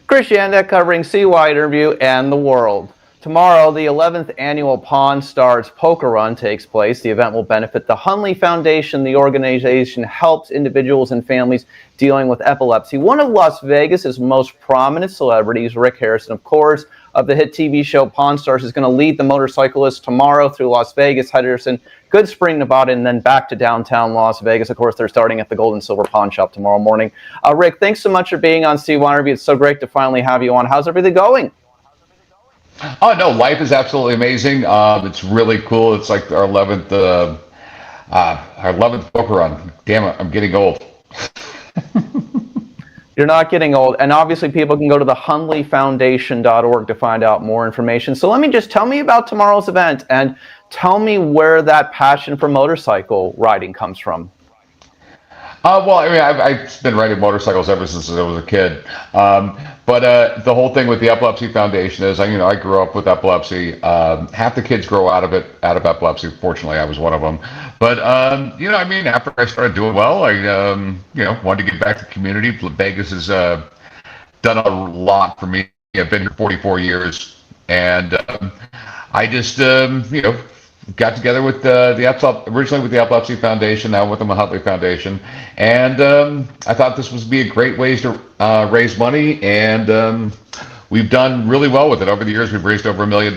Chris Yandeck covering CYInterview and the world. Tomorrow, the 11th annual Pawn Stars Poker Run takes place. The event will benefit the Hunley Foundation. The organization helps individuals and families dealing with epilepsy. One of Las Vegas's most prominent celebrities, Rick Harrison, of course, of the hit TV show Pawn Stars, is going to lead the motorcyclists tomorrow through Las Vegas. Henderson, Good Spring, Nevada, and then back to downtown Las Vegas. Of course, they're starting at the Gold and Silver Pawn Shop tomorrow morning. Rick, thanks so much for being on CYInterview. It's so great to finally have you on. How's everything going? Oh no, life is absolutely amazing. It's really cool. It's like our 11th poker run. Damn it, I'm getting old. You're not getting old. And obviously people can go to the hunleyfoundation.org to find out more information. So tell me about tomorrow's event and tell me where that passion for motorcycle riding comes from. Well, I mean, I've been riding motorcycles ever since I was a kid. But the whole thing with the Epilepsy Foundation is, I grew up with epilepsy. Half the kids grow out of epilepsy. Fortunately, I was one of them. But, after I started doing well, I, wanted to get back to the community. Vegas has done a lot for me. I've been here 44 years. And I just, got together with originally with the Epilepsy Foundation, now with the Hunley Foundation, and I thought this would be a great way to raise money, and we've done really well with it. Over the years, we've raised over $1 million.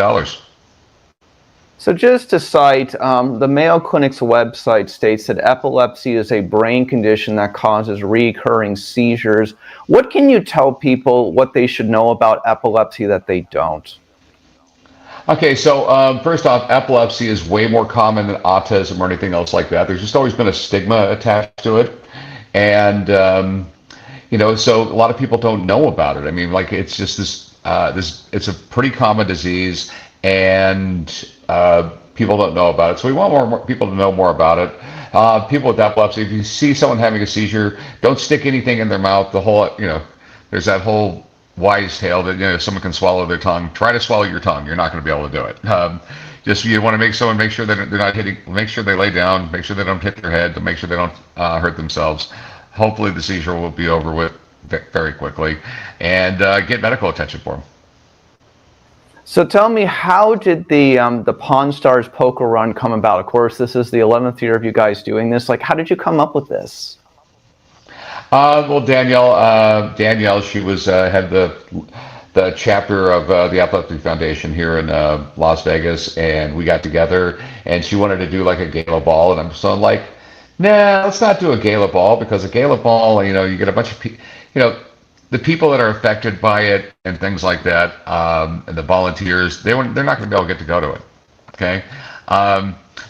So just to cite, the Mayo Clinic's website states that epilepsy is a brain condition that causes recurring seizures. What can you tell people what they should know about epilepsy that they don't? Okay, so first off, epilepsy is way more common than autism or anything else like that. There's just always been a stigma attached to it. And, so a lot of people don't know about it. I mean, like, it's just it's a pretty common disease, and people don't know about it. So we want more people to know more about it. People with epilepsy, if you see someone having a seizure, don't stick anything in their mouth. There's that whole wise tale that someone can swallow their tongue. Try to swallow your tongue. You're not going to be able to do it. You want to make sure that they're not hitting. Make sure they lay down. Make sure they don't hit their head. To make sure they don't hurt themselves. Hopefully, the seizure will be over with very quickly, and get medical attention for them. So tell me, how did the Pawn Stars Poker Run come about? Of course, this is the 11th year of you guys doing this. Like, how did you come up with this? Well, Danielle, she was had the chapter of the Epilepsy Foundation here in Las Vegas, and we got together, and she wanted to do like a gala ball, and I'm so like, nah, let's not do a gala ball, because a gala ball, you get a bunch of people, the people that are affected by it and things like that, and the volunteers, they're not going to be able to get to go to it. Okay.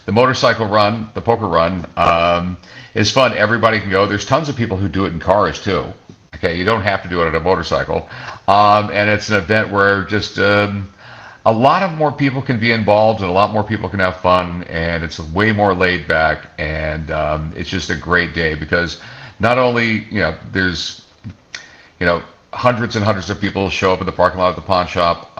The motorcycle run, the poker run, is fun. Everybody can go. There's tons of people who do it in cars too. Okay, you don't have to do it on a motorcycle. And it's an event where just a lot of more people can be involved, and a lot more people can have fun, and it's way more laid back, and it's just a great day, because not only there's hundreds and hundreds of people show up in the parking lot of the pawn shop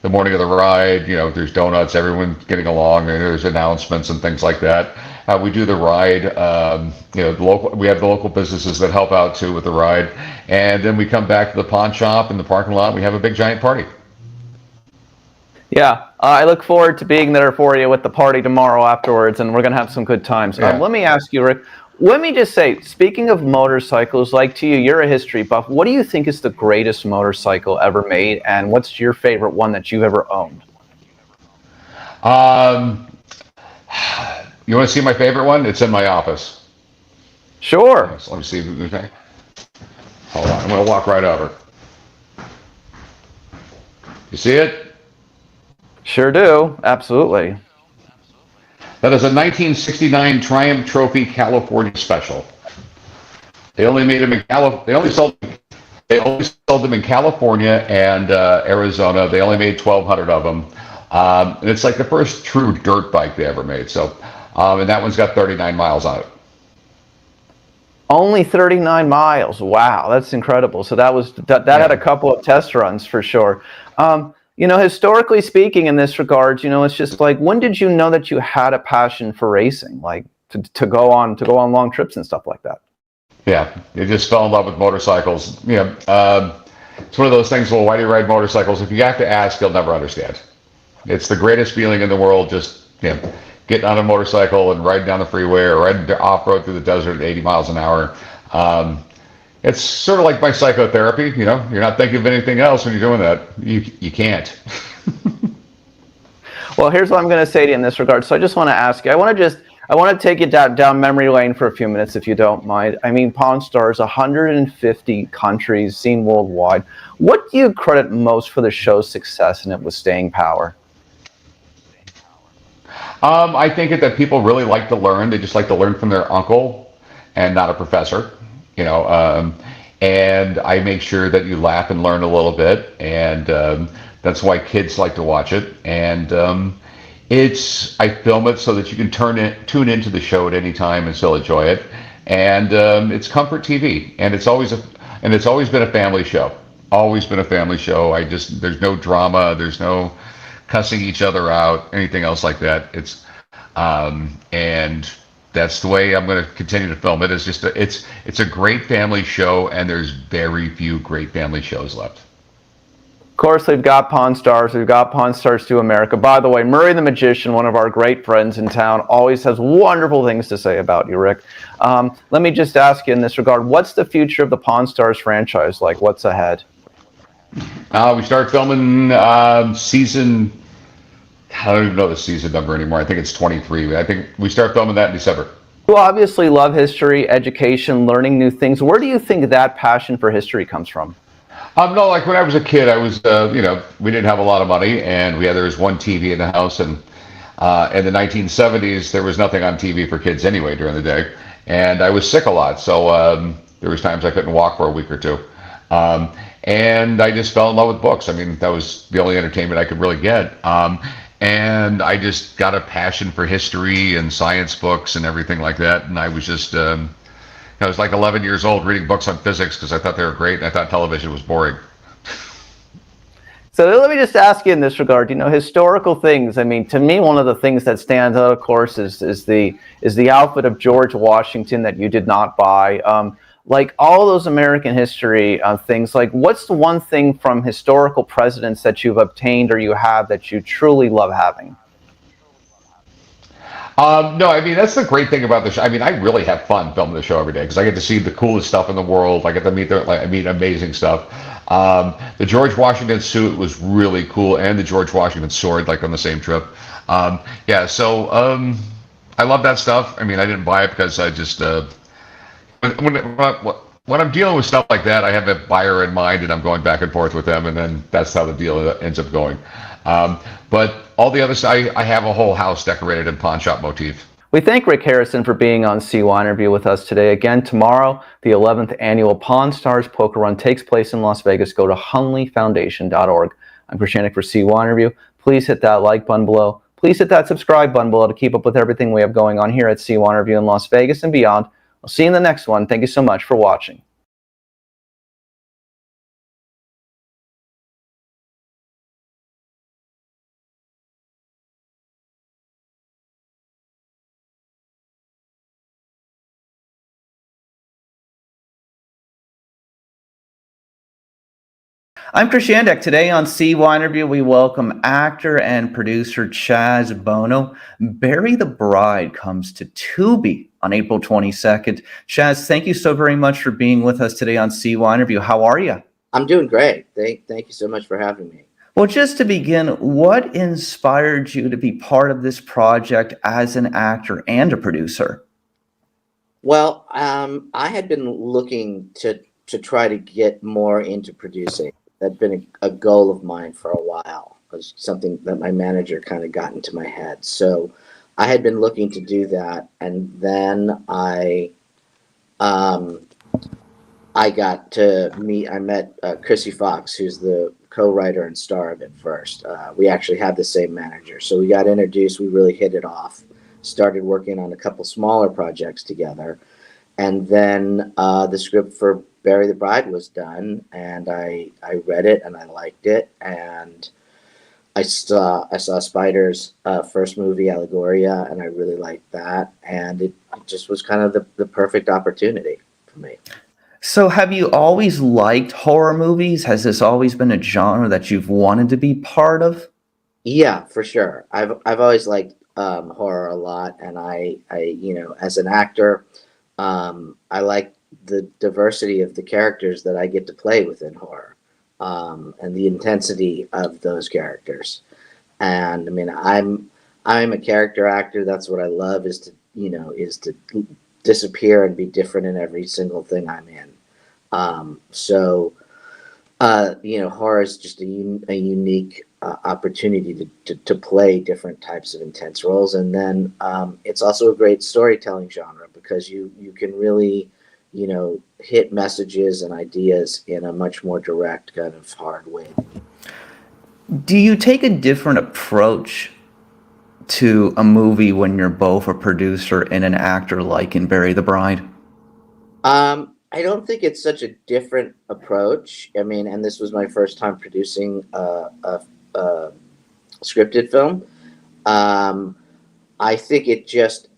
the morning of the ride. There's donuts, everyone's getting along, and there's announcements and things like that. We do the ride. We have the local businesses that help out too with the ride, and then we come back to the pawn shop in the parking lot. We have a big giant party. Yeah, I look forward to being there for you with the party tomorrow afterwards, and we're going to have some good times. Yeah. Let me ask you, Rick, let me just say, speaking of motorcycles, like to you, you're a history buff. What do you think is the greatest motorcycle ever made, and what's your favorite one that you've ever owned? You want to see my favorite one? It's in my office. Sure. So let me see. Okay. Hold on. I'm going to walk right over. You see it? Sure do. Absolutely. That is a 1969 Triumph Trophy California Special. They only made them in They only sold them in California and Arizona. They only made 1,200 of them. And it's like the first true dirt bike they ever made. So, and that one's got 39 miles on it. Only 39 miles. Wow, that's incredible. So that had a couple of test runs for sure. Historically speaking, in this regards, it's just like, when did you know that you had a passion for racing, like to go on long trips and stuff like that? Yeah, you just fell in love with motorcycles. it's one of those things. Well, why do you ride motorcycles? If you have to ask, you'll never understand. It's the greatest feeling in the world. Just getting on a motorcycle and riding down the freeway or riding off road through the desert at 80 miles an hour. It's sort of like my psychotherapy. You're not thinking of anything else when you're doing that. You can't. Well, here's what I'm going to say to you in this regard. So I just want to ask you. I want to take you down memory lane for a few minutes, if you don't mind. I mean, Pawn Stars, 150 countries, seen worldwide. What do you credit most for the show's success and it was staying power? I think that people really like to learn. They just like to learn from their uncle and not a professor, and I make sure that you laugh and learn a little bit, and that's why kids like to watch it. And I film it so that you can tune into the show at any time and still enjoy it. And it's comfort TV, and it's always been a family show. Always been a family show. There's no drama. There's no cussing each other out, anything else like that. And that's the way I'm going to continue to film it. It's a great family show, and there's very few great family shows left. Of course, we've got Pawn Stars. We've got Pawn Stars 2 America. By the way, Murray the Magician, one of our great friends in town, always has wonderful things to say about you, Rick. Let me just ask you in this regard, what's the future of the Pawn Stars franchise like? What's ahead? We start filming season... I don't even know the season number anymore. I think it's 23. I think we start filming that in December. You obviously love history, education, learning new things. Where do you think that passion for history comes from? No, like when I was a kid, I was, we didn't have a lot of money, and there was one TV in the house, and in the 1970s, there was nothing on TV for kids anyway during the day, and I was sick a lot, so there was times I couldn't walk for a week or two, and I just fell in love with books. I mean, that was the only entertainment I could really get, and I just got a passion for history and science books and everything like that, and I was just... I was like 11 years old reading books on physics because I thought they were great, and I thought television was boring. So let me just ask you in this regard, historical things. I mean, to me, one of the things that stands out, of course, is the outfit of George Washington that you did not buy. Like all those American history things, like what's the one thing from historical presidents that you've obtained or you have that you truly love having? No, I mean, that's the great thing about the show. I mean, I really have fun filming the show every day because I get to see the coolest stuff in the world. I get to meet amazing stuff. The George Washington suit was really cool, and the George Washington sword, like on the same trip. So I love that stuff. I mean, I didn't buy it because I just when I'm dealing with stuff like that, I have a buyer in mind, and I'm going back and forth with them, and then that's how the deal ends up going. But all the other stuff, I have a whole house decorated in pawn shop motif. We thank Rick Harrison for being on CYInterview with us today. Again, tomorrow, the 11th annual Pawn Stars Poker Run takes place in Las Vegas. Go to hunleyfoundation.org. I'm Krishanik for CYInterview. Please hit that like button below. Please hit that subscribe button below to keep up with everything we have going on here at CYInterview in Las Vegas and beyond. We'll see you in the next one. Thank you so much for watching. I'm Krishanik. Today on CYInterview, we welcome actor and producer Chaz Bono. Bury the Bride comes to Tubi on April 22nd. Chaz, thank you so very much for being with us today on CYInterview. How are you? I'm doing great. Thank you so much for having me. Well, just to begin, what inspired you to be part of this project as an actor and a producer? Well, I had been looking to try to get more into producing. That'd been a goal of mine for a while. It was something that my manager kind of got into my head. So I had been looking to do that, and then I met Chrissy Fox, who's the co-writer and star of it first. We actually had the same manager. So we got introduced, we really hit it off, started working on a couple smaller projects together. And then the script for Bury the Bride was done, and I read it and I liked it, and I saw Spider's first movie, Allegoria, and I really liked that, and it just was kind of the perfect opportunity for me. So have you always liked horror movies? Has this always been a genre that you've wanted to be part of? Yeah, for sure. I've always liked horror a lot, and as an actor, I like the diversity of the characters that I get to play within horror, and the intensity of those characters. And I mean, I'm a character actor. That's what I love, is to disappear and be different in every single thing I'm in. Horror is just a unique opportunity to play different types of intense roles. And then it's also a great storytelling genre because you can really, hit messages and ideas in a much more direct kind of hard way. Do you take a different approach to a movie when you're both a producer and an actor, like in Bury the Bride? I don't think it's such a different approach. I mean, and this was my first time producing a scripted film. I think as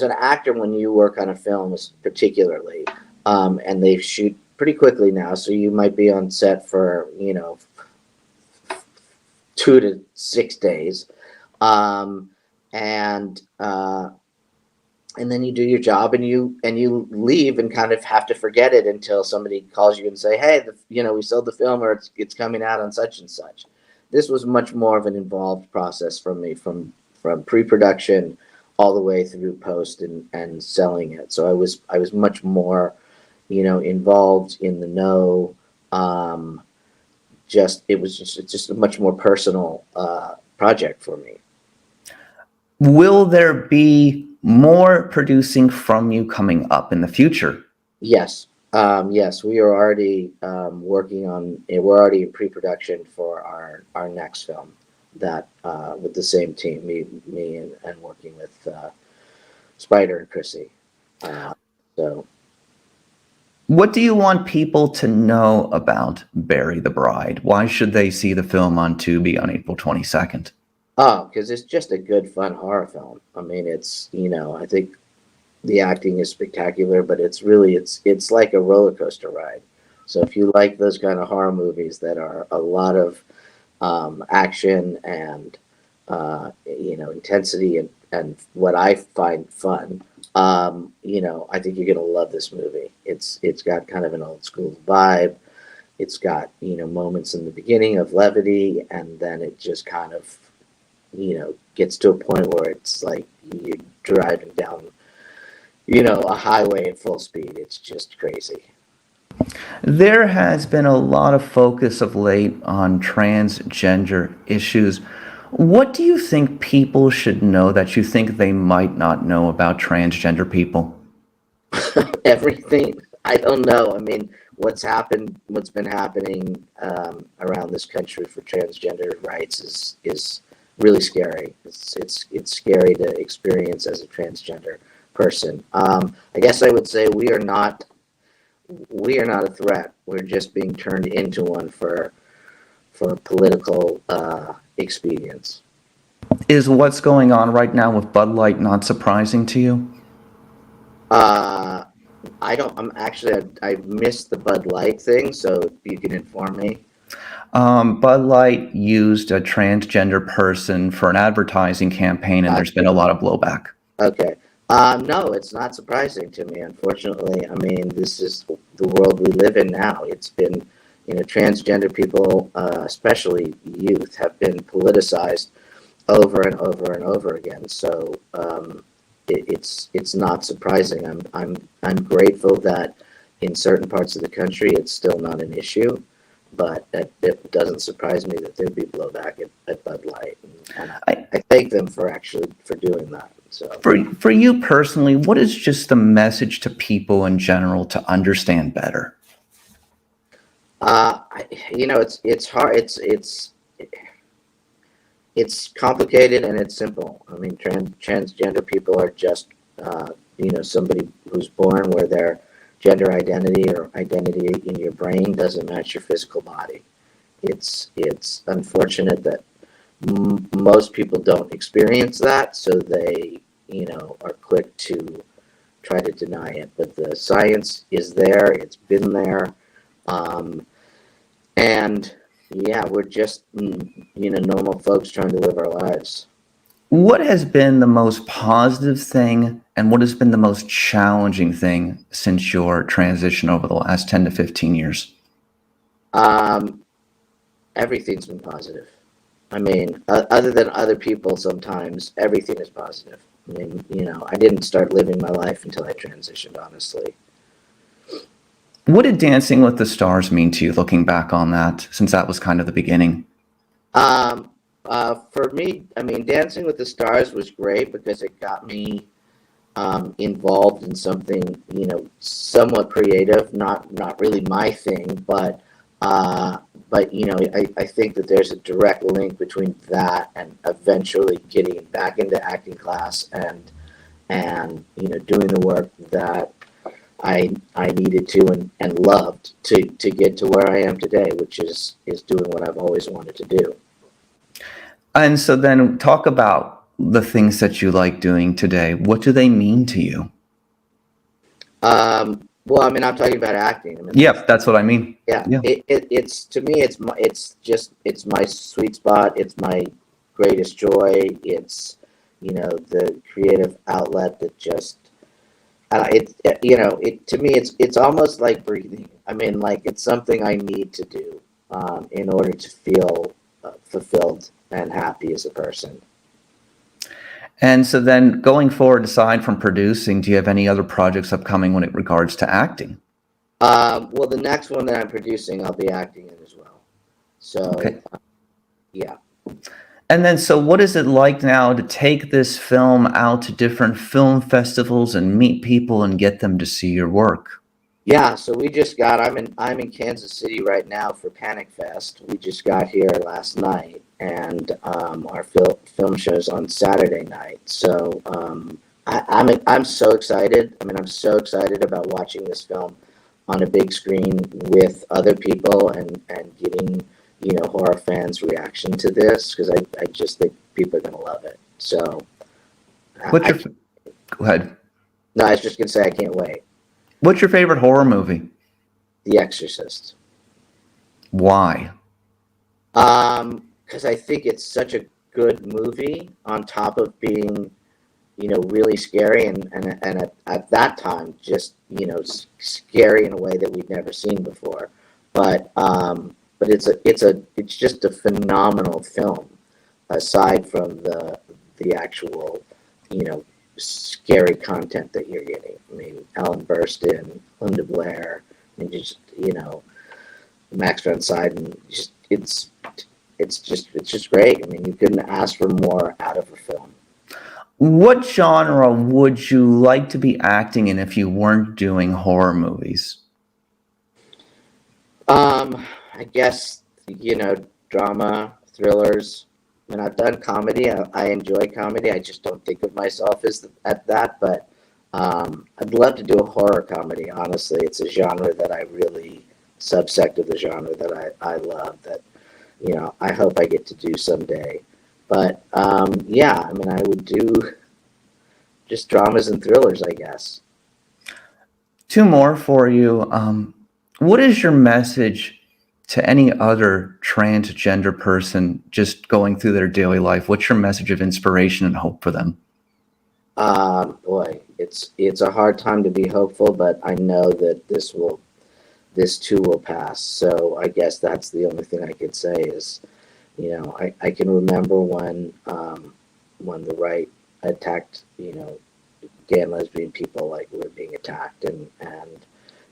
an actor, when you work on a film, particularly, and they shoot pretty quickly now, so you might be on set for 2 to 6 days, and then you do your job and you leave and kind of have to forget it until somebody calls you and say, hey, we sold the film, or it's coming out on such and such. This was much more of an involved process for me, from pre-production all the way through post and selling it. So I was much more, involved in the know. It's just a much more personal project for me. Will there be more producing from you coming up in the future? Yes. Yes, we are already working on it. We're already in pre-production for our next film, that with the same team, me and working with Spider and Chrissy. So What do you want people to know about Bury the Bride? Why should they see the film on Tubi on April 22nd? Oh, because it's just a good, fun horror film. I mean, it's, I think the acting is spectacular, but it's like a roller coaster ride. So if you like those kind of horror movies that are a lot of action and, intensity and what I find fun, I think you're going to love this movie. It's got kind of an old school vibe. It's got, moments in the beginning of levity, and then it just kind of, gets to a point where it's like you're driving down, a highway at full speed. It's just crazy. There has been a lot of focus of late on transgender issues. What do you think people should know that you think they might not know about transgender people? Everything. I don't know. I mean, what's been happening around this country for transgender rights is really scary. It's scary to experience as a transgender person. I guess I would say we are not a threat. We're just being turned into one for political expedience. Is what's going on right now with Bud Light not surprising to you? I missed the Bud Light thing, so you can inform me. Bud Light used a transgender person for an advertising campaign, and there's been a lot of blowback. Okay. No, it's not surprising to me, unfortunately. I mean, this is the world we live in now. It's been, transgender people, especially youth, have been politicized over and over and over again. So it's not surprising. I'm grateful that in certain parts of the country it's still not an issue, but it doesn't surprise me that there'd be blowback at Bud Light. And I thank them for doing that. So for you personally, what is just the message to people in general to understand better? It's hard. It's complicated and it's simple. I mean, transgender people are just somebody who's born where their gender identity or identity in your brain doesn't match your physical body. It's unfortunate that most people don't experience that, so they are quick to try to deny it. But the science is there. It's been there. And yeah, we're just, normal folks trying to live our lives. What has been the most positive thing and what has been the most challenging thing since your transition over the last 10 to 15 years? Everything's been positive. I mean, other than other people, sometimes everything is positive. I mean, I didn't start living my life until I transitioned, honestly. What did Dancing with the Stars mean to you, looking back on that, since that was kind of the beginning? For me, I mean, Dancing with the Stars was great because it got me involved in something, somewhat creative. Not really my thing, but I think that there's a direct link between that and eventually getting back into acting class and doing the work that I needed to and loved to get to where I am today, which is doing what I've always wanted to do. And so then talk about the things that you like doing today. What do they mean to you? Well, I mean, I'm talking about acting. I mean, Yep, that's what I mean. Yeah. It's to me, it's my sweet spot. It's my greatest joy. It's, the creative outlet that just, to me, it's almost like breathing. I mean, like, it's something I need to do, in order to feel fulfilled and happy as a person. And so then going forward, aside from producing, do you have any other projects upcoming when it regards to acting? Well, the next one that I'm producing, I'll be acting in as well. So, Okay. Yeah. And then, so what is it like now to take this film out to different film festivals and meet people and get them to see your work? Yeah, so I'm in Kansas City right now for Panic Fest. We just got here last night, and our film show's on Saturday night. So I'm so excited. I mean, I'm so excited about watching this film on a big screen with other people and getting horror fans' reaction to this, because I just think people are gonna love it. So Go ahead. No, I was just gonna say I can't wait. What's your favorite horror movie? The Exorcist. Why? Because I think it's such a good movie on top of being, really scary and at that time just, scary in a way that we'd never seen before. But it's just a phenomenal film, aside from the actual, scary content that you're getting. I mean, Ellen Burstyn, Linda Blair, and just Max von Sydow. It's just great. I mean, you couldn't ask for more out of a film. What genre would you like to be acting in if you weren't doing horror movies? I guess drama, thrillers. I mean, I've done comedy. I enjoy comedy. I just don't think of myself at that. But I'd love to do a horror comedy. Honestly, it's a genre that I really subsect of the genre that I love. That I hope I get to do someday. But yeah, I mean, I would do just dramas and thrillers, I guess. Two more for you. What is your message to any other transgender person just going through their daily life? What's your message of inspiration and hope for them? Boy, it's a hard time to be hopeful, but I know that this too will pass. So I guess that's the only thing I could say is, I can remember when the right attacked, gay and lesbian people like were being attacked, and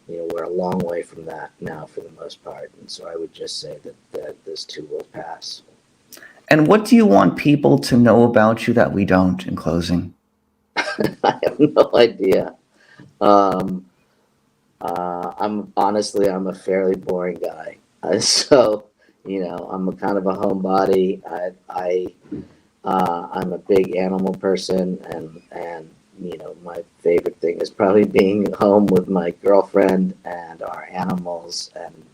we're a long way from that now for the most part. And so I would just say that this too will pass. And what do you want people to know about you that we don't, in closing? I have no idea. I'm a fairly boring guy. So, I'm a kind of a homebody. I'm a big animal person, and my favorite thing is probably being home with my girlfriend and our animals, and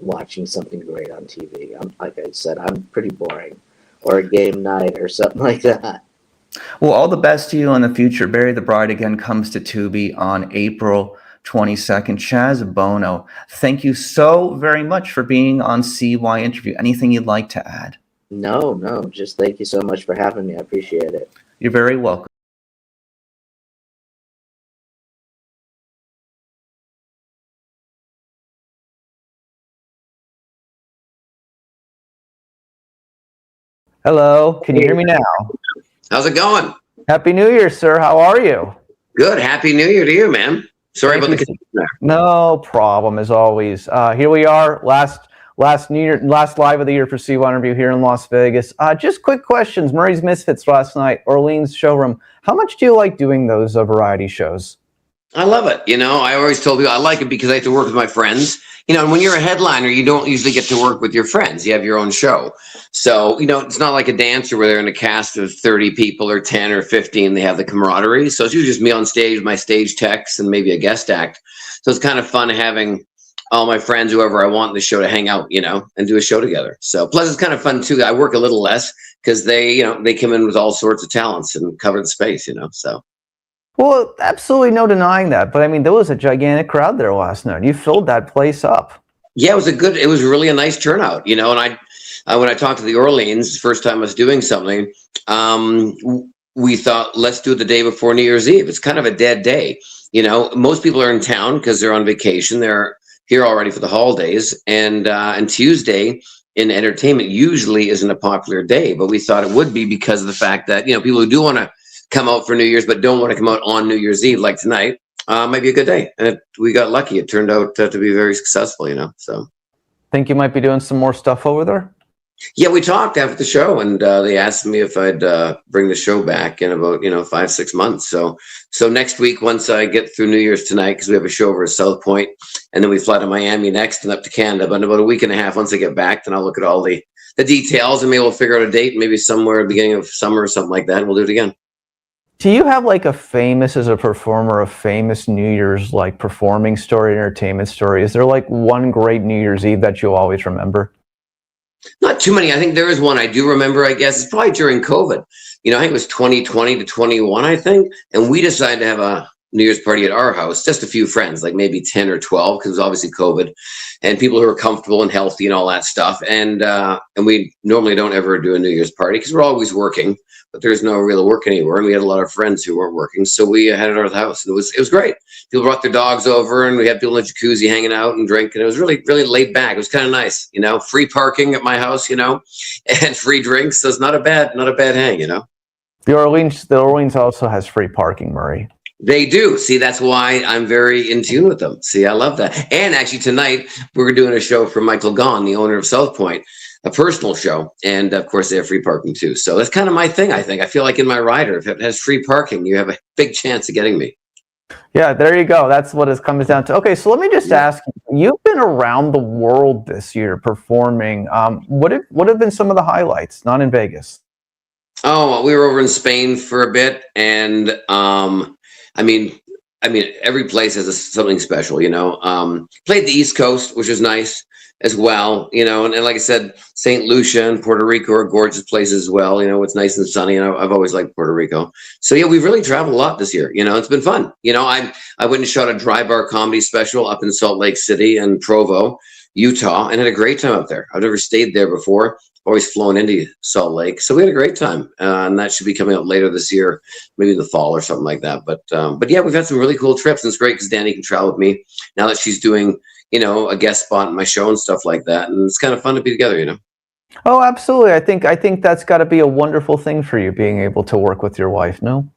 watching something great on TV. Like I said, I'm pretty boring, or a game night or something like that. Well, all the best to you in the future. Bury the Bride again comes to Tubi on April 22nd. Chaz, Bono, thank you so very much for being on CYInterview. Anything you'd like to add? No, just thank you so much for having me. I appreciate it. You're very welcome. Hello, can you hear me now? How's it going? Happy New Year, sir. How are you? Good. Happy New Year to you, man. Sorry Thank about you. the confusion there. No problem, as always. Here we are, last New Year, last live of the year for CYInterview here in Las Vegas. Just quick questions. Murray's Misfits last night, Orleans showroom. How much do you like doing those variety shows? I love it. You know, I always told people I like it because I have to work with my friends. You know, and when you're a headliner, you don't usually get to work with your friends. You have your own show. So, you know, it's not like a dancer where they're in a cast of 30 people or 10 or 15. They have the camaraderie. So it's usually just me on stage, my stage techs, and maybe a guest act. So it's kind of fun having all my friends, whoever I want in the show, to hang out, you know, and do a show together. So plus it's kind of fun too. I work a little less because they, you know, they come in with all sorts of talents and cover the space, you know, so. Well, absolutely no denying that. But I mean, there was a gigantic crowd there last night. You filled that place up. Yeah, it was really a nice turnout, you know, and when I talked to the Orleans, the first time I was doing something, we thought, let's do it the day before New Year's Eve. It's kind of a dead day. You know, most people are in town because they're on vacation. They're here already for the holidays. And Tuesday in entertainment usually isn't a popular day, but we thought it would be because of the fact that, you know, people who do want to come out for New Year's but don't want to come out on New Year's Eve like tonight, might be a good day. And we got lucky. It turned out to be very successful, you know, so. Think you might be doing some more stuff over there? Yeah, we talked after the show, and they asked me if I'd bring the show back in about 5-6 months. So next week, once I get through New Year's tonight, because we have a show over at South Point, and then we fly to Miami next and up to Canada. But in about a week and a half, once I get back, then I'll look at all the details, and maybe we'll figure out a date, maybe somewhere at the beginning of summer or something like that, and we'll do it again. Do you have like a famous New Year's like performing story, entertainment story? Is there like one great New Year's Eve that you always remember? Not too many. I think there is one I do remember, I guess. It's probably during COVID. You know, I think it was 2020 to 21, I think. And we decided to have a New Year's party at our house, just a few friends, like maybe 10 or 12, because it was obviously COVID, and people who are comfortable and healthy and all that stuff. And we normally don't ever do a New Year's party because we're always working, but there's no real work anywhere. And we had a lot of friends who weren't working. So we had it at our house, and it was great. People brought their dogs over, and we had people in the jacuzzi hanging out and drinking. It was really, really laid back. It was kind of nice, you know, free parking at my house, you know, and free drinks. So it's not a bad hang, you know. The Orleans also has free parking, Murray. They do. See, that's why I'm very in tune with them. See, I love that. And actually tonight we're doing a show for Michael Gaughan, the owner of South Point, a personal show. And of course they have free parking too. So that's kind of my thing, I think. I feel like in my rider, if it has free parking, you have a big chance of getting me. Yeah, there you go. That's what it comes down to. Okay, so let me just ask you, you've been around the world this year performing. What have been some of the highlights, not in Vegas? Oh, we were over in Spain for a bit, and I mean, every place has something special, you know. Played the East Coast, which was nice as well, you know. And like I said, St. Lucia and Puerto Rico are gorgeous places as well. You know, it's nice and sunny, and I've always liked Puerto Rico. So yeah, we've really traveled a lot this year. You know, it's been fun. You know, I went and shot a dry bar comedy special up in Salt Lake City and Provo, Utah, and had a great time up there. I've never stayed there before. Always flown into Salt Lake, so we had a great time, and that should be coming out later this year, maybe in the fall or something like that. But yeah, we've had some really cool trips, and it's great because Danny can travel with me now that she's doing, you know, a guest spot in my show and stuff like that, and it's kind of fun to be together, you know. Oh, absolutely. I think that's got to be a wonderful thing for you, being able to work with your wife. No?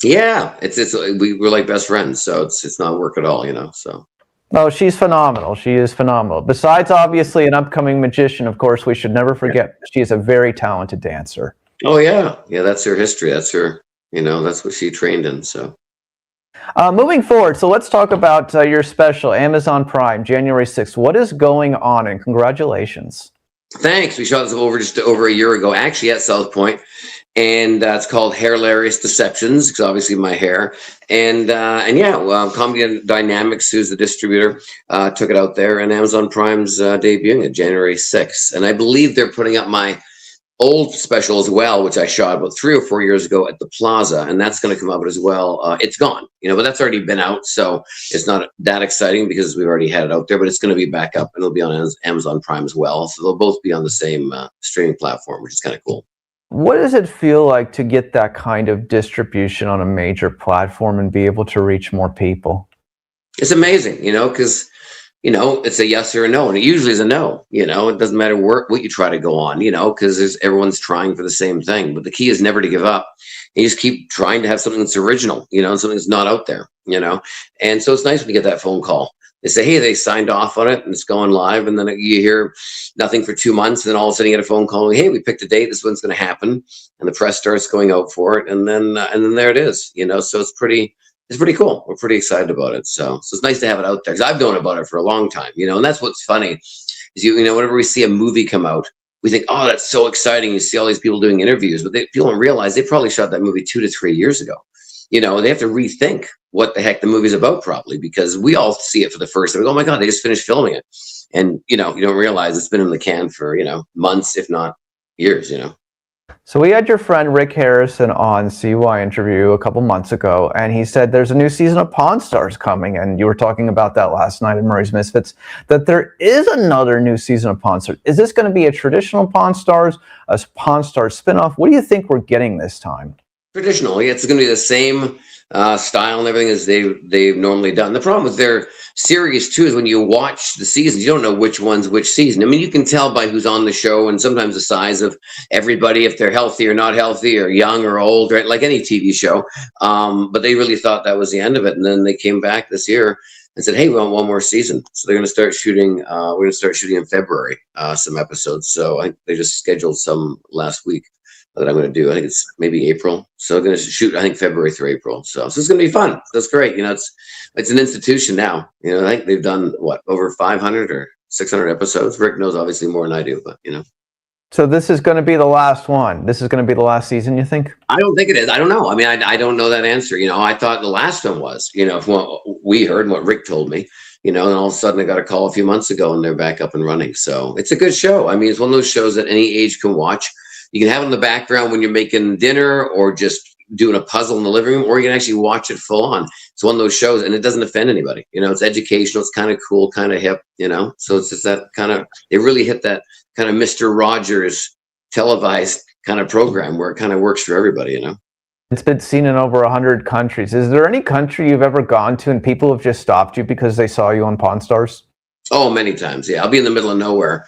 Yeah, we're like best friends, so it's not work at all, you know. So. Oh, she's phenomenal. She is phenomenal. Besides, obviously, an upcoming magician, of course, we should never forget she is a very talented dancer. Oh, yeah. Yeah, that's her history. That's her, you know, that's what she trained in, so. Moving forward, so let's talk about your special, Amazon Prime, January 6th. What is going on, and congratulations. Thanks. We shot this just over a year ago, actually at South Point. And it's called Hilarious Deceptions, because obviously my hair. And yeah, Comedy Dynamics, who's the distributor, took it out there, and Amazon Prime's debuting it January 6th. And I believe they're putting up my old special as well, which I shot about 3 or 4 years ago at the Plaza, and that's going to come out as well. It's gone, but that's already been out, so it's not that exciting because we've already had it out there, but it's going to be back up, and it'll be on Amazon Prime as well, so they'll both be on the same streaming platform, which is kind of cool. What does it feel like to get that kind of distribution on a major platform and be able to reach more people? It's amazing, because it's a yes or a no, and it usually is a no. It doesn't matter what you try to go on, because everyone's trying for the same thing. But the key is never to give up. You just keep trying to have something that's original, and something that's not out there, And so it's nice when you get that phone call. They say, hey, they signed off on it and it's going live, and then you hear nothing for 2 months, and then all of a sudden you get a phone call, hey, we picked a date, this one's going to happen, and the press starts going out for it, and then there it is, So it's pretty cool. We're pretty excited about it. So it's nice to have it out there, because I've known about it for a long time, and that's what's funny is, whenever we see a movie come out, we think, oh, that's so exciting. You see all these people doing interviews, but people don't realize they probably shot that movie 2 to 3 years ago. They have to rethink what the heck the movie's about, probably, because we all see it for the first time. We go, oh my God, they just finished filming it. And, you don't realize it's been in the can for, months, if not years, So we had your friend Rick Harrison on CYInterview a couple months ago, and he said there's a new season of Pawn Stars coming, and you were talking about that last night in Murray's Misfits, that there is another new season of Pawn Stars. Is this going to be a traditional Pawn Stars, a Pawn Stars spinoff? What do you think we're getting this time? Traditional. Yeah, it's going to be the same style and everything as they've normally done. The problem with their series too is when you watch the seasons, you don't know which one's which season. I mean, you can tell by who's on the show and sometimes the size of everybody, if they're healthy or not healthy or young or old, right? Like any TV show. But they really thought that was the end of it, and then they came back this year and said, hey, we want one more season. So they're going to start shooting. We're going to start shooting in February, some episodes. So I think they just scheduled some last week that I'm going to do. I think it's maybe April. So I'm going to shoot, I think, February through April. So it's going to be fun. That's great. It's an institution now. I think they've done over 500 or 600 episodes. Rick knows obviously more than I do, but So this is going to be the last one. This is going to be the last season, you think? I don't think it is. I don't know. I mean, I don't know that answer. I thought the last one was, from what we heard and what Rick told me, and all of a sudden I got a call a few months ago and they're back up and running. So it's a good show. I mean, it's one of those shows that any age can watch. You can have it in the background when you're making dinner or just doing a puzzle in the living room, or you can actually watch it full on. It's one of those shows, and it doesn't offend anybody. It's educational. It's kind of cool, kind of hip, So it's just that kind of, they really hit that kind of Mr. Rogers televised kind of program where it kind of works for everybody, It's been seen in over 100 countries. Is there any country you've ever gone to and people have just stopped you because they saw you on Pawn Stars? Oh, many times. Yeah. I'll be in the middle of nowhere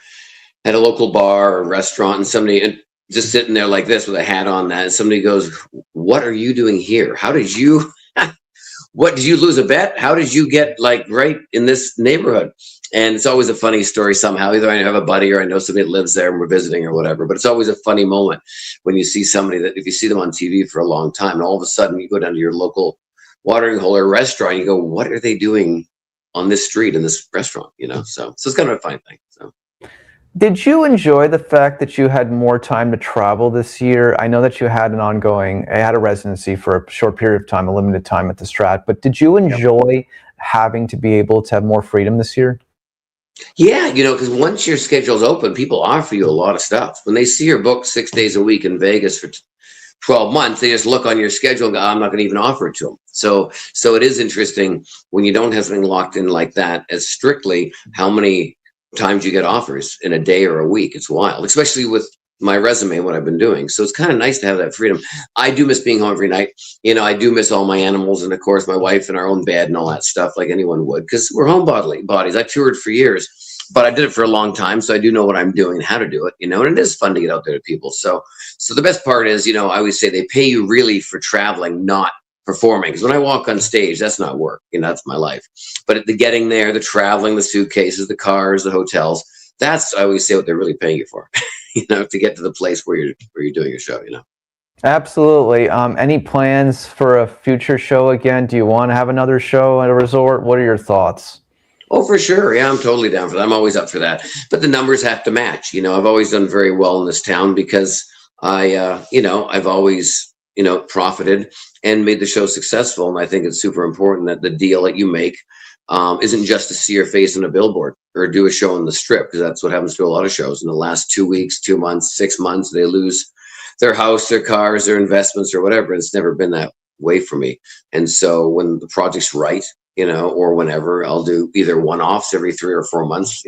at a local bar or restaurant, and somebody just sitting there like this with a hat on, that, and somebody goes, what are you doing here? How did you, what, did you lose a bet? How did you get right in this neighborhood? And it's always a funny story somehow. Either I have a buddy or I know somebody that lives there and we're visiting or whatever, but it's always a funny moment when you see somebody that, if you see them on TV for a long time and all of a sudden you go down to your local watering hole or restaurant, you go, what are they doing on this street in this restaurant? So it's kind of a fun thing. So. Did you enjoy the fact that you had more time to travel this year? I know that you had a residency for a short period of time, a limited time at the Strat, but did you enjoy having to be able to have more freedom this year? Yeah, because once your schedule's open, people offer you a lot of stuff. When they see your book 6 days a week in Vegas for 12 months, they just look on your schedule and go, I'm not going to even offer it to them. So it is interesting when you don't have something locked in like that as strictly how many times you get offers in a day or a week. It's wild, especially with my resume and what I've been doing. So it's kind of nice to have that freedom. I do miss being home every night. I do miss all my animals and of course my wife and our own bed and all that stuff like anyone would, because we're homebodies. I toured for years, but I did it for a long time. So I do know what I'm doing and how to do it, and it is fun to get out there to people. So the best part is, I always say they pay you really for traveling, not performing. Because when I walk on stage, that's not work. That's my life. But the getting there, the traveling, the suitcases, the cars, the hotels, that's, I always say, what they're really paying you for, to get to the place where you're doing your show, Absolutely. Any plans for a future show again? Do you want to have another show at a resort? What are your thoughts? Oh, for sure. Yeah, I'm totally down for that. I'm always up for that. But the numbers have to match. I've always done very well in this town because I've always, profited and made the show successful. And I think it's super important that the deal that you make isn't just to see your face on a billboard or do a show on the strip, because that's what happens to a lot of shows. In the last 2 weeks, 2 months, 6 months, they lose their house, their cars, their investments, or whatever. It's never been that way for me. And so when the project's right, or whenever, I'll do either one-offs every 3 or 4 months,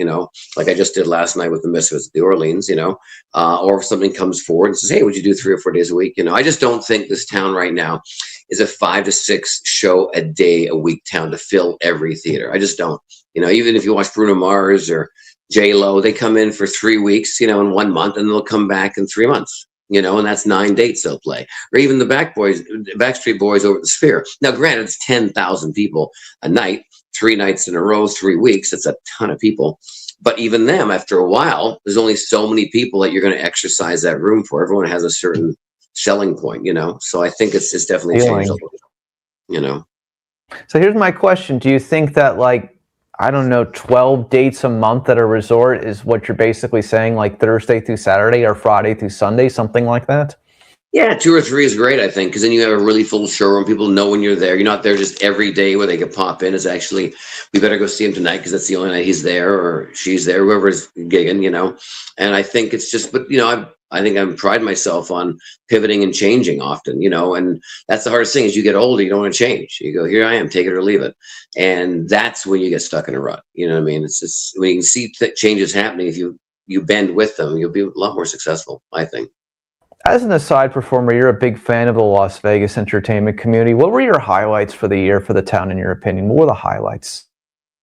like I just did last night with the Misfits at the Orleans, or if something comes forward and says, hey, would you do 3 or 4 days a week? I just don't think this town right now is a 5 to 6 show a day a week town to fill every theater. I just don't. Even if you watch Bruno Mars or J-Lo, they come in for 3 weeks, in 1 month, and they'll come back in 3 months. And that's 9 dates they'll play. Or even the Backstreet Boys over at the Sphere. Now, granted, it's 10,000 people a night, 3 nights in a row, 3 weeks. That's a ton of people. But even them, after a while, there's only so many people that you're going to exercise that room for. Everyone has a certain selling point, So I think it's definitely changed a little, So here's my question. Do you think that, 12 dates a month at a resort is what you're basically saying, like Thursday through Saturday or Friday through Sunday, something like that? Yeah, 2 or 3 is great, I think, because then you have a really full showroom. People know when you're there. You're not there just every day where they could pop in. It's actually, we better go see him tonight because that's the only night he's there or she's there, whoever's gigging, And I think it's just, but, I think I pride myself on pivoting and changing often, and that's the hardest thing. As you get older, you don't want to change. You go, here I am, take it or leave it. And that's when you get stuck in a rut. You know what I mean? It's just, when you can see changes happening, if you bend with them, you'll be a lot more successful, I think. As an aside performer, you're a big fan of the Las Vegas entertainment community. What were your highlights for the year for the town, in your opinion? What were the highlights?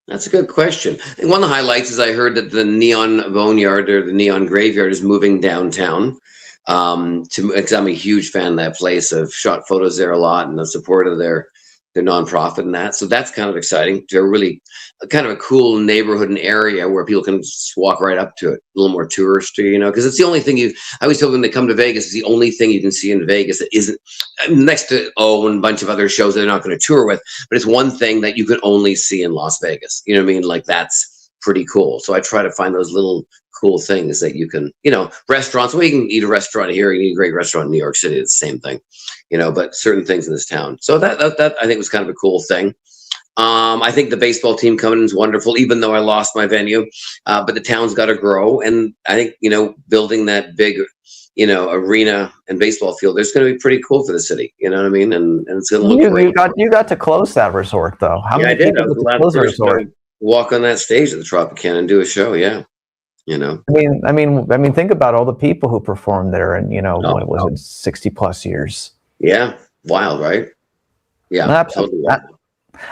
That's a good question. And one of the highlights is I heard that the Neon Boneyard or the Neon Graveyard is moving downtown. Because I'm a huge fan of that place. I've shot photos there a lot and the support of their nonprofit and that. So that's kind of exciting. They're really kind of a cool neighborhood and area where people can just walk right up to it. A little more touristy, because it's the only thing I always tell them when they come to Vegas, it's the only thing you can see in Vegas that isn't next to, and a bunch of other shows that they're not going to tour with, but it's one thing that you can only see in Las Vegas. You know what I mean? Like, that's pretty cool. So I try to find those little cool things that you can, restaurants. Well, you can eat a restaurant here, you can eat a great restaurant in New York City. It's the same thing, but certain things in this town. So that I think was kind of a cool thing. I think the baseball team coming in is wonderful, even though I lost my venue. But the town's got to grow, and I think building that big, arena and baseball field, there's going to be pretty cool for the city. You know what I mean? And it's going to look great. You got to close that resort, though. How many I did. I people was got to close the resort? Walk on that stage at the Tropicana and do a show. Yeah. I mean, think about all the people who performed there, and what was it, 60 plus years? Yeah, wild, right? Yeah, absolutely.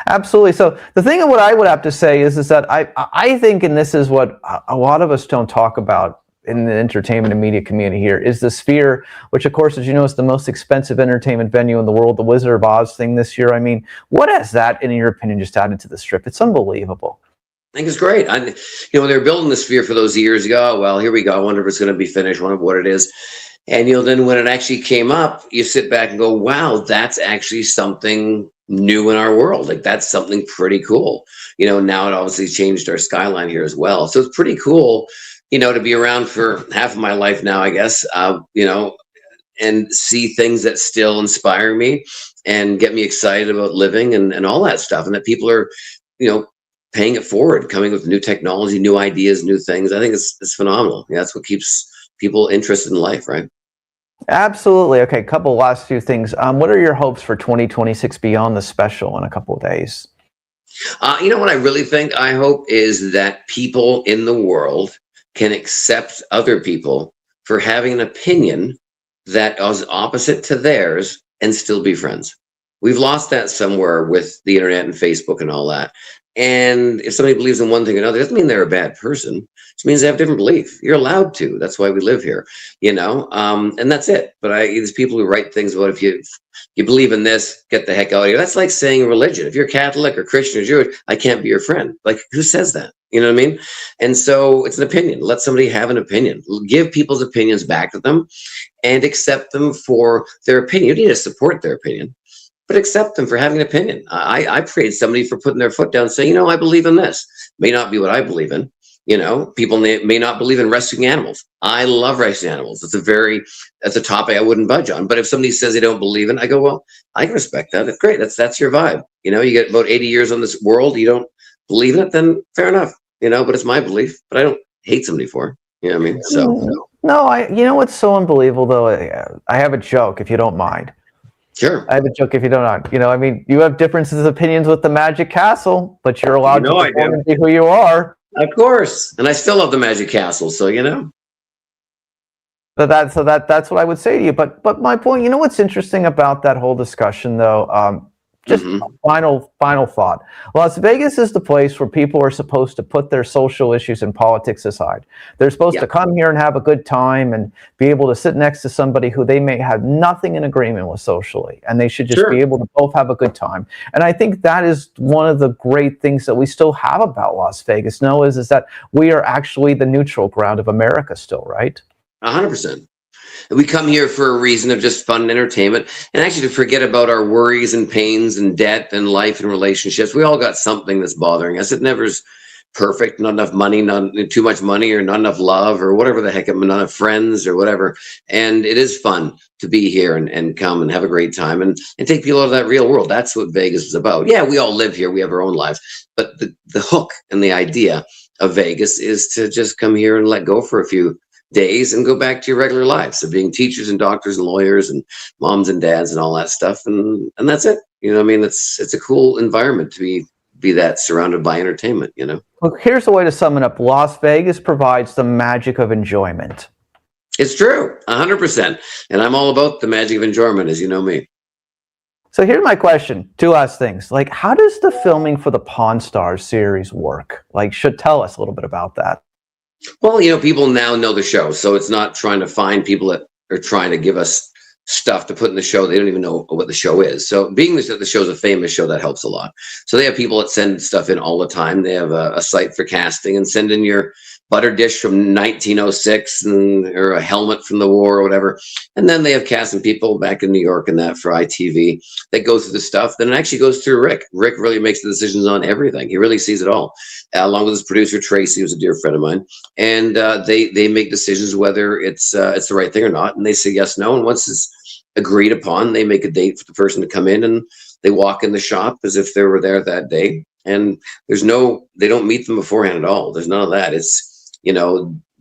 Absolutely. So the thing of what I would have to say is that I think, and this is what a lot of us don't talk about in the entertainment and media community here, is the Sphere, which of course, as you know, is the most expensive entertainment venue in the world. The Wizard of Oz thing this year. I mean, what has that, in your opinion, just added to the Strip? It's unbelievable. I think it's great. When they were building the Sphere for those years ago, well, here we go. I wonder if it's going to be finished. I wonder what it is. And, then when it actually came up, you sit back and go, wow, that's actually something new in our world. Like, that's something pretty cool. Now it obviously changed our skyline here as well. So it's pretty cool, to be around for half of my life now, I guess, and see things that still inspire me and get me excited about living and all that stuff. And that people are, paying it forward, coming with new technology, new ideas, new things. I think it's phenomenal. Yeah, that's what keeps people interested in life, right? Absolutely. Okay, last few things. What are your hopes for 2026 beyond the special in a couple of days? What I really think, I hope, is that people in the world can accept other people for having an opinion that is opposite to theirs and still be friends. We've lost that somewhere with the internet and Facebook and all that. And if somebody believes in one thing or another, it doesn't mean they're a bad person. It just means they have a different belief. You're allowed to. That's why we live here, and that's it. But there's people who write things about, if you believe in this, get the heck out of here. That's like saying religion. If you're Catholic or Christian or Jewish, I can't be your friend. Like, who says that? You know what I mean? And so it's an opinion. Let somebody have an opinion. Give people's opinions back to them and accept them for their opinion. You need to support their opinion, but accept them for having an opinion. I appreciate somebody for putting their foot down and saying, I believe in this. May not be what I believe in. People may not believe in rescuing animals. I love rescuing animals. That's a topic I wouldn't budge on. But if somebody says they don't believe in it, I go, well, I can respect that. That's great. That's your vibe. You get about 80 years on this world. You don't believe in it, then fair enough, but it's my belief, but I don't hate somebody for it. You know what I mean? So. No, you know what's so unbelievable though? I have a joke, if you don't mind. Sure. I have a joke if you don't mind. I mean, you have differences of opinions with the Magic Castle, but you're allowed to perform and be who you are. Of course. And I still love the Magic Castle, so That's what I would say to you. But my point, what's interesting about that whole discussion though, just final thought. Las Vegas is the place where people are supposed to put their social issues and politics aside. They're supposed to come here and have a good time and be able to sit next to somebody who they may have nothing in agreement with socially, and they should just be able to both have a good time. And I think that is one of the great things that we still have about Las Vegas, is that we are actually the neutral ground of America still, right? 100%. We come here for a reason of just fun and entertainment, and actually to forget about our worries and pains and debt and life and relationships. We all got something that's bothering us. It never's perfect. Not enough money, not too much money, or not enough love, or whatever the heck, not enough friends or whatever. And it is fun to be here and come and have a great time and take people out of that real world. That's what Vegas is about. Yeah, we all live here. We have our own lives. But the hook and the idea of Vegas is to just come here and let go for a few days and go back to your regular lives of being teachers and doctors and lawyers and moms and dads and all that stuff, and that's it. I mean, it's a cool environment to be that surrounded by entertainment. Well, here's the way to sum it up. Las Vegas provides the magic of enjoyment. It's true, 100%, and I'm all about the magic of enjoyment, as you know me. So here's my question. Two last things. How does the filming for the Pawn Stars series work? Should tell us a little bit about that. Well, people now know the show, so it's not trying to find people that are trying to give us stuff to put in the show. They don't even know what the show is. So being that the show's a famous show, that helps a lot. So they have people that send stuff in all the time. They have a site for casting, and send in your butter dish from 1906 or a helmet from the war or whatever. And then they have casting people back in New York and that for ITV that go through the stuff. Then it actually goes through Rick. Rick really makes the decisions on everything. He really sees it all, along with his producer, Tracy, who's a dear friend of mine. And they make decisions whether it's the right thing or not. And they say yes, no. And once it's agreed upon, they make a date for the person to come in, and they walk in the shop as if they were there that day. And they don't meet them beforehand at all. There's none of that. It's,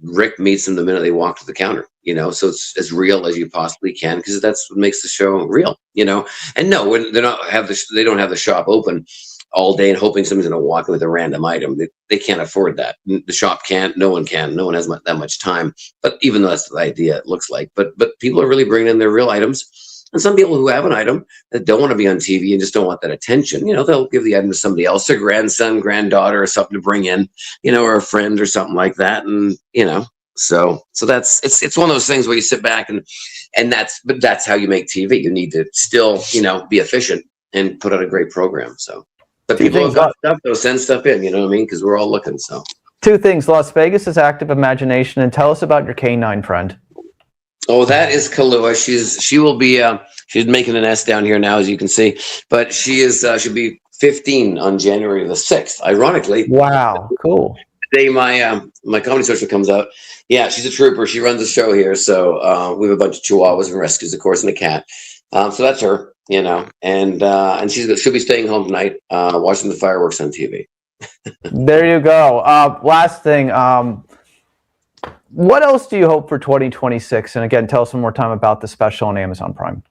Rick meets them the minute they walk to the counter, so it's as real as you possibly can, because that's what makes the show real, and no, when they don't have the shop open all day and hoping someone's going to walk in with a random item. They can't afford that. The shop can't, no one can, no one has that much time, but even though that's the idea, it looks like, but people are really bringing in their real items. And some people who have an item that don't want to be on TV and just don't want that attention, they'll give the item to somebody else, their grandson, granddaughter, or something to bring in, or a friend or something like that. And, so that's, it's one of those things where you sit back and that's how you make TV. You need to still, be efficient and put out a great program. So, but people have got stuff, they'll send stuff in, you know what I mean? Because we're all looking, so. Two things. Las Vegas is active imagination, and tell us about your canine friend. Oh, that is Kahlua. She will be she's making a nest down here now, as you can see. But she'll be 15 on January the 6th. Ironically. Wow, cool. The day my comedy social comes out. Yeah, she's a trooper. She runs a show here. So we have a bunch of chihuahuas and rescues, of course, and a cat. So that's her, and she'll be staying home tonight, watching the fireworks on TV. There you go. Last thing. What else do you hope for 2026? And again, tell us one more time about the special on Amazon Prime.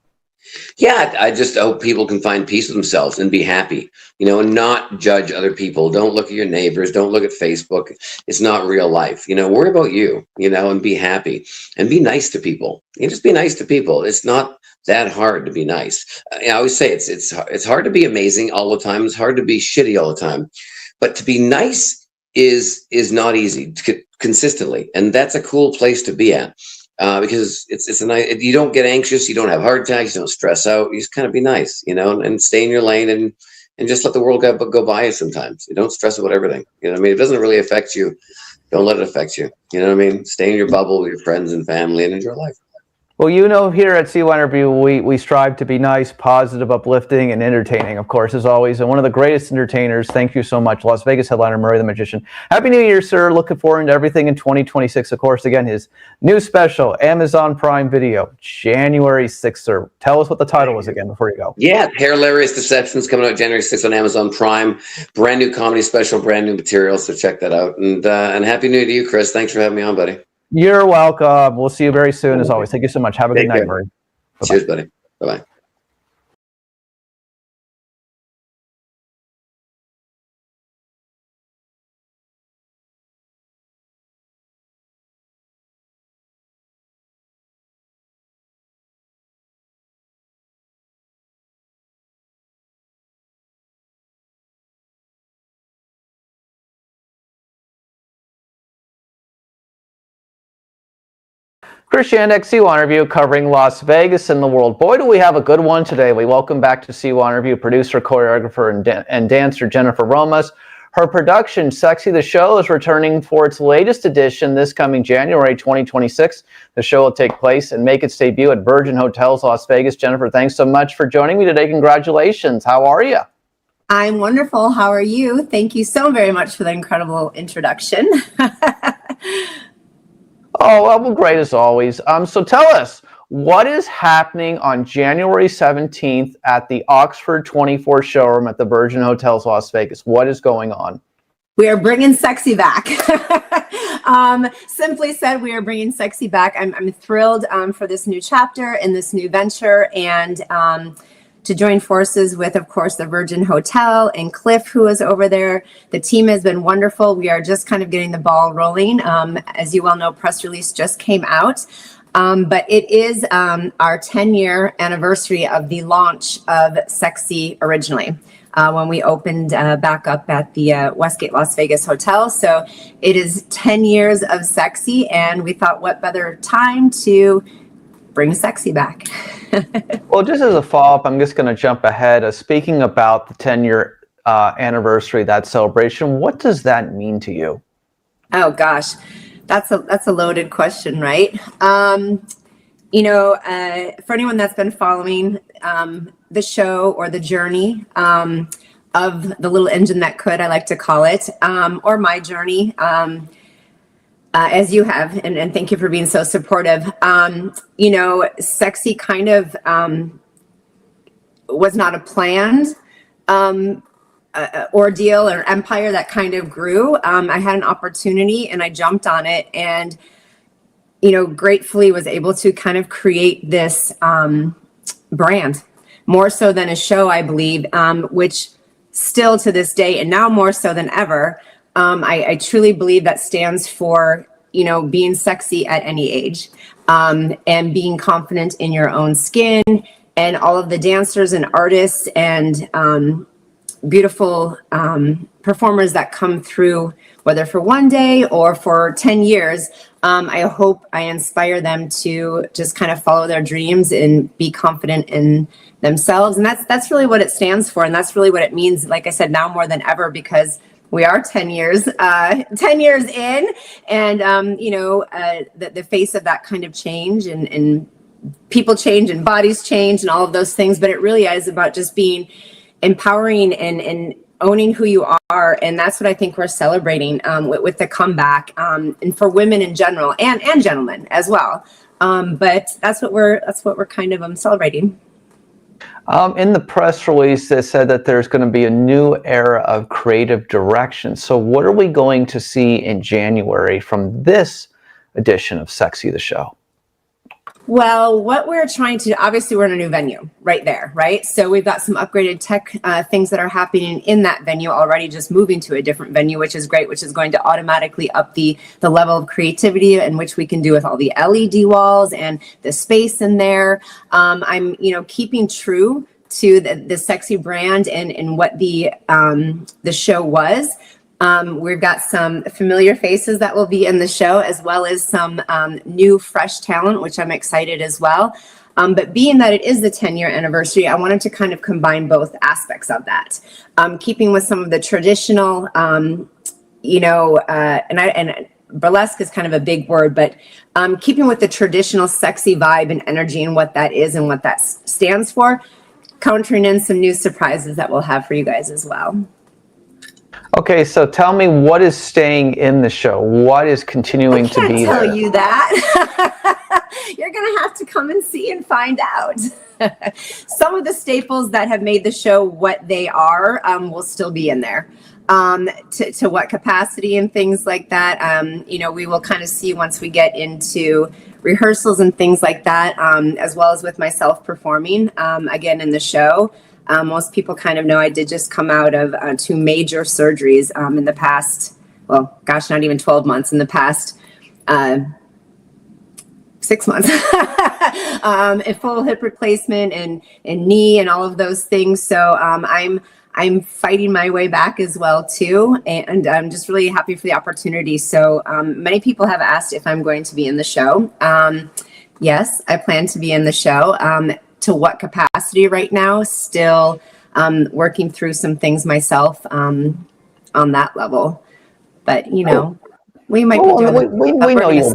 Yeah, I just hope people can find peace with themselves and be happy, and not judge other people. Don't look at your neighbors. Don't look at Facebook. It's not real life. Worry about you, and be happy and be nice to people. Just be nice to people. It's not that hard to be nice. I always say it's hard to be amazing all the time. It's hard to be shitty all the time. But to be nice is not easy consistently, and that's a cool place to be at, because it's a nice. You don't get anxious, you don't have heart attacks, you don't stress out. You just kind of be nice, and stay in your lane and just let the world go by you. Sometimes you don't stress about everything. It doesn't really affect you. Don't let it affect you. Stay in your bubble with your friends and family and enjoy life. Well, you know, here at CYInterview, we strive to be nice, positive, uplifting, and entertaining, of course, as always. And one of the greatest entertainers, thank you so much, Las Vegas headliner Murray the Magician. Happy New Year, sir. Looking forward to everything in 2026. Of course, again, his new special, Amazon Prime Video, January 6th, sir. Tell us what the title was again before you go. Yeah, Hilarious Deceptions coming out January 6th on Amazon Prime. Brand new comedy special, brand new material, so check that out. And Happy New Year to you, Chris. Thanks for having me on, buddy. You're welcome. We'll see you very soon, as always. Thank you so much. Have a good night, Murray. Bye-bye. Cheers, buddy. Bye-bye. Chris Yandeck, CYInterview, covering Las Vegas and the world. Boy, do we have a good one today. We welcome back to CYInterview producer, choreographer, and dancer Jennifer Romas. Her production, Sexy the Show, is returning for its latest edition this coming January 2026. The show will take place and make its debut at Virgin Hotels, Las Vegas. Jennifer, thanks so much for joining me today. Congratulations. How are you? I'm wonderful. How are you? Thank you so very much for the incredible introduction. Oh, well, great as always. So tell us, what is happening on January 17th at the Oxford 24 showroom at the Virgin Hotels, Las Vegas? What is going on? We are bringing sexy back. Simply said, we are bringing sexy back. I'm thrilled for this new chapter and this new venture, and to join forces with, of course, the Virgin Hotel and Cliff, who is over there. The team has been wonderful. We are just kind of getting the ball rolling. As you well know, press release just came out. But it is our 10-year anniversary of the launch of Sexy originally, when we opened back up at the Westgate Las Vegas Hotel. So it is 10 years of Sexy, and we thought what better time to bring Sexy back. Well, just as a follow-up, I'm just going to jump ahead. Speaking about the 10-year anniversary, that celebration, what does that mean to you? Oh, gosh. That's a loaded question, right? For anyone that's been following the show or the journey of the little engine that could, I like to call it, or my journey, as you have, and thank you for being so supportive. Sexy kind of was not a planned ordeal or empire that kind of grew. I had an opportunity and I jumped on it, and gratefully was able to kind of create this brand, more so than a show, I believe, which still to this day, and now more so than ever, I truly believe that stands for being sexy at any age, and being confident in your own skin, and all of the dancers and artists and beautiful performers that come through, whether for one day or for 10 years. I hope I inspire them to just kind of follow their dreams and be confident in themselves. And that's really what it stands for. And that's really what it means, like I said, now more than ever, because we are 10 years in, and the face of that kind of change, and people change and bodies change and all of those things. But it really is about just being empowering and owning who you are, and that's what I think we're celebrating with the comeback, and for women in general and gentlemen as well. But that's what we're kind of celebrating. In the press release, it said that there's going to be a new era of creative direction. So what are we going to see in January from this edition of Sexy the Show? Well, what we're trying to, obviously we're in a new venue right there, right? So we've got some upgraded tech things that are happening in that venue already, just moving to a different venue, which is great, which is going to automatically up the level of creativity in which we can do with all the LED walls and the space in there. I'm, keeping true to the Sexy brand and what the show was. We've got some familiar faces that will be in the show, as well as some new, fresh talent, which I'm excited as well. But being that it is the 10-year anniversary, I wanted to kind of combine both aspects of that, keeping with some of the traditional, and burlesque is kind of a big word, but keeping with the traditional sexy vibe and energy and what that is and what that stands for, countering in some new surprises that we'll have for you guys as well. Okay, so tell me, what is staying in the show? What is continuing to be there? I can't tell you that. You're going to have to come and see and find out. Some of the staples that have made the show what they are will still be in there. To what capacity and things like that, we will kind of see once we get into rehearsals and things like that, as well as with myself performing again in the show. Most people kind of know I did just come out of 2 major surgeries in the past, well, gosh, not even 12 months, in the past 6 months. A full hip replacement and knee and all of those things. So I'm fighting my way back as well too, and I'm just really happy for the opportunity. So many people have asked if I'm going to be in the show. Yes, I plan to be in the show. To what capacity right now? Still working through some things myself on that level. But we might be doing.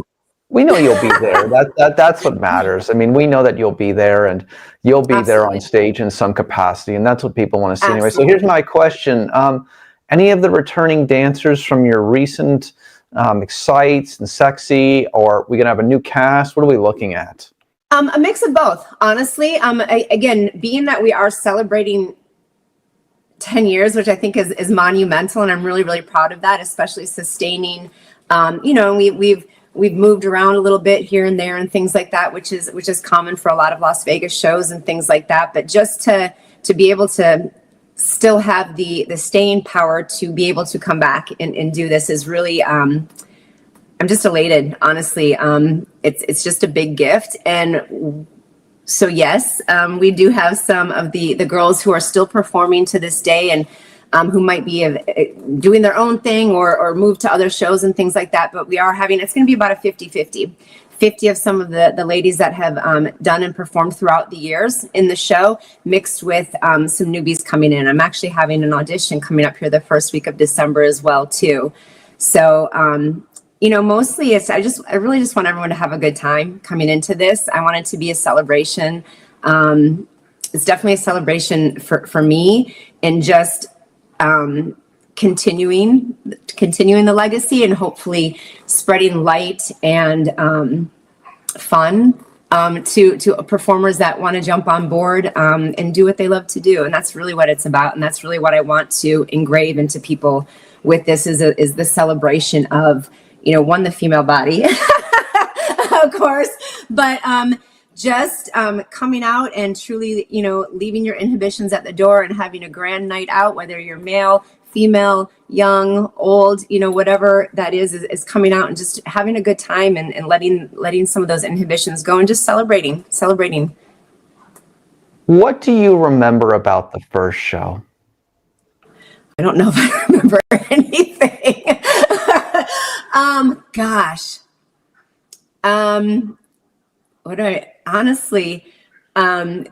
We know you'll be there. That's what matters. I mean, we know that you'll be there, and you'll be there on stage in some capacity, and that's what people want to see anyway. So here's my question: any of the returning dancers from your recent Excites and Sexy, or are we gonna have a new cast? What are we looking at? A mix of both, honestly. Again, being that we are celebrating 10 years, which I think is monumental, and I'm really, really proud of that, especially sustaining. We've moved around a little bit here and there and things like that, which is common for a lot of Las Vegas shows and things like that. But just to be able to still have the staying power to be able to come back and do this is really, I'm just elated, honestly. It's just a big gift. And so, yes, we do have some of the girls who are still performing to this day and who might be doing their own thing or move to other shows and things like that. But we are it's going to be about a 50-50. 50 of some of the ladies that have done and performed throughout the years in the show, mixed with some newbies coming in. I'm actually having an audition coming up here the first week of December as well, too. So, mostly I really just want everyone to have a good time coming into this. I want it to be a celebration. It's definitely a celebration for me, and just continuing the legacy and hopefully spreading light and fun to performers that want to jump on board and do what they love to do. And that's really what it's about. And that's really what I want to engrave into people with this is the celebration of, one, the female body, of course, but just coming out and truly, leaving your inhibitions at the door and having a grand night out, whether you're male, female, young, old, whatever that is coming out and just having a good time and letting some of those inhibitions go and just celebrating. What do you remember about the first show? I don't know if I remember anything. Gosh. Honestly,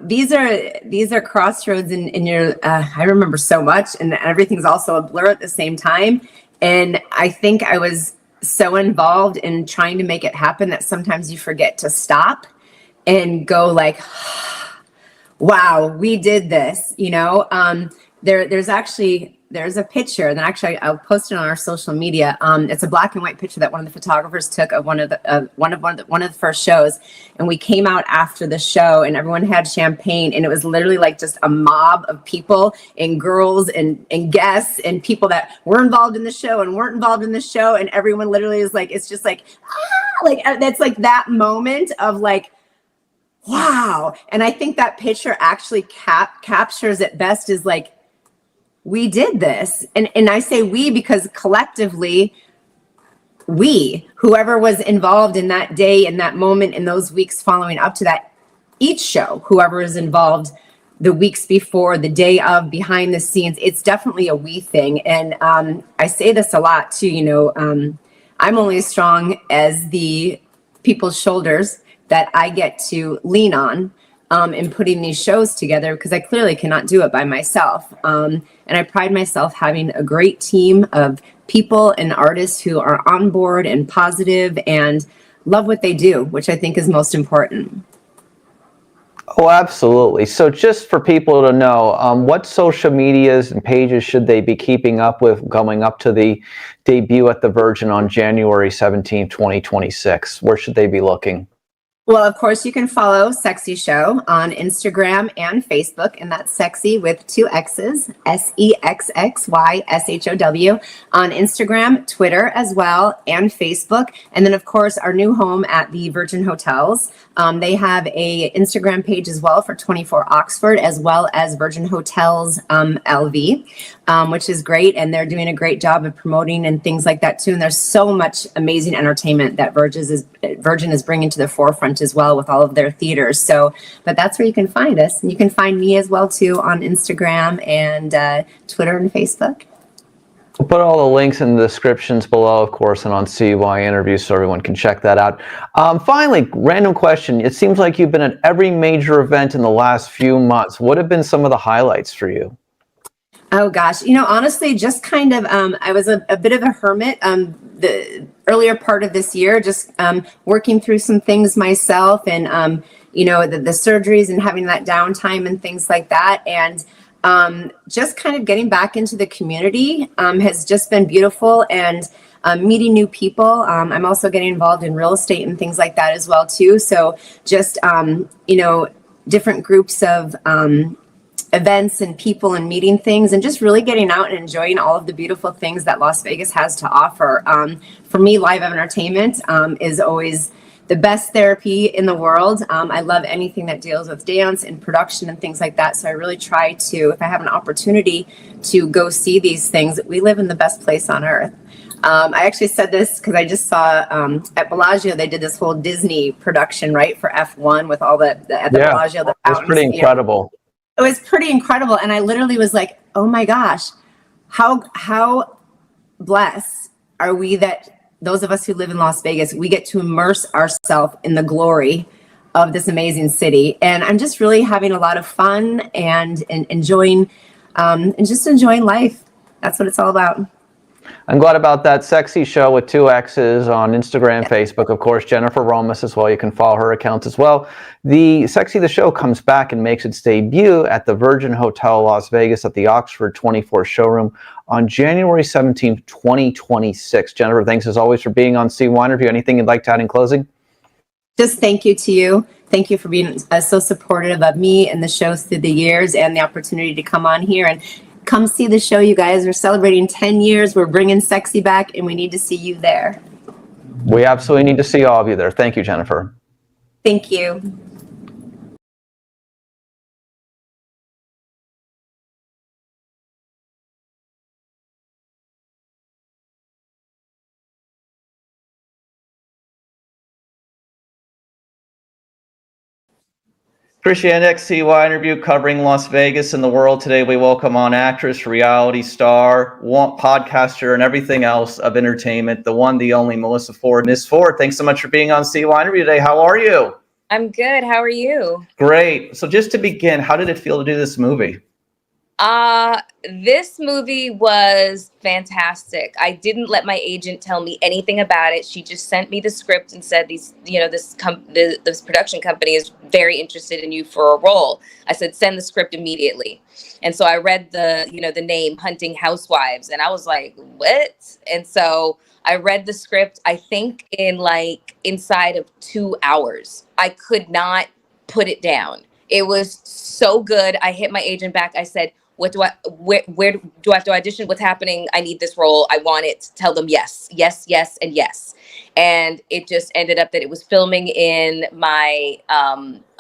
these are crossroads in your, I remember so much, and everything's also a blur at the same time. And I think I was so involved in trying to make it happen that sometimes you forget to stop and go like, wow, we did this, there's a picture that actually I'll post it on our social media. It's a black and white picture that one of the photographers took of one of the first shows, and we came out after the show, and everyone had champagne, and it was literally like just a mob of people and girls and guests and people that were involved in the show and weren't involved in the show, and everyone literally is like, it's just like, that's like that moment of like, wow. And I think that picture actually captures it best, is like, we did this. And I say we because collectively, whoever was involved in that day, in that moment, in those weeks following up to that, each show, whoever is involved the weeks before, the day of, behind the scenes, it's definitely a we thing. And I say this a lot too, I'm only as strong as the people's shoulders that I get to lean on in putting these shows together, because I clearly cannot do it by myself. And I pride myself having a great team of people and artists who are on board and positive and love what they do, which I think is most important. Oh, absolutely. So just for people to know, what social medias and pages should they be keeping up with going up to the debut at the Virgin on January 17th, 2026? Where should they be looking? Well, of course, you can follow Sexy Show on Instagram and Facebook, and that's Sexy with 2 X's, SEXXYSHOW, on Instagram, Twitter as well, and Facebook. And then, of course, our new home at the Virgin Hotels. They have a Instagram page as well for 24 Oxford, as well as Virgin Hotels LV, which is great. And they're doing a great job of promoting and things like that too. And there's so much amazing entertainment that Virgin is bringing to the forefront as well with all of their theaters. So, but that's where you can find us. And you can find me as well too on Instagram and Twitter and Facebook. We'll put all the links in the descriptions below, of course, and on CYInterviews so everyone can check that out. Finally, random question. It seems like you've been at every major event in the last few months. What have been some of the highlights for you? Oh gosh, honestly, just kind of, I was a bit of a hermit the earlier part of this year, just working through some things myself and, the surgeries and having that downtime and things like that. And just kind of getting back into the community has just been beautiful, and meeting new people. I'm also getting involved in real estate and things like that as well too. So just, different groups of events and people and meeting things, and just really getting out and enjoying all of the beautiful things that Las Vegas has to offer. For me, live entertainment is always the best therapy in the world. I love anything that deals with dance and production and things like that. So I really try to, if I have an opportunity to go see these things, we live in the best place on earth. I actually said this because I just saw at Bellagio, they did this whole Disney production, right, for F1 with all at the Bellagio. The it's pretty incredible. It was pretty incredible. And I literally was like, oh my gosh, how blessed are we that those of us who live in Las Vegas, we get to immerse ourselves in the glory of this amazing city. And I'm just really having a lot of fun and enjoying life. That's what it's all about. I'm glad about that. Sexy Show with 2 X's on Instagram, Facebook, of course. Jennifer Romas as well. You can follow her accounts as well. The Sexy the Show comes back and makes its debut at the Virgin Hotel Las Vegas at the Oxford 24 showroom on January 17th, 2026. Jennifer, thanks as always for being on CYInterview. Anything you'd like to add in closing? Just thank you to you. Thank you for being so supportive of me and the shows through the years, and the opportunity to come on here and come see the show, you guys. We're celebrating 10 years. We're bringing Sexy back, and we need to see you there. We absolutely need to see all of you there. Thank you, Jennifer. Thank you. Appreciate next CYInterview covering Las Vegas and the world. Today we welcome on actress, reality star, podcaster, and everything else of entertainment, the one, the only Melyssa Ford. Ms. Ford, thanks so much for being on CYInterview today. How are you? I'm good. How are you? Great. So just to begin, how did it feel to do this movie? This movie was fantastic. I didn't let my agent tell me anything about it. She just sent me the script and said, this production company is very interested in you for a role. I said, send the script immediately. And so I read the name Hunting Housewives, and I was like, what? And so I read the script, I think inside of 2 hours. I could not put it down. It was so good. I hit my agent back. I said, where do I have to audition? What's happening? I need this role. I want it. Tell them yes, yes, yes, and yes. And it just ended up that it was filming in my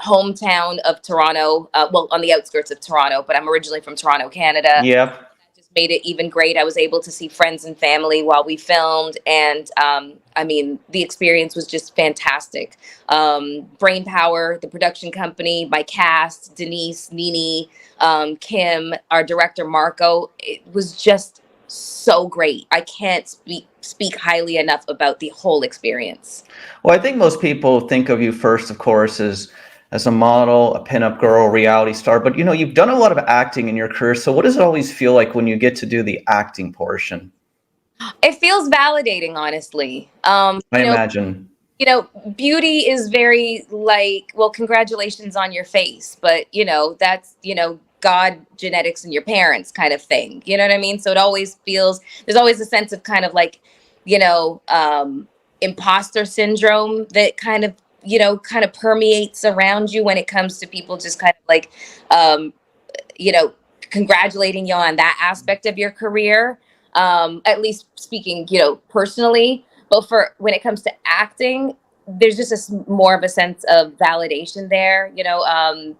hometown of Toronto. On the outskirts of Toronto, but I'm originally from Toronto, Canada. Yep. That just made it even great. I was able to see friends and family while we filmed. And the experience was just fantastic. Brainpower, the production company, my cast, Denise, Nini, Kim, our director, Marco, it was just so great. I can't speak highly enough about the whole experience. Well, I think most people think of you first, of course, as as a model, a pinup girl, reality star, but you've done a lot of acting in your career. So what does it always feel like when you get to do the acting portion? It feels validating, honestly. I imagine. Beauty is very like, well, congratulations on your face, but that's, God, genetics, and your parents kind of thing. You know what I mean? So it always feels, there's always a sense of kind of like, imposter syndrome that kind of permeates around you when it comes to people just kind of like, congratulating you on that aspect of your career. At least speaking, personally. But for when it comes to acting, there's just more of a sense of validation there.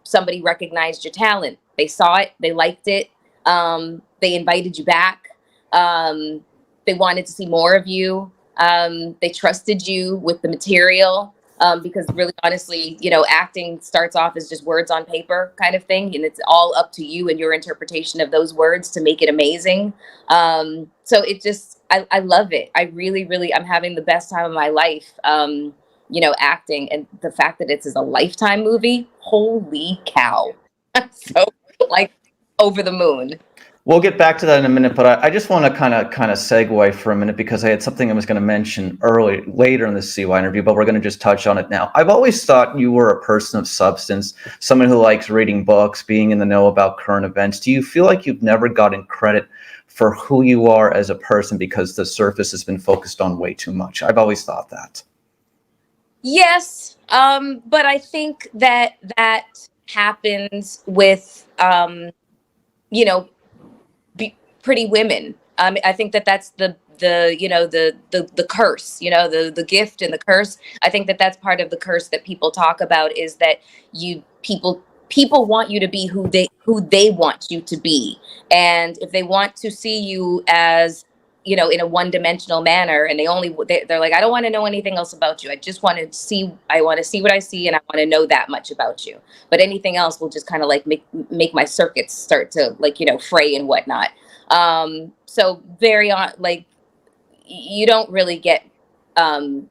Somebody recognized your talent. They saw it. They liked it. They invited you back. They wanted to see more of you. They trusted you with the material. Because really, honestly, acting starts off as just words on paper kind of thing. And it's all up to you and your interpretation of those words to make it amazing. So it just, I love it. I really, really, I'm having the best time of my life, acting. And the fact that it's a Lifetime movie, holy cow. So like over the moon. We'll get back to that in a minute, but I just want to kind of segue for a minute because I had something I was going to mention later in the CY interview, but we're going to just touch on it now. I've always thought you were a person of substance, someone who likes reading books, being in the know about current events. Do you feel like you've never gotten credit for who you are as a person because the surface has been focused on way too much? I've always thought that. Yes, but I think that happens with, pretty women. I think that's the curse, the gift and the curse. I think that's part of the curse that people talk about is that people want you to be who they want you to be. And if they want to see you as, in a one-dimensional manner, and they're like, I don't want to know anything else about you. I want to see what I see, and I want to know that much about you. But anything else will just kind of like make my circuits start to like, fray and whatnot. So like you don't really get, I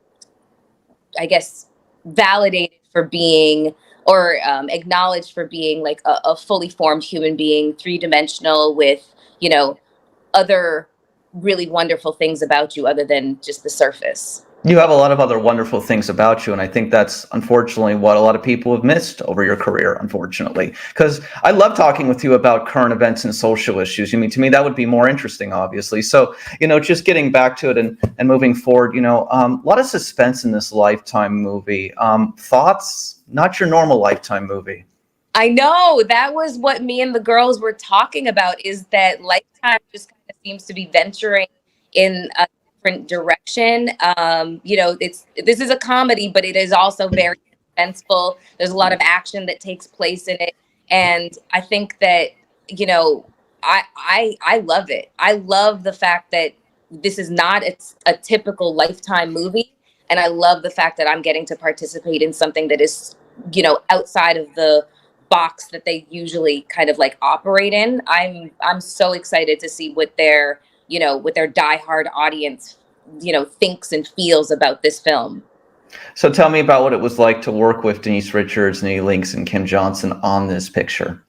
guess, validated for being or acknowledged for being like a fully formed human being, three-dimensional with, other really wonderful things about you other than just the surface. You have a lot of other wonderful things about you, and I think that's unfortunately what a lot of people have missed over your career, unfortunately. Because I love talking with you about current events and social issues. I mean, to me, that would be more interesting, obviously. So, just getting back to it and moving forward, a lot of suspense in this Lifetime movie. Thoughts? Not your normal Lifetime movie. I know. That was what me and the girls were talking about, is that Lifetime just kind of seems to be venturing in a different direction. This is a comedy, but it is also very suspenseful. There's a lot of action that takes place in it. And I think that, I love it. I love the fact that this is not a typical Lifetime movie. And I love the fact that I'm getting to participate in something that is, outside of the box that they usually kind of like operate in. I'm so excited to see what their diehard audience, thinks and feels about this film. So tell me about what it was like to work with Denise Richards, Nene Leakes, and Kim Johnson on this picture.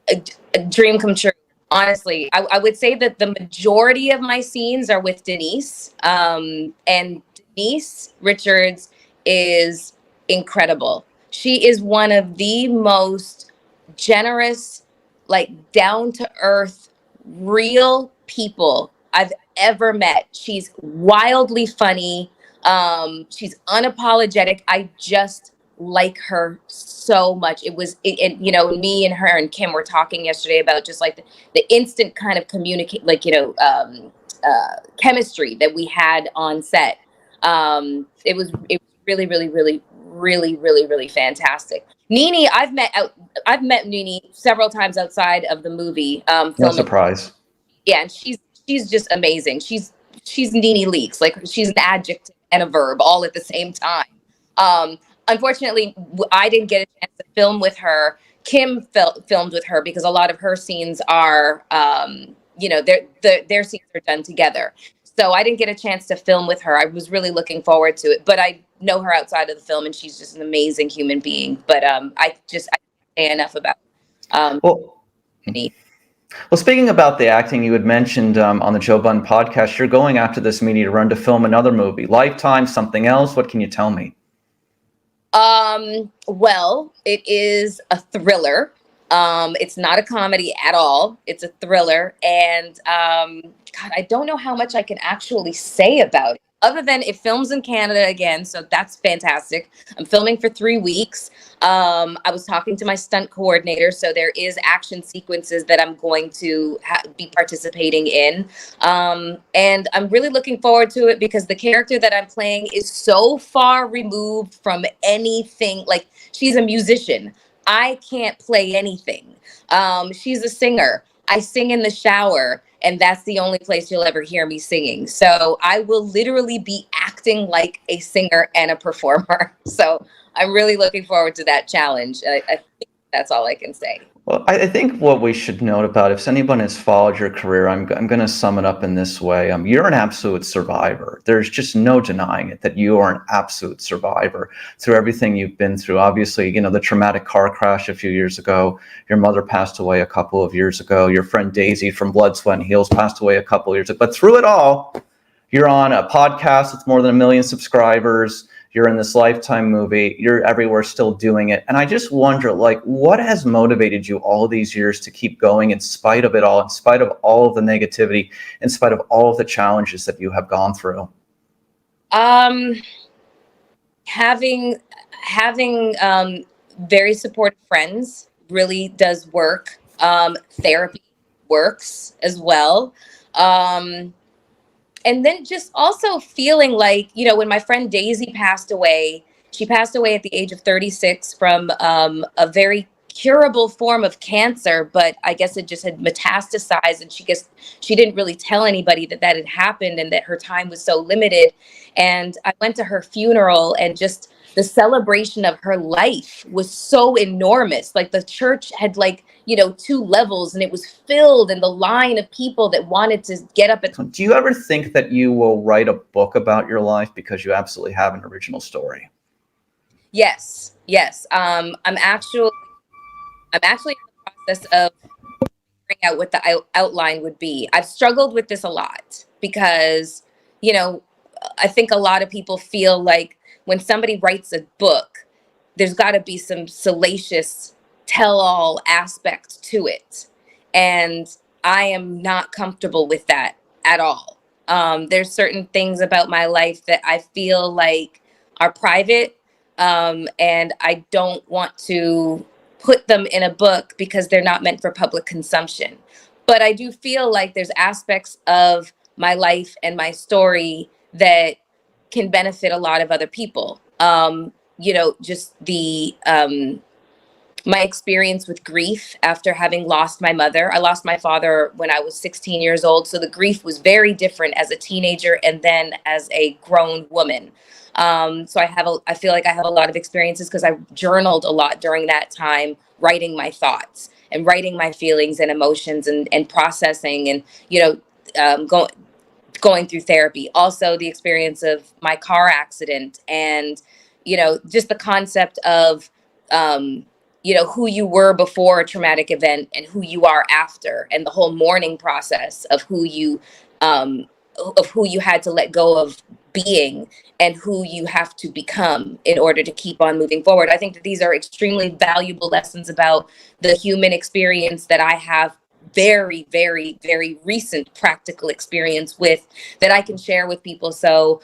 A dream come true. Honestly, I would say that the majority of my scenes are with Denise. And Denise Richards is incredible. She is one of the most generous, like down-to-earth, real people I've ever met. She's wildly funny. She's unapologetic. I just like her so much. Me and her and Kim were talking yesterday about just like the instant kind of communicate, like, chemistry that we had on set. It was really, really, really, really, really, really fantastic. Nene, I've met Nene several times outside of the movie. No surprise. Yeah, and she's just amazing. She's Nene Leakes, like she's an adjective and a verb all at the same time. Unfortunately, I didn't get a chance to film with her. Kim filmed with her because a lot of her scenes are, their scenes are done together. So I didn't get a chance to film with her. I was really looking forward to it, but I know her outside of the film, and she's just an amazing human being. But I can't say enough about Well, me. well, speaking about the acting, you had mentioned on the Joe Budden podcast, you're going after this media run to film another movie, Lifetime, something else. What can you tell me? Well, it is a thriller. It's not a comedy at all. It's a thriller. And God, I don't know how much I can actually say about it, other than it films in Canada again. So that's fantastic. I'm filming for 3 weeks. I was talking to my stunt coordinator. So there is action sequences that I'm going to be participating in. And I'm really looking forward to it because the character that I'm playing is so far removed from anything. Like, she's a musician. I can't play anything. She's a singer. I sing in the shower, and that's the only place you'll ever hear me singing. So I will literally be acting like a singer and a performer. So I'm really looking forward to that challenge. I think that's all I can say. Well, I think what we should note about, if anyone has followed your career, I'm going to sum it up in this way. You're an absolute survivor. There's just no denying it that you are an absolute survivor through everything you've been through. Obviously, the traumatic car crash a few years ago, your mother passed away a couple of years ago, your friend Daisy from Blood, Sweat, and Heels passed away a couple of years ago. But through it all, you're on a podcast with more than 1 million subscribers. You're in this Lifetime movie. You're everywhere still doing it. And I just wonder, what has motivated you all these years to keep going in spite of it all, in spite of all of the negativity, in spite of all of the challenges that you have gone through? Having very supportive friends really does work. Therapy works as well. And then just also feeling like, when my friend Daisy passed away, she passed away at the age of 36 from a very curable form of cancer, but I guess it just had metastasized, and she didn't really tell anybody that had happened and that her time was so limited. And I went to her funeral, and just the celebration of her life was so enormous. Like, the church had 2 levels, and it was filled, and the line of people that wanted to get up. Do you ever think that you will write a book about your life, because you absolutely have an original story? Yes. I'm actually in the process of figuring out what the outline would be. I've struggled with this a lot because, I think a lot of people feel like when somebody writes a book, there's got to be some salacious tell-all aspect to it. And I am not comfortable with that at all. There's certain things about my life that I feel like are private, and I don't want to put them in a book because they're not meant for public consumption. But I do feel like there's aspects of my life and my story that can benefit a lot of other people. Just my experience with grief after having lost my mother. I lost my father when I was 16 years old. So the grief was very different as a teenager and then as a grown woman. So I feel like I have a lot of experiences because I journaled a lot during that time, writing my thoughts and writing my feelings and emotions and processing and, going through therapy. Also the experience of my car accident and, just the concept of, who you were before a traumatic event and who you are after, and the whole mourning process of who you had to let go of being and who you have to become in order to keep on moving forward. I think that these are extremely valuable lessons about the human experience that I have very, very, very recent practical experience with that I can share with people. So,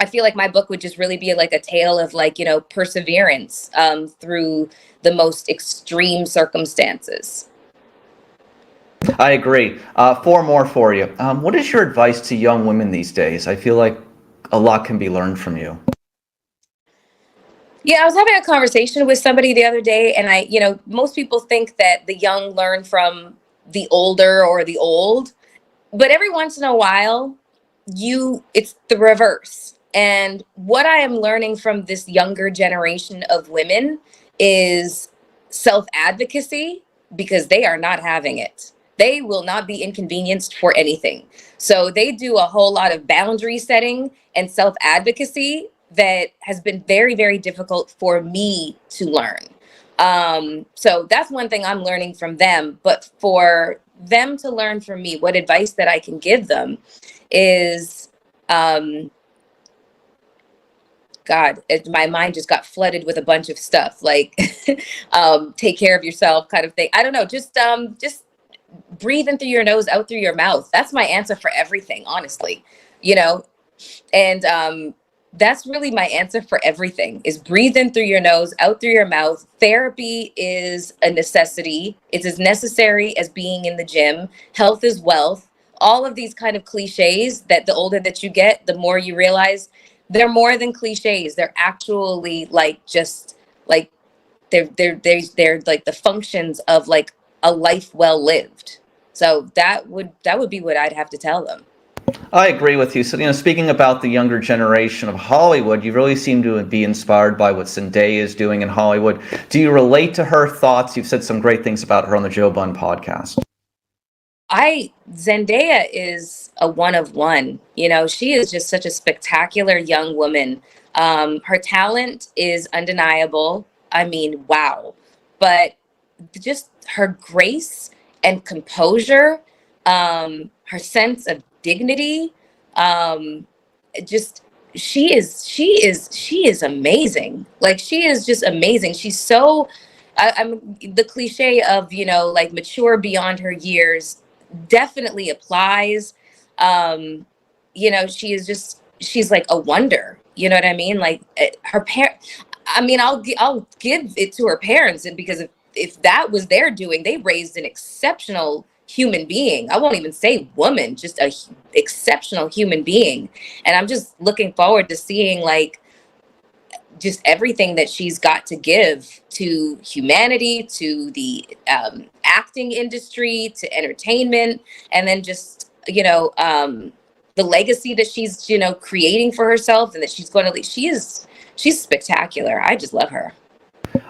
I feel like my book would just really be like a tale of perseverance through the most extreme circumstances. I agree. 4 more for you. What is your advice to young women these days? I feel like a lot can be learned from you. Yeah, I was having a conversation with somebody the other day, and most people think that the young learn from the older or the old, but every once in a while, it's the reverse. And what I am learning from this younger generation of women is self-advocacy, because they are not having it. They will not be inconvenienced for anything. So they do a whole lot of boundary setting and self-advocacy that has been very, very difficult for me to learn. So that's one thing I'm learning from them. But for them to learn from me, what advice that I can give them is, my mind just got flooded with a bunch of stuff, like take care of yourself kind of thing. I don't know, just breathe in through your nose, out through your mouth. That's my answer for everything, honestly, you know? And that's really my answer for everything, is breathe in through your nose, out through your mouth. Therapy is a necessity. It's as necessary as being in the gym. Health is wealth. All of these kind of cliches that the older that you get, the more you realize they're more than cliches. They're actually like, just like, they're like the functions of like a life well lived. So that would be what I'd have to tell them. I agree with you. So, speaking about the younger generation of Hollywood, you really seem to be inspired by what Zendaya is doing in Hollywood. Do you relate to her thoughts? You've said some great things about her on the Joe Budden podcast. Zendaya is a one of one. She is just such a spectacular young woman. Her talent is undeniable. I mean, wow. But just her grace and composure, her sense of dignity, she is amazing. Like, she is just amazing. She's so, I'm the cliche of, like, mature beyond her years definitely applies. She's like a wonder, you know what I mean? Like, her I'll give it to her parents, and because if that was their doing, they raised an exceptional human being. I won't even say woman, just a exceptional human being. And I'm just looking forward to seeing, like, just everything that she's got to give to humanity, to the acting industry, to entertainment, and then just, the legacy that she's, creating for herself, and that she's going to leave. She's spectacular. I just love her.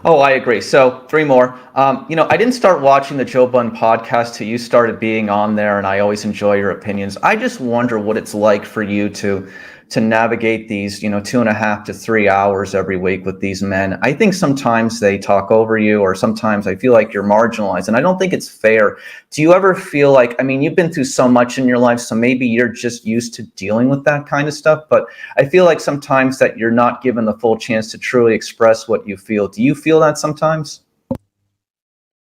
Oh, I agree. So 3 more. I didn't start watching the Joe Budden podcast till you started being on there, and I always enjoy your opinions. I just wonder what it's like for you to navigate these, 2.5 to 3 hours every week with these men. I think sometimes they talk over you, or sometimes I feel like you're marginalized, and I don't think it's fair. Do you ever feel like, you've been through so much in your life, so maybe you're just used to dealing with that kind of stuff, but I feel like sometimes that you're not given the full chance to truly express what you feel. Do you feel that sometimes?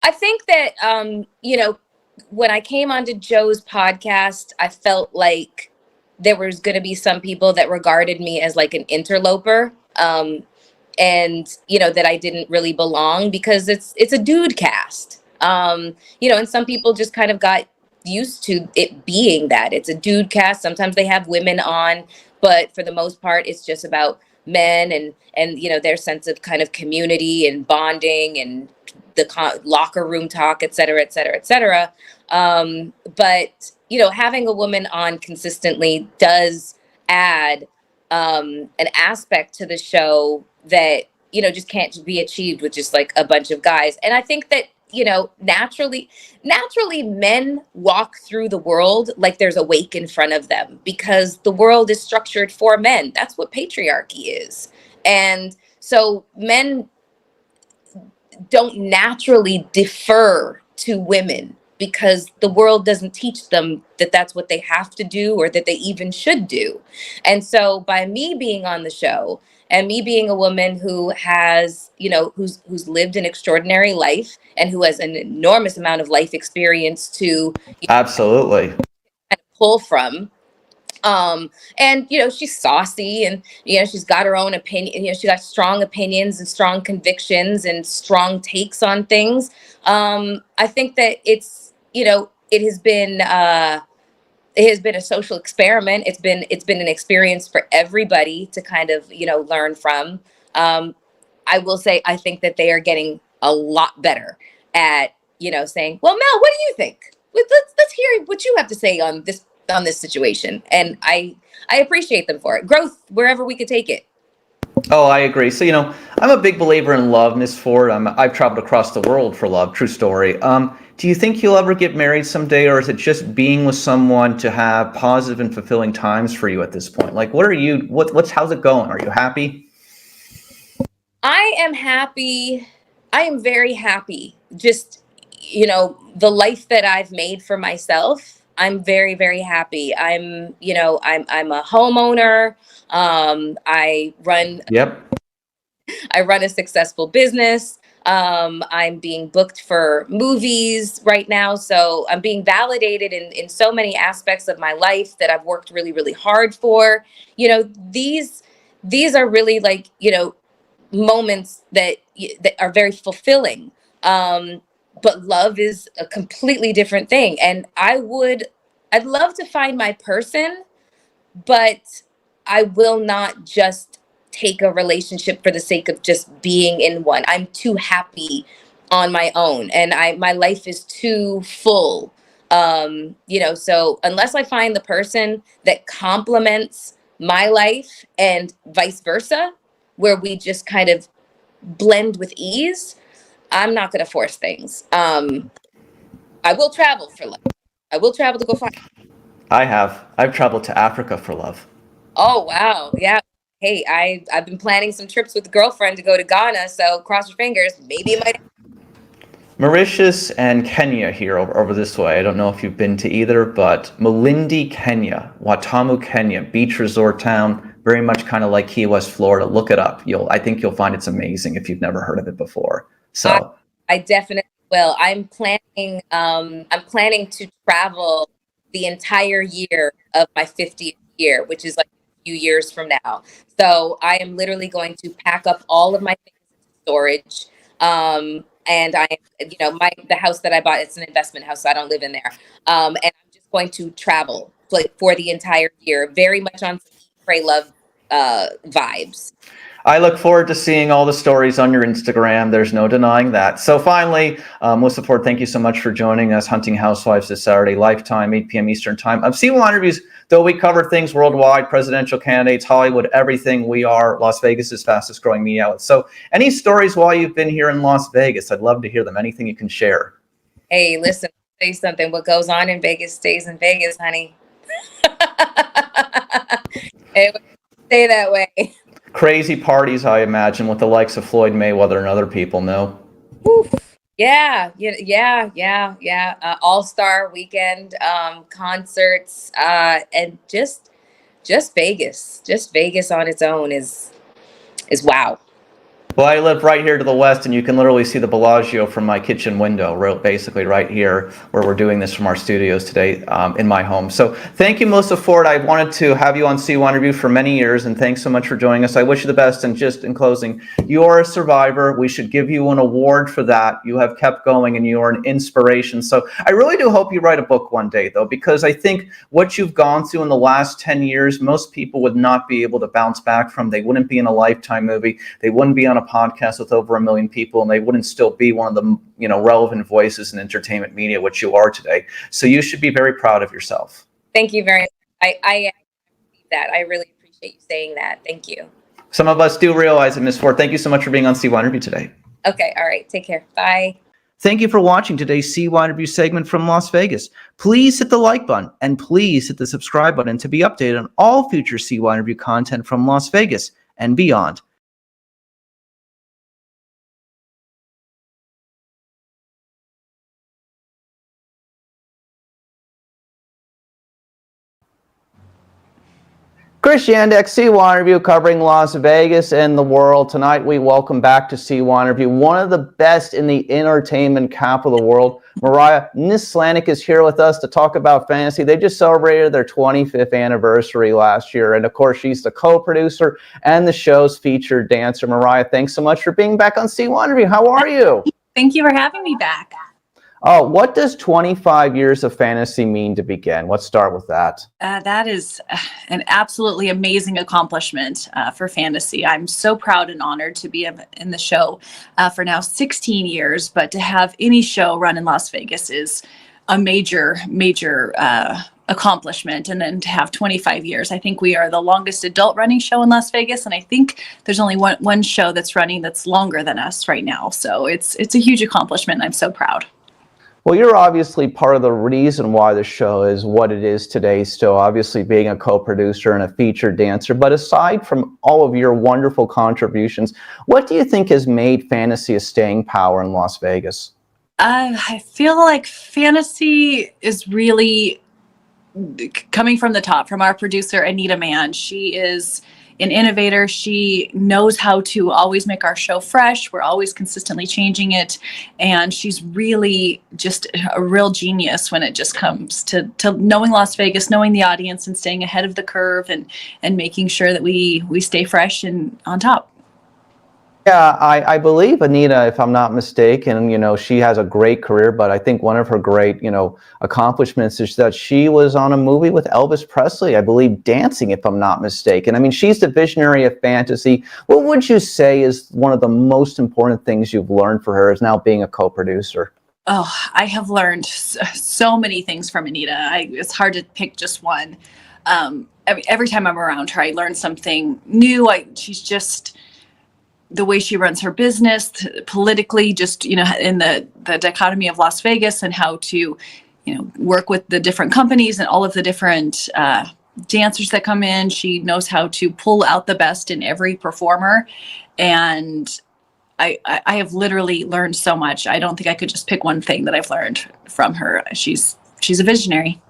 I think that, when I came onto Joe's podcast, I felt like there was going to be some people that regarded me as like an interloper, and that I didn't really belong, because it's a dude cast, and some people just kind of got used to it being that it's a dude cast. Sometimes they have women on, but for the most part, it's just about men and their sense of kind of community and bonding and the locker room talk, et cetera, et cetera, et cetera. But having a woman on consistently does add an aspect to the show that, just can't be achieved with just like a bunch of guys. And I think that, naturally men walk through the world like there's a wake in front of them, because the world is structured for men. That's what patriarchy is. And so men don't naturally defer to women, because the world doesn't teach them that that's what they have to do, or that they even should do. And so by me being on the show, and me being a woman who has, who's lived an extraordinary life, and who has an enormous amount of life experience to Absolutely pull from, and she's saucy, and she's got her own opinion. She got strong opinions and strong convictions and strong takes on things. I think that it's it has been a social experiment. It's been an experience for everybody to kind of learn from. I will say, I think that they are getting a lot better at saying, well, Mel, what do you think? Let's hear what you have to say on this situation. And I appreciate them for it. Growth wherever we could take it. Oh, I agree. So, I'm a big believer in love, Miss Ford. I've traveled across the world for love. True story. Do you think you'll ever get married someday, or is it just being with someone to have positive and fulfilling times for you at this point? Like, how's it going? Are you happy? I am happy. I am very happy. Just, the life that I've made for myself. I'm very, very happy. I'm a homeowner. Yep. I run a successful business. I'm being booked for movies right now. So I'm being validated in so many aspects of my life that I've worked really, really hard for. These are really like, moments that are very fulfilling. But love is a completely different thing. And I'd love to find my person, but I will not just take a relationship for the sake of just being in one. I'm too happy on my own, and my life is too full. So unless I find the person that complements my life and vice versa, where we just kind of blend with ease, I'm not going to force things. I will travel for love. I will travel to go find. I've traveled to Africa for love. Oh, wow. Yeah. Hey, I've been planning some trips with a girlfriend to go to Ghana, so cross your fingers. Maybe it might. Mauritius and Kenya here over this way. I don't know if you've been to either, but Malindi, Kenya, Watamu, Kenya, beach resort town, very much kind of like Key West, Florida. Look it up. I think you'll find it's amazing if you've never heard of it before. So I definitely will. I'm planning to travel the entire year of my 50th year, which is like a few years from now. So I am literally going to pack up all of my things into storage. And the house that I bought, it's an investment house, so I don't live in there. And I'm just going to travel for the entire year, very much on some Eat, Pray, Love vibes. I look forward to seeing all the stories on your Instagram. There's no denying that. So finally, Melyssa Ford, thank you so much for joining us. Hunting Housewives this Saturday, Lifetime, 8 p.m. Eastern Time. CYInterviews, though we cover things worldwide, presidential candidates, Hollywood, everything. We are Las Vegas's fastest growing media outlet. So any stories while you've been here in Las Vegas, I'd love to hear them. Anything you can share. Hey, listen, say something. What goes on in Vegas stays in Vegas, honey. It would stay that way. Crazy parties, I imagine, with the likes of Floyd Mayweather and other people, no? Oof. Yeah. All-Star weekend, concerts, and just Vegas. Just Vegas on its own is wow. Well, I live right here to the west, and you can literally see the Bellagio from my kitchen window, basically right here where we're doing this from our studios today in my home. So thank you, Melyssa Ford. I wanted to have you on CYInterview for many years, and thanks so much for joining us. I wish you the best, and just in closing, you are a survivor. We should give you an award for that. You have kept going, and you are an inspiration. So I really do hope you write a book one day, though, because I think what you've gone through in the last 10 years, most people would not be able to bounce back from. They wouldn't be in a Lifetime movie. They wouldn't be on a podcast with over 1 million people, and they wouldn't still be one of the relevant voices in entertainment media, which you are today. So you should be very proud of yourself. Thank you very much. I that. I really appreciate you saying that. Thank you. Some of us do realize it, Ms. Ford. Thank you so much for being on CYInterview today. Okay. All right. Take care. Bye. Thank you for watching today's CYInterview segment from Las Vegas. Please hit the like button and please hit the subscribe button to be updated on all future CYInterview content from Las Vegas and beyond. Chris Yandeck, CYInterview, covering Las Vegas and the world. Tonight, we welcome back to CYInterview one of the best in the entertainment capital of the world. Mariah, Nieslanik is here with us to talk about fantasy. They just celebrated their 25th anniversary last year. And of course, she's the co-producer and the show's featured dancer. Mariah, thanks so much for being back on CYInterview. How are you? Thank you for having me back. What does 25 years of fantasy mean to begin? Let's start with that. That is an absolutely amazing accomplishment for fantasy. I'm so proud and honored to be in the show for now 16 years, but to have any show run in Las Vegas is a major accomplishment. And then to have 25 years, I think we are the longest adult running show in Las Vegas. And I think there's only one show that's running that's longer than us right now. So it's a huge accomplishment. And I'm so proud. Well, you're obviously part of the reason why the show is what it is today, still obviously being a co-producer and a featured dancer. But aside from all of your wonderful contributions, what do you think has made fantasy a staying power in Las Vegas? I feel like fantasy is really coming from the top, from our producer, Anita Mann. She is an innovator. She knows how to always make our show fresh. We're always consistently changing it. And she's really just a real genius when it just comes to knowing Las Vegas, knowing the audience, and staying ahead of the curve, and making sure that we stay fresh and on top. Yeah, I believe Anita, if I'm not mistaken, she has a great career, but I think one of her great, accomplishments is that she was on a movie with Elvis Presley, I believe, dancing, if I'm not mistaken. I mean, she's the visionary of fantasy. What would you say is one of the most important things you've learned for her is now being a co-producer? Oh, I have learned so many things from Anita. It's hard to pick just one. Every time I'm around her, I learn something new. She's just... the way she runs her business politically, just, in the dichotomy of Las Vegas, and how to, work with the different companies and all of the different dancers that come in. She knows how to pull out the best in every performer. And I have literally learned so much. I don't think I could just pick one thing that I've learned from her. She's a visionary.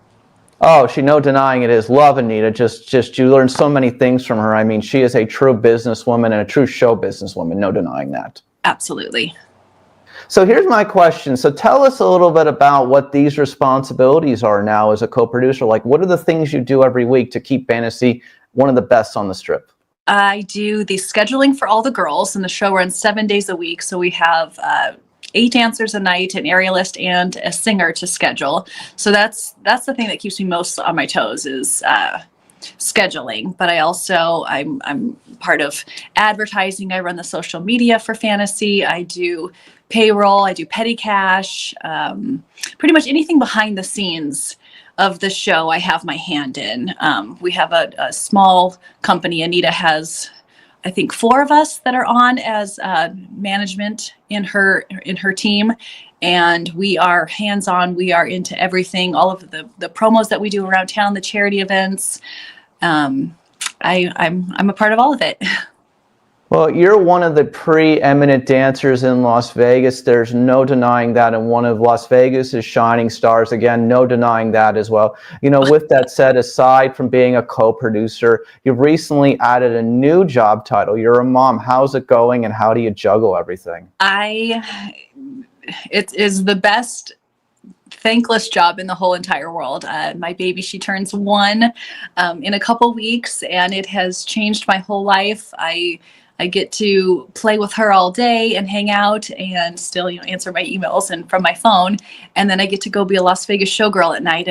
Oh, no denying it is. Love Anita. Just you learn so many things from her. I mean, she is a true businesswoman and a true show businesswoman. No denying that. Absolutely. So here's my question. So tell us a little bit about what these responsibilities are now as a co-producer. Like, what are the things you do every week to keep fantasy one of the best on the Strip? I do the scheduling for all the girls, and the show runs 7 days a week. So we have 8 dancers a night, an aerialist, and a singer to schedule. So that's the thing that keeps me most on my toes is scheduling. But I'm part of advertising. I run the social media for fantasy. I do payroll. I do petty cash. Pretty much anything behind the scenes of the show, I have my hand in. We have a small company. Anita has, I think, 4 of us that are on as management in her team, and we are hands-on. We are into everything, all of the promos that we do around town, the charity events. I'm a part of all of it. Well, you're one of the preeminent dancers in Las Vegas. There's no denying that, and one of Las Vegas's shining stars. Again, no denying that as well. With that said, aside from being a co-producer, you've recently added a new job title. You're a mom. How's it going, and how do you juggle everything? It is the best thankless job in the whole entire world. My baby, she turns 1 in a couple weeks, and it has changed my whole life. I get to play with her all day and hang out and still, answer my emails and from my phone. And then I get to go be a Las Vegas showgirl at night.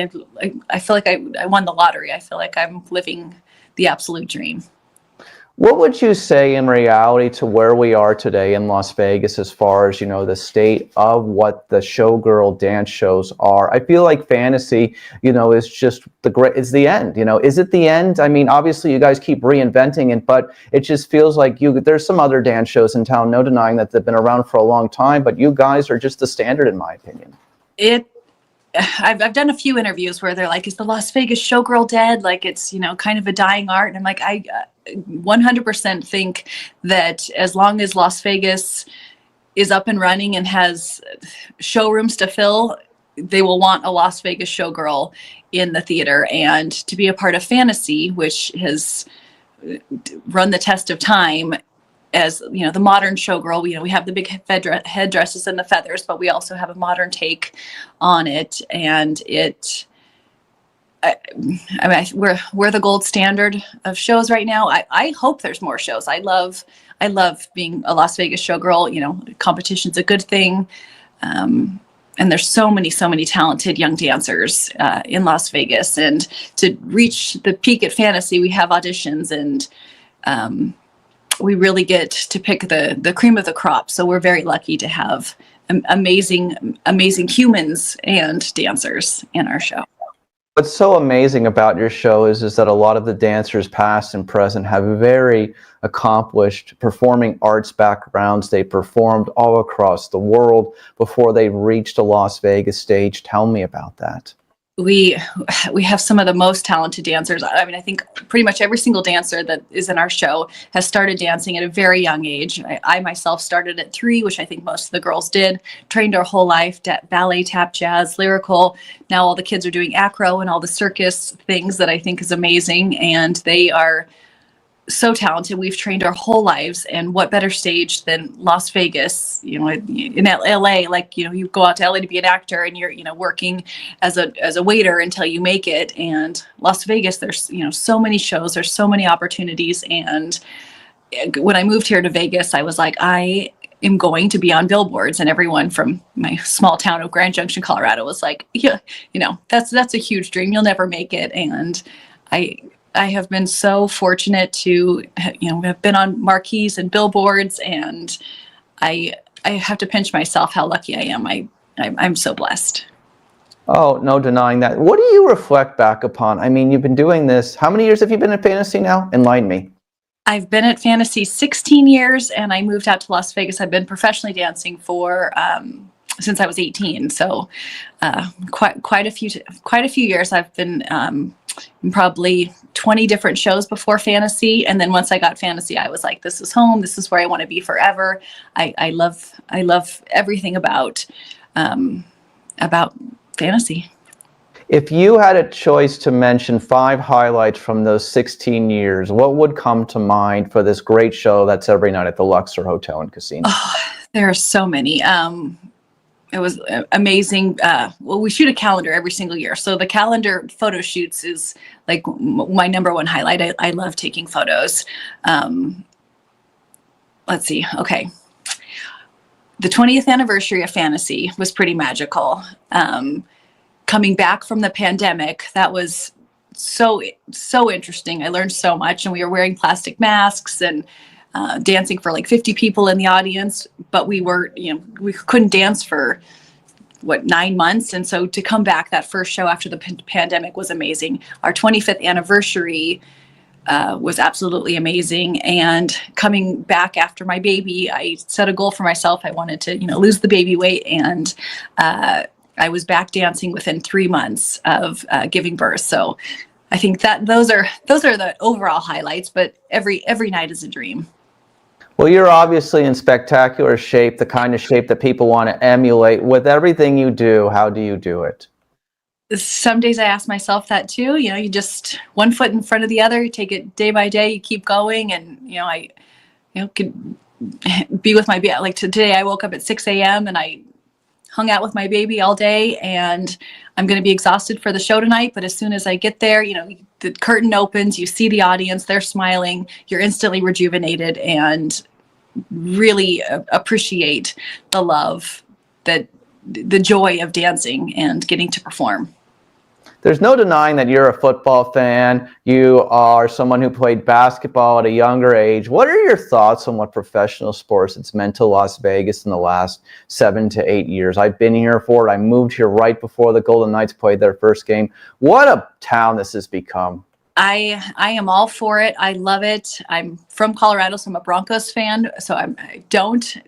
I feel like I won the lottery. I feel like I'm living the absolute dream. What would you say in reality to where we are today in Las Vegas as far as, the state of what the showgirl dance shows are? I feel like fantasy, is just is the end, is it the end? I mean, obviously you guys keep reinventing it, but it just feels like there's some other dance shows in town, no denying that they've been around for a long time, but you guys are just the standard in my opinion. I've done a few interviews where they're like, is the Las Vegas showgirl dead? Like it's, kind of a dying art. And I'm like, I 100% think that as long as Las Vegas is up and running and has showrooms to fill, they will want a Las Vegas showgirl in the theater. And to be a part of fantasy, which has run the test of time as, the modern showgirl, we have the big headdresses and the feathers, but we also have a modern take on it. And we're the gold standard of shows right now. I hope there's more shows. I love being a Las Vegas showgirl. Competition's a good thing. And there's so many talented young dancers in Las Vegas. And to reach the peak at fantasy, we have auditions, and we really get to pick the cream of the crop. So we're very lucky to have amazing humans and dancers in our show. What's so amazing about your show is that a lot of the dancers, past and present, have very accomplished performing arts backgrounds. They performed all across the world before they reached a Las Vegas stage. Tell me about that. We have some of the most talented dancers. I mean, I think pretty much every single dancer that is in our show has started dancing at a very young age. I myself started at 3, which I think most of the girls did, trained our whole life, ballet, tap, jazz, lyrical. Now all the kids are doing acro and all the circus things that I think is amazing. And they are so talented. We've trained our whole lives, and what better stage than Las Vegas, in LA, like, you go out to LA to be an actor and you're, working as a waiter until you make it. And Las Vegas, there's, so many shows, there's so many opportunities. And when I moved here to Vegas, I was like, I am going to be on billboards, and everyone from my small town of Grand Junction, Colorado was like, yeah, that's a huge dream. You'll never make it. And I have been so fortunate to, have been on marquees and billboards, and I have to pinch myself how lucky I am. I'm so blessed. Oh, no denying that. What do you reflect back upon? I mean, you've been doing this. How many years have you been in fantasy now? Enlighten me. I've been at fantasy 16 years, and I moved out to Las Vegas. I've been professionally dancing for since I was 18. So quite a few years. I've been in probably 20 different shows before fantasy, and then once I got fantasy, I was like, this is home. This is where I want to be forever. I love everything about fantasy. If you had a choice to mention 5 highlights from those 16 years, what would come to mind for this great show that's every night at the Luxor Hotel and Casino? Oh, there are so many. It was amazing. Well, we shoot a calendar every single year. So the calendar photo shoots is like my number one highlight. I love taking photos. Let's see. Okay. The 20th anniversary of Fantasy was pretty magical. Coming back from the pandemic, that was so interesting. I learned so much, and we were wearing plastic masks and dancing for like 50 people in the audience, but we couldn't dance for 9 months. And so to come back, that first show after the pandemic was amazing. Our 25th anniversary was absolutely amazing. And coming back after my baby, I set a goal for myself. I wanted to, lose the baby weight. And I was back dancing within 3 months of giving birth. So I think that those are the overall highlights, but every night is a dream. Well, you're obviously in spectacular shape, the kind of shape that people want to emulate. With everything you do, how do you do it? Some days I ask myself that too. You just one foot in front of the other, you take it day by day, you keep going. And, I could be with my baby. Like today I woke up at 6 a.m. and I hung out with my baby all day, and I'm going to be exhausted for the show tonight. But as soon as I get there, the curtain opens, you see the audience, they're smiling, you're instantly rejuvenated, and really appreciate the love, the joy of dancing and getting to perform. There's no denying that you're a football fan. You are someone who played basketball at a younger age. What are your thoughts on what professional sports it's meant to Las Vegas in the last 7 to 8 years? I've been here for it. I moved here right before the Golden Knights played their first game. What a town this has become. I am all for it. I love it. I'm from Colorado, so I'm a Broncos fan. So I don't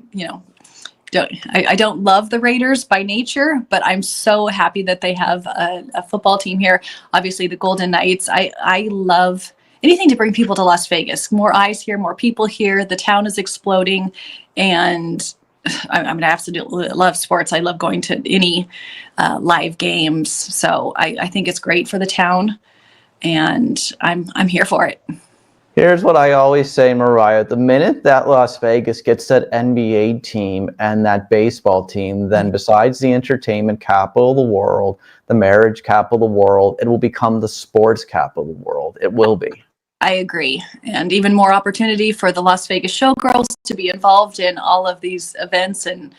love the Raiders by nature, but I'm so happy that they have a football team here. Obviously, the Golden Knights. I love anything to bring people to Las Vegas. More eyes here, more people here. The town is exploding, and I absolutely love sports. I love going to any live games. So I think it's great for the town, and I'm here for it. Here's what I always say, Mariah. The minute that Las Vegas gets that NBA team and that baseball team, then besides the entertainment capital of the world, the marriage capital of the world, it will become the sports capital of the world. It will be. I agree. And even more opportunity for the Las Vegas showgirls to be involved in all of these events and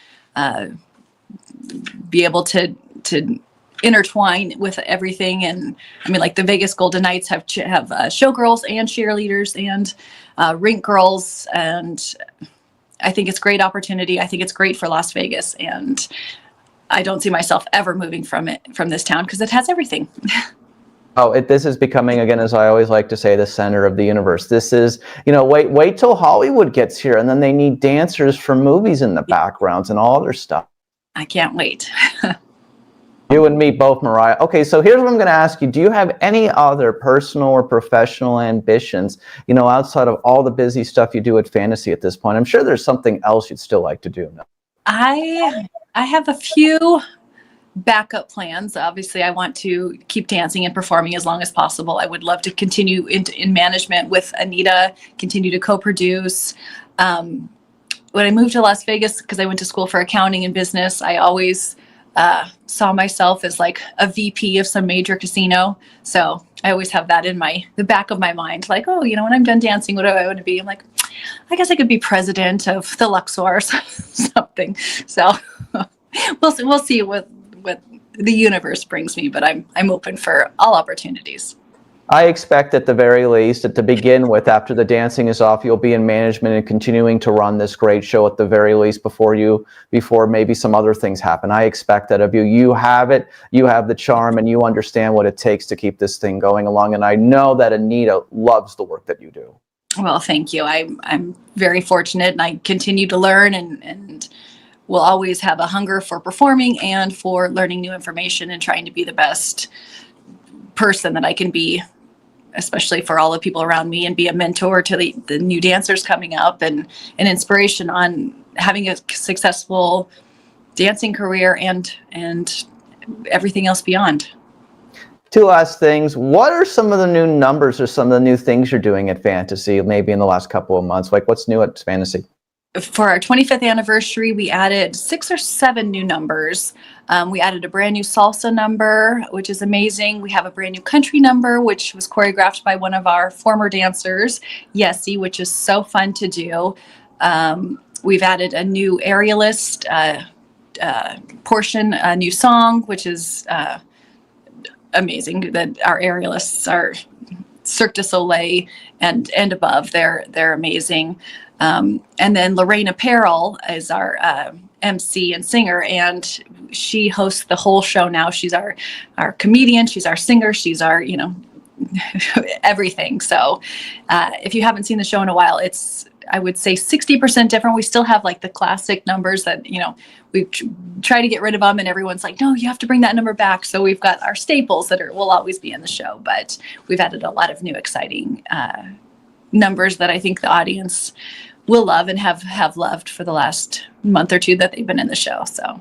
be able to intertwine with everything. And I mean, like the Vegas Golden Knights have showgirls and cheerleaders and rink girls, and I think it's great opportunity. I think it's great for Las Vegas, and I don't see myself ever moving from this town because it has everything. Oh, this is becoming, again, as I always like to say, the center of the universe. This is, wait till Hollywood gets here, and then they need dancers for movies in the backgrounds and all their stuff. I can't wait. You and me both, Mariah. Okay, so here's what I'm going to ask you. Do you have any other personal or professional ambitions, outside of all the busy stuff you do at Fantasy at this point? I'm sure there's something else you'd still like to do. No? I have a few backup plans. Obviously, I want to keep dancing and performing as long as possible. I would love to continue in management with Anita, continue to co-produce. When I moved to Las Vegas, because I went to school for accounting and business, I always saw myself as like a VP of some major casino. So I always have that in the back of my mind, like, oh, when I'm done dancing, what do I want to be? I'm like, I guess I could be president of the Luxor or something. So we'll see what the universe brings me, but I'm open for all opportunities. I expect at the very least, to begin with, after the dancing is off, you'll be in management and continuing to run this great show at the very least before maybe some other things happen. I expect that of you. You have it, you have the charm, and you understand what it takes to keep this thing going along. And I know that Anita loves the work that you do. Well, thank you. I'm very fortunate, and I continue to learn and will always have a hunger for performing and for learning new information and trying to be the best person that I can be, especially for all the people around me, and be a mentor to the new dancers coming up and an inspiration on having a successful dancing career and everything else beyond. Two last things. What are some of the new numbers or some of the new things you're doing at Fantasy, maybe in the last couple of months? Like, what's new at Fantasy? For our 25th anniversary, we added 6 or 7 new numbers. We added a brand new salsa number, which is amazing. We have a brand new country number, which was choreographed by one of our former dancers, Yessie, which is so fun to do. We've added a new aerialist portion, a new song, which is amazing. That our aerialists are Cirque du Soleil and above. They're amazing. And then Lorraine Apparel is our MC and singer, and she hosts the whole show now. She's our comedian, she's our singer, she's our, everything. So if you haven't seen the show in a while, it's, I would say 60% different. We still have like the classic numbers that, we try to get rid of them, and everyone's like, no, you have to bring that number back. So we've got our staples that will always be in the show, but we've added a lot of new exciting numbers that I think the audience will love and have loved for the last month or two that they've been in the show. So,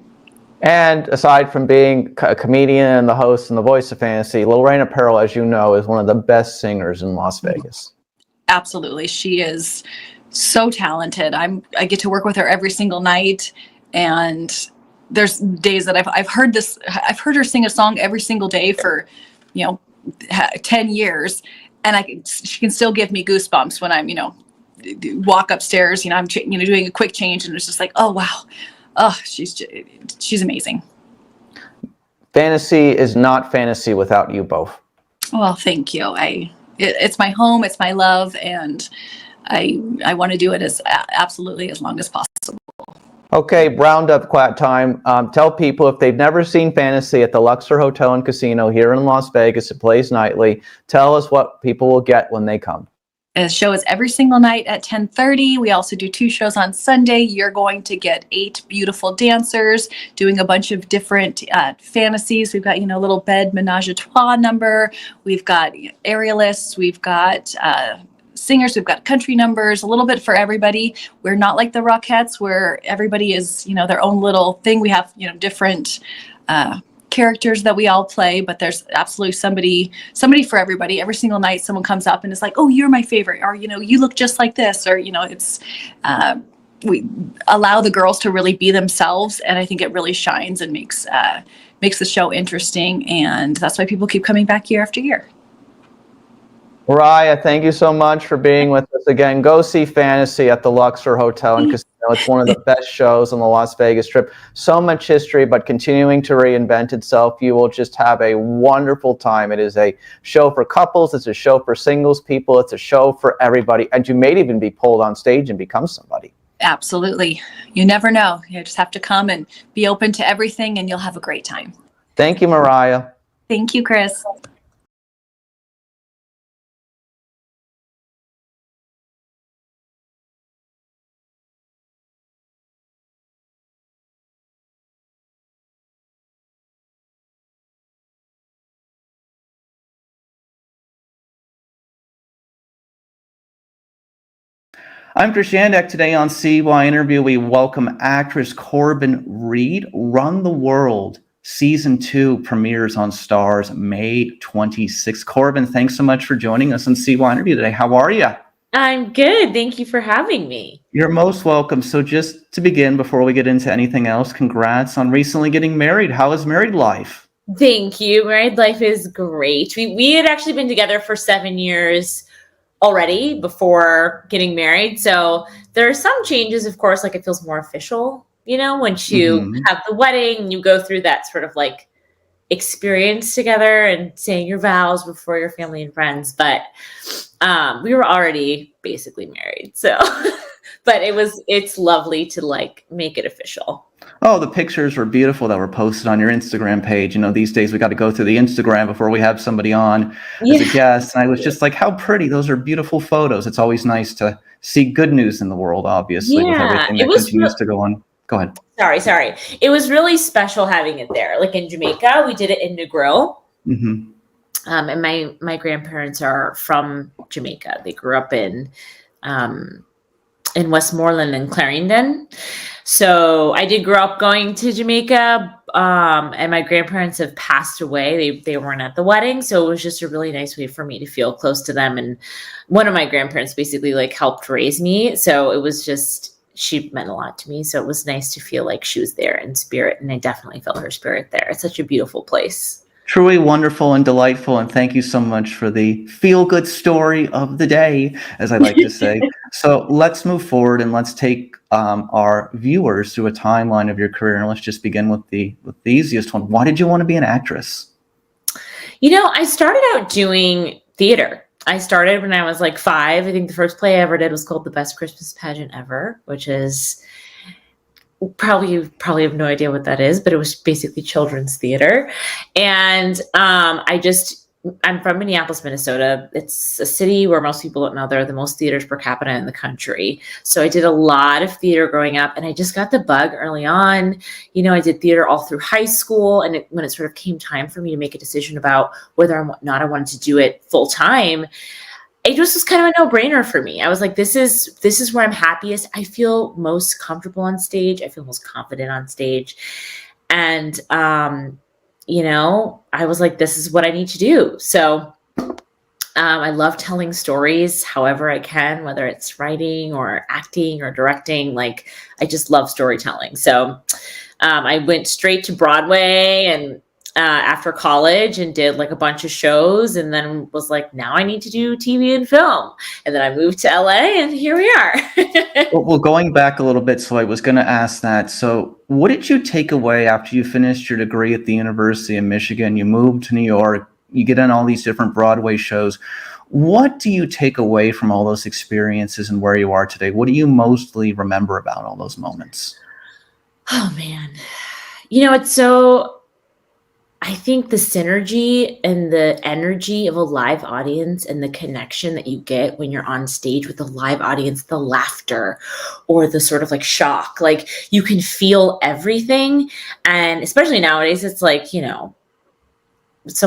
and aside from being a comedian and the host and the voice of Fantasy, Lorraine Apparel, as you know, is one of the best singers in Las Vegas. Absolutely. She is so talented. I get to work with her every single night, and there's days that I've heard her sing a song every single day for 10 years, and she can still give me goosebumps when I'm walk upstairs. I'm doing a quick change, and it's just like, oh wow, oh, she's amazing. Fantasy is not Fantasy without you both. Well, thank you. It's my home, it's my love, and I want to do it absolutely as long as possible. Okay, round up time. Tell people, if they've never seen Fantasy at the Luxor Hotel and Casino here in Las Vegas, it plays nightly. Tell us what people will get when they come. The show is every single night at 10:30. We also do 2 shows on Sunday. You're going to get 8 beautiful dancers doing a bunch of different fantasies. We've got, little bed menage a trois number. We've got aerialists. We've got singers. We've got country numbers, a little bit for everybody. We're not like the Rockettes where everybody is, their own little thing. We have, different characters that we all play, but there's absolutely somebody for everybody. Every single night someone comes up and is like, oh, you're my favorite, or you look just like this, or it's we allow the girls to really be themselves, and I think it really shines and makes the show interesting, and that's why people keep coming back year after year. Mariah, thank you so much for being with us again. Go see Fantasy at the Luxor Hotel and Casino. It's one of the best shows on the Las Vegas Strip. So much history, but continuing to reinvent itself. You will just have a wonderful time. It is a show for couples. It's a show for singles people. It's a show for everybody. And you may even be pulled on stage and become somebody. Absolutely. You never know. You just have to come and be open to everything, and you'll have a great time. Thank you, Mariah. Thank you, Chris. I'm Chris Yandak. Today on CYInterview, we welcome actress Corbin Reid. Run the World Season 2 premieres on Starz May 26th. Corbin, thanks so much for joining us on CYInterview today. How are you? I'm good. Thank you for having me. You're most welcome. So just to begin, before we get into anything else, congrats on recently getting married. How is married life? Thank you. Married life is great. We had actually been together for 7 years already before getting married. So there are some changes, of course, like it feels more official, once you have the wedding and you go through that sort of like experience together and saying your vows before your family and friends. But we were already basically married. So, but it's lovely to like make it official. Oh, the pictures were beautiful that were posted on your Instagram page. These days we got to go through the Instagram before we have somebody on as a guest. And I was just like, how pretty. Those are beautiful photos. It's always nice to see good news in the world, obviously, with everything that continues to go on. Go ahead. Sorry. It was really special having it there. Like in Jamaica, we did it in Negril. And my grandparents are from Jamaica. They grew up in Westmoreland and Clarendon. So I did grow up going to Jamaica, and my grandparents have passed away. They weren't at the wedding. So it was just a really nice way for me to feel close to them. And one of my grandparents basically like helped raise me. So it was just, she meant a lot to me. So it was nice to feel like she was there in spirit. And I definitely felt her spirit there. It's such a beautiful place. Truly wonderful and delightful, and thank you so much for the feel-good story of the day, as I like to say. So let's move forward and let's take our viewers through a timeline of your career, and let's just begin with the easiest one. Why did you want to be an actress? I started out doing theater. I started when I was like 5. I think the first play I ever did was called The Best Christmas Pageant Ever, which is probably have no idea what that is, but it was basically children's theater. And I'm from Minneapolis, Minnesota. It's a city where most people don't know there are the most theaters per capita in the country. So I did a lot of theater growing up, and I just got the bug early on. I did theater all through high school. And when it sort of came time for me to make a decision about whether or not I wanted to do it full time, it just was kind of a no-brainer for me. I was like, this is where I'm happiest. I feel most comfortable on stage. I feel most confident on stage. And, I was like, this is what I need to do. So I love telling stories however I can, whether it's writing or acting or directing. Like, I just love storytelling. So I went straight to Broadway and after college and did like a bunch of shows, and then was like, now I need to do TV and film. And then I moved to LA, and here we are. Well, going back a little bit, so I was going to ask that. So what did you take away after you finished your degree at the University of Michigan? You moved to New York, you get on all these different Broadway shows. What do you take away from all those experiences and where you are today? What do you mostly remember about all those moments? Oh, man. I think the synergy and the energy of a live audience and the connection that you get when you're on stage with a live audience, the laughter or the sort of like shock, like you can feel everything. And especially nowadays, it's like, so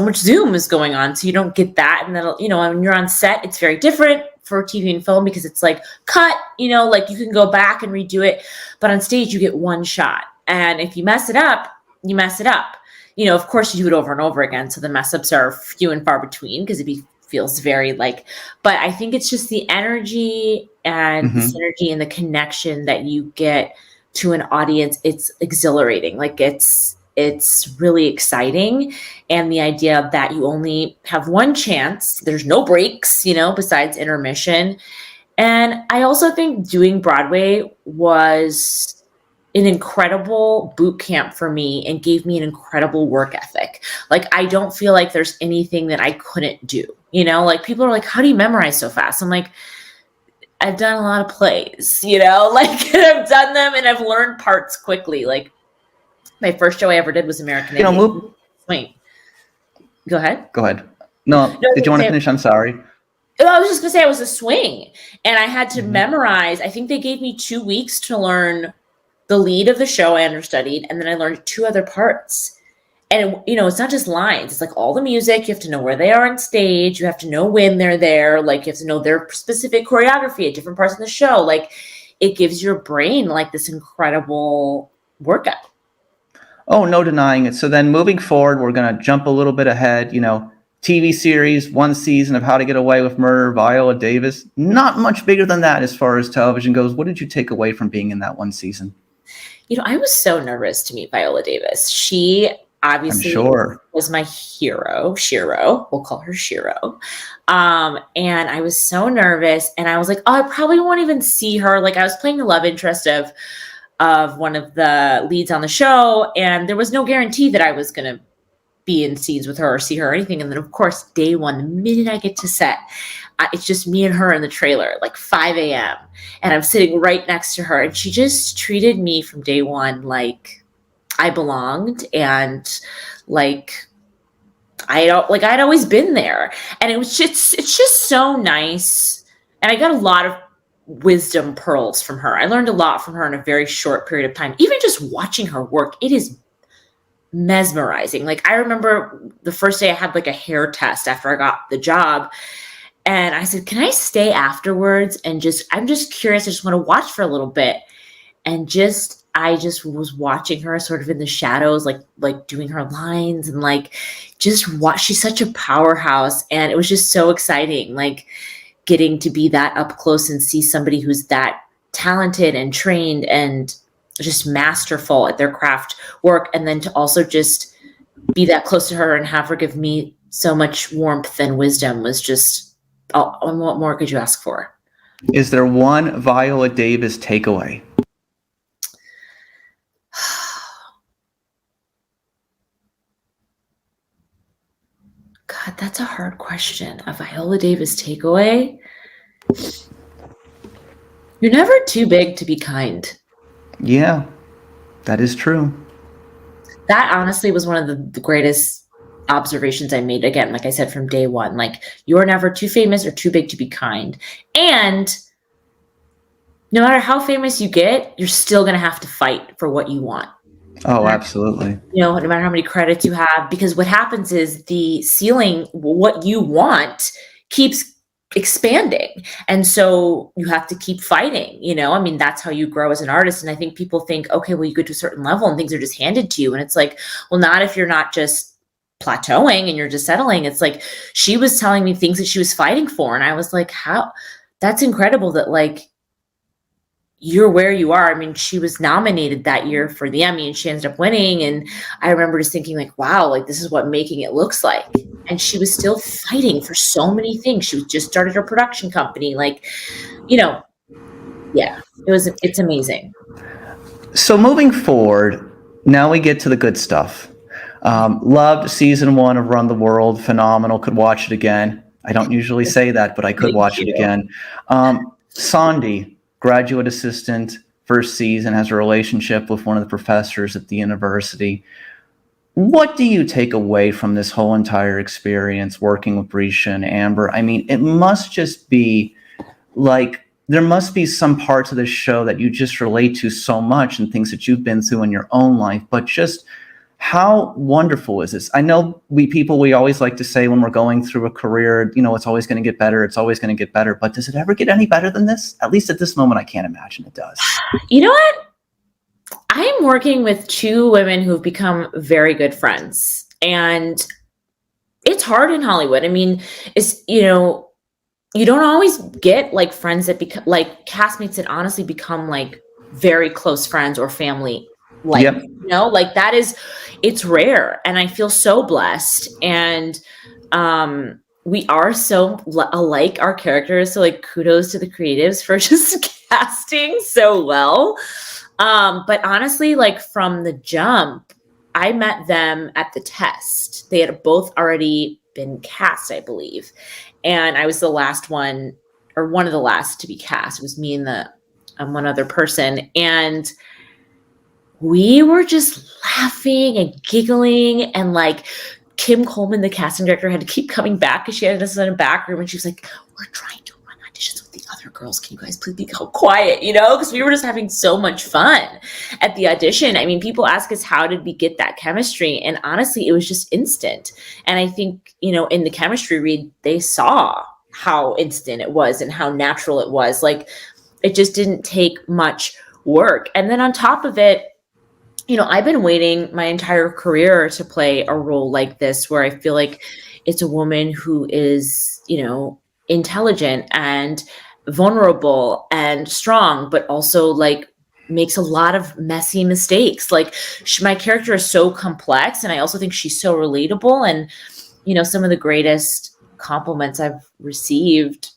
much Zoom is going on, so you don't get that. And then, when you're on set, it's very different for TV and film because it's like cut, like you can go back and redo it. But on stage, you get one shot. And if you mess it up, you mess it up. Of course you do it over and over again. So the mess ups are few and far between because it feels very but I think it's just the energy and the synergy and the connection that you get to an audience. It's exhilarating. Like it's really exciting. And the idea that you only have one chance, there's no breaks, besides intermission. And I also think doing Broadway was an incredible boot camp for me and gave me an incredible work ethic. Like, I don't feel like there's anything that I couldn't do. Like people are like, how do you memorize so fast? I'm like, I've done a lot of plays, I've done them and I've learned parts quickly. Like my first show I ever did was American Idiot. Wait, go ahead. No, did you want to finish? I'm sorry. I was just gonna say I was a swing and I had to memorize. I think they gave me 2 weeks to learn the lead of the show I understudied, and then I learned 2 other parts. and it's not just lines. It's like all the music. You have to know where they are on stage. You have to know when they're there. Like you have to know their specific choreography at different parts of the show. Like it gives your brain like this incredible workout. Oh, no denying it. So then moving forward, we're going to jump a little bit ahead, TV series, 1 season of How to Get Away with Murder, Viola Davis. Not much bigger than that as far as television goes. What did you take away from being in that 1 season? I was so nervous to meet Viola Davis. She obviously was my hero, Shiro. We'll call her Shiro. And I was so nervous. And I was like, oh, I probably won't even see her. Like I was playing the love interest of one of the leads on the show. And there was no guarantee that I was going to be in scenes with her or see her or anything. And then of course, day one, the minute I get to set, it's just me and her in the trailer, like 5 a.m. And I'm sitting right next to her. And she just treated me from day one like I belonged and like I'd always been there. And it's just so nice. And I got a lot of wisdom pearls from her. I learned a lot from her in a very short period of time. Even just watching her work, it is mesmerizing. Like I remember the first day I had like a hair test after I got the job. And I said, can I stay afterwards? And I'm just curious. I just want to watch for a little bit. And I just was watching her sort of in the shadows, like doing her lines and like just watch. She's such a powerhouse. And it was just so exciting. Like getting to be that up close and see somebody who's that talented and trained and just masterful at their craft work. And then to also just be that close to her and have her give me so much warmth and wisdom was just, what more could you ask for? Is there one Viola Davis takeaway? God, that's a hard question. A Viola Davis takeaway? You're never too big to be kind. Yeah, that is true. That honestly was one of the greatest observations I made. Again, like I said, from day one, like you're never too famous or too big to be kind. And no matter how famous you get, you're still going to have to fight for what you want. Oh, absolutely. No matter how many credits you have, because what happens is the ceiling, what you want keeps expanding. And so you have to keep fighting, I mean, that's how you grow as an artist. And I think people think, okay, well, you get to a certain level and things are just handed to you. And it's like, well, not if you're not just plateauing and you're just settling. It's like, she was telling me things that she was fighting for. And I was like, how? That's incredible that like, you're where you are. I mean, she was nominated that year for the Emmy and she ended up winning. And I remember just thinking like, wow, like this is what making it looks like. And she was still fighting for so many things. She just started her production company. Like, yeah, it's amazing. So moving forward, now we get to the good stuff. Loved season 1 of Run the World. Phenomenal. Could watch it again. I don't usually say that, but I could watch it again. Sandy, graduate assistant, first season, has a relationship with one of the professors at the university. What do you take away from this whole entire experience working with Brisha and Amber? I mean, it must just be like, there must be some parts of this show that you just relate to so much and things that you've been through in your own life, but just how wonderful is this? I know we always like to say when we're going through a career, it's always going to get better. It's always going to get better. But does it ever get any better than this? At least at this moment, I can't imagine it does. You know what? I am working with 2 women who've become very good friends. And it's hard in Hollywood. I mean, it's, you don't always get like friends that become like castmates that honestly become like very close friends or family. Like, yep. Like that is, it's rare. And I feel so blessed. And we are so alike, our characters. So like kudos to the creatives for just casting so well. But honestly, like from the jump, I met them at the test. They had both already been cast, I believe. And I was the last one, or one of the last to be cast. It was me and one other person. And we were just laughing and giggling, and like Kim Coleman, the casting director, had to keep coming back because she had us in a back room, and she was like, "We're trying to run auditions with the other girls. Can you guys please be quiet, because we were just having so much fun at the audition. I mean, people ask us, how did we get that chemistry? And honestly, it was just instant. And I think, in the chemistry read, they saw how instant it was and how natural it was. Like, it just didn't take much work. And then on top of it, I've been waiting my entire career to play a role like this, where I feel like it's a woman who is, intelligent and vulnerable and strong, but also like makes a lot of messy mistakes. Like, my character is so complex, and I also think she's so relatable. And, some of the greatest compliments I've received,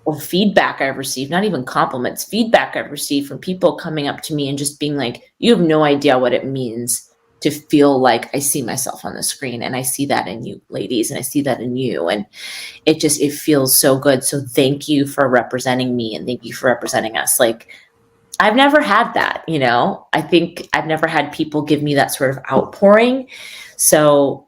or feedback I've received, not even compliments, feedback I've received from people coming up to me and just being like, you have no idea what it means to feel like I see myself on the screen, and I see that in you ladies, and I see that in you. And it feels so good. So thank you for representing me, and thank you for representing us. Like, I've never had that, I think I've never had people give me that sort of outpouring. So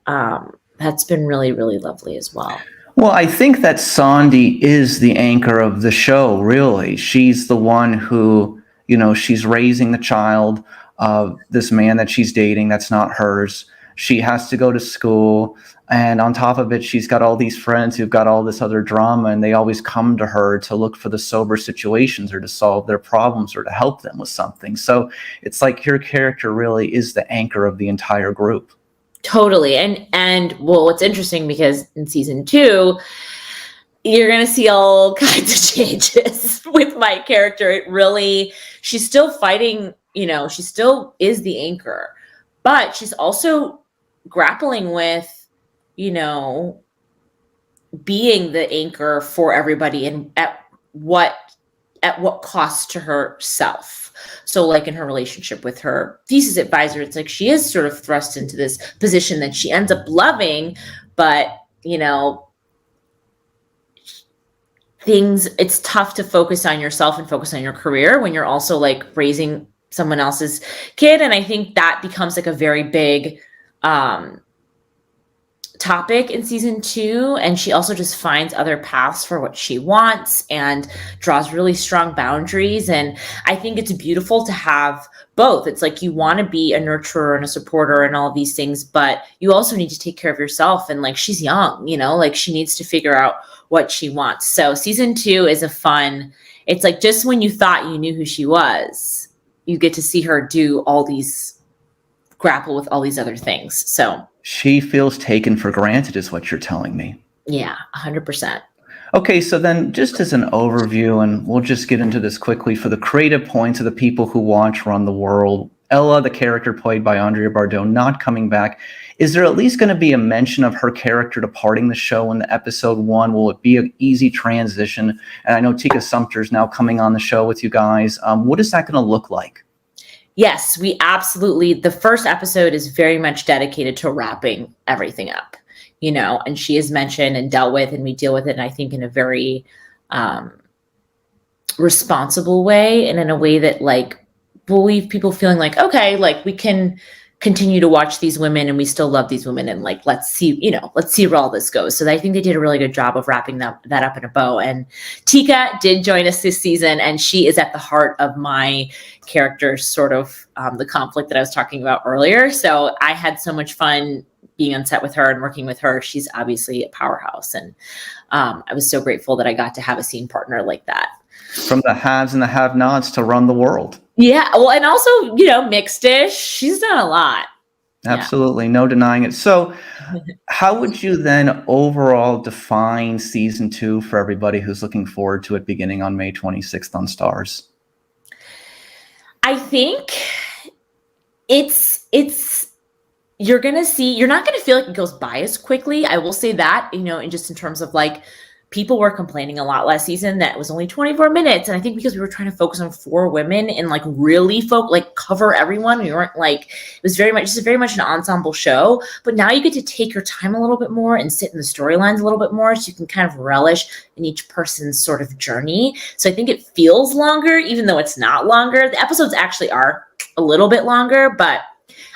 that's been really, really lovely as well. Well, I think that Sandy is the anchor of the show, really. She's the one who, she's raising the child of this man that she's dating that's not hers. She has to go to school. And on top of it, she's got all these friends who've got all this other drama, and they always come to her to look for the sober situations or to solve their problems or to help them with something. So it's like her character really is the anchor of the entire group. Totally. And well, what's interesting, because in season 2, you're going to see all kinds of changes with my character. It really, she's still fighting, she still is the anchor, but she's also grappling with, being the anchor for everybody, and at what cost to herself. So like in her relationship with her thesis advisor, it's like she is sort of thrust into this position that she ends up loving, but it's tough to focus on yourself and focus on your career when you're also like raising someone else's kid. And I think that becomes like a very big topic in season 2. And she also just finds other paths for what she wants and draws really strong boundaries. And I think it's beautiful to have both. It's like, you want to be a nurturer and a supporter and all these things, but you also need to take care of yourself. And like, she's young, like she needs to figure out what she wants. So season 2 is it's like, just when you thought you knew who she was, you get to see her do grapple with all these other things. So she feels taken for granted, is what you're telling me. Yeah, 100%. Okay, so then just as an overview, and we'll just get into this quickly, for the creative points of the people who watch Run the World, Ella, the character played by Andrea Bardot, not coming back. Is there at least going to be a mention of her character departing the show in the episode 1? Will it be an easy transition? And I know Tika Sumpter is now coming on the show with you guys. What is that going to look like? Yes, we absolutely. The first episode is very much dedicated to wrapping everything up, and she is mentioned and dealt with, and we deal with it, and I think in a very responsible way, and in a way that will leave people feeling like, okay, we can continue to watch these women and we still love these women, and let's see where all this goes. So I think they did a really good job of wrapping that up in a bow. And Tika did join us this season, and she is at the heart of my character, sort of the conflict that I was talking about earlier. So I had so much fun being on set with her and working with her. She's obviously a powerhouse, and I was so grateful that I got to have a scene partner like that. From the haves and the have-nots to Run the World. Yeah, well, and also, Mixed-ish. She's done a lot. Absolutely, yeah. No denying it. So how would you then overall define season 2 for everybody who's looking forward to it beginning on May 26th on Starz? I think it's you're not going to feel like it goes by as quickly. I will say that, and just in terms of people were complaining a lot last season that it was only 24 minutes. And I think because we were trying to focus on 4 women and really cover everyone, we weren't it was very much an ensemble show. But now you get to take your time a little bit more and sit in the storylines a little bit more, so you can kind of relish in each person's sort of journey. So I think it feels longer, even though it's not longer. The episodes actually are a little bit longer, but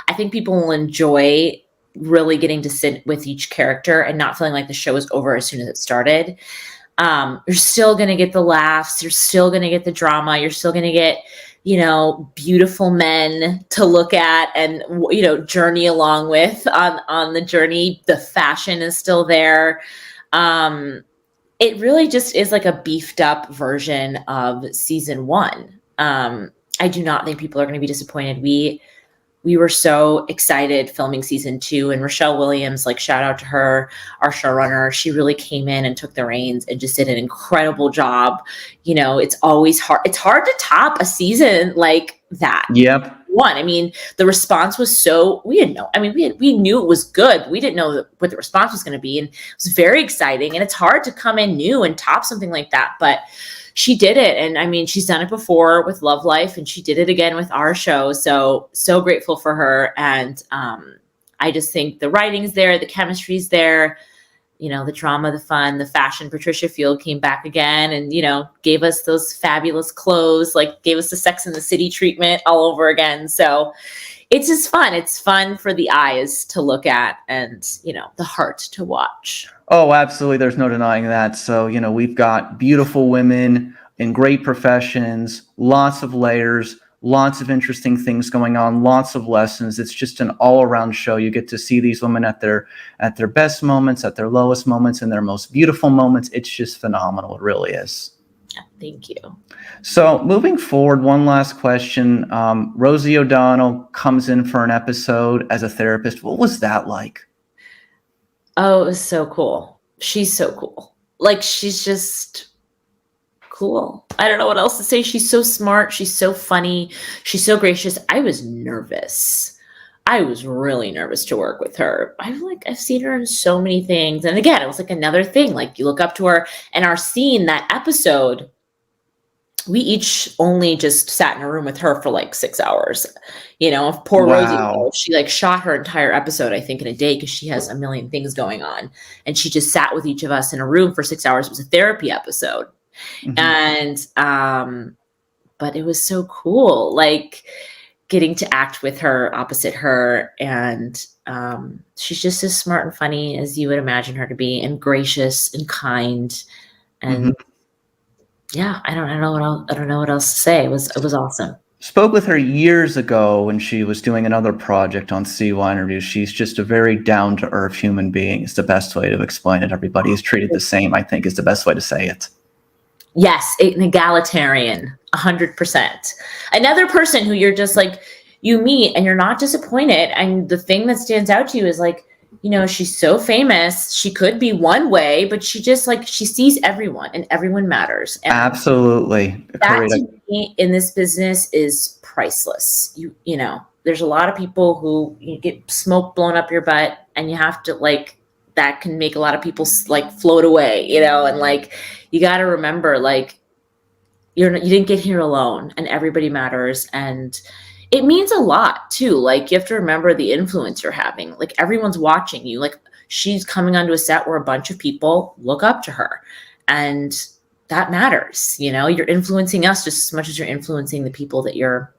I think people will enjoy really getting to sit with each character and not feeling like the show is over as soon as it started. You're still going to get the laughs. You're still going to get the drama. You're still going to get, beautiful men to look at and, journey along with on the journey. The fashion is still there. It really just is like a beefed up version of season 1. I do not think people are going to be disappointed. We were so excited filming season 2, and Rochelle Williams, like, shout out to her, our showrunner. She really came in and took the reins and just did an incredible job. It's always hard. It's hard to top a season like that. Yep. One, I mean, the response was we knew it was good. We didn't know what the response was going to be. And it was very exciting. And it's hard to come in new and top something like that. But she did it. And I mean, she's done it before with Love Life, and she did it again with our show. So grateful for her. And I just think the writing's there, the chemistry's there, the drama, the fun, the fashion. Patricia Field came back again and, gave us those fabulous clothes, like gave us the Sex and the City treatment all over again. So it's just fun. It's fun for the eyes to look at and, the heart to watch. Oh, absolutely. There's no denying that. So, we've got beautiful women in great professions, lots of layers, lots of interesting things going on, lots of lessons. It's just an all-around show. You get to see these women at their best moments, at their lowest moments, and their most beautiful moments. It's just phenomenal. It really is. Thank you. So moving forward, one last question. Rosie O'Donnell comes in for an episode as a therapist. What was that like? Oh, it was so cool. She's so cool. Like, she's just cool. I don't know what else to say. She's so smart. She's so funny. She's so gracious. I was nervous. I was really nervous to work with her. I've seen her in so many things. And again, it was like another thing. Like, you look up to her, and our scene, that episode, we each only just sat in a room with her for like 6 hours. Poor Wow. Rosie, she like shot her entire episode, I think, in a day because she has a million things going on. And she just sat with each of us in a room for 6 hours. It was a therapy episode. Mm-hmm. And, but it was so cool, like getting to act with her, opposite her. And she's just as smart and funny as you would imagine her to be, and gracious and kind. And yeah, I don't know what else to say. It was awesome. Spoke with her years ago when she was doing another project on CYInterviews. She's just a very down-to-earth human being. It's the best way to explain it. Everybody is treated the same, I think, is the best way to say it. Yes, an egalitarian, 100%. Another person who you're just like, you meet and you're not disappointed. And the thing that stands out to you is like, she's so famous. She could be one way, but she just she sees everyone, and everyone matters. And absolutely. That to me in this business is priceless. There's a lot of people who you get smoke blown up your butt, and you have to that can make a lot of people float away, and you got to remember, you didn't get here alone, and everybody matters. And it means a lot too. You have to remember the influence you're having. Everyone's watching you. She's coming onto a set where a bunch of people look up to her, and that matters. You're influencing us just as much as you're influencing the people that you're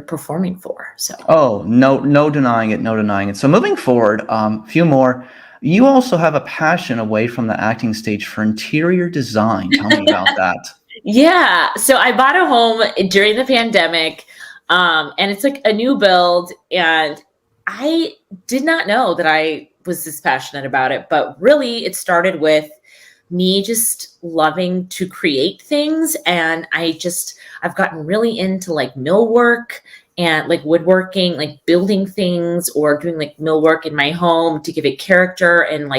performing for. So. Oh, no denying it. No denying it. So moving forward, a few more. You also have a passion away from the acting stage for interior design. Tell me about that. Yeah. So I bought a home during the pandemic, and it's a new build, and I did not know that I was this passionate about it, but really it started with me just loving to create things. And I've gotten really into millwork and woodworking, building things or doing millwork in my home to give it character, and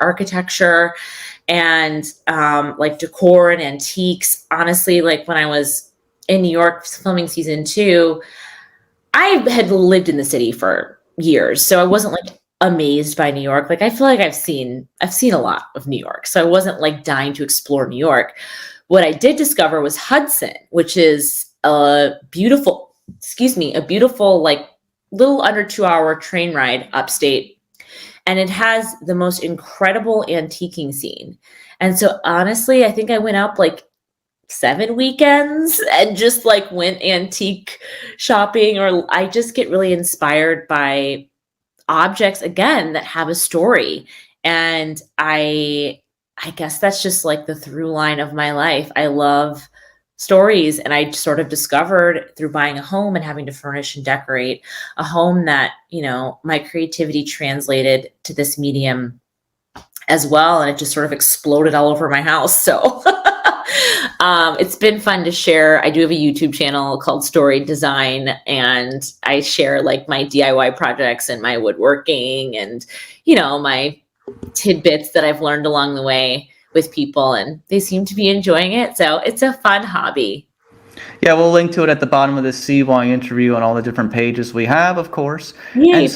architecture and decor and antiques. Honestly, when I was in New York filming season 2, I had lived in the city for years, so I wasn't amazed by New York. I feel like I've seen a lot of New York, so I wasn't dying to explore New York. What I did discover was Hudson, which is a beautiful little under 2-hour train ride upstate. And it has the most incredible antiquing scene. And so honestly, I think I went up 7 weekends and just went antique shopping, or I just get really inspired by objects again that have a story. And I I guess that's just like the through line of my life. I love stories, and I sort of discovered through buying a home and having to furnish and decorate a home that, my creativity translated to this medium as well, and it just sort of exploded all over my house. So it's been fun to share. I do have a YouTube channel called Story Design, and I share like my DIY projects and my woodworking and, my tidbits that I've learned along the way with people, and they seem to be enjoying it. So it's a fun hobby. Yeah, we'll link to it at the bottom of the CY interview on all the different pages we have, of course. Yay,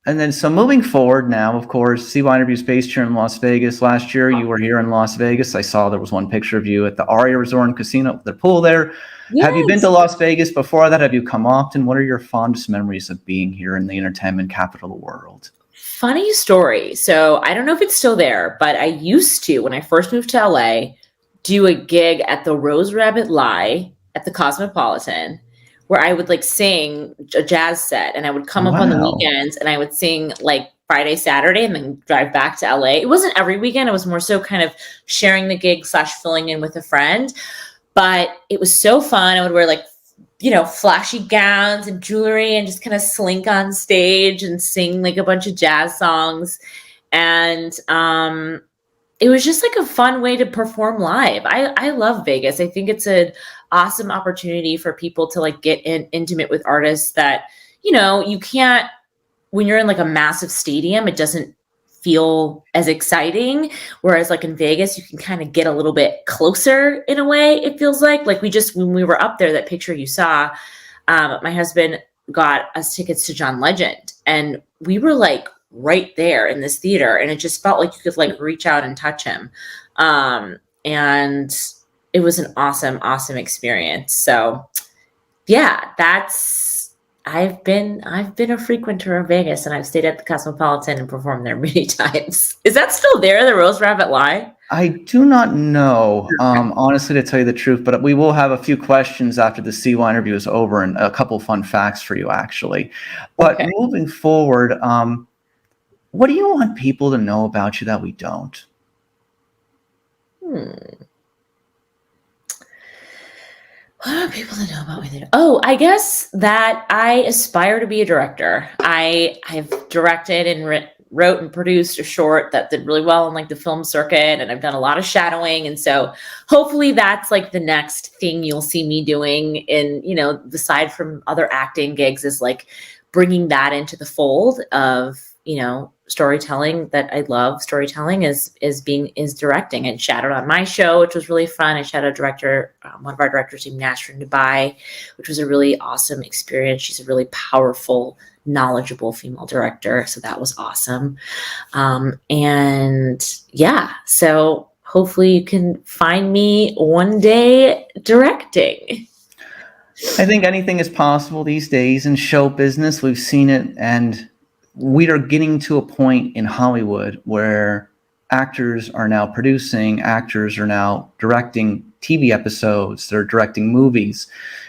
And so moving forward now, of course, CY Interviews based here in Las Vegas. Last year, you were here in Las Vegas. I saw there was one picture of you at the Aria Resort and Casino with the pool there. Yes. Have you been to Las Vegas before that? Have you come often? What are your fondest memories of being here in the entertainment capital of the world? Funny story. So I don't know if it's still there, but I used to, when I first moved to LA, do a gig at the Rose Rabbit Lie at the Cosmopolitan, where I would like sing a jazz set, and I would come up on the weekends and I would sing like Friday, Saturday, and then drive back to LA. It wasn't every weekend. It was more so kind of sharing the gig / filling in with a friend, but it was so fun. I would wear like, flashy gowns and jewelry and just kind of slink on stage and sing like a bunch of jazz songs. And it was just like a fun way to perform live. I love Vegas. I think it's an awesome opportunity for people to like get intimate with artists that, you can't, when you're in like a massive stadium, it doesn't feel as exciting. Whereas like in Vegas, you can kind of get a little bit closer in a way. It feels like when we were up there, that picture you saw, my husband got us tickets to John Legend, and we were like right there in this theater, and it just felt like you could like reach out and touch him. And it was an awesome experience. So yeah, I've been a frequenter of Vegas, and I've stayed at the Cosmopolitan and performed there many times. Is that still there, the Rose Rabbit Lie? I do not know, honestly, to tell you the truth, but we will have a few questions after the CY interview is over and a couple fun facts for you, actually. But moving forward, what do you want people to know about you that we don't? What are people to know about me? Oh, I guess that I aspire to be a director. I've directed and wrote and produced a short that did really well on like the film circuit, and I've done a lot of shadowing. And so hopefully that's like the next thing you'll see me doing in, aside from other acting gigs, is like bringing that into the fold of, storytelling that I love. Storytelling is directing. And shadowed on my show, which was really fun. I shadowed director, one of our directors named Nasrin Dubai, which was a really awesome experience. She's a really powerful, knowledgeable female director. So that was awesome. And yeah, so hopefully you can find me one day directing. I think anything is possible these days in show business. We've seen it, and we are getting to a point in Hollywood where actors are now producing, actors are now directing TV episodes, they're directing movies.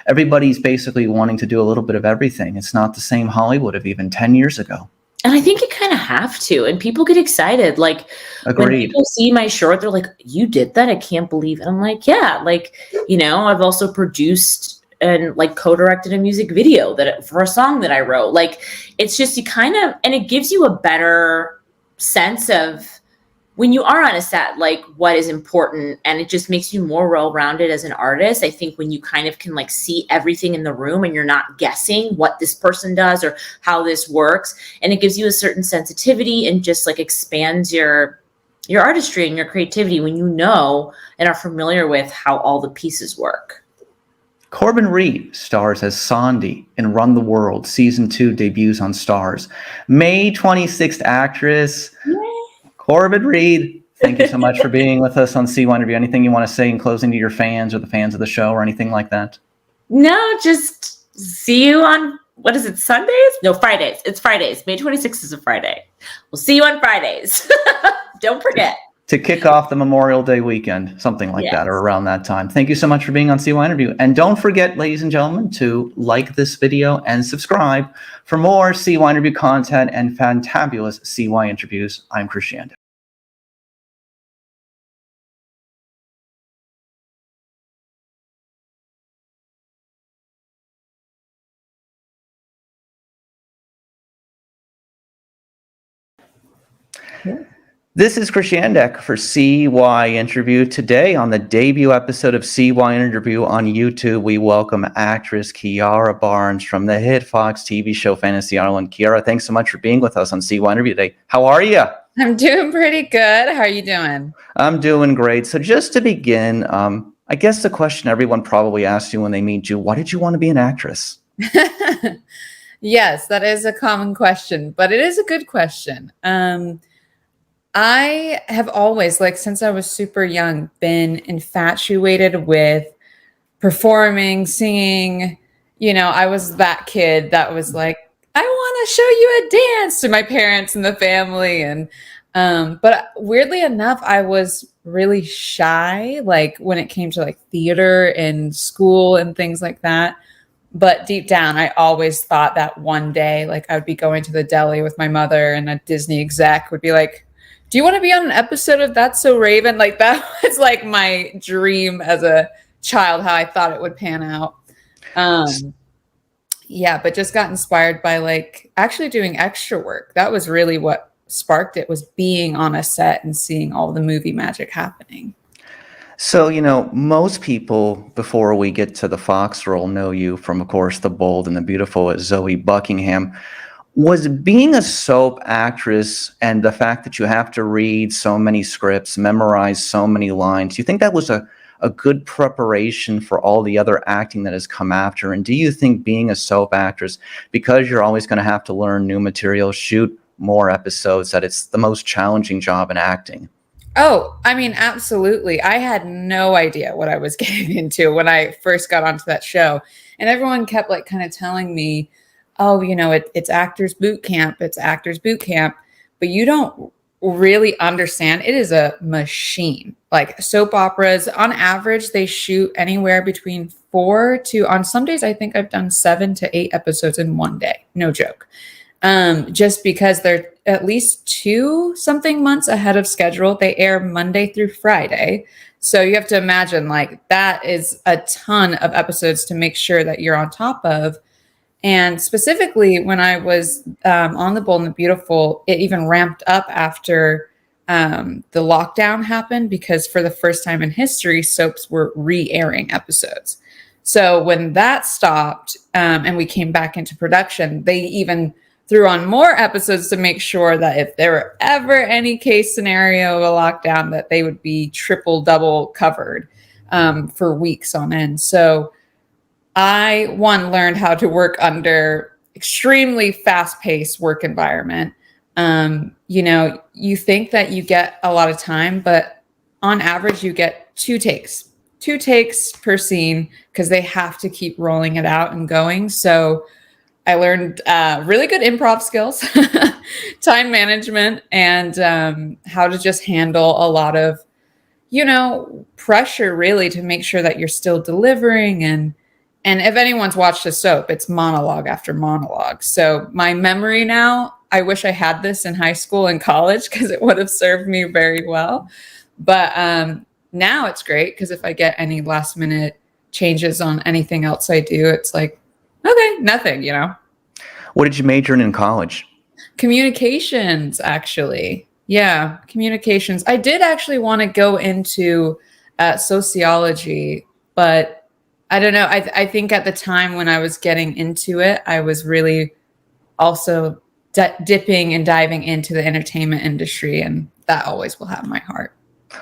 Everybody's basically wanting to do a little bit of everything. It's not the same Hollywood of even 10 years ago. And I think you kind of have to, and people get excited. Like when people see my short, they're like, "You did that? I can't believe it." I'm like, yeah, like, I've also produced and like co-directed a music video for a song that I wrote. Like, it's just, and it gives you a better sense of when you are on a set, like what is important. And it just makes you more well-rounded as an artist. I think when you kind of can like see everything in the room and you're not guessing what this person does or how this works, and it gives you a certain sensitivity and just like expands your artistry and your creativity when you know and are familiar with how all the pieces work. Corbin Reid stars as Sandy in Run the World. Season 2 debuts on Stars. May 26th actress. Yay. Corbin Reid, thank you so much for being with us on CY Interview. Anything you want to say in closing to your fans or the fans of the show or anything like that? No, just see you on, what is it, Sundays? No, Fridays. It's Fridays. May 26th is a Friday. We'll see you on Fridays. Don't forget. To kick off the Memorial Day weekend, something like that, or around that time. Thank you so much for being on CY Interview. And don't forget, ladies and gentlemen, to like this video and subscribe for more CY Interview content and fantabulous CY interviews. I'm Christian. This is Chris Yandek for CYInterview. Today on the debut episode of CYInterview on YouTube, we welcome actress Kiara Barnes from the hit Fox TV show Fantasy Island. Kiara, thanks so much for being with us on CYInterview today. How are you? I'm doing pretty good. How are you doing? I'm doing great. So just to begin, I guess the question everyone probably asks you when they meet you, why did you want to be an actress? Yes, that is a common question, but it is a good question. I have always, like, since I was super young, been infatuated with performing, singing. You know, I was that kid that was like, I want to show you a dance to my parents and the family. And, but weirdly enough, I was really shy, like when it came to like theater and school and things like that. But deep down, I always thought that one day, like I would be going to the deli with my mother and a Disney exec would be like, do you want to be on an episode of That's So Raven? Like that was like my dream as a child, how I thought it would pan out. Yeah, but just got inspired by like actually doing extra work. That was really what sparked it, was being on a set and seeing all the movie magic happening. So, you know, most people, before we get to the Fox role, know you from, of course, the bold and the beautiful Zoe Buckingham. Was being a soap actress and the fact that you have to read so many scripts, memorize so many lines, do you think that was a good preparation for all the other acting that has come after? And do you think being a soap actress, because you're always going to have to learn new material, shoot more episodes, that it's the most challenging job in acting? Oh, I mean, absolutely. I had no idea what I was getting into when I first got onto that show. And everyone kept like kind of telling me, oh, you know, it's actors boot camp. It's actors boot camp. But you don't really understand. It is a machine. Like soap operas, on average, they shoot anywhere between 4 to, on some days, I think I've done 7 to 8 episodes in one day. No joke. Just because they're at least 2 something months ahead of schedule. They air Monday through Friday. So you have to imagine like that is a ton of episodes to make sure that you're on top of. And specifically when I was on The Bold and the Beautiful, it even ramped up after the lockdown happened, because for the first time in history, soaps were re-airing episodes. So when that stopped and we came back into production, they even threw on more episodes to make sure that if there were ever any case scenario of a lockdown, that they would be triple, double covered for weeks on end. So I, learned how to work under extremely fast-paced work environment. You know, you think that you get a lot of time, but on average, you get 2 takes per scene, because they have to keep rolling it out and going. So I learned really good improv skills, time management, and how to just handle a lot of, you know, pressure really to make sure that you're still delivering. And if anyone's watched a soap, it's monologue after monologue. So my memory now, I wish I had this in high school and college, because it would have served me very well. But now it's great, because if I get any last minute changes on anything else I do, it's like, okay, nothing, you know. What did you major in college? Communications, actually. Yeah, communications. I did actually want to go into sociology, but I don't know. I think at the time when I was getting into it, I was really also dipping and diving into the entertainment industry, and that always will have my heart.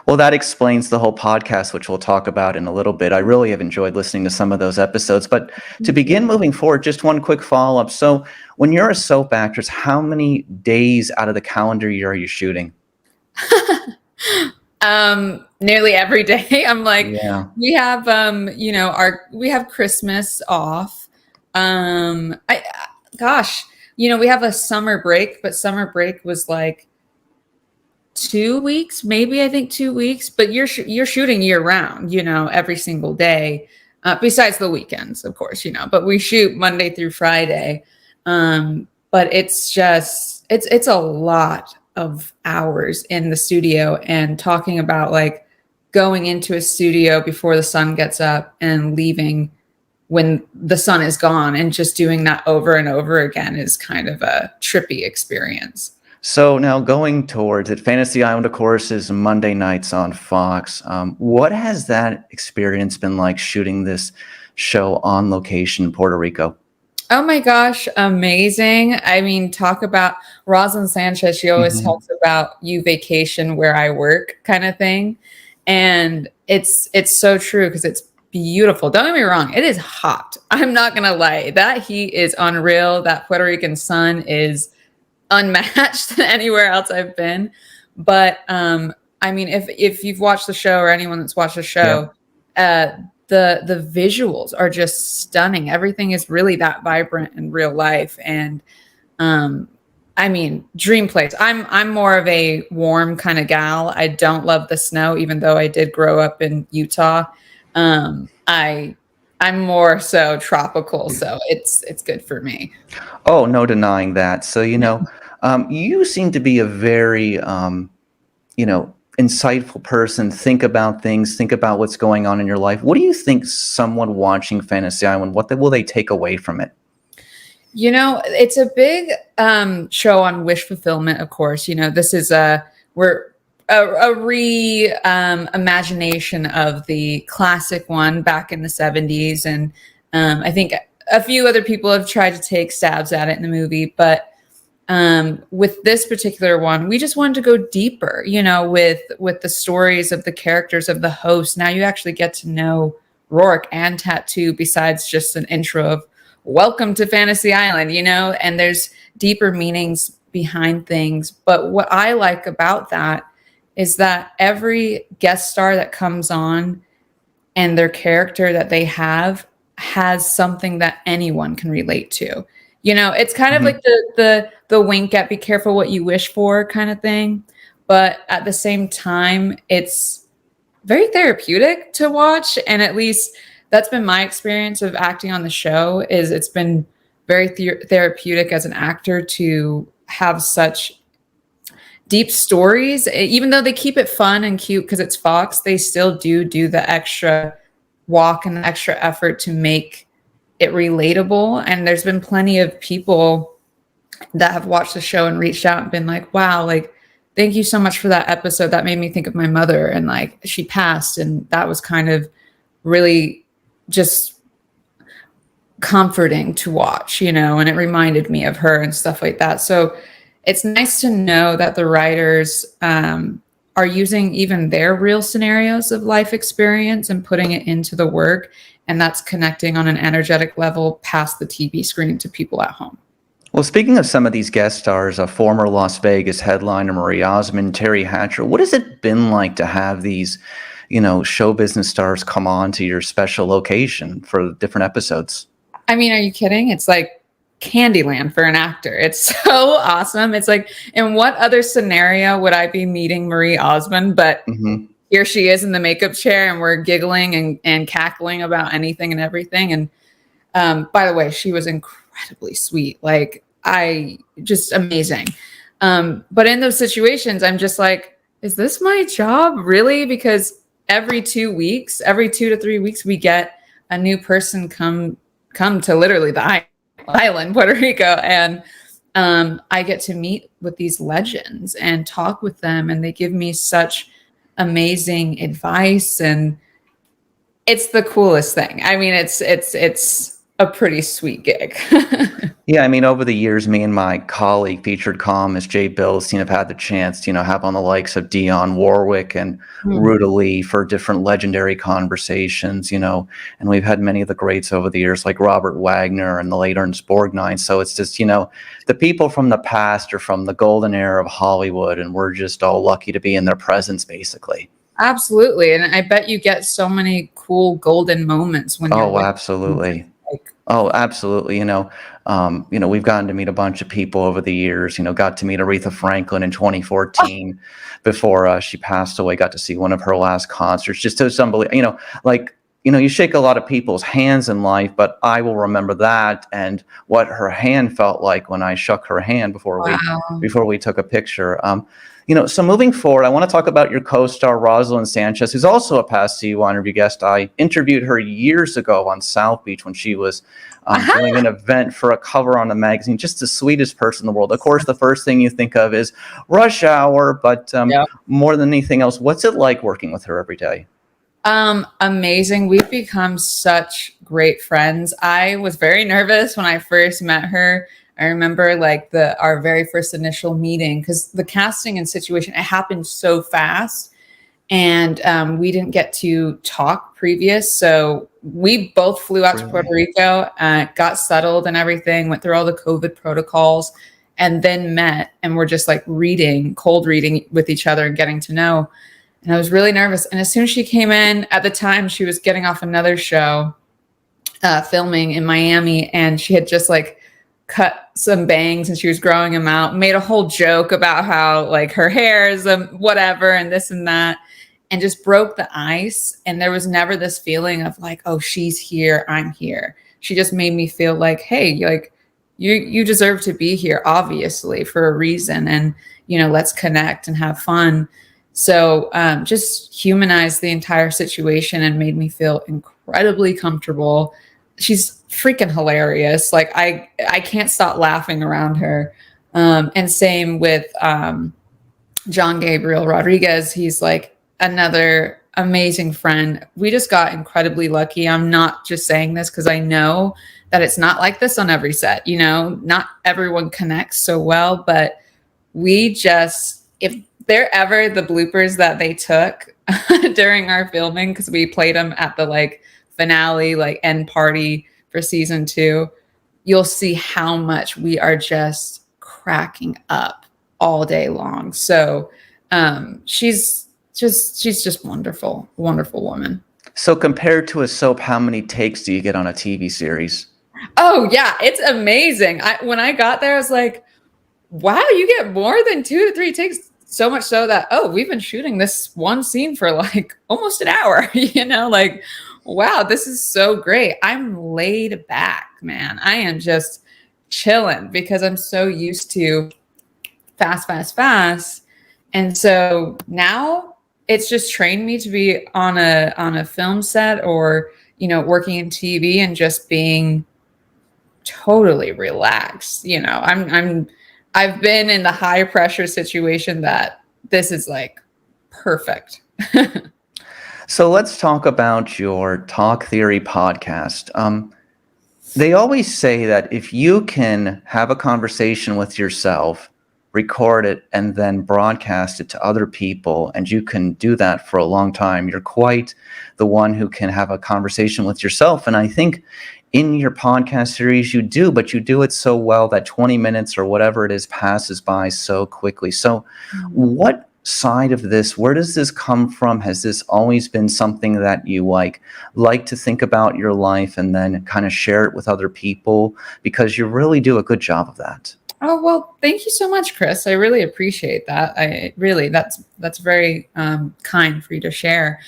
Well, that explains the whole podcast, which we'll talk about in a little bit. I really have enjoyed listening to some of those episodes. But to begin moving forward, just one quick follow-up. So when you're a soap actress, how many days out of the calendar year are you shooting? Nearly every day. I'm like, yeah. We have, you know, we have Christmas off. Gosh, you know, we have a summer break, but summer break was like 2 weeks, maybe, I think 2 weeks, but you're shooting year round, you know, every single day, besides the weekends, of course, you know, but we shoot Monday through Friday. But it's just, it's a lot of hours in the studio, and talking about like going into a studio before the sun gets up and leaving when the sun is gone, and just doing that over and over again is kind of a trippy experience. So now going towards it, Fantasy Island, of course, is Monday nights on Fox. What has that experience been like shooting this show on location in Puerto Rico? Oh my gosh, amazing. I mean, talk about Rosalind Sanchez. She always talks about you vacation where I work kind of thing. And it's so true because it's beautiful. Don't get me wrong. It is hot. I'm not going to lie. That heat is unreal. That Puerto Rican sun is unmatched anywhere else I've been. But I mean, if you've watched the show or anyone that's watched the show, the visuals are just stunning. Everything is really that vibrant in real life. And I mean, dream place. I'm more of a warm kind of gal. I don't love the snow, even though I did grow up in Utah. I'm more so tropical, so it's good for me. Oh, no denying that. So, you seem to be a very, insightful person. Think about things, think about what's going on in your life. What do you think someone watching Fantasy Island, will they take away from it? It's a big show on wish fulfillment, of course. This is a imagination of the classic one back in the 70s. And I think a few other people have tried to take stabs at it in the movie. But with this particular one, we just wanted to go deeper, with the stories of the characters of the host. Now you actually get to know Rourke and Tattoo besides just an intro of welcome to Fantasy Island, and there's deeper meanings behind things. But what I like about that is that every guest star that comes on and their character that they have has something that anyone can relate to. It's kind of like the wink at be careful what you wish for kind of thing. But at the same time, it's very therapeutic to watch. And at least that's been my experience of acting on the show, is it's been very therapeutic as an actor to have such deep stories. Even though they keep it fun and cute because it's Fox, they still do the extra walk and the extra effort to make it relatable. And there's been plenty of people that have watched the show and reached out and been like, wow, like, thank you so much for that episode. That made me think of my mother, and like she passed, and that was kind of really just comforting to watch, and it reminded me of her and stuff like that. So it's nice to know that the writers are using even their real scenarios of life experience and putting it into the work. And that's connecting on an energetic level past the TV screen to people at home. Well, speaking of some of these guest stars, a former Las Vegas headliner, Marie Osmond, Terry Hatcher, what has it been like to have these, show business stars come on to your special location for different episodes? I mean, are you kidding? It's like Candyland for an actor. It's so awesome. It's like, in what other scenario would I be meeting Marie Osmond? But here she is in the makeup chair, and we're giggling and cackling about anything and everything. And by the way, she was incredibly sweet. Like, just amazing. But in those situations, I'm just like, is this my job really? Because every 2 to 3 weeks, we get a new person come to literally the island, Puerto Rico. And I get to meet with these legends and talk with them, and they give me such amazing advice, and it's the coolest thing. I mean, it's a pretty sweet gig. Yeah, I mean, over the years, me and my colleague, featured columnist Jay Bilstein, have had the chance to, have on the likes of Dionne Warwick and Ruta Lee for different legendary conversations, and we've had many of the greats over the years, like Robert Wagner and the late Ernst Borgnine. So it's just, the people from the past are from the golden era of Hollywood, and we're just all lucky to be in their presence, basically. Absolutely. And I bet you get so many cool golden moments when you're absolutely. Oh, absolutely. We've gotten to meet a bunch of people over the years, got to meet Aretha Franklin in 2014 before she passed away, got to see one of her last concerts. Just so unbelievable, you shake a lot of people's hands in life, but I will remember that and what her hand felt like when I shook her hand before we took a picture. So moving forward, I want to talk about your co-star, Rosalind Sanchez, who's also a past CY interview guest. I interviewed her years ago on South Beach when she was doing an event for a cover on a magazine. Just the sweetest person in the world. Of course, the first thing you think of is Rush Hour, but more than anything else, what's it like working with her every day? Amazing. We've become such great friends. I was very nervous when I first met her. I remember like our very first initial meeting, because the casting and situation, it happened so fast, and we didn't get to talk previous. So we both flew out to Puerto Rico, got settled and everything, went through all the COVID protocols, and then met, and we're just like cold reading with each other and getting to know. And I was really nervous. And as soon as she came in, at the time she was getting off another show, filming in Miami, and she had just like cut some bangs and she was growing them out, made a whole joke about how like her hair is whatever and this and that, and just broke the ice. And there was never this feeling of like, oh, she's here, I'm here. She just made me feel like, hey, like you deserve to be here, obviously, for a reason. And, let's connect and have fun. So just humanized the entire situation and made me feel incredibly comfortable. She's freaking hilarious. Like I can't stop laughing around her. And same with John Gabriel Rodriguez. He's like another amazing friend. We just got incredibly lucky. I'm not just saying this because I know that it's not like this on every set. Not everyone connects so well, but we just, if they're ever the bloopers that they took during our filming, because we played them at the like finale, like end party for season 2, you'll see how much we are just cracking up all day long. So she's just wonderful, wonderful woman. So compared to a soap, how many takes do you get on a TV series? Oh yeah, it's amazing. When I got there, I was like, wow, you get more than 2 to 3 takes. So much so that, we've been shooting this one scene for like almost an hour, like, wow, this is so great. I'm laid back, man. I am just chilling because I'm so used to fast. And so now it's just trained me to be on a film set or, working in TV and just being totally relaxed. I've been in the high pressure situation that this is like perfect. So let's talk about your Talk Theory podcast. They always say that if you can have a conversation with yourself, record it, and then broadcast it to other people, and you can do that for a long time, you're quite the one who can have a conversation with yourself. And I think in your podcast series, you do, but you do it so well that 20 minutes or whatever it is passes by so quickly. So what side of this, where does this come from? Has this always been something that you like to think about your life and then kind of share it with other people? Because you really do a good job of that. Oh, well, thank you so much, Chris. I really appreciate that. That's very kind for you to share.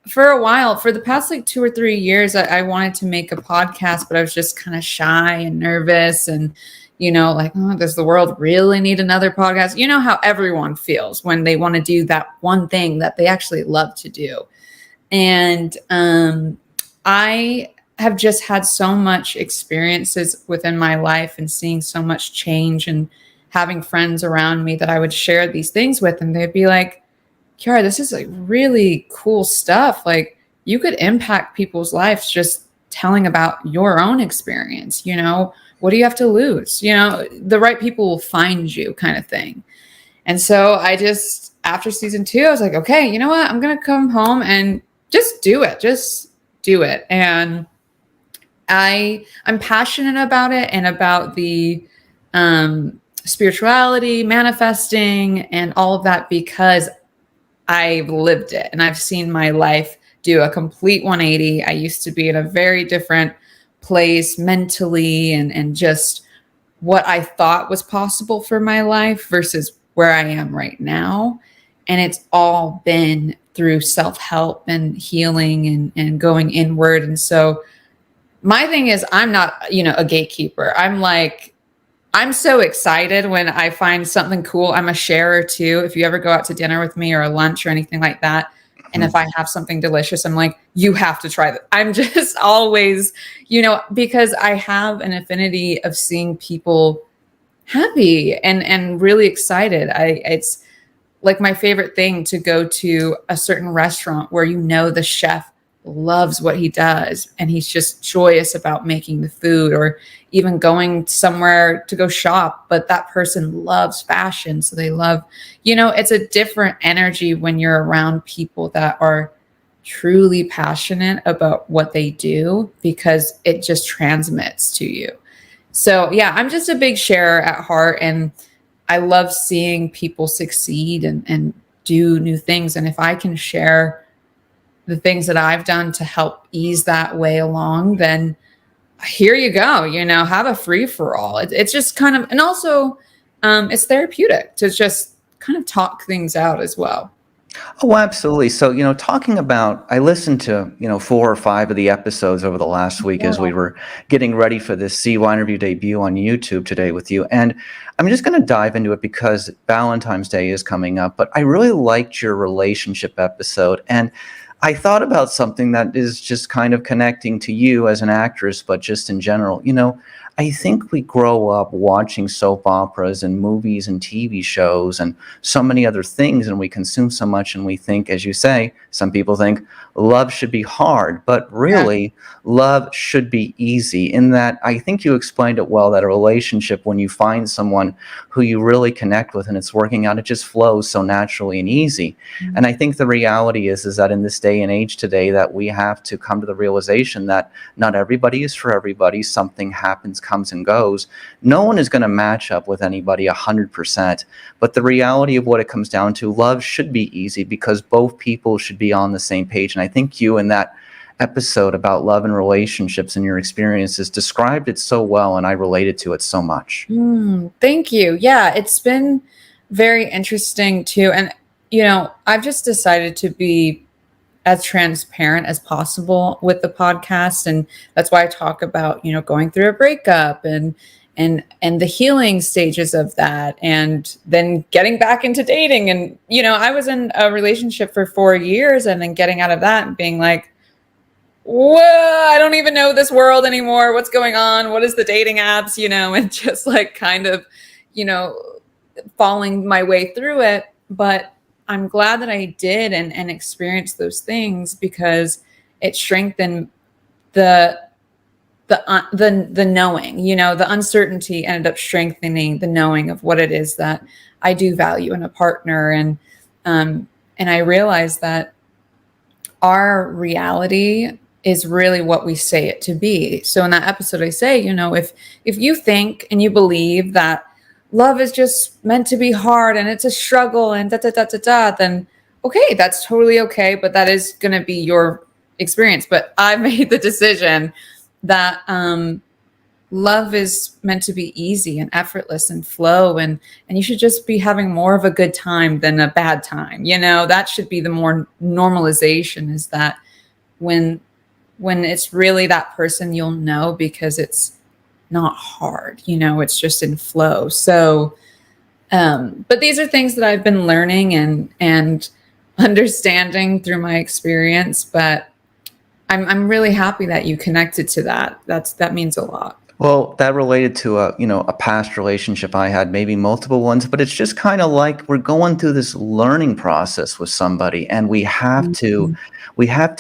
For a while, for the past like 2 or 3 years, I wanted to make a podcast, but I was just kind of shy and nervous and, like, oh, does the world really need another podcast? You know how everyone feels when they want to do that one thing that they actually love to do. And I have just had so much experiences within my life and seeing so much change and having friends around me that I would share these things with, and they'd be like, Kiara, this is like really cool stuff. Like you could impact people's lives just telling about your own experience. What do you have to lose? The right people will find you, kind of thing. And so after season 2, I was like, okay, you know what? I'm going to come home and just do it. And I'm passionate about it and about the spirituality, manifesting, and all of that because I've lived it and I've seen my life do a complete 180. I used to be in a very different place mentally and just what I thought was possible for my life versus where I am right now. And it's all been through self-help and healing and going inward. And so my thing is I'm not, a gatekeeper. I'm like, I'm so excited when I find something cool. I'm a sharer too. If you ever go out to dinner with me or a lunch or anything like that, and if I have something delicious, I'm like, you have to try that. I'm just always, because I have an affinity of seeing people happy and really excited. It's like my favorite thing to go to a certain restaurant where the chef loves what he does and he's just joyous about making the food, or even going somewhere to go shop, but that person loves fashion, so they love, it's a different energy when you're around people that are truly passionate about what they do, because it just transmits to you. So yeah, I'm just a big sharer at heart, and I love seeing people succeed and do new things. And if I can share the things that I've done to help ease that way along, then here you go, have a free for all. It's just kind of, and also it's therapeutic to just kind of talk things out as well. Oh, absolutely. So, talking about, I listened to, 4 or 5 of the episodes over the last week as we were getting ready for this CYInterview debut on YouTube today with you. And I'm just going to dive into it because Valentine's Day is coming up, but I really liked your relationship episode. And I thought about something that is just kind of connecting to you as an actress, but just in general. I think we grow up watching soap operas and movies and TV shows and so many other things, and we consume so much, and we think, as you say, some people think love should be hard, but really love should be easy. In that, I think you explained it well, that a relationship, when you find someone who you really connect with and it's working out, it just flows so naturally and easy. Mm-hmm. And I think the reality is that in this day and age today, that we have to come to the realization that not everybody is for everybody. Something happens, comes and goes. No one is going to match up with anybody 100%. But the reality of what it comes down to, love should be easy because both people should be on the same page. And I think you, in that episode about love and relationships and your experiences, described it so well, and I related to it so much. Thank you. Yeah, it's been very interesting too. And, I've just decided to be as transparent as possible with the podcast. And that's why I talk about, going through a breakup and the healing stages of that, and then getting back into dating. And, I was in a relationship for 4 years and then getting out of that and being like, whoa, I don't even know this world anymore. What's going on? What is the dating apps, and just like kind of, falling my way through it. But I'm glad that I did and experienced those things, because it strengthened the knowing, the uncertainty ended up strengthening the knowing of what it is that I do value in a partner. And I realized that our reality is really what we say it to be. So in that episode, I say, if you think and you believe that love is just meant to be hard and it's a struggle and then okay, that's totally okay. But that is going to be your experience. But I made the decision that love is meant to be easy and effortless and flow, and you should just be having more of a good time than a bad time. That should be the more normalization, is that when it's really that person, you'll know, because it's not hard, it's just in flow. So, but these are things that I've been learning and understanding through my experience, but I'm really happy that you connected to that. That means a lot. Well, that related to a past relationship I had, maybe multiple ones, but it's just kind of like we're going through this learning process with somebody, and we have to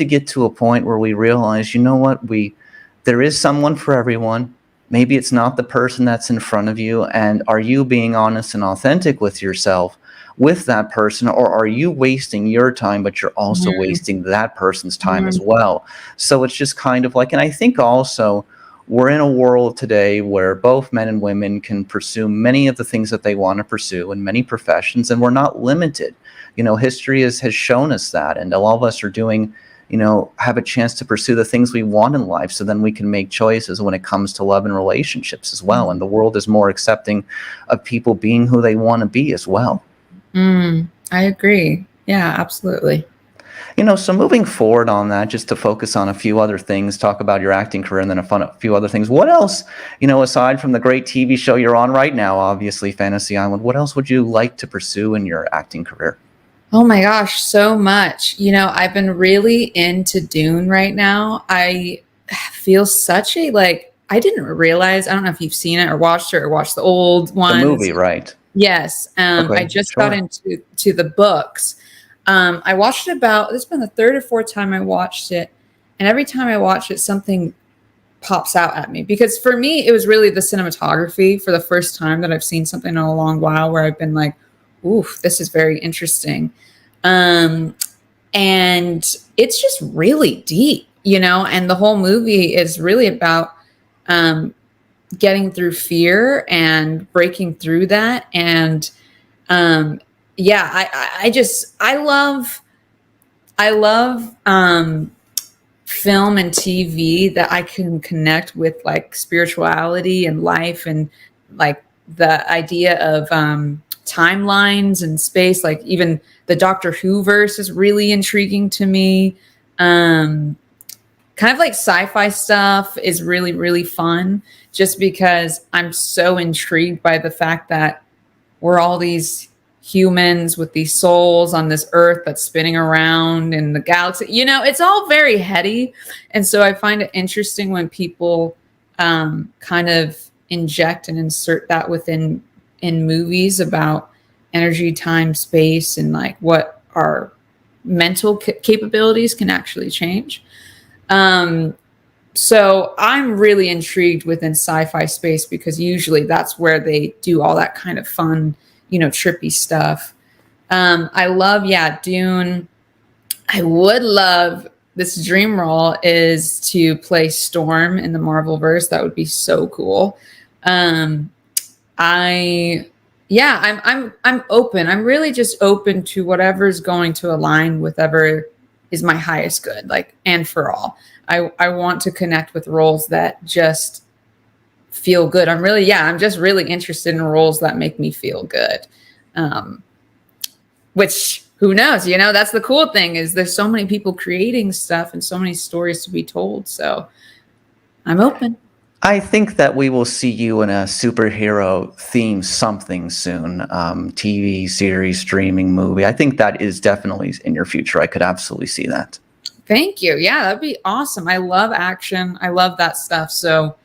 get to a point where we realize, there is someone for everyone. Maybe it's not the person that's in front of you, and are you being honest and authentic with yourself with that person, or are you wasting your time, but you're also wasting that person's time as well? So it's just kind of like, and I think also we're in a world today where both men and women can pursue many of the things that they want to pursue in many professions, and we're not limited. History has shown us that, and all of us are doing, have a chance to pursue the things we want in life, so then we can make choices when it comes to love and relationships as well. And the world is more accepting of people being who they want to be as well. I agree. Yeah, absolutely. So moving forward on that, just to focus on a few other things, talk about your acting career and then a few other things. What else, aside from the great TV show you're on right now, obviously Fantasy Island, what else would you like to pursue in your acting career? Oh my gosh, so much. I've been really into Dune right now. I feel such a I didn't realize, I don't know if you've seen it or watched the old ones. The movie, right? Yes. I just got into the books. I watched it it's been the third or fourth time I watched it. And every time I watch it, something pops out at me. Because for me, it was really the cinematography for the first time that I've seen something in a long while where I've been like, ooh, this is very interesting. And it's just really deep, and the whole movie is really about getting through fear and breaking through that. And I love film and TV that I can connect with spirituality and life and the idea of timelines and space. Even the Doctor Who verse is really intriguing to me. Kind of sci-fi stuff is really, really fun just because I'm so intrigued by the fact that we're all these humans with these souls on this earth that's spinning around in the galaxy. It's all very heady. And so I find it interesting when people kind of inject and insert that in movies about energy, time, space, and what our mental capabilities can actually change. So I'm really intrigued within sci-fi space because usually that's where they do all that kind of fun, trippy stuff. I love, Dune. I would love, this dream role is to play Storm in the Marvelverse. That would be so cool. I'm open. I'm really just open to whatever's going to align with whatever is my highest good, and for all. I want to connect with roles that just feel good. I'm just really interested in roles that make me feel good. Which, who knows, that's the cool thing is there's so many people creating stuff and so many stories to be told. So I'm open. I think that we will see you in a superhero theme something soon. TV, series, streaming, movie. I think that is definitely in your future. I could absolutely see that. Thank you. Yeah, that'd be awesome. I love action. I love that stuff. So,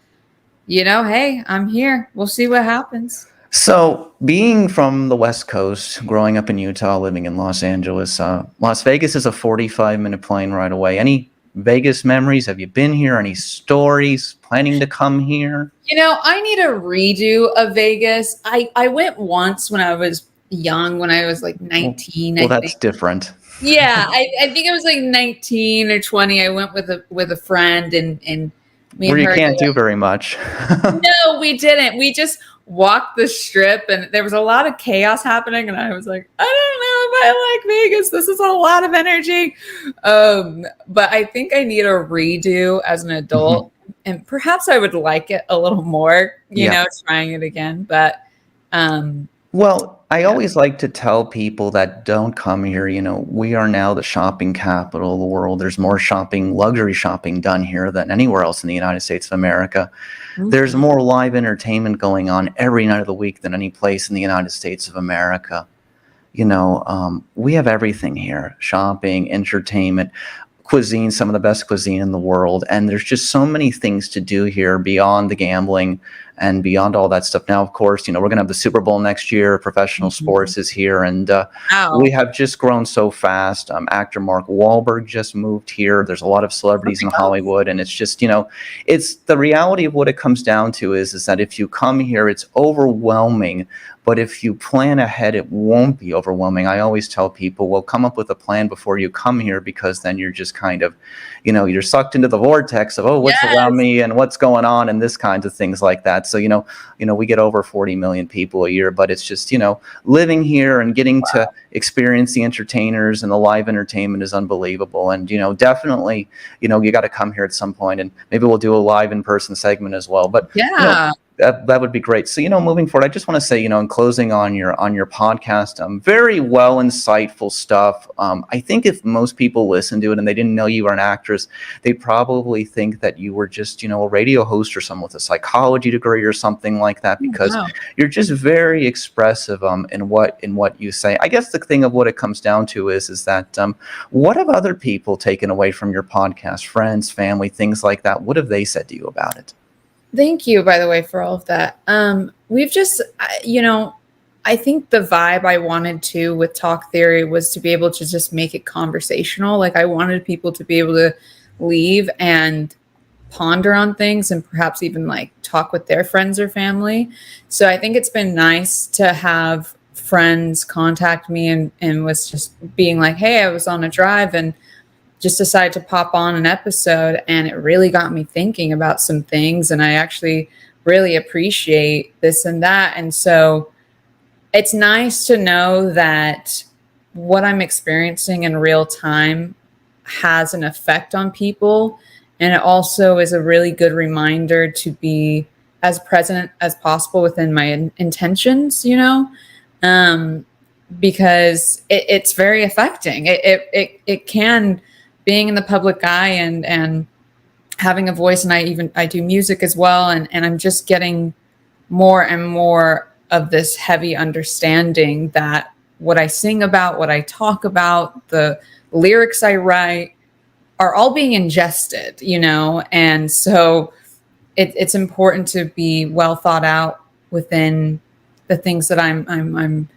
hey, I'm here. We'll see what happens. So being from the West Coast, growing up in Utah, living in Los Angeles, Las Vegas is a 45-minute plane ride away. Any Vegas memories? Have you been here? Any stories? Planning to come here? I need a redo of Vegas. I went once when I was young, when I was 19. Well, that's different. Yeah, I think I was 19 or 20. I went with a friend and me where and her. You can't do very much. No, we didn't. We just walked the strip and there was a lot of chaos happening and I was like, I don't know if I like Vegas. This is a lot of energy. But I think I need a redo as an adult. Mm-hmm. And perhaps I would like it a little more, trying it again. But well, I always like to tell people that don't come here, we are now the shopping capital of the world. There's more luxury shopping done here than anywhere else in the United States of America. Mm-hmm. There's more live entertainment going on every night of the week than any place in the United States of America. We have everything here: shopping, entertainment, cuisine, some of the best cuisine in the world. And there's just so many things to do here beyond the gambling and beyond all that stuff. Now, of course, we're going to have the Super Bowl next year. Professional sports is here. And we have just grown so fast. Actor Mark Wahlberg just moved here. There's a lot of celebrities in Hollywood. And it's just, it's the reality of what it comes down to is that if you come here, it's overwhelming. But if you plan ahead, it won't be overwhelming. I always tell people, well, come up with a plan before you come here, because then you're just kind of, you're sucked into the vortex of, what's around me and what's going on and this kinds of things like that. So, we get over 40 million people a year, but it's just, living here and getting to experience the entertainers and the live entertainment is unbelievable. And, definitely, you got to come here at some point, and maybe we'll do a live in-person segment as well. But That would be great. So, moving forward, I just want to say, in closing on your podcast, very well insightful stuff. I think if most people listen to it and they didn't know you were an actress, they probably think that you were just, a radio host or someone with a psychology degree or something like that, because you're just very expressive in what you say. I guess the thing of what it comes down to is that what have other people taken away from your podcast? Friends, family, things like that. What have they said to you about it? Thank you, by the way, for all of that. We've just, I think the vibe I wanted to with Talk Theory was to be able to just make it conversational. Like, I wanted people to be able to leave and ponder on things and perhaps even like talk with their friends or family. So I think it's been nice to have friends contact me and was just being like, hey, I was on a drive and just decided to pop on an episode, and it really got me thinking about some things, and I actually really appreciate this and that. And so it's nice to know that what I'm experiencing in real time has an effect on people. And it also is a really good reminder to be as present as possible within my intentions, because it's very affecting. It can, being in the public eye and having a voice, and I do music as well. And I'm just getting more and more of this heavy understanding that what I sing about, what I talk about, the lyrics I write are all being ingested, and so it's important to be well thought out within the things that I'm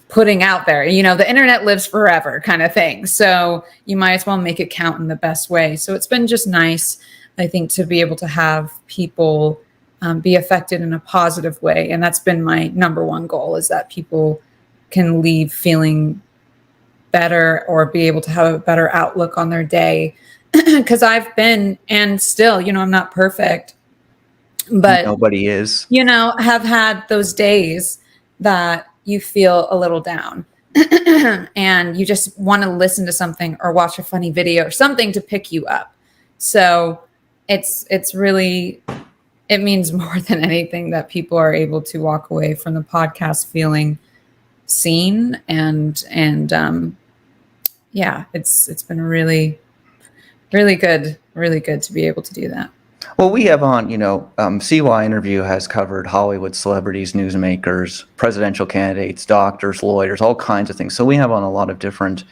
putting out there. The internet lives forever kind of thing. So you might as well make it count in the best way. So it's been just nice, I think, to be able to have people be affected in a positive way. And that's been my number one goal, is that people can leave feeling better or be able to have a better outlook on their day. Because I've been, and still, I'm not perfect, but nobody is, have had those days that you feel a little down and you just want to listen to something or watch a funny video or something to pick you up. So it's really, it means more than anything that people are able to walk away from the podcast feeling seen and yeah, it's been really good to be able to do that. Well, we have on, CYInterview has covered Hollywood celebrities, newsmakers, presidential candidates, doctors, lawyers, all kinds of things. So we have on a lot of different,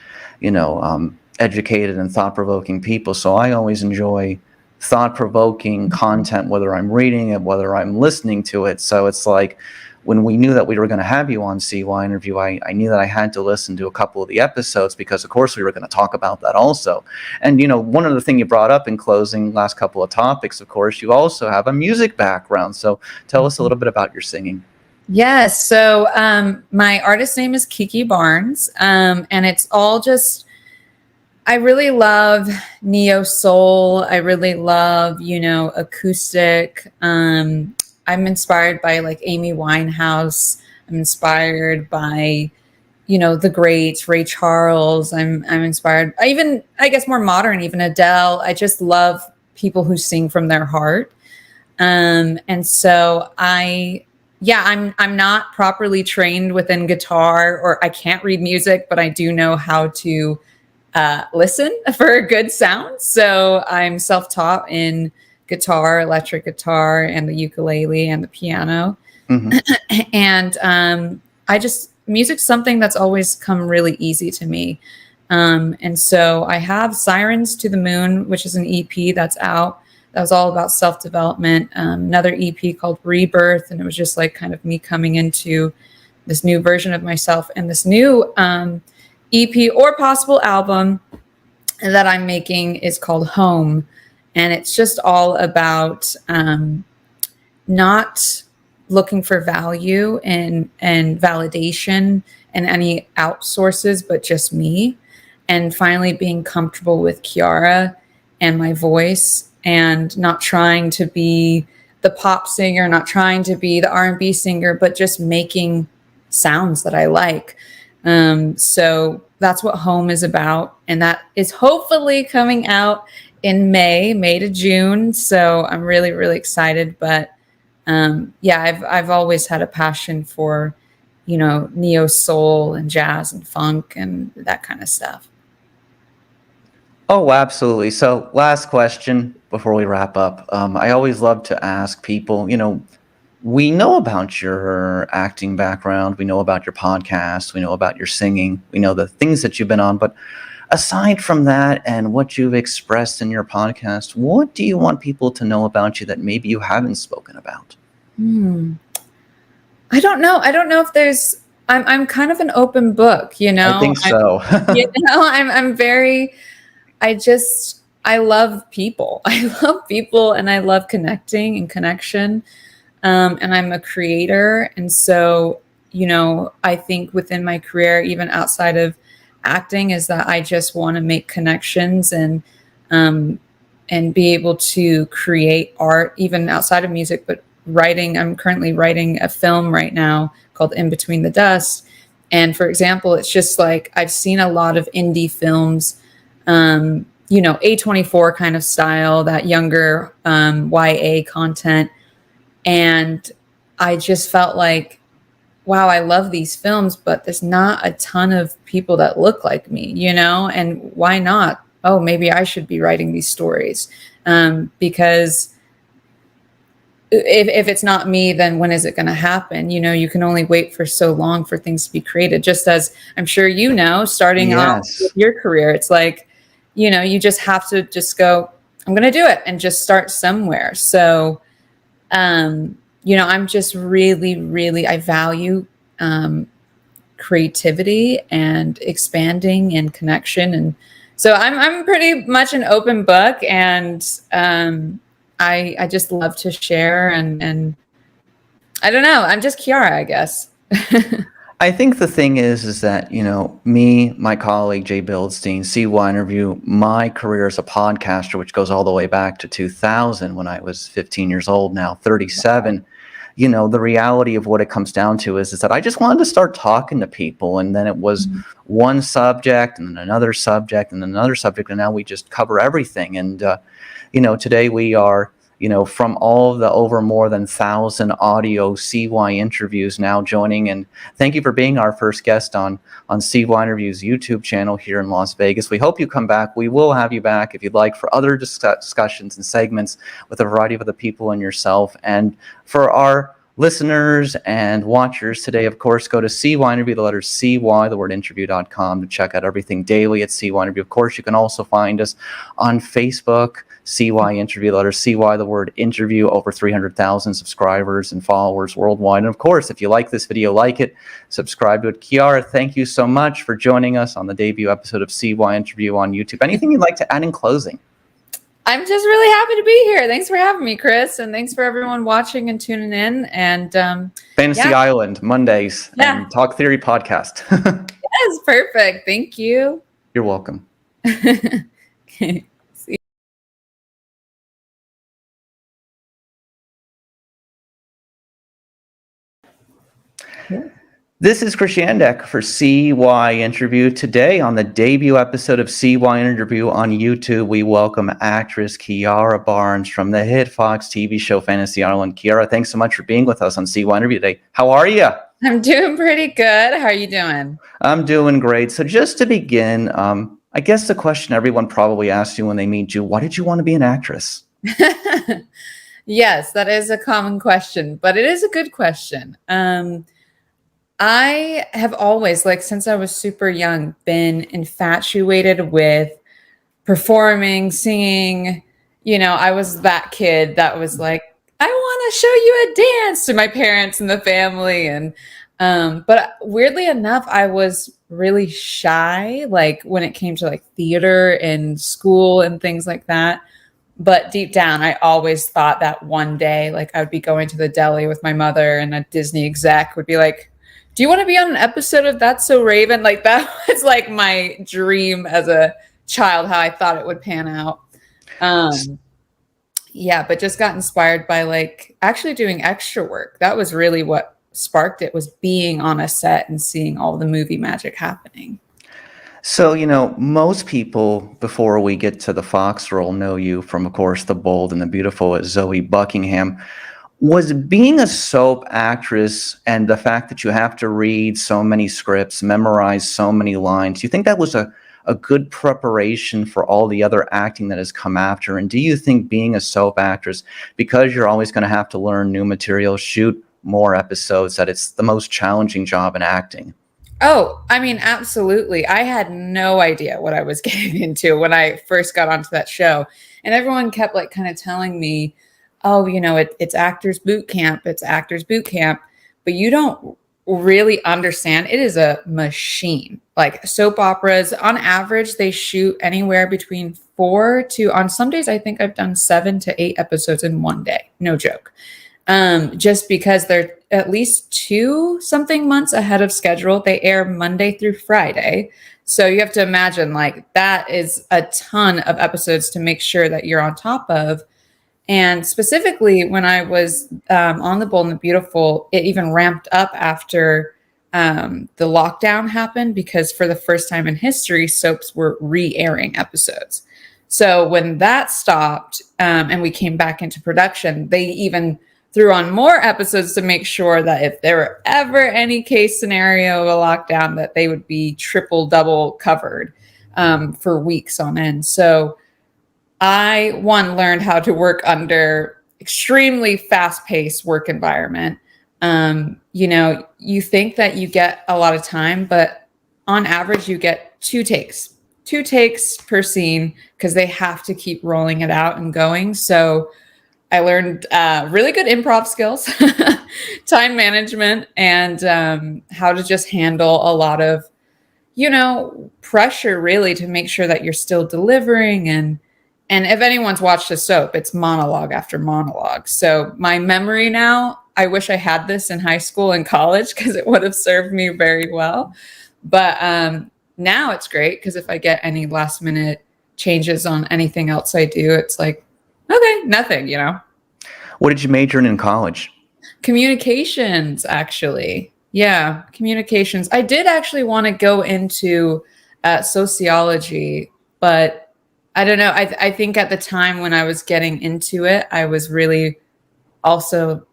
educated and thought-provoking people. So I always enjoy thought-provoking content, whether I'm reading it, whether I'm listening to it. So it's like, when we knew that we were going to have you on CYInterview, I knew that I had to listen to a couple of the episodes, because of course we were going to talk about that also. And, one of the things you brought up in closing, last couple of topics, of course, you also have a music background. So tell us a little bit about your singing. Yes. So my artist name is Kiki Barnes. And it's all just, I really love neo soul. I really love, acoustic. I'm inspired by like Amy Winehouse. I'm inspired by, the greats, Ray Charles. I'm inspired, I guess more modern, even Adele. I just love people who sing from their heart. And so I'm not properly trained within guitar, or I can't read music, but I do know how to listen for a good sound. So I'm self-taught in guitar, electric guitar, and the ukulele and the piano. Mm-hmm. And music's something that's always come really easy to me. And so I have Sirens to the Moon, which is an EP that's out. That was all about self-development. Another EP called Rebirth, and it was just like kind of me coming into this new version of myself. And this new EP or possible album that I'm making is called Home. And it's just all about not looking for value and validation and any outsources, but just me. And finally being comfortable with Kiara and my voice, and not trying to be the pop singer, not trying to be the R&B singer, but just making sounds that I like. So that's what Home is about. And that is hopefully coming out in May to June. So I'm really, really excited. But yeah, I've always had a passion for, you know, neo soul and jazz and funk and that kind of stuff. Oh, absolutely. So, last question before we wrap up. I always love to ask people, you know, we know about your acting background, we know about your podcast, we know about your singing, we know the things that you've been on, but aside from that and what you've expressed in your podcast, what do you want people to know about you that maybe you haven't spoken about? I don't know. I don't know if there's. I'm kind of an open book, you know. I think so. You know, I'm very. I love people. I love people, and I love connecting and connection. And I'm a creator, and so, you know, I think within my career, even outside of acting, is that I just want to make connections and be able to create art, even outside of music, but writing. I'm currently writing a film right now called In Between the Dust. And for example, it's just like, I've seen a lot of indie films, you know, A24 kind of style, that younger YA content. And I just felt like, wow, I love these films, but there's not a ton of people that look like me, you know, and why not? Oh, maybe I should be writing these stories. Because if it's not me, then when is it going to happen? You know, you can only wait for so long for things to be created. Just as I'm sure, you know, starting off with your career, it's like, you know, you just have to just go, I'm going to do it, and just start somewhere. So, you know, I'm just really, I value creativity and expanding and connection. And so I'm pretty much an open book, and I just love to share, and I don't know, I'm just Kiara, I guess. I think the thing is that, you know, me, my colleague, Jay Bildstein, CYInterview, my career as a podcaster, which goes all the way back to 2000 when I was 15 years old, now 37. You know, the reality of what it comes down to is that I just wanted to start talking to people, and then it was one subject and then another subject and another subject, and now we just cover everything. And, you know, today we are, you know, from all of the over more than 1,000 audio CYInterviews now joining. And thank you for being our first guest on CYInterviews YouTube channel here in Las Vegas. We hope you come back. We will have you back if you'd like for other discussions and segments with a variety of other people and yourself. And for our listeners and watchers today, of course, go to CYInterview, the letter CY, the word interview.com, to check out everything daily at CYInterview. Of course, you can also find us on Facebook, CYInterview, the letter CY, the word interview, over 300,000 subscribers and followers worldwide. And of course, if you like this video, like it, subscribe to it. Kiara, thank you so much for joining us on the debut episode of CYInterview on YouTube. Anything you'd like to add in closing? I'm just really happy to be here. Thanks for having me, Chris. And thanks for everyone watching and tuning in. And Fantasy Island, Mondays, and Talk Theory podcast. Yes, perfect. Thank you. You're welcome. Okay. This is Chris Yandek for CYInterview. Today on the debut episode of CYInterview on YouTube, we welcome actress Kiara Barnes from the hit Fox TV show Fantasy Island. Kiara, thanks so much for being with us on CYInterview today. How are you? I'm doing pretty good. How are you doing? I'm doing great. So just to begin, I guess the question everyone probably asks you when they meet you, why did you want to be an actress? Yes, that is a common question, but it is a good question. I have always, like, since I was super young, been infatuated with performing, singing. You know, I was that kid that was like, I want to show you a dance to my parents and the family. And, but weirdly enough, I was really shy, like when it came to like theater and school and things like that. But deep down, I always thought that one day, like, I would be going to the deli with my mother and a Disney exec would be like, do you want to be on an episode of That's So Raven? Like, that was like my dream as a child, how I thought it would pan out. Yeah, but just got inspired by like actually doing extra work. That was really what sparked it, was being on a set and seeing all the movie magic happening. So, you know, most people, before we get to the Fox role, know you from, of course, The Bold and the Beautiful as Zoe Buckingham. Was being a soap actress and the fact that you have to read so many scripts, memorize so many lines, do you think that was a good preparation for all the other acting that has come after? And do you think being a soap actress, because you're always going to have to learn new material, shoot more episodes, that it's the most challenging job in acting? Oh, I mean, absolutely. I had no idea what I was getting into when I first got onto that show. And everyone kept like kind of telling me, oh, it's actors boot camp. It's actors boot camp. But you don't really understand. It is a machine. Like soap operas, on average, they shoot anywhere between 4 to, on some days, I think I've done 7 to 8 episodes in one day. No joke. Just because they're at least 2 something months ahead of schedule. They air Monday through Friday. So you have to imagine like that is a ton of episodes to make sure that you're on top of. And specifically when I was on The Bold and the Beautiful, it even ramped up after the lockdown happened, because for the first time in history, soaps were re-airing episodes. So when that stopped and we came back into production, they even threw on more episodes to make sure that if there were ever any case scenario of a lockdown, that they would be triple, double covered for weeks on end. So I, learned how to work under extremely fast-paced work environment. You think that you get a lot of time, but on average, you get 2 takes per scene, because they have to keep rolling it out and going. So I learned really good improv skills, time management, and how to just handle a lot of, pressure, really, to make sure that you're still delivering. And if anyone's watched a soap, it's monologue after monologue. So my memory now, I wish I had this in high school and college, because it would have served me very well. But now it's great, because if I get any last minute changes on anything else I do, it's like, okay, nothing, What did you major in college? Communications, actually. Yeah, communications. I did actually want to go into sociology, but I don't know. I think at the time when I was getting into it, I was really also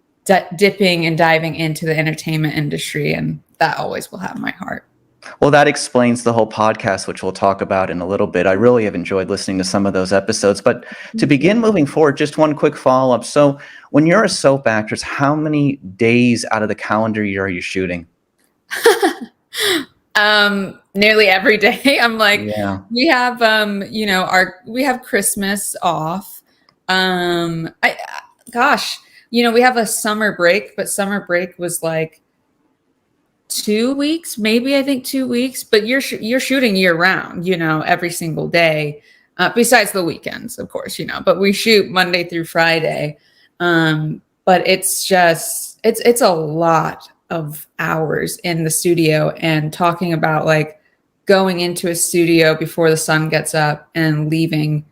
dipping and diving into the entertainment industry, and that always will have my heart. Well, that explains the whole podcast, which we'll talk about in a little bit. I really have enjoyed listening to some of those episodes. But to begin moving forward, just one quick follow-up. So when you're a soap actress, how many days out of the calendar year are you shooting? Nearly every day. I'm like, Yeah. we have, we have Christmas off. We have a summer break, but summer break was like 2 weeks, maybe, I think 2 weeks, but you're shooting year round, every single day, besides the weekends, of course, but we shoot Monday through Friday. But it's just, it's a lot of hours in the studio, and talking about like going into a studio before the sun gets up and leaving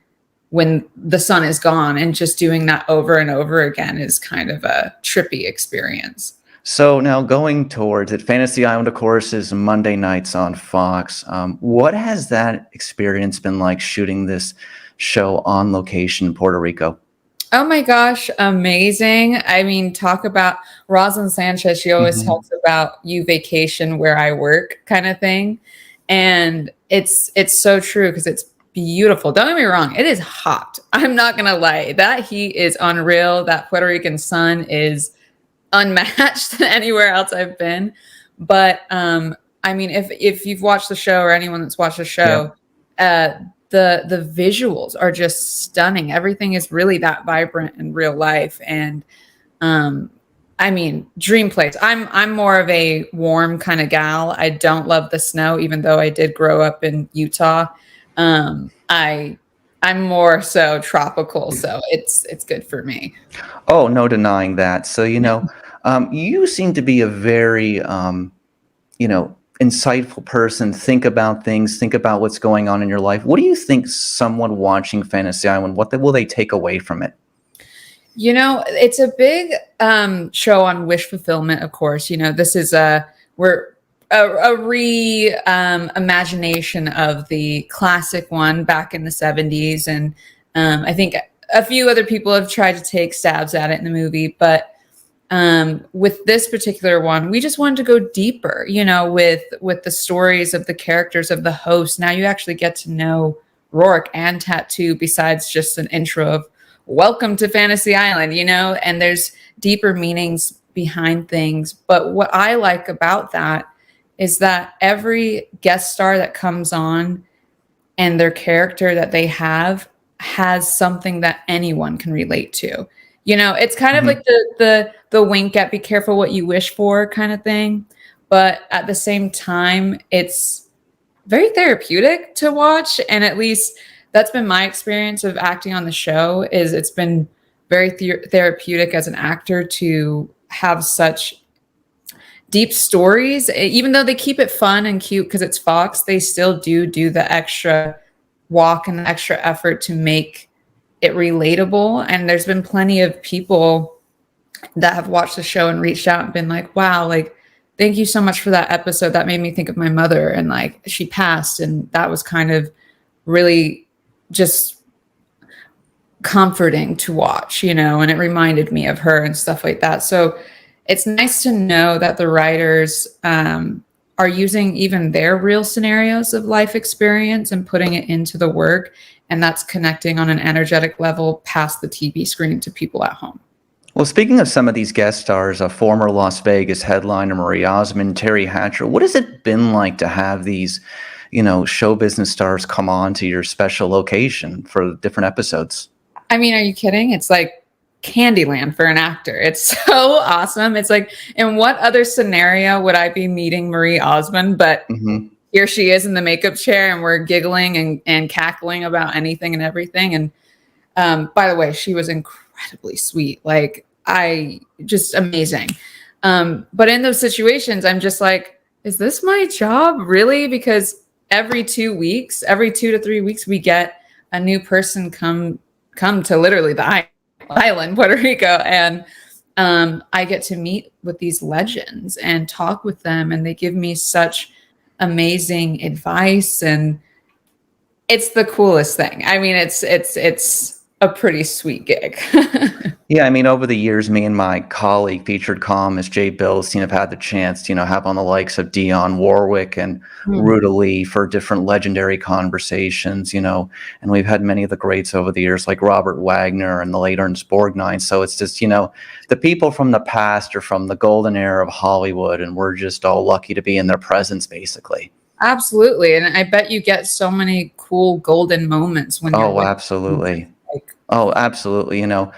when the sun is gone, and just doing that over and over again is kind of a trippy experience. So now going towards it, Fantasy Island, of course, is Monday nights on Fox. What has that experience been like, shooting this show on location in Puerto Rico? Oh my gosh, amazing. I mean, talk about Rosalind Sanchez. She always talks about you vacation where I work kind of thing. And it's so true, because it's beautiful. Don't get me wrong. It is hot. I'm not going to lie. That heat is unreal. That Puerto Rican sun is unmatched anywhere else I've been. But I mean, if you've watched the show, or anyone that's watched the show, the visuals are just stunning. Everything is really that vibrant in real life. And I mean, dream place. I'm more of a warm kind of gal. I don't love the snow, even though I did grow up in Utah. I'm more so tropical, so it's good for me. Oh, no denying that. So, you seem to be a very, insightful person. Think about things, think about what's going on in your life. What do you think someone watching Fantasy Island, will they take away from it? It's a big show on wish fulfillment, of course. This is a imagination of the classic one back in the 70s. And I think a few other people have tried to take stabs at it in the movie, but with this particular one, we just wanted to go deeper, you know, with the stories of the characters of the hosts. Now you actually get to know Rourke and Tattoo besides just an intro of welcome to Fantasy Island, you know, and there's deeper meanings behind things. But what I like about that is that every guest star that comes on and their character that they have has something that anyone can relate to. You know, it's kind of like the wink at be careful what you wish for kind of thing. But at the same time, it's very therapeutic to watch. And at least that's been my experience of acting on the show, is it's been very therapeutic as an actor to have such deep stories. Even though they keep it fun and cute because it's Fox, they still do the extra walk and the extra effort to make it relatable. And there's been plenty of people that have watched the show and reached out and been like, wow, like, thank you so much for that episode. That made me think of my mother, and like she passed, and that was kind of really just comforting to watch, you know, and it reminded me of her and stuff like that. So it's nice to know that the writers are using even their real scenarios of life experience and putting it into the work. And that's connecting on an energetic level past the TV screen to people at home. Well, speaking of some of these guest stars, a former Las Vegas headliner, Marie Osmond, Terry Hatcher, what has it been like to have these, you know, show business stars come on to your special location for different episodes? I mean, are you kidding? It's like Candyland for an actor. It's so awesome. It's like, in what other scenario would I be meeting Marie Osmond? But here she is in the makeup chair, and we're giggling and cackling about anything and everything. And by the way, she was incredibly sweet. Like, just amazing. But in those situations, I'm just like, is this my job really? Because every 2 to 3 weeks, we get a new person come to literally the island, Puerto Rico. And I get to meet with these legends and talk with them, and they give me such amazing advice, and it's the coolest thing. I mean, it's a pretty sweet gig. Yeah, I mean, over the years, me and my colleague, featured columnist Jay Bilstein, have had the chance to, you know, have on the likes of Dionne Warwick and Ruta Lee for different legendary conversations, you know, and we've had many of the greats over the years, like Robert Wagner and the late Ernst Borgnine. So it's just, you know, the people from the past are from the golden era of Hollywood, and we're just all lucky to be in their presence, basically. Absolutely. And I bet you get so many cool golden moments when you're absolutely. Oh, absolutely. You know,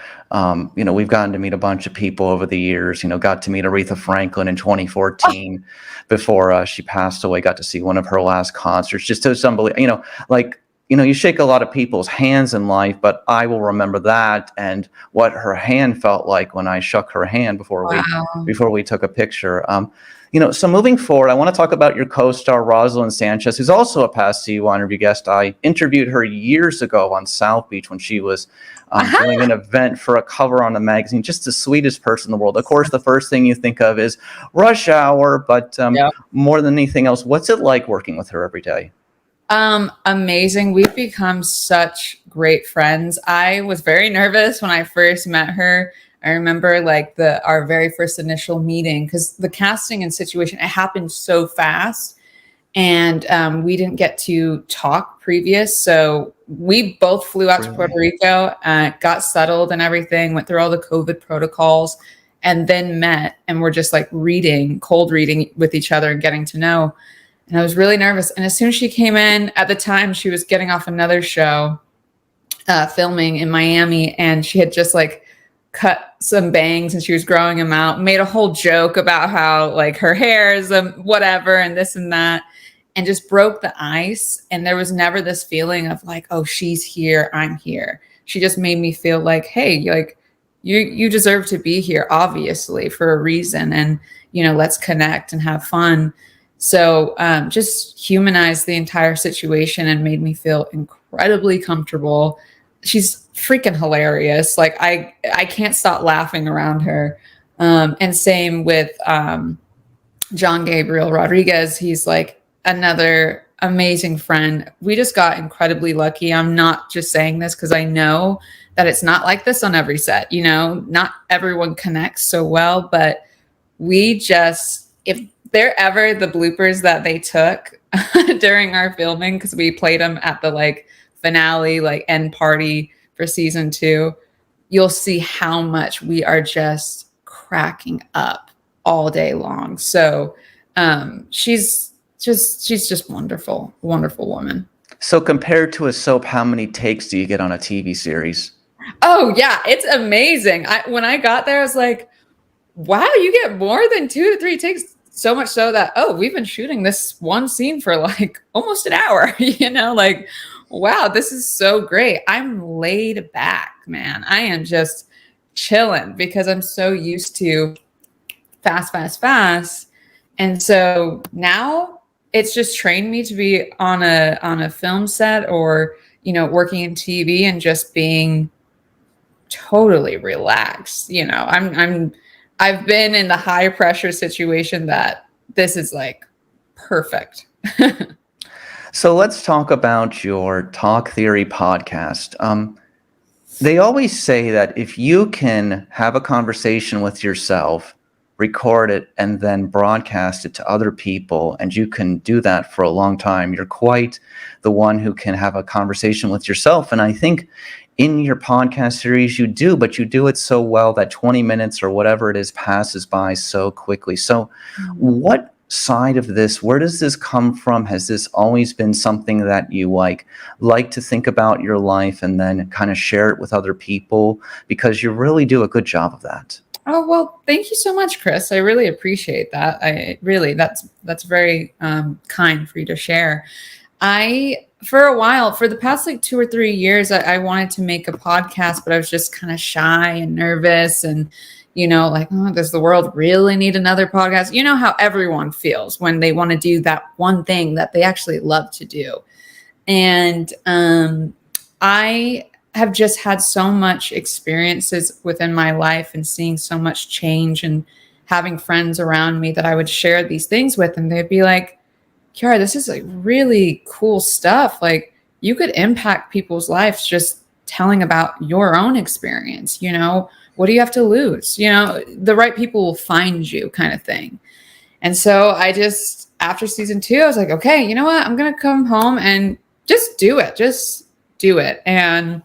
we've gotten to meet a bunch of people over the years, you know, got to meet Aretha Franklin in 2014 before she passed away, got to see one of her last concerts. Just so unbelievable, you know, like, you know, you shake a lot of people's hands in life, but I will remember that and what her hand felt like when I shook her hand before we took a picture. You know, so moving forward, I want to talk about your co-star, Rosalind Sanchez, who's also a past CYInterview guest. I interviewed her years ago on South Beach when she was doing an event for a cover on a magazine. Just the sweetest person in the world. Of course, the first thing you think of is Rush Hour, but more than anything else, what's it like working with her every day? Amazing. We've become such great friends. I was very nervous when I first met her. I remember like our very first initial meeting, because the casting and situation, it happened so fast, and we didn't get to talk previous. So we both flew out to Puerto Rico, got settled and everything, went through all the COVID protocols, and then met, and we're just like cold reading with each other and getting to know. And I was really nervous. And as soon as she came in, at the time she was getting off another show, filming in Miami, and she had just like cut some bangs and she was growing them out, made a whole joke about how like her hair is whatever and this and that, and just broke the ice. And there was never this feeling of like, oh, she's here, I'm here. She just made me feel like, hey, like you deserve to be here, obviously, for a reason. And, you know, let's connect and have fun. So just humanized the entire situation and made me feel incredibly comfortable. She's freaking hilarious. Like I can't stop laughing around her. And same with John Gabriel Rodriguez. He's like another amazing friend. We just got incredibly lucky. I'm not just saying this because I know that it's not like this on every set. You know, not everyone connects so well, but we just, if they're ever the bloopers that they took during our filming, because we played them at the like finale, like end party for season 2, you'll see how much we are just cracking up all day long. So she's just wonderful woman. So compared to a soap, how many takes do you get on a TV series? Oh yeah, it's amazing. When I got there, I was like, wow, you get more than 2 to 3 takes. So much so that, we've been shooting this one scene for like almost an hour, you know, like, wow, this is so great. I'm laid back, man. I am just chilling because I'm so used to fast. And so now it's just trained me to be on a film set or, you know, working in TV and just being totally relaxed. You know, I've been in the high pressure situation that this is like perfect. So let's talk about your Talk Theory podcast. They always say that if you can have a conversation with yourself, record it, and then broadcast it to other people, and you can do that for a long time, you're quite the one who can have a conversation with yourself. And I think in your podcast series you do, but you do it so well that 20 minutes or whatever it is passes by so quickly. So what side of this, where does this come from? Has this always been something that you like to think about your life and then kind of share it with other people? Because you really do a good job of that. Oh, well, thank you so much, Chris. I really appreciate that. That's very kind for you to share. For a while, for the past like 2 or 3 years, I wanted to make a podcast, but I was just kind of shy and nervous and, you know, like, oh, does the world really need another podcast? You know how everyone feels when they want to do that one thing that they actually love to do. And I have just had so much experiences within my life and seeing so much change and having friends around me that I would share these things with, and they'd be like, Kiara, this is like really cool stuff. Like, you could impact people's lives just telling about your own experience. You know, what do you have to lose? You know, the right people will find you, kind of thing. And so I just, after season 2, I was like, okay, you know what? I'm going to come home and just do it. Just do it. And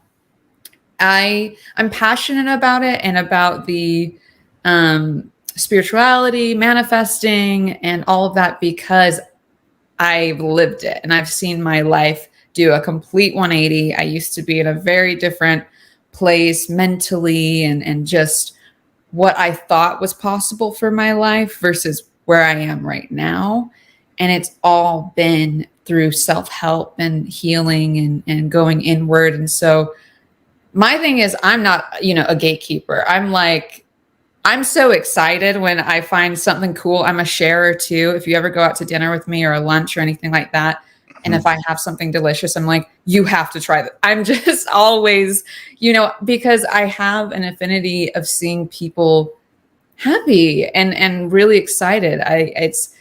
I'm passionate about it and about the spirituality, manifesting, and all of that because I've lived it and I've seen my life do a complete 180. I used to be in a very different place mentally and just what I thought was possible for my life versus where I am right now. And it's all been through self-help and healing and going inward. And so my thing is, I'm not, you know, a gatekeeper. I'm so excited when I find something cool. I'm a sharer too. If you ever go out to dinner with me or a lunch or anything like that, and if I have something delicious, I'm like, you have to try that. I'm just always, you know, because I have an affinity of seeing people happy and really excited. It's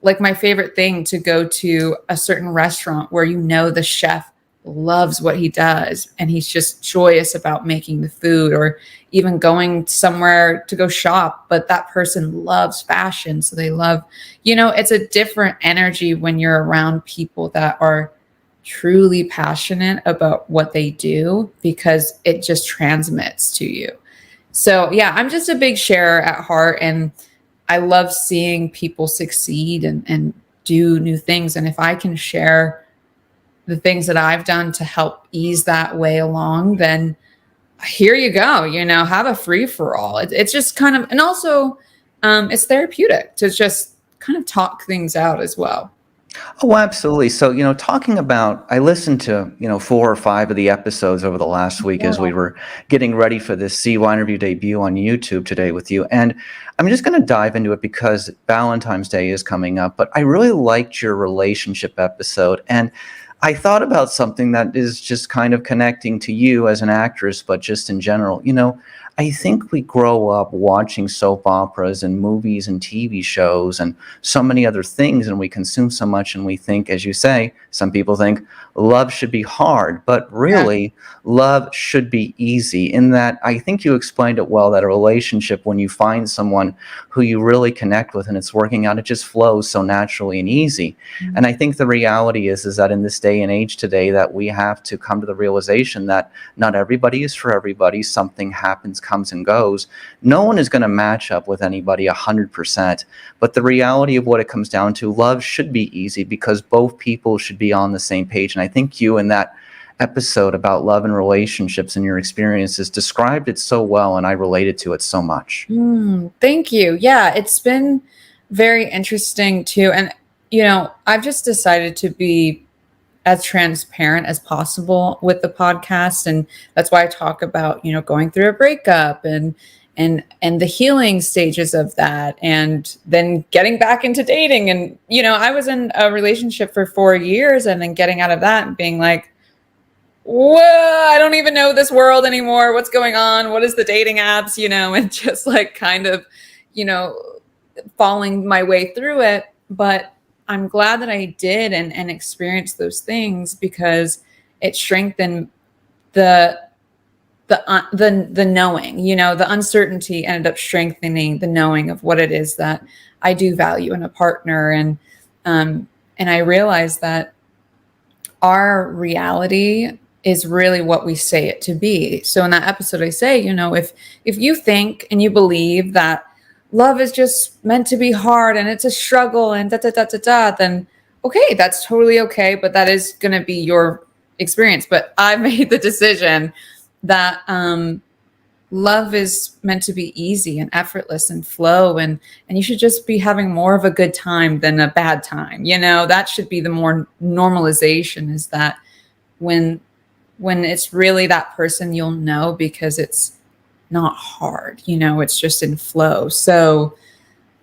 like my favorite thing to go to a certain restaurant where, you know, the chef loves what he does and he's just joyous about making the food, or even going somewhere to go shop, but that person loves fashion. So they love, you know, it's a different energy when you're around people that are truly passionate about what they do because it just transmits to you. So yeah, I'm just a big sharer at heart, and I love seeing people succeed and do new things. And if I can share the things that I've done to help ease that way along, then here you go, you know, have a free for all. It's just kind of, and also it's therapeutic to just kind of talk things out as well. Oh, absolutely. So, you know, talking about, I listened to, you know, 4 or 5 of the episodes over the last week as we were getting ready for this CYInterview debut on YouTube today with you. And I'm just going to dive into it because Valentine's Day is coming up, but I really liked your relationship episode. And I thought about something that is just kind of connecting to you as an actress, but just in general. You know, I think we grow up watching soap operas and movies and TV shows and so many other things, and we consume so much, and we think, as you say, some people think love should be hard, but really love should be easy. In that, I think you explained it well, that a relationship, when you find someone who you really connect with and it's working out, it just flows so naturally and easy. Mm-hmm. And I think the reality is that in this day and age today, that we have to come to the realization that not everybody is for everybody. Something happens, comes and goes. No one is going to match up with anybody 100%. But the reality of what it comes down to, love should be easy because both people should be on the same page. And I think you, in that episode about love and relationships and your experiences, described it so well, and I related to it so much. Thank you. Yeah, it's been very interesting too. And, you know, I've just decided to be as transparent as possible with the podcast. And that's why I talk about, you know, going through a breakup and the healing stages of that, and then getting back into dating. And, you know, I was in a relationship for 4 years and then getting out of that and being like, whoa, I don't even know this world anymore. What's going on? What is the dating apps, you know, and just like kind of, you know, falling my way through it. But I'm glad that I did and experienced those things, because it strengthened the knowing, you know, the uncertainty ended up strengthening the knowing of what it is that I do value in a partner. And I realized that our reality is really what we say it to be. So in that episode, I say, you know, if you think and you believe that love is just meant to be hard and it's a struggle and then okay, that's totally okay. But that is going to be your experience. But I made the decision that love is meant to be easy and effortless and flow, and you should just be having more of a good time than a bad time. You know, that should be the more normalization, is that when it's really that person, you'll know, because it's not hard, you know, it's just in flow. So,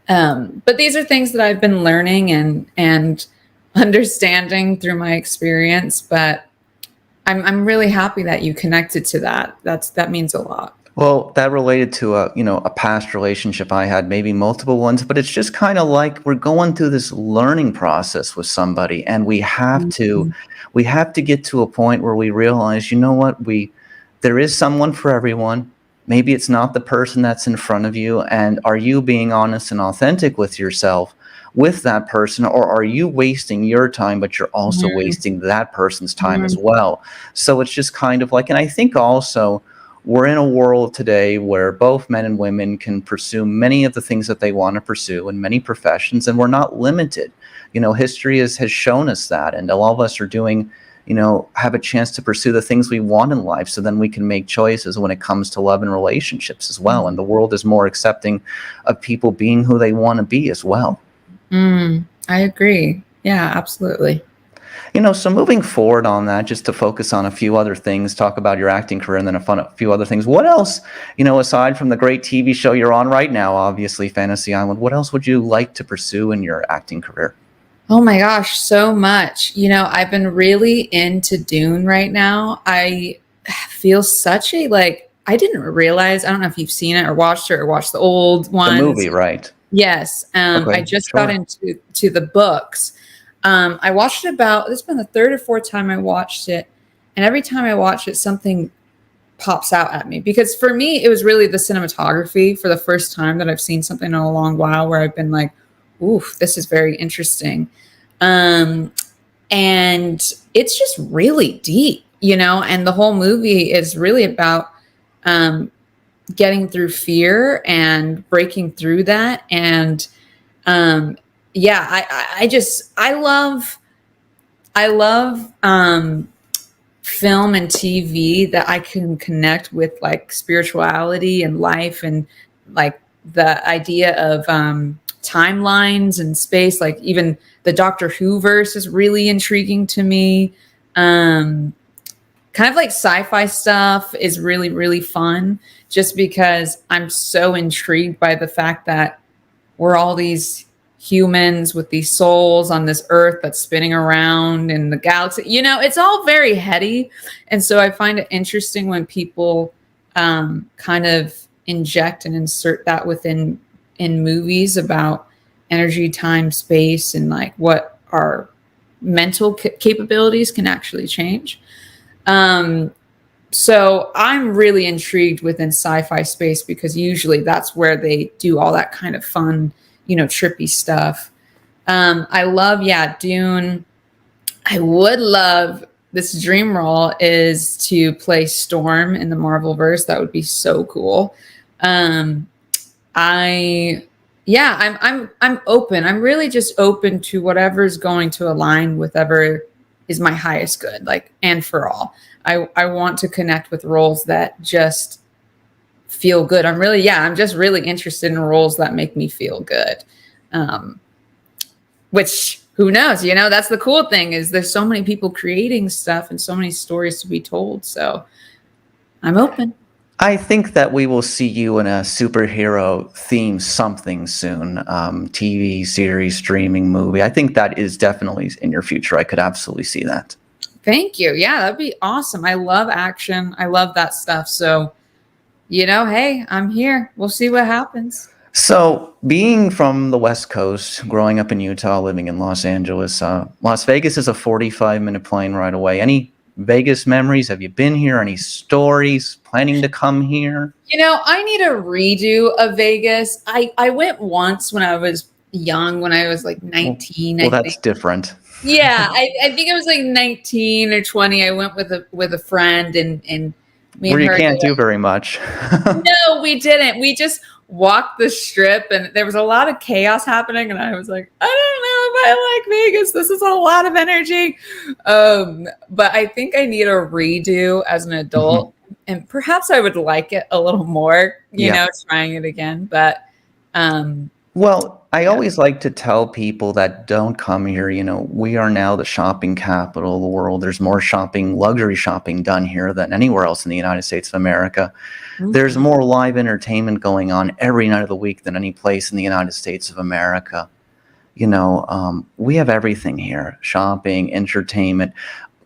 but these are things that I've been learning and understanding through my experience, but I'm really happy that you connected to that. That means a lot. Well, that related to a past relationship I had, maybe multiple ones, but it's just kind of like we're going through this learning process with somebody, and we have to get to a point where we realize, you know what, there is someone for everyone. Maybe it's not the person that's in front of you, and are you being honest and authentic with yourself with that person, or are you wasting your time, but you're also wasting that person's time as well? So it's just kind of like, and I think also we're in a world today where both men and women can pursue many of the things that they want to pursue in many professions, and we're not limited. You know, history has shown us that, and all of us are doing, you know, have a chance to pursue the things we want in life, so then we can make choices when it comes to love and relationships as well. And the world is more accepting of people being who they want to be as well. I agree. Yeah, absolutely. You know, so moving forward on that, just to focus on a few other things, talk about your acting career and then a few other things. What else, you know, aside from the great TV show you're on right now, obviously Fantasy Island, what else would you like to pursue in your acting career? Oh my gosh, so much. You know, I've been really into Dune right now. I feel such a, like, I didn't realize, I don't know if you've seen it or watched the old ones. The movie, right? Yes. Okay, I just got into the books. I watched it this has been the third or fourth time I watched it. And every time I watch it, something pops out at me, because for me, it was really the cinematography for the first time that I've seen something in a long while where I've been like, oof, this is very interesting. And it's just really deep, you know, and the whole movie is really about, getting through fear and breaking through that. And, I love film and TV that I can connect with, like spirituality and life, and like the idea of timelines and space. Like even the Doctor Who verse is really intriguing to me. Kind of like sci-fi stuff is really, really fun, just because I'm so intrigued by the fact that we're all these humans with these souls on this earth that's spinning around in the galaxy. You know, it's all very heady. And so I find it interesting when people kind of inject and insert that within in movies about energy, time, space, and like what our mental capabilities can actually change. So I'm really intrigued within sci-fi space because usually that's where they do all that kind of fun, trippy stuff. I love, Dune. I would love, this dream role is to play Storm in the Marvelverse. That would be so cool. I'm open. I'm really just open to whatever's going to align with whatever is my highest good, like, and for all. I want to connect with roles that just feel good. I'm just really interested in roles that make me feel good. Which, who knows, that's the cool thing, is there's so many people creating stuff and so many stories to be told. So I'm open. I think that we will see you in a superhero theme something soon. TV, series, streaming, movie. I think that is definitely in your future. I could absolutely see that. Thank you. Yeah, that'd be awesome. I love action. I love that stuff. So, hey, I'm here. We'll see what happens. So, being from the West Coast, growing up in Utah, living in Los Angeles, Las Vegas is a 45-minute plane ride away. Any Vegas memories? Have you been here? Any stories? Planning to come here? I need a redo of Vegas. I went once when I was young, when I was like 19. Well, that's different. Yeah, I think I was like 19 or 20. I went with a friend and me Where and you her can't do very much. No, we didn't. We just walked the strip and there was a lot of chaos happening and I was like, I don't know if I like Vegas. This is a lot of energy. But I think I need a redo as an adult. And perhaps I would like it a little more, trying it again. But well, I always like to tell people that don't come here, we are now the shopping capital of the world. There's more shopping, luxury shopping done here than anywhere else in the United States of America. Mm-hmm. There's more live entertainment going on every night of the week than any place in the United States of America. We have everything here: shopping, entertainment,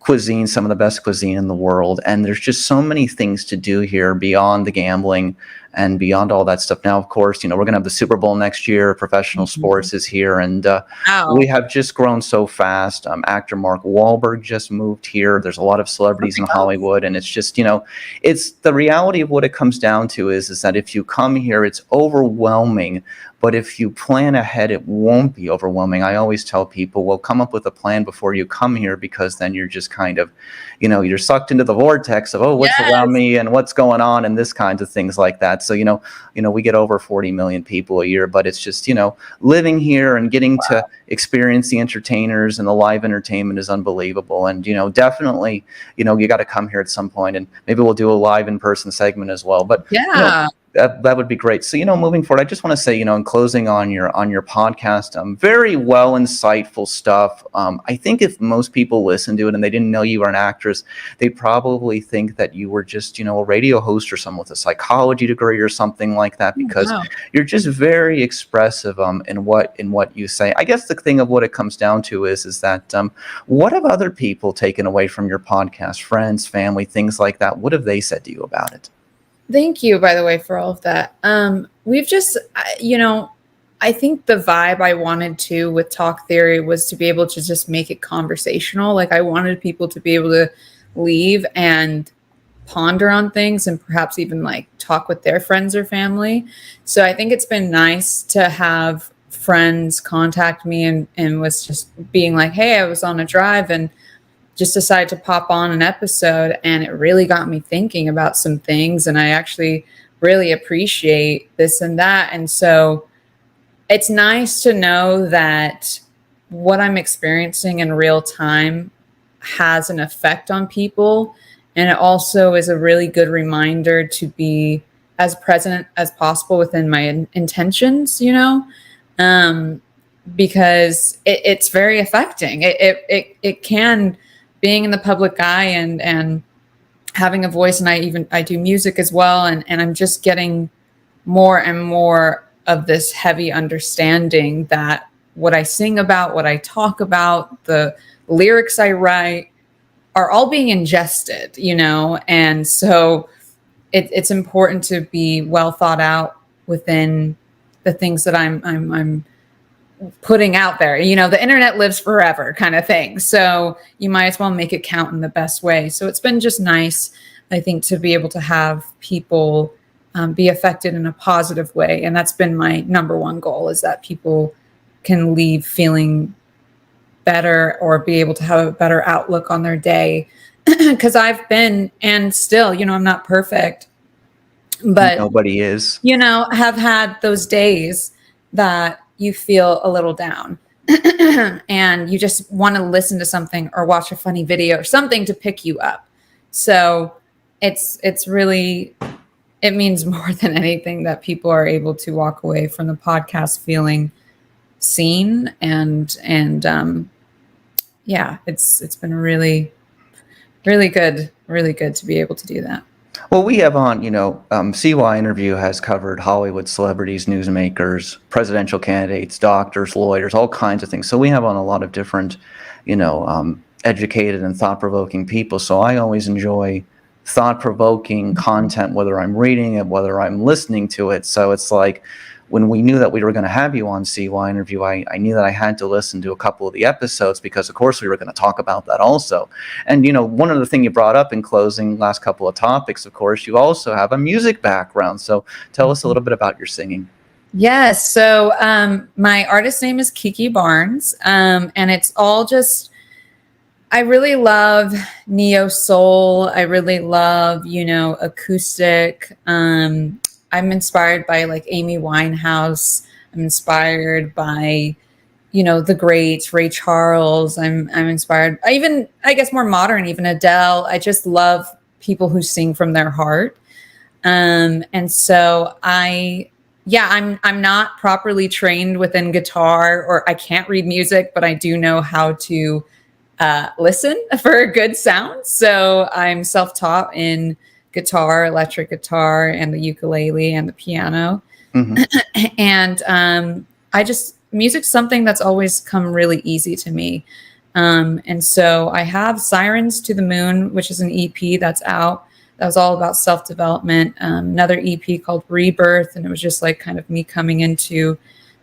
cuisine, some of the best cuisine in the world. And there's just so many things to do here beyond the gambling and beyond all that stuff. Now, of course, we're going to have the Super Bowl next year. Professional sports is here. And we have just grown so fast. Actor Mark Wahlberg just moved here. There's a lot of celebrities in Hollywood. And it's just, it's the reality of what it comes down to is that if you come here, it's overwhelming. But if you plan ahead, it won't be overwhelming. I always tell people, well, come up with a plan before you come here, because then you're just kind of, you're sucked into the vortex of, what's around me and what's going on and this kinds of things like that. So, we get over 40 million people a year, but it's just, living here and getting to experience the entertainers and the live entertainment is unbelievable. And, definitely, you got to come here at some point, and maybe we'll do a live in-person segment as well. But that would be great. So, moving forward, I just want to say, in closing on your podcast, very well insightful stuff. I think if most people listen to it and they didn't know you were an actress, they probably think that you were just, a radio host or someone with a psychology degree or something like that, because you're just very expressive in what you say. I guess the thing of what it comes down to is that what have other people taken away from your podcast? Friends, family, things like that. What have they said to you about it? Thank you, by the way, for all of that. We've just, I think the vibe I wanted to with Talk Theory was to be able to just make it conversational. Like, I wanted people to be able to leave and ponder on things and perhaps even like talk with their friends or family. So I think it's been nice to have friends contact me and was just being like, hey, I was on a drive and just decided to pop on an episode, and it really got me thinking about some things, and I actually really appreciate this and that. And so it's nice to know that what I'm experiencing in real time has an effect on people. And it also is a really good reminder to be as present as possible within my intentions, because it's very affecting. It can, being in the public eye and having a voice, and I do music as well. And I'm just getting more and more of this heavy understanding that what I sing about, what I talk about, the lyrics I write are all being ingested, and so it's important to be well thought out within the things that I'm putting out there. You know, the internet lives forever kind of thing. So you might as well make it count in the best way. So it's been just nice, I think, to be able to have people be affected in a positive way. And that's been my number one goal, is that people can leave feeling better or be able to have a better outlook on their day. Because I've been, and still, you know, I'm not perfect, but Nobody is. you know, have had those days that you feel a little down and you just want to listen to something or watch a funny video or something to pick you up. So it's really, it means more than anything that people are able to walk away from the podcast feeling seen and yeah, it's been really good to be able to do that. Well, we have on, you know, CYInterview has covered Hollywood celebrities, newsmakers, presidential candidates, doctors, lawyers, all kinds of things. So we have on a lot of different, you know, educated and thought-provoking people. So I always enjoy thought-provoking content, whether I'm reading it, whether I'm listening to it. So it's like, when we knew that we were going to have you on CYInterview, I knew that I had to listen to a couple of the episodes because, of course, we were going to talk about that also. And, you know, one of the things you brought up in closing last couple of topics, of course, you also have a music background. So tell us a little bit about your singing. Yes. So my artist name is Kiki Barnes, and it's all just, I really love neo soul. I really love, you know, acoustic. I'm inspired by like Amy Winehouse. I'm inspired by, you know, the greats, Ray Charles. I'm inspired, I guess more modern, even Adele. I just love people who sing from their heart. And so I'm not properly trained within guitar, or I can't read music, but I do know how to listen for a good sound. So I'm self-taught in guitar, electric guitar, and the ukulele and the piano. Mm-hmm. And music's something that's always come really easy to me. And so I have Sirens to the Moon, which is an EP that's out. That was all about self-development. Another EP called Rebirth, and it was just like kind of me coming into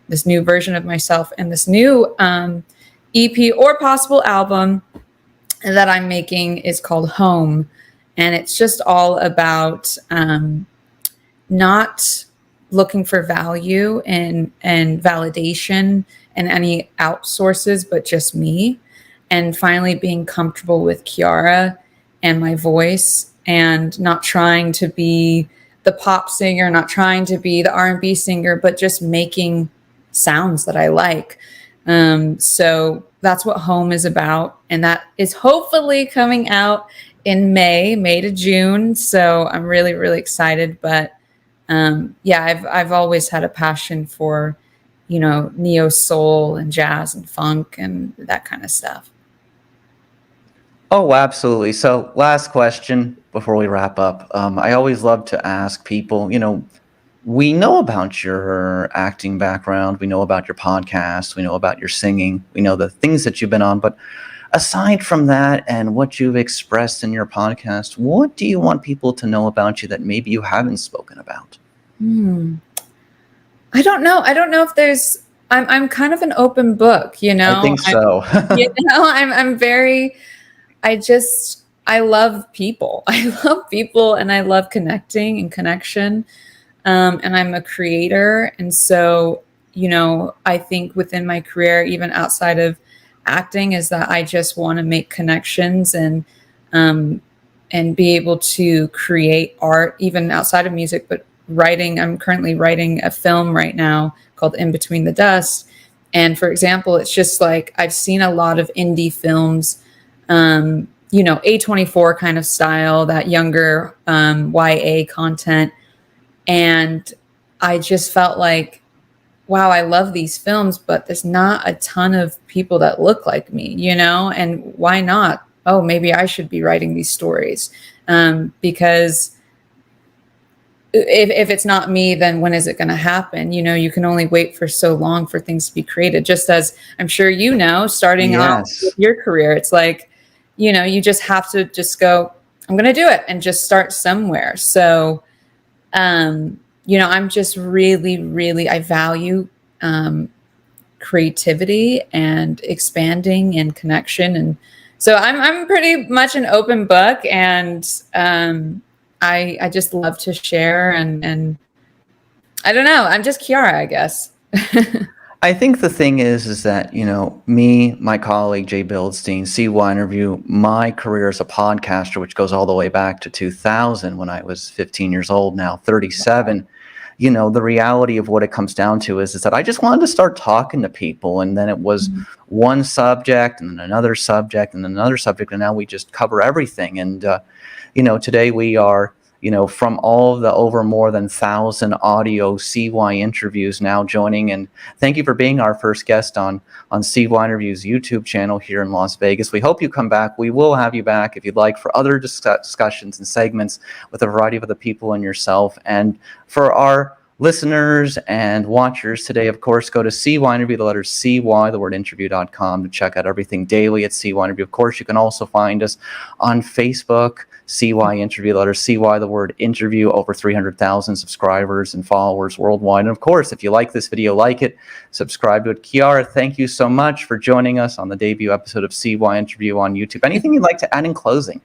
this new version of myself. And this new EP or possible album that I'm making is called Home. And it's just all about not looking for value and validation and any outsources, but just me. And finally being comfortable with Kiara and my voice, and not trying to be the pop singer, not trying to be the R&B singer, but just making sounds that I like. So that's what Home is about. And that is hopefully coming out in May to June. So I'm really, really excited. But I've always had a passion for, you know, neo soul and jazz and funk and that kind of stuff. Oh, absolutely. So last question before we wrap up. I always love to ask people, you know, we know about your acting background. We know about your podcast. We know about your singing. We know the things that you've been on. But aside from that and what you've expressed in your podcast, what do you want people to know about you that maybe you haven't spoken about? I don't know. I don't know if there's, I'm kind of an open book, you know? I think so. You know, I'm very, I love people. I love people and I love connecting and connection. And I'm a creator. And so, you know, I think within my career, even outside of acting, is that I just want to make connections and be able to create art, even outside of music, but writing. I'm currently writing a film right now called In Between the Dust. And for example, it's just like, I've seen a lot of indie films, you know, A24 kind of style, that younger YA content. And I just felt like, wow, I love these films, but there's not a ton of people that look like me, you know? And why not? Oh, maybe I should be writing these stories. Because if it's not me, then when is it going to happen? You know, you can only wait for so long for things to be created. Just as I'm sure you know, starting off with your career, it's like, you know, you just have to just go, I'm going to do it and just start somewhere. So, you know, I'm just really, I value creativity and expanding and connection. And so I'm pretty much an open book, and I just love to share, and I don't know, I'm just Kiara, I guess. I think the thing is that, you know, me, my colleague, Jay Bildstein, CYInterview, my career as a podcaster, which goes all the way back to 2000 when I was 15 years old, now 37. You know, the reality of what it comes down to is that I just wanted to start talking to people. And then it was one subject and then another subject and then another subject. And now we just cover everything. And, you know, today we are, you know, from all of the over more than 1,000 audio CY interviews now joining. And thank you for being our first guest on CYInterviews YouTube channel here in Las Vegas. We hope you come back. We will have you back if you'd like for other discussions and segments with a variety of other people and yourself. And for our listeners and watchers today, of course, go to CYInterview, the letter CY, the word interview.com to check out everything daily at CYInterview. Of course, you can also find us on Facebook, CYInterview, the letter CY, the word interview, over 300,000 subscribers and followers worldwide. And of course, if you like this video, like it, subscribe to it. Kiara, thank you so much for joining us on the debut episode of CYInterview on YouTube. Anything you'd like to add in closing?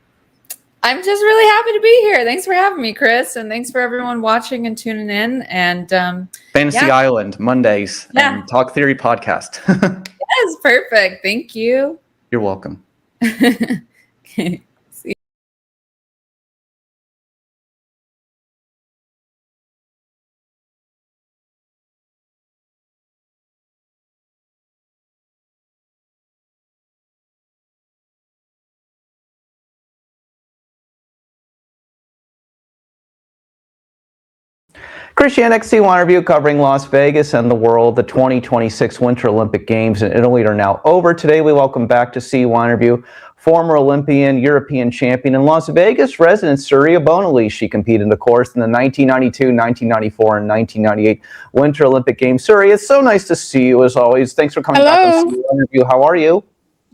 I'm just really happy to be here. Thanks for having me, Chris. And thanks for everyone watching and tuning in. And Fantasy Island, Mondays, and Talk Theory podcast. Yes, perfect. Thank you. You're welcome. Okay. Chris Yannick, CYInterview, covering Las Vegas and the world. The 2026 Winter Olympic Games in Italy are now over. Today, we welcome back to CYInterview former Olympian, European champion, and Las Vegas resident Surya Bonaly. She competed, of course, in the 1992, 1994, and 1998 Winter Olympic Games. Surya, it's so nice to see you, as always. Thanks for coming back on CYInterview. How are you?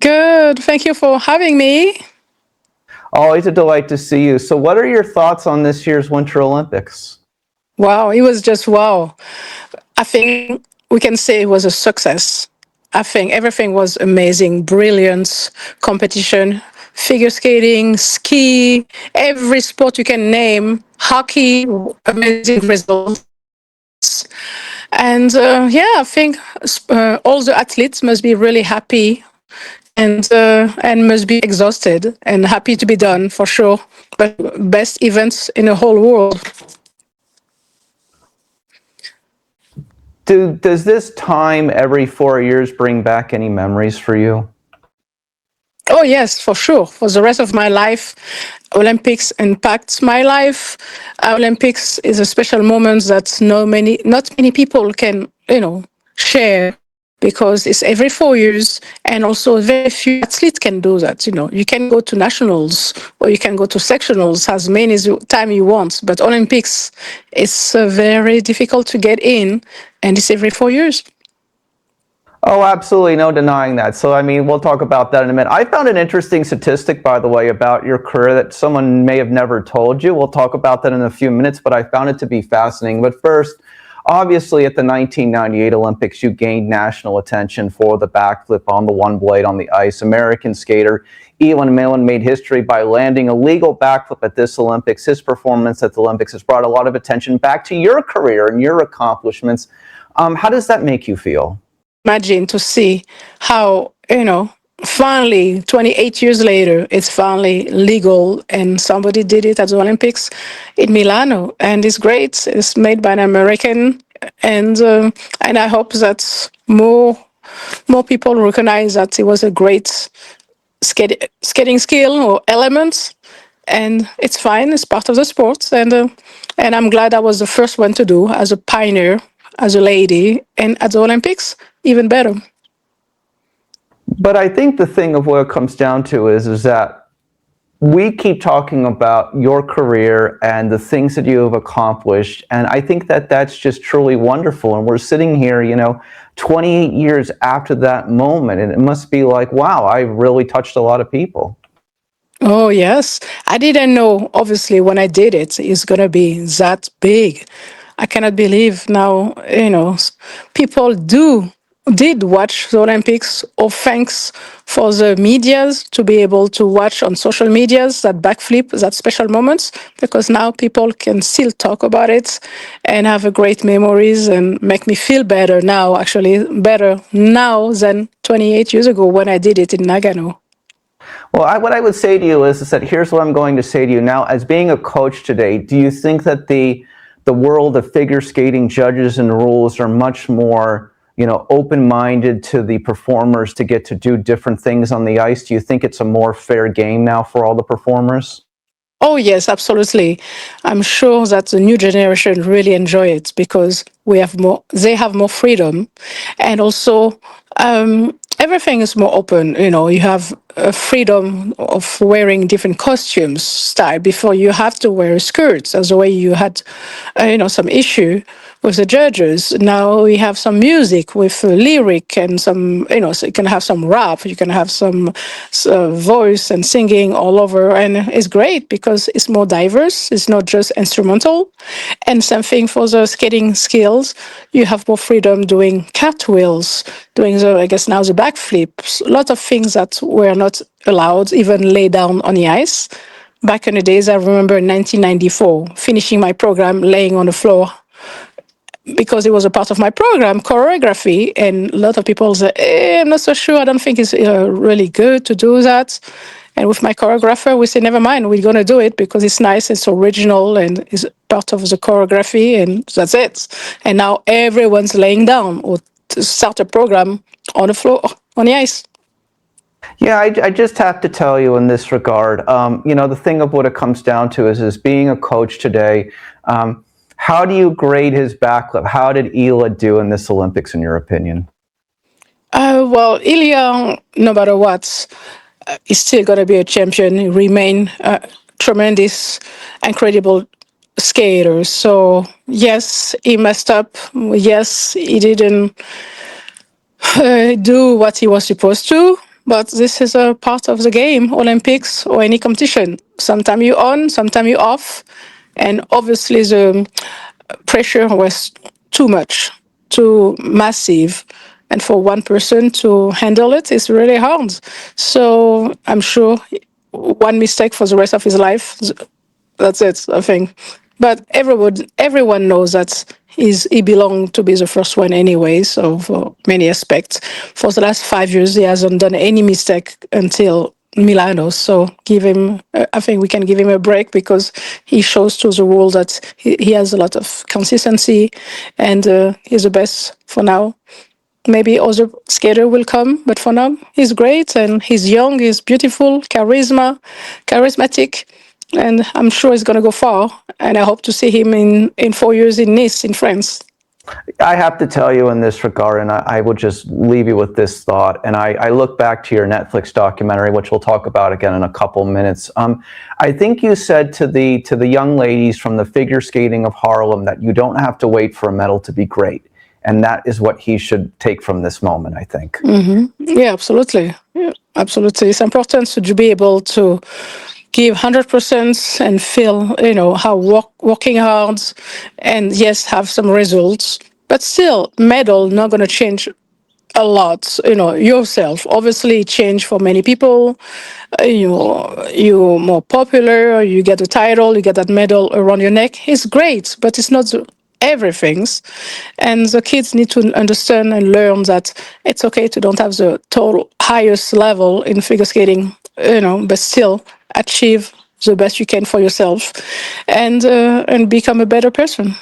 Good. Thank you for having me. Always a delight to see you. So what are your thoughts on this year's Winter Olympics? Wow, it was just wow. I think we can say it was a success. I think everything was amazing, brilliant competition, figure skating, ski, every sport you can name, hockey, amazing results. And I think all the athletes must be really happy and must be exhausted and happy to be done for sure. But best events in the whole world. Does this time every 4 years bring back any memories for you? Oh yes, for sure. For the rest of my life, Olympics impacts my life. Olympics is a special moment that not many people can, share, because it's every 4 years, and also very few athletes can do that. You can go to nationals or you can go to sectionals as many time you want, but Olympics is very difficult to get in, and it's every 4 years. Oh, absolutely. No denying that. So, I mean, we'll talk about that in a minute. I found an interesting statistic, by the way, about your career that someone may have never told you. We'll talk about that in a few minutes, but I found it to be fascinating. But first, obviously, at the 1998 Olympics, you gained national attention for the backflip on the one blade on the ice. American skater Ewan Millen made history by landing a legal backflip at this Olympics. His performance at the Olympics has brought a lot of attention back to your career and your accomplishments. How does that make you feel? Imagine to see how, finally, 28 years later, it's finally legal and somebody did it at the Olympics in Milano. And it's great. It's made by an American. And I hope that more people recognize that it was a great skating skill or element. And it's fine. It's part of the sport. And I'm glad I was the first one to do as a pioneer, as a lady, and at the Olympics, even better. But I think the thing of what it comes down to is that we keep talking about your career and the things that you have accomplished. And I think that that's just truly wonderful. And we're sitting here, 28 years after that moment. And it must be like, wow, I really touched a lot of people. Oh, yes. I didn't know, obviously, when I did it, it's going to be that big. I cannot believe now, people did watch the Olympics, or thanks for the medias to be able to watch on social medias that backflip, that special moments, because now people can still talk about it and have a great memories and make me feel better now, actually better now than 28 years ago when I did it in Nagano. Well, what I would say to you is that here's what I'm going to say to you now. As being a coach today, do you think that the world of figure skating judges and rules are much more, open-minded to the performers to get to do different things on the ice? Do you think it's a more fair game now for all the performers? Oh, yes, absolutely. I'm sure that the new generation really enjoy it because they have more freedom. And also, everything is more open. You have freedom of wearing different costumes style. Before, you have to wear skirts as the way you had, some issue with the judges. Now we have some music with lyric and some, so you can have some rap, you can have some voice and singing all over. And it's great because it's more diverse. It's not just instrumental. And same thing for the skating skills. You have more freedom doing cartwheels, doing I guess now the backflips, a lot of things that were not allowed, even lay down on the ice. Back in the days, I remember in 1994, finishing my program, laying on the floor, because it was a part of my program, choreography, and a lot of people say, I'm not so sure, I don't think it's really good to do that. And with my choreographer, we say, never mind, we're going to do it because it's nice, it's original, and it's part of the choreography, and that's it. And now everyone's laying down or to start a program on the floor, on the ice. Yeah, I just have to tell you in this regard, the thing of what it comes down to is being a coach today, how do you grade his backflip? How did Ela do in this Olympics, in your opinion? Well, Ilya, no matter what, is still going to be a champion. He remain tremendous, incredible skater. So yes, he messed up. Yes, he didn't do what he was supposed to. But this is a part of the game, Olympics or any competition. Sometimes you on, sometimes you off, and obviously the pressure was too much, too massive. And for one person to handle it is really hard. So I'm sure one mistake for the rest of his life, that's it, I think. But everyone knows that he belonged to be the first one anyway, so for many aspects. For the last 5 years, he hasn't done any mistake until Milano. So I think we can give him a break because he shows to the world that he has a lot of consistency and he's the best for now. Maybe other skater will come, but for now, he's great and he's young, he's beautiful, charismatic, and I'm sure he's going to go far. And I hope to see him in 4 years in Nice, in France. I have to tell you in this regard, and I will just leave you with this thought, and I look back to your Netflix documentary, which we'll talk about again in a couple minutes. I think you said to the young ladies from the figure skating of Harlem that you don't have to wait for a medal to be great. And that is what he should take from this moment, I think. Mm-hmm. Yeah, absolutely. Yeah, absolutely. It's important to be able to give 100% and feel, how working hard and yes, have some results. But still, medal not going to change a lot, yourself. Obviously, change for many people. You're more popular, you get a title, you get that medal around your neck. It's great, but it's not everything's. And the kids need to understand and learn that it's okay to don't have the total highest level in figure skating, but still achieve the best you can for yourself and become a better person.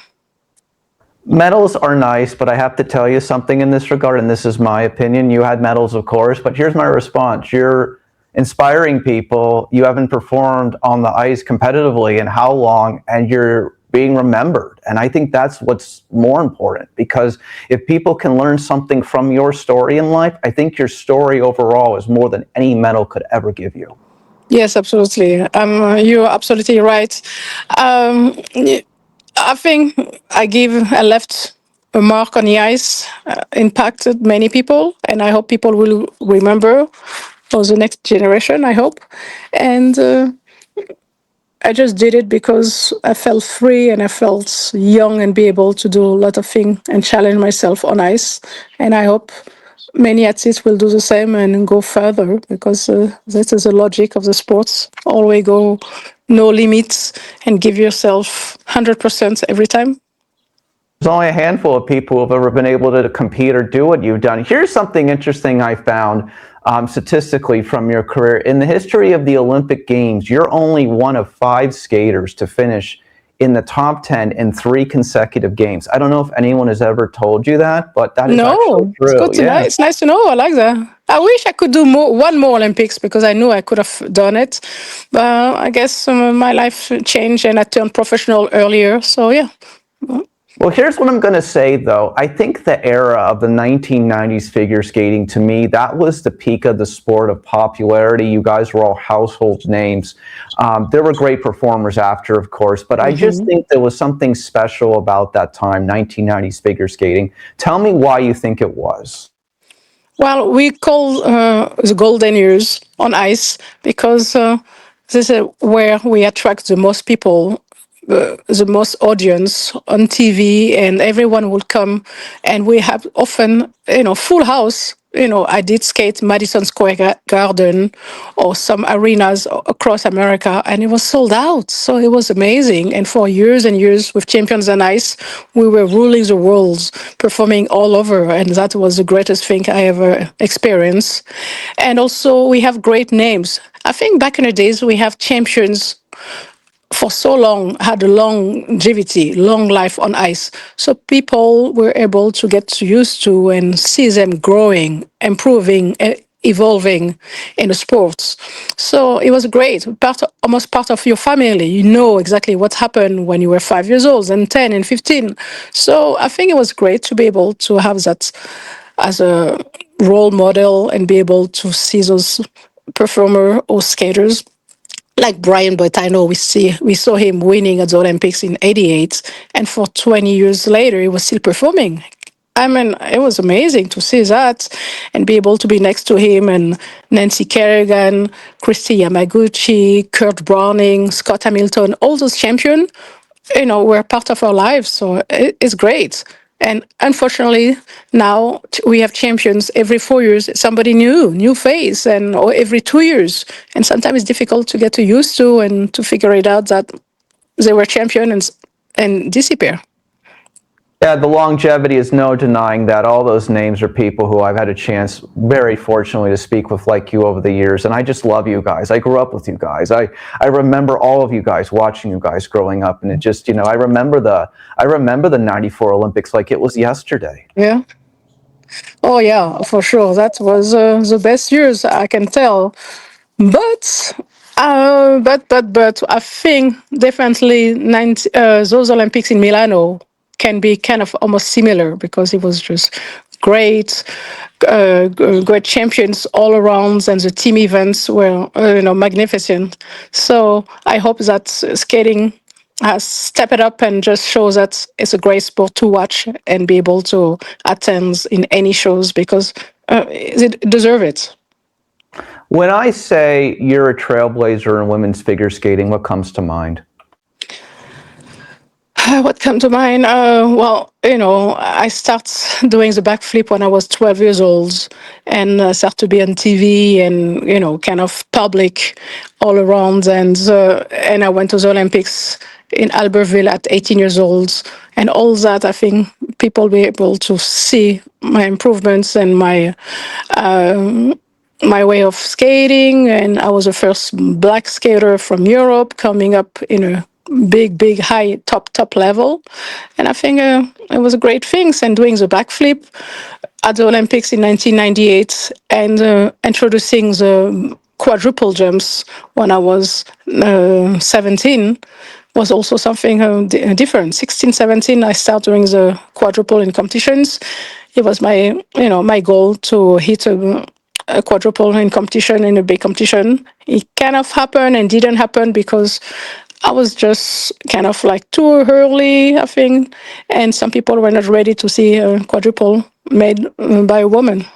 Medals are nice, but I have to tell you something in this regard, and this is my opinion. You had medals, of course, but here's my response. You're inspiring people. You haven't performed on the ice competitively in how long, and you're being remembered. And I think that's what's more important, because if people can learn something from your story in life, I think your story overall is more than any medal could ever give you. Yes, absolutely. You're absolutely right. I think I left a mark on the ice, impacted many people, and I hope people will remember for the next generation, I hope. And I just did it because I felt free and I felt young and be able to do a lot of things and challenge myself on ice. And I hope many athletes will do the same and go further, because this is the logic of the sports. Always go, no limits, and give yourself 100% every time. There's only a handful of people who have ever been able to compete or do what you've done. Here's something interesting I found statistically from your career. In the history of the Olympic Games, you're only one of 5 skaters to finish in the top 10 in 3 consecutive games. I don't know if anyone has ever told you that, but that is actually true. It's good to know. It's nice to know. I like that. I wish I could do one more Olympics, because I knew I could have done it. But I guess my life changed and I turned professional earlier. So yeah. Well, here's what I'm going to say, though. I think the era of the 1990s figure skating, to me, that was the peak of the sport of popularity. You guys were all household names. There were great performers after, of course, but I just think there was something special about that time, 1990s figure skating. Tell me why you think it was. Well, we call the golden years on ice because this is where we attract the most people, the most audience on TV, and everyone will come, and we have often, full house. I did skate Madison Square Garden or some arenas across America, and it was sold out. So it was amazing. And for years and years with Champions on Ice, we were ruling the world, performing all over. And that was the greatest thing I ever experienced. And also we have great names. I think back in the days, we have champions for so long, had a longevity, long life on ice. So people were able to get used to and see them growing, improving, evolving in the sports. So it was great, almost part of your family. You know exactly what happened when you were 5 years old and 10 and 15. So I think it was great to be able to have that as a role model and be able to see those performers or skaters like Brian Boitano. We saw him winning at the Olympics in '88, and for 20 years later, he was still performing. I mean, it was amazing to see that and be able to be next to him, and Nancy Kerrigan, Christy Yamaguchi, Kurt Browning, Scott Hamilton, all those champions, were part of our lives. So it's great. And unfortunately, now we have champions every 4 years, somebody new face, or every 2 years. And sometimes it's difficult to get used to and to figure it out that they were champions and disappear. Yeah, the longevity is no denying that. All those names are people who I've had a chance, very fortunately, to speak with like you over the years. And I just love you guys. I grew up with you guys. I remember all of you guys, watching you guys growing up. And it just, I remember the 94 Olympics like it was yesterday. Yeah. Oh, yeah, for sure. That was the best years, I can tell. But I think definitely those Olympics in Milano can be kind of almost similar, because it was just great champions all around, and the team events were magnificent. So I hope that skating has stepped it up and just shows that it's a great sport to watch and be able to attend in any shows, because they deserve it. When I say you're a trailblazer in women's figure skating, what comes to mind? What comes to mind? Well, I started doing the backflip when I was 12 years old, and started to be on TV and, kind of public all around. And I went to the Olympics in Albertville at 18 years old. And all that, I think people will be able to see my improvements and my way of skating. And I was the first black skater from Europe coming up in a big, high, top level. And I think it was a great thing. And doing the backflip at the Olympics in 1998 and introducing the quadruple jumps when I was 17 was also something different. 16, 17, I started doing the quadruple in competitions. It was my goal to hit a quadruple in competition, in a big competition. It kind of happened and didn't happen because I was just kind of like too early, I think, and some people were not ready to see a quadruple made by a woman.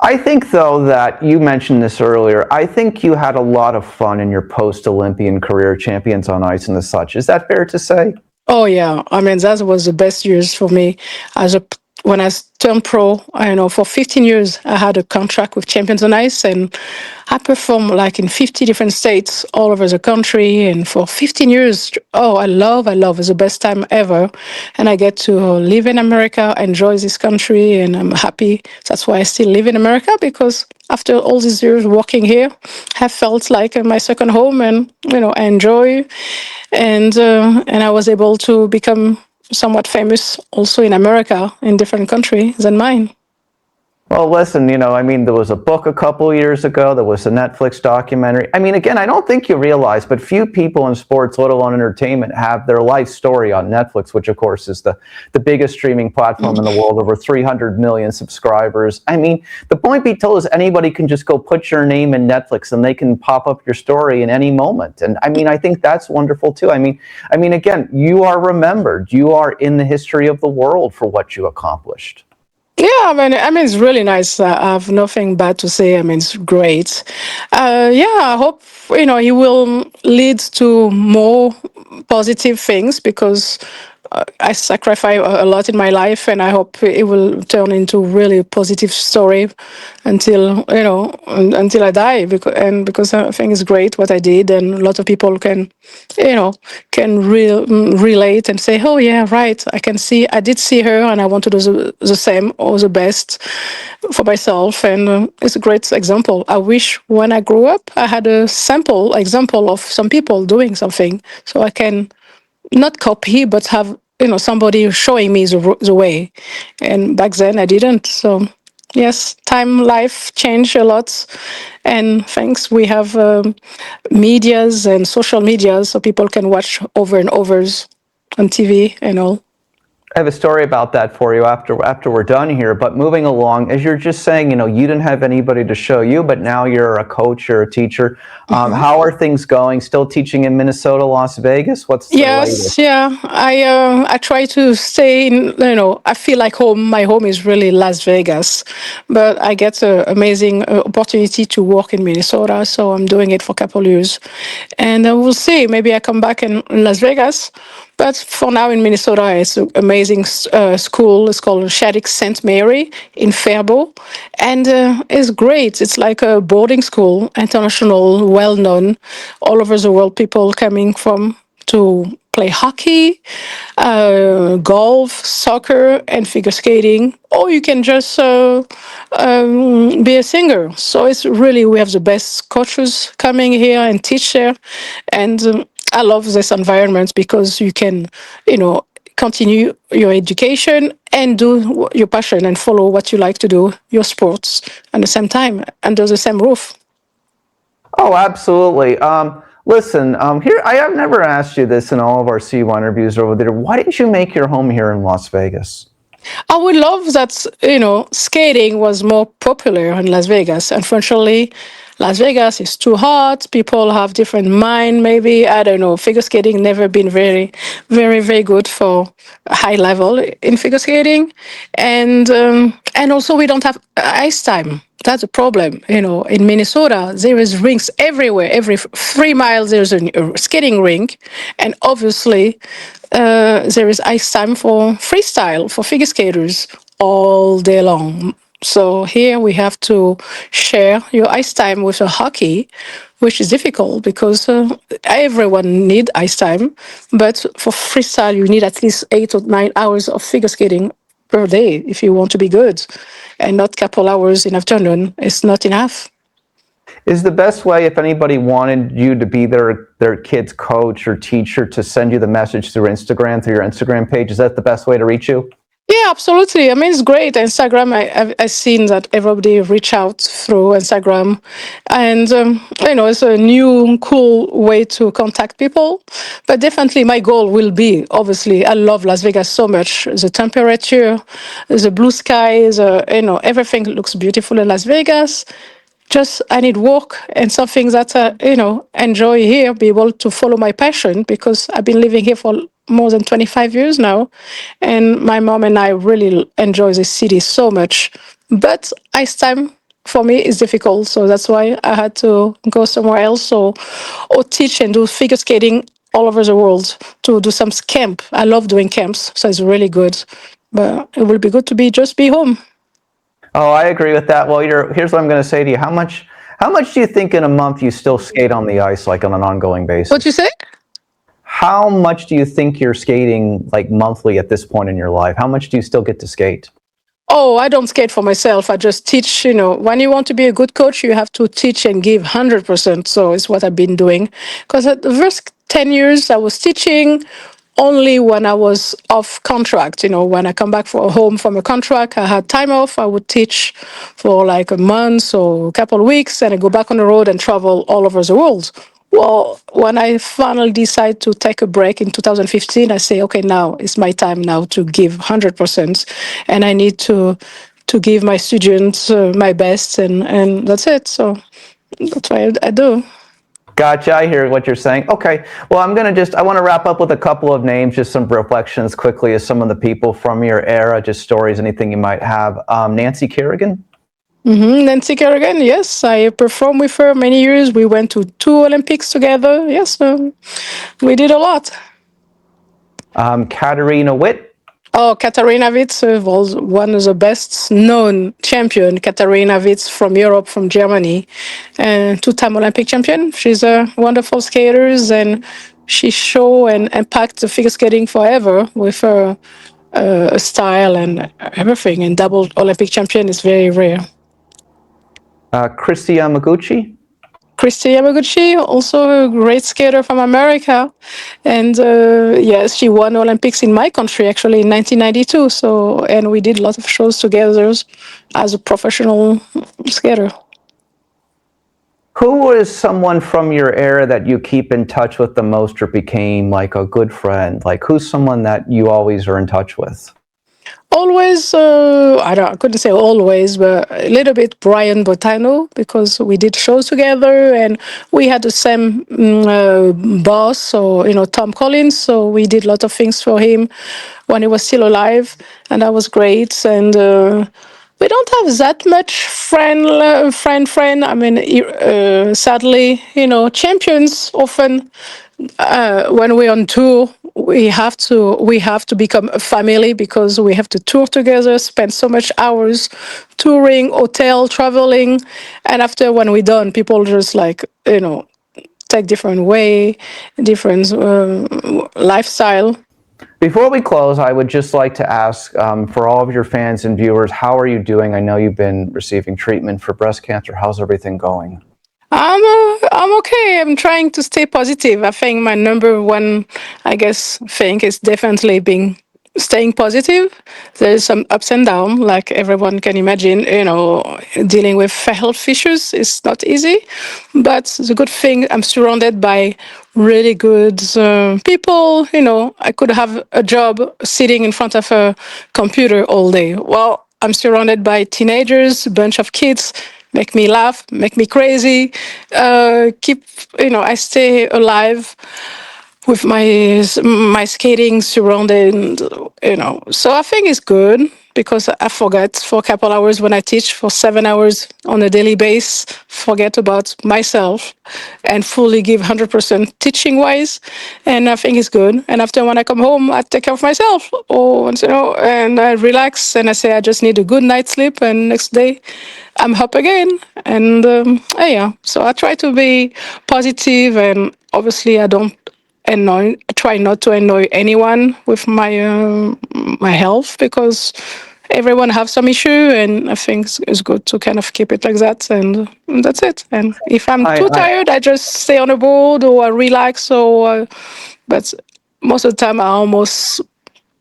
I think, though, that you mentioned this earlier. I think you had a lot of fun in your post-Olympian career, Champions on Ice and the such. Is that fair to say? Oh yeah, I mean that was the best years for me as a when I turned pro. I know for 15 years I had a contract with Champions on Ice, and I performed like in 50 different states all over the country. And for 15 years, oh, I love. It's the best time ever, and I get to live in America, enjoy this country, and I'm happy. That's why I still live in America, because after all these years working here, I felt like my second home, and I enjoy. And I was able to become somewhat famous also in America, in different countries than mine. Well, listen, there was a book a couple years ago. There was a Netflix documentary. Again, I don't think you realize, but few people in sports, let alone entertainment, have their life story on Netflix, which, of course, is the biggest streaming platform in the world, over 300 million subscribers. The point be told is anybody can just go put your name in Netflix and they can pop up your story in any moment. And I think that's wonderful, too. Again, you are remembered. You are in the history of the world for what you accomplished. Yeah, it's really nice. I have nothing bad to say. It's great. I hope he will lead to more positive things, because I sacrifice a lot in my life, and I hope it will turn into really positive story until until I die. Because I think it's great what I did, and a lot of people can relate and say, oh yeah, right. I did see her, and I want to do the same or the best for myself, and it's a great example. I wish when I grew up I had a sample example of some people doing something, so I can not copy, but have somebody showing me the way. And back then I didn't. So yes, life changed a lot, and thanks we have medias and social media, so people can watch over and overs on TV and all. I have a story about that for you after we're done here. But moving along, as you're just saying, you didn't have anybody to show you, but now you're a coach, you're a teacher. How are things going? Still teaching in Minnesota, Las Vegas? What's the latest? Yeah. I try to stay in. I feel like home. My home is really Las Vegas, but I get an amazing opportunity to work in Minnesota, so I'm doing it for a couple of years, and we'll see. Maybe I come back in Las Vegas. But for now in Minnesota, it's an amazing school. It's called Shattuck St. Mary in Faribault. And it's great. It's like a boarding school, international, well-known, all over the world, people coming from to play hockey, golf, soccer, and figure skating. Or you can just be a singer. So it's really, we have the best coaches coming here and teach there. And I love this environment because you can, continue your education and do your passion and follow what you like to do, your sports, at the same time, under the same roof. Oh, absolutely. Listen, here I have never asked you this in all of our CY interviews over there. Why didn't you make your home here in Las Vegas? I would love that, skating was more popular in Las Vegas. Unfortunately, Las Vegas is too hot. People have different mind, maybe. I don't know. Figure skating never been very, very, very good for a high level in figure skating. And also we don't have ice time. That's a problem. In Minnesota, there is rinks everywhere. Every 3 miles, there's a skating rink. And obviously, there is ice time for freestyle, for figure skaters all day long. So here we have to share your ice time with a hockey, which is difficult because everyone need ice time. But for freestyle, you need at least 8 or 9 hours of figure skating per day if you want to be good, and not couple hours in afternoon. It's not enough. Is the best way, if anybody wanted you to be their kid's coach or teacher, to send you the message through Instagram, through your Instagram page? Is that the best way to reach you? Yeah, absolutely. It's great. Instagram, I've seen that everybody reach out through Instagram. And, it's a new, cool way to contact people. But definitely my goal will be, obviously, I love Las Vegas so much. The temperature, the blue skies, everything looks beautiful in Las Vegas. Just I need work and something that enjoy here, be able to follow my passion, because I've been living here for more than 25 years now, and my mom and I really enjoy this city so much. But ice time for me is difficult. So that's why I had to go somewhere else or teach and do figure skating all over the world to do some camp. I love doing camps, so it's really good. But it will be good to just be home. Oh, I agree with that. Well, here's what I'm going to say to you. How much do you think in a month you still skate on the ice, like on an ongoing basis? What you say? How much do you think you're skating like monthly at this point in your life? How much do you still get to skate? Oh, I don't skate for myself. I just teach, when you want to be a good coach, you have to teach and give 100%. So it's what I've been doing. Because at the first 10 years, I was teaching only when I was off contract. When I come back home from a contract, I had time off. I would teach for like a month or a couple of weeks, and I go back on the road and travel all over the world. Well, when I finally decide to take a break in 2015, I say, okay, now it's my time now to give 100%, and I need to give my students my best, and that's it. So that's what I do. Gotcha. I hear what you're saying. Okay. Well, I want to wrap up with a couple of names, just some reflections quickly of some of the people from your era, just stories, anything you might have. Nancy Kerrigan. Nancy Kerrigan, yes, I performed with her many years. We went to 2 Olympics together. Yes, we did a lot. Katarina Witt. Oh, Katarina Witt was one of the best known champion. Katarina Witt from Europe, from Germany, and 2-time Olympic champion. She's a wonderful skater, and she show and impact the figure skating forever with her style and everything. And double Olympic champion is very rare. Christy Yamaguchi. Christy Yamaguchi, also a great skater from America. And yes, she won Olympics in my country, actually, in 1992. And we did a lot of shows together as a professional skater. Who was someone from your era that you keep in touch with the most or became like a good friend? Like, who's someone that you always are in touch with? Always, I couldn't say always, but a little bit Brian Botano, because we did shows together and we had the same boss, so, Tom Collins. So we did a lot of things for him when he was still alive, and that was great. And we don't have that much friend. I mean, sadly, champions often, when we're on tour, we have to become a family, because we have to tour together, spend so much hours touring, hotel, traveling, and after when we're done, people just take different way, different lifestyle. Before we close, I would just like to ask for all of your fans and viewers, how are you doing? I know you've been receiving treatment for breast cancer. How's everything going? I'm okay. I'm trying to stay positive. I think my number one, thing is definitely staying positive. There's some ups and downs, like everyone can imagine. Dealing with health issues is not easy, but the good thing, I'm surrounded by really good people. I could have a job sitting in front of a computer all day. Well, I'm surrounded by teenagers, a bunch of kids. Make me laugh, make me crazy, I stay alive with my skating surrounded, So I think it's good, because I forget for a couple hours when I teach for 7 hours on a daily basis, forget about myself and fully give 100% teaching wise. And I think it's good. And after when I come home, I take care of myself, and I relax and I say, I just need a good night's sleep. And next day I'm up again. And so I try to be positive, and obviously I try not to annoy anyone with my health, because everyone have some issue, and I think it's good to kind of keep it like that, and that's it. And if I'm too tired, I just stay on a board or I relax. But most of the time I almost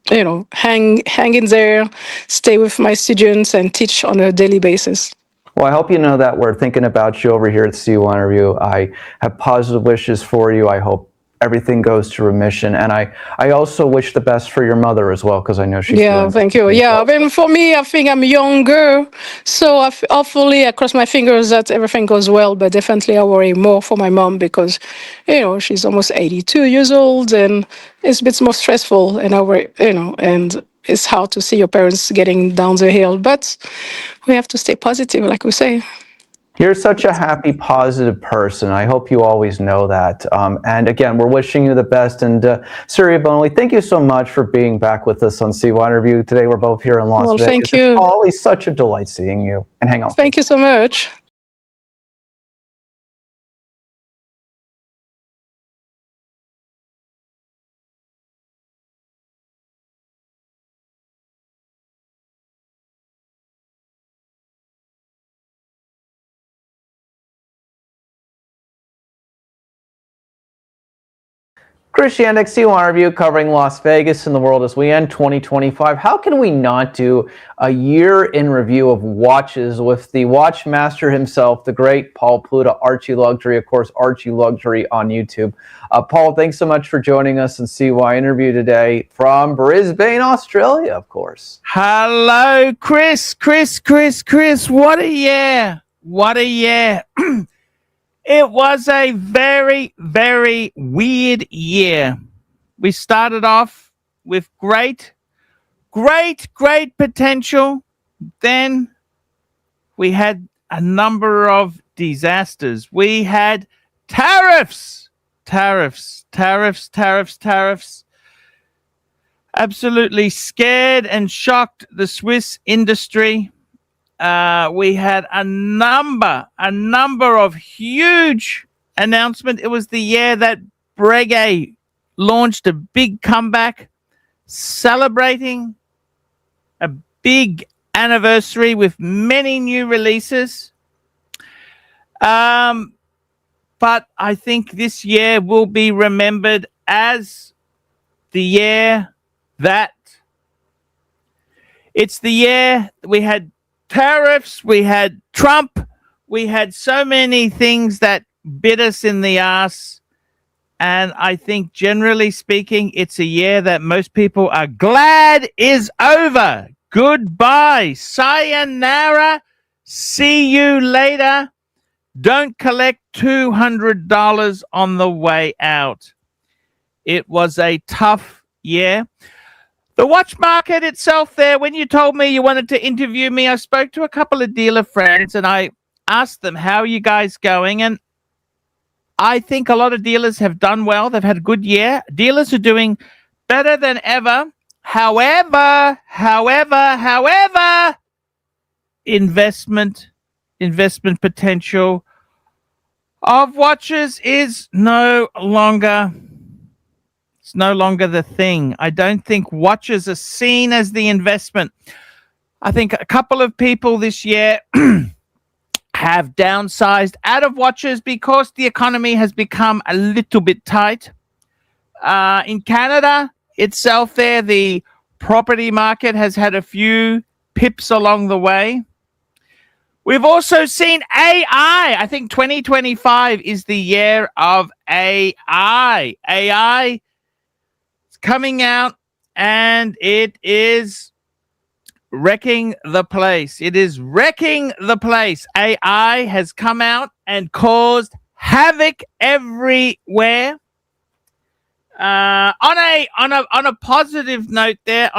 hang in there, stay with my students and teach on a daily basis. Well, I hope you know that we're thinking about you over here at CYInterview. I have positive wishes for you. I hope everything goes to remission. And I also wish the best for your mother as well, because I know she's doing thank you. Yeah, I mean, for me, I think I'm younger, so hopefully I cross my fingers that everything goes well, but definitely I worry more for my mom, because, she's almost 82 years old, and it's a bit more stressful, and I worry, and it's hard to see your parents getting down the hill, but we have to stay positive, like we say. You're such a happy, positive person. I hope you always know that. And again, we're wishing you the best. And Surya, Bonaly, thank you so much for being back with us on CY Interview today. We're both here in Las Well, Vegas. thank you. It's always such a delight seeing you. And hang on. Thank you so much. Chris Yannick, CY Interview, covering Las Vegas and the world as we end 2025. How can we not do a year in review of watches with the watch master himself, the great Paul Pluta, Archie Luxury, of course, Archie Luxury on YouTube. Paul, thanks so much for joining us in CY Interview today from Brisbane, Australia, of course. Hello, Chris. What a year. What a year. It was a very, very weird year. We started off with great potential. Then we had a number of disasters. We had tariffs. Absolutely scared and shocked the Swiss industry. We had a number of huge announcements. It was the year that Breguet launched a big comeback, celebrating a big anniversary with many new releases. But I think this year will be remembered as the year that it's the year we had tariffs, we had Trump, we had so many things that bit us in the ass. And I think generally speaking, it's a year that most people are glad is over. Goodbye. Sayonara. See you later. Don't collect $200 on the way out. It was a tough year. The watch market itself there, when you told me you wanted to interview me, I spoke to a couple of dealer friends and I asked them, how are you guys going? And I think a lot of dealers have done well. They've had a good year. Dealers are doing better than ever. However, investment potential of watches is no longer the thing. I don't think watches are seen as the investment. I think a couple of people this year have downsized out of watches because the economy has become a little bit tight. In Canada itself there, the property market has had a few pips along the way. We've also seen AI. I think 2025 is the year of AI. AI is coming out and it is wrecking the place. It is wrecking the place. AI has come out and caused havoc everywhere. On a positive note there,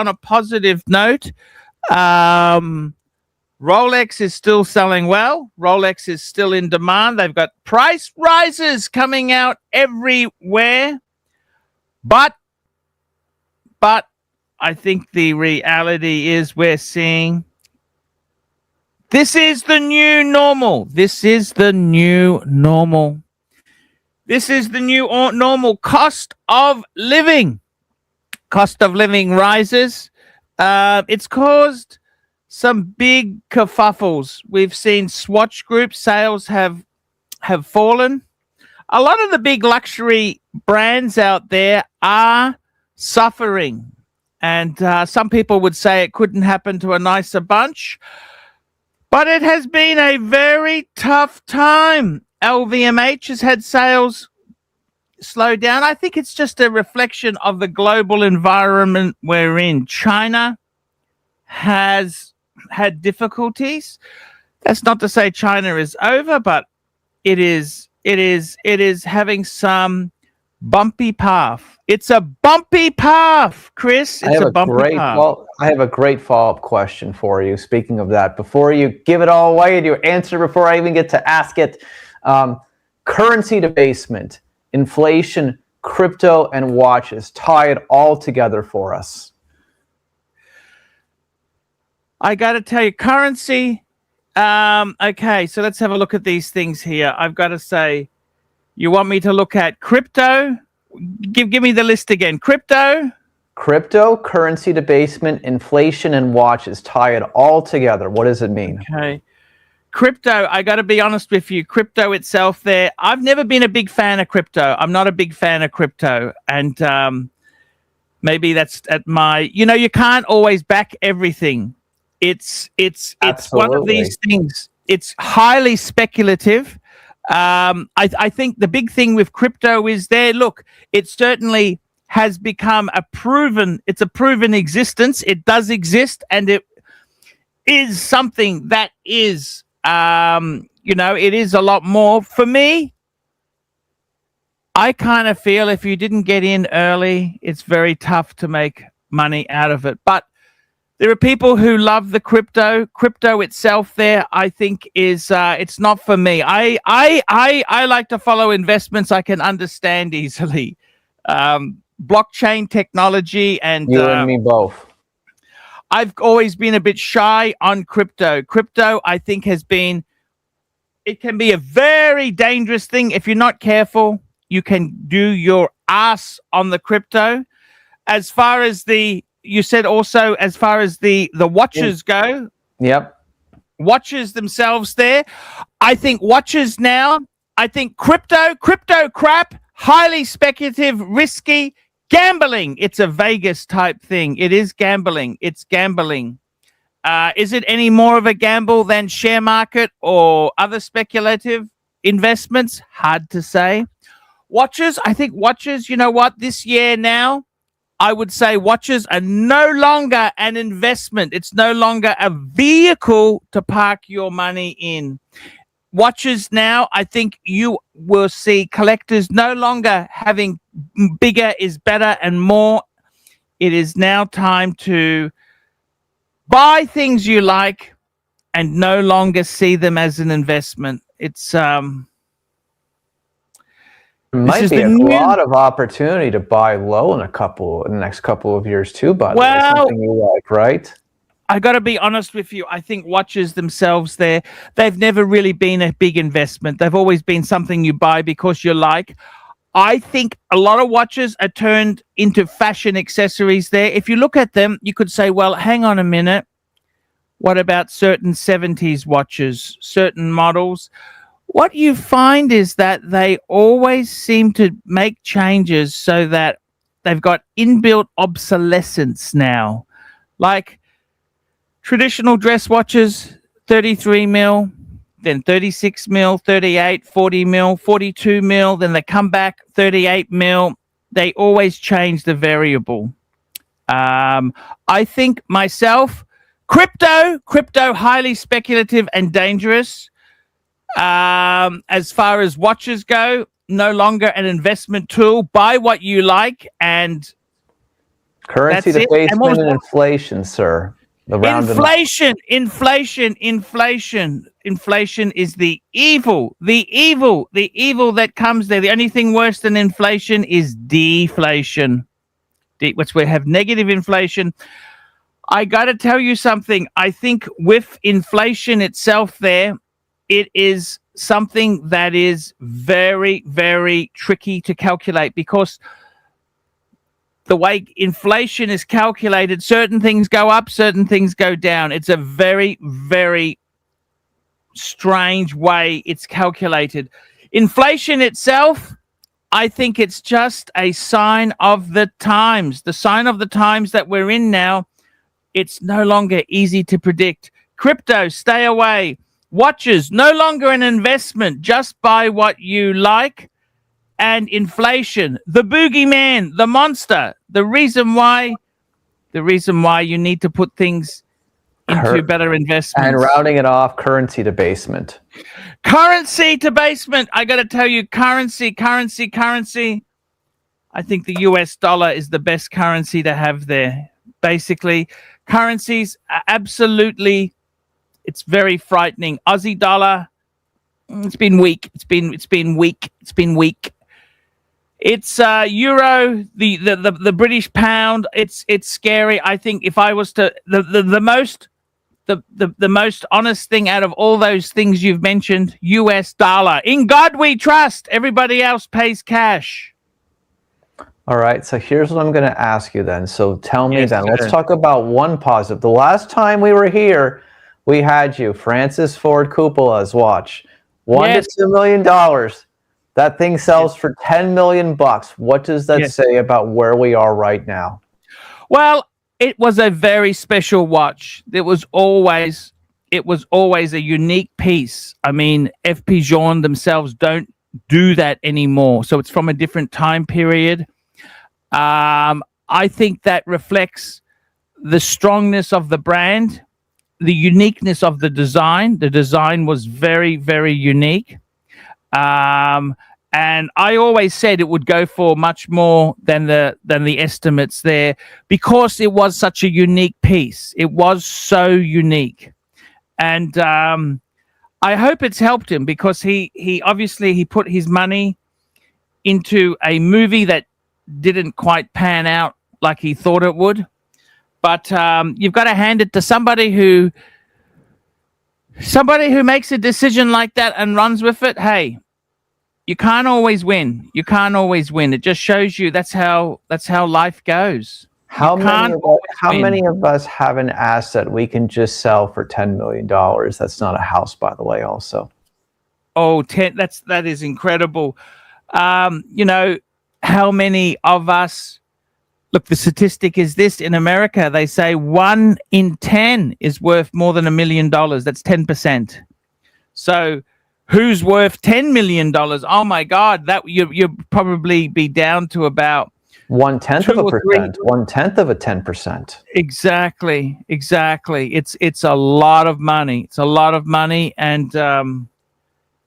Rolex is still selling well. Rolex is still in demand. They've got price rises coming out everywhere. But I think the reality is we're seeing this is the new normal. This is the new normal. This is the new normal. Cost of living rises. It's caused some big kerfuffles. We've seen Swatch Group sales have fallen. A lot of the big luxury brands out there are suffering. And some people would say it couldn't happen to a nicer bunch. But it has been a very tough time. LVMH has had sales slow down. I think it's just a reflection of the global environment we're in. China has had difficulties. That's not to say China is over, but it is having some bumpy path. It's a bumpy path, Chris. It's a bumpy path. Well, I have a great follow-up question for you. Speaking of that, before you give it all away and you answer before I even get to ask it, currency debasement, inflation, crypto, and watches. Tie it all together for us. I got to tell you, currency. Okay, so let's have a look at these things here. I've got to say, you want me to look at crypto? Give me the list again. Crypto, currency debasement, inflation, and watches. Tie it all together. What does it mean? Okay. Crypto, I got to be honest with you. Crypto itself there, I've never been a big fan of crypto. I'm not a big fan of crypto. And maybe that's at my, you can't always back everything. It's one of these things. It's highly speculative. I think the big thing with crypto is it certainly has become a proven existence. It does exist, and it is something that is, it is a lot more. For me, I kind of feel if you didn't get in early, it's very tough to make money out of it. But there are people who love the crypto. Crypto itself there, I think, is it's not for me. I like to follow investments I can understand easily. Blockchain technology and you and me both. I've always been a bit shy on crypto. Crypto, I think, it can be a very dangerous thing. If you're not careful, you can do your ass on the crypto. As far as you said also, as far as the watches go. Yep. Watches themselves there. I think watches now, I think crypto crap, highly speculative, risky, gambling. It's a Vegas type thing. It is gambling. It's gambling. Is it any more of a gamble than share market or other speculative investments? Hard to say. Watches, I think watches, you know what, this year now, I would say watches are no longer an investment. It's no longer a vehicle to park your money in. Watches now, I think you will see collectors no longer having bigger is better and more. It is now time to buy things you like and no longer see them as an investment. It's might be a lot of opportunity to buy low in the next couple of years too, by the way. Something you like, right? I got to be honest with you. I think watches themselves they've never really been a big investment. They've always been something you buy because you like. I think a lot of watches are turned into fashion accessories there. If you look at them, you could say, well, hang on a minute. What about certain 70s watches, certain models? What you find is that they always seem to make changes so that they've got inbuilt obsolescence now. Like traditional dress watches, 33 mil, then 36 mil, 38, 40 mil, 42 mil, then they come back 38 mil. They always change the variable. I think myself, crypto, highly speculative and dangerous. As far as watches go, no longer an investment tool. Buy what you like, and currency debasement and inflation, sir. Inflation is the evil that comes there. The only thing worse than inflation is deflation, which we have negative inflation. I got to tell you something. I think with inflation itself there, it is something that is very, very tricky to calculate because the way inflation is calculated, certain things go up, certain things go down. It's a very, very strange way it's calculated. Inflation itself, I think it's just a sign of the times. The sign of the times that we're in now, it's no longer easy to predict. Crypto, stay away. Watches, no longer an investment. Just buy what you like. And inflation, the boogeyman, the monster, the reason why you need to put things into better investments. And rounding it off, currency debasement. Currency debasement. I got to tell you, currency. I think the US dollar is the best currency to have there. Basically, currencies are absolutely, it's very frightening. Aussie dollar, it's been weak. It's been weak. It's euro, the British pound. It's scary. I think if I was to the most honest thing out of all those things you've mentioned, US dollar. In God we trust. Everybody else pays cash. All right, so here's what I'm going to ask you then. So tell me Yes, then, sir. let's talk about one positive. The last time we were here, we had you, Francis Ford Coppola's watch. $1 to $2 million. That thing sells for $10 million. What does that say about where we are right now? Well, it was a very special watch. It was always a unique piece. I mean, FP Journe themselves don't do that anymore. So it's from a different time period. I think that reflects the strongness of the brand, the uniqueness of the design. The design was very, very unique. And I always said it would go for much more than the estimates there, because it was such a unique piece. It was so unique. And I hope it's helped him, because he obviously put his money into a movie that didn't quite pan out like he thought it would. But you've got to hand it to somebody who makes a decision like that and runs with it. Hey, you can't always win. It just shows you that's how life goes. How many of us have an asset we can just sell for $10 million? That's not a house, by the way, also. Oh, that is incredible. How many of us, look, the statistic is this: in America, they say 1 in 10 is worth more than $1 million. That's 10%. So who's worth $10 million? Oh my God, that you'll probably be down to about 1/10 of a percent, 1/10 of a 10%. Exactly. It's a lot of money. And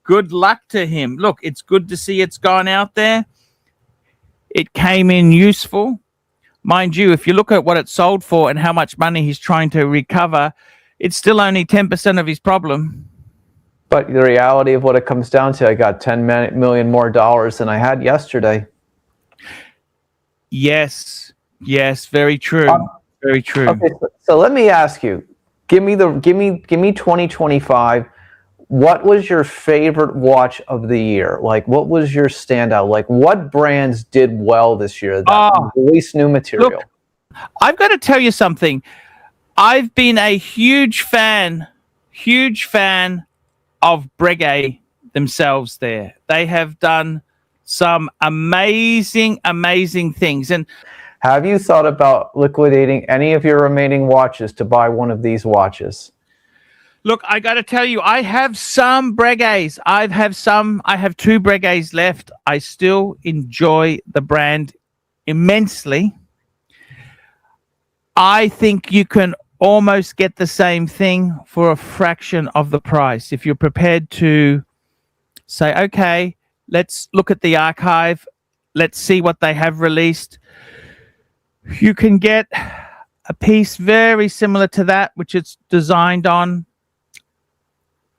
good luck to him. Look, it's good to see it's gone out there. It came in useful. Mind you, if you look at what it sold for and how much money he's trying to recover, it's still only 10% of his problem. But the reality of what it comes down to, I got $10 million more than I had yesterday. Yes, very true. Very true. Okay, so let me ask you, give me 2025. What was your favorite watch of the year? Like, what was your standout? Like, what brands did well this year that released new material? Look, I've got to tell you something. I've been a huge fan of Breguet themselves there. They have done some amazing things. And have you thought about liquidating any of your remaining watches to buy one of these watches? Look, I got to tell you, I have some Breguets. I have 2 Breguets left. I still enjoy the brand immensely. I think you can almost get the same thing for a fraction of the price if you're prepared to say, okay, let's look at the archive. Let's see what they have released. You can get a piece very similar to that, which it's designed on.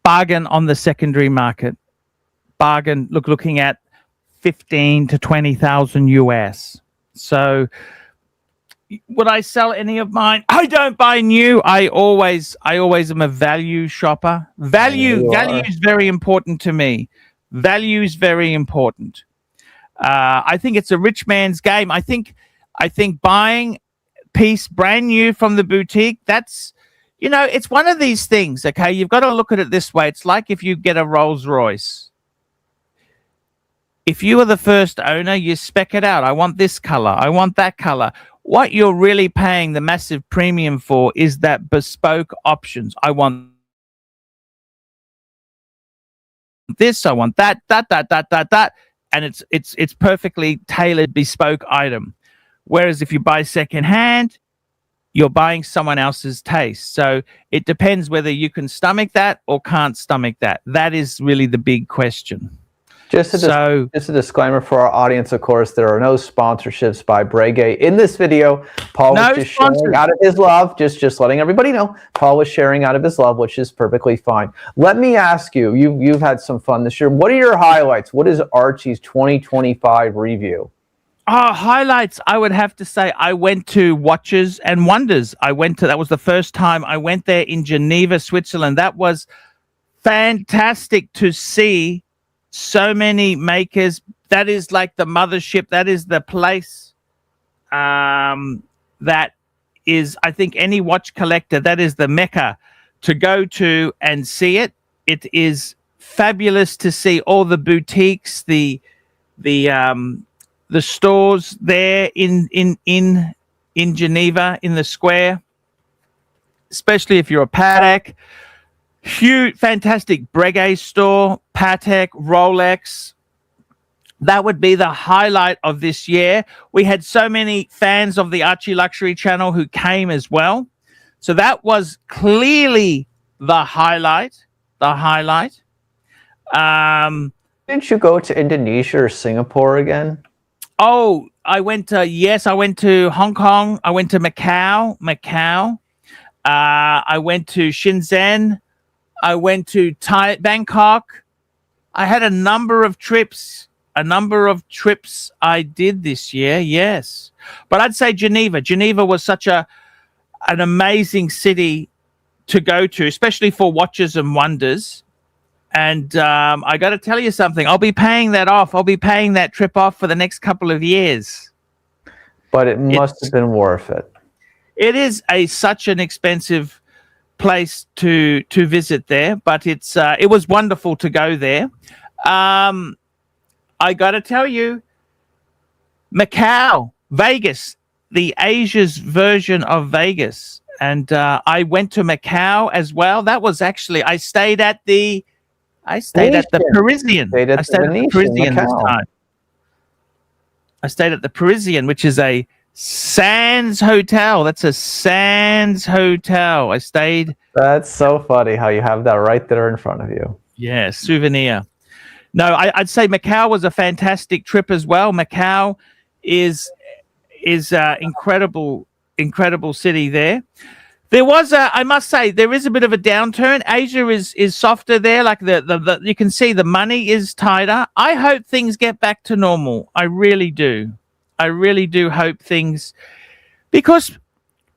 Bargain on the secondary market. Bargain, looking at 15 to 20,000 US. So would I sell any of mine? I don't buy new. I always am a value shopper. Value is very important to me. Value is very important. I think it's a rich man's game. I think buying piece brand new from the boutique, that's, it's one of these things, okay? You've got to look at it this way. It's like if you get a Rolls Royce. If you are the first owner, you spec it out. I want this color. I want that color. What you're really paying the massive premium for is that bespoke options. I want this, I want that. And it's perfectly tailored bespoke item. Whereas if you buy secondhand, you're buying someone else's taste. So it depends whether you can stomach that or can't stomach that. That is really the big question. Just a disclaimer for our audience, of course, there are no sponsorships by Breguet in this video. Paul was just sharing out of his love, just letting everybody know. Paul was sharing out of his love, which is perfectly fine. Let me ask you, you've had some fun this year. What are your highlights? What is Archie's 2025 review? Highlights, I would have to say I went to Watches and Wonders. That was the first time I went there in Geneva, Switzerland. That was fantastic to see so many makers. That is like the mothership. That is the place that is, I think, any watch collector, that is the mecca to go to and see it. It is fabulous to see all the boutiques, the stores there in Geneva, in the square, especially if you're a Patek. Huge, fantastic Breguet store, Patek, Rolex. That would be the highlight of this year. We had so many fans of the Archie Luxury channel who came as well. So that was clearly the highlight. Didn't you go to Indonesia or Singapore again? Oh, I went to Hong Kong. I went to Macau. I went to Shenzhen. I went to Bangkok. I had a number of trips I did this year, yes. But I'd say Geneva. Geneva was such an amazing city to go to, especially for Watches and Wonders. And I got to tell you something. I'll be paying that off. I'll be paying that trip off for the next couple of years. But it must have been worth it. It is such an expensive place to visit there, but it was wonderful to go there. I got to tell you, Macau, Vegas, the Asia's version of Vegas. And I went to Macau as well. That was actually, I stayed at the Parisian. I stayed at the Parisian this time. I stayed at the Parisian, which is a Sands hotel. That's a Sands hotel. I stayed. That's so funny how you have that right there in front of you. Yeah, souvenir. No, I'd say Macau was a fantastic trip as well. Macau is incredible city there. There was I must say, there is a bit of a downturn. Asia is softer there. Like the you can see the money is tighter. I hope things get back to normal. I really do. I really do hope things, because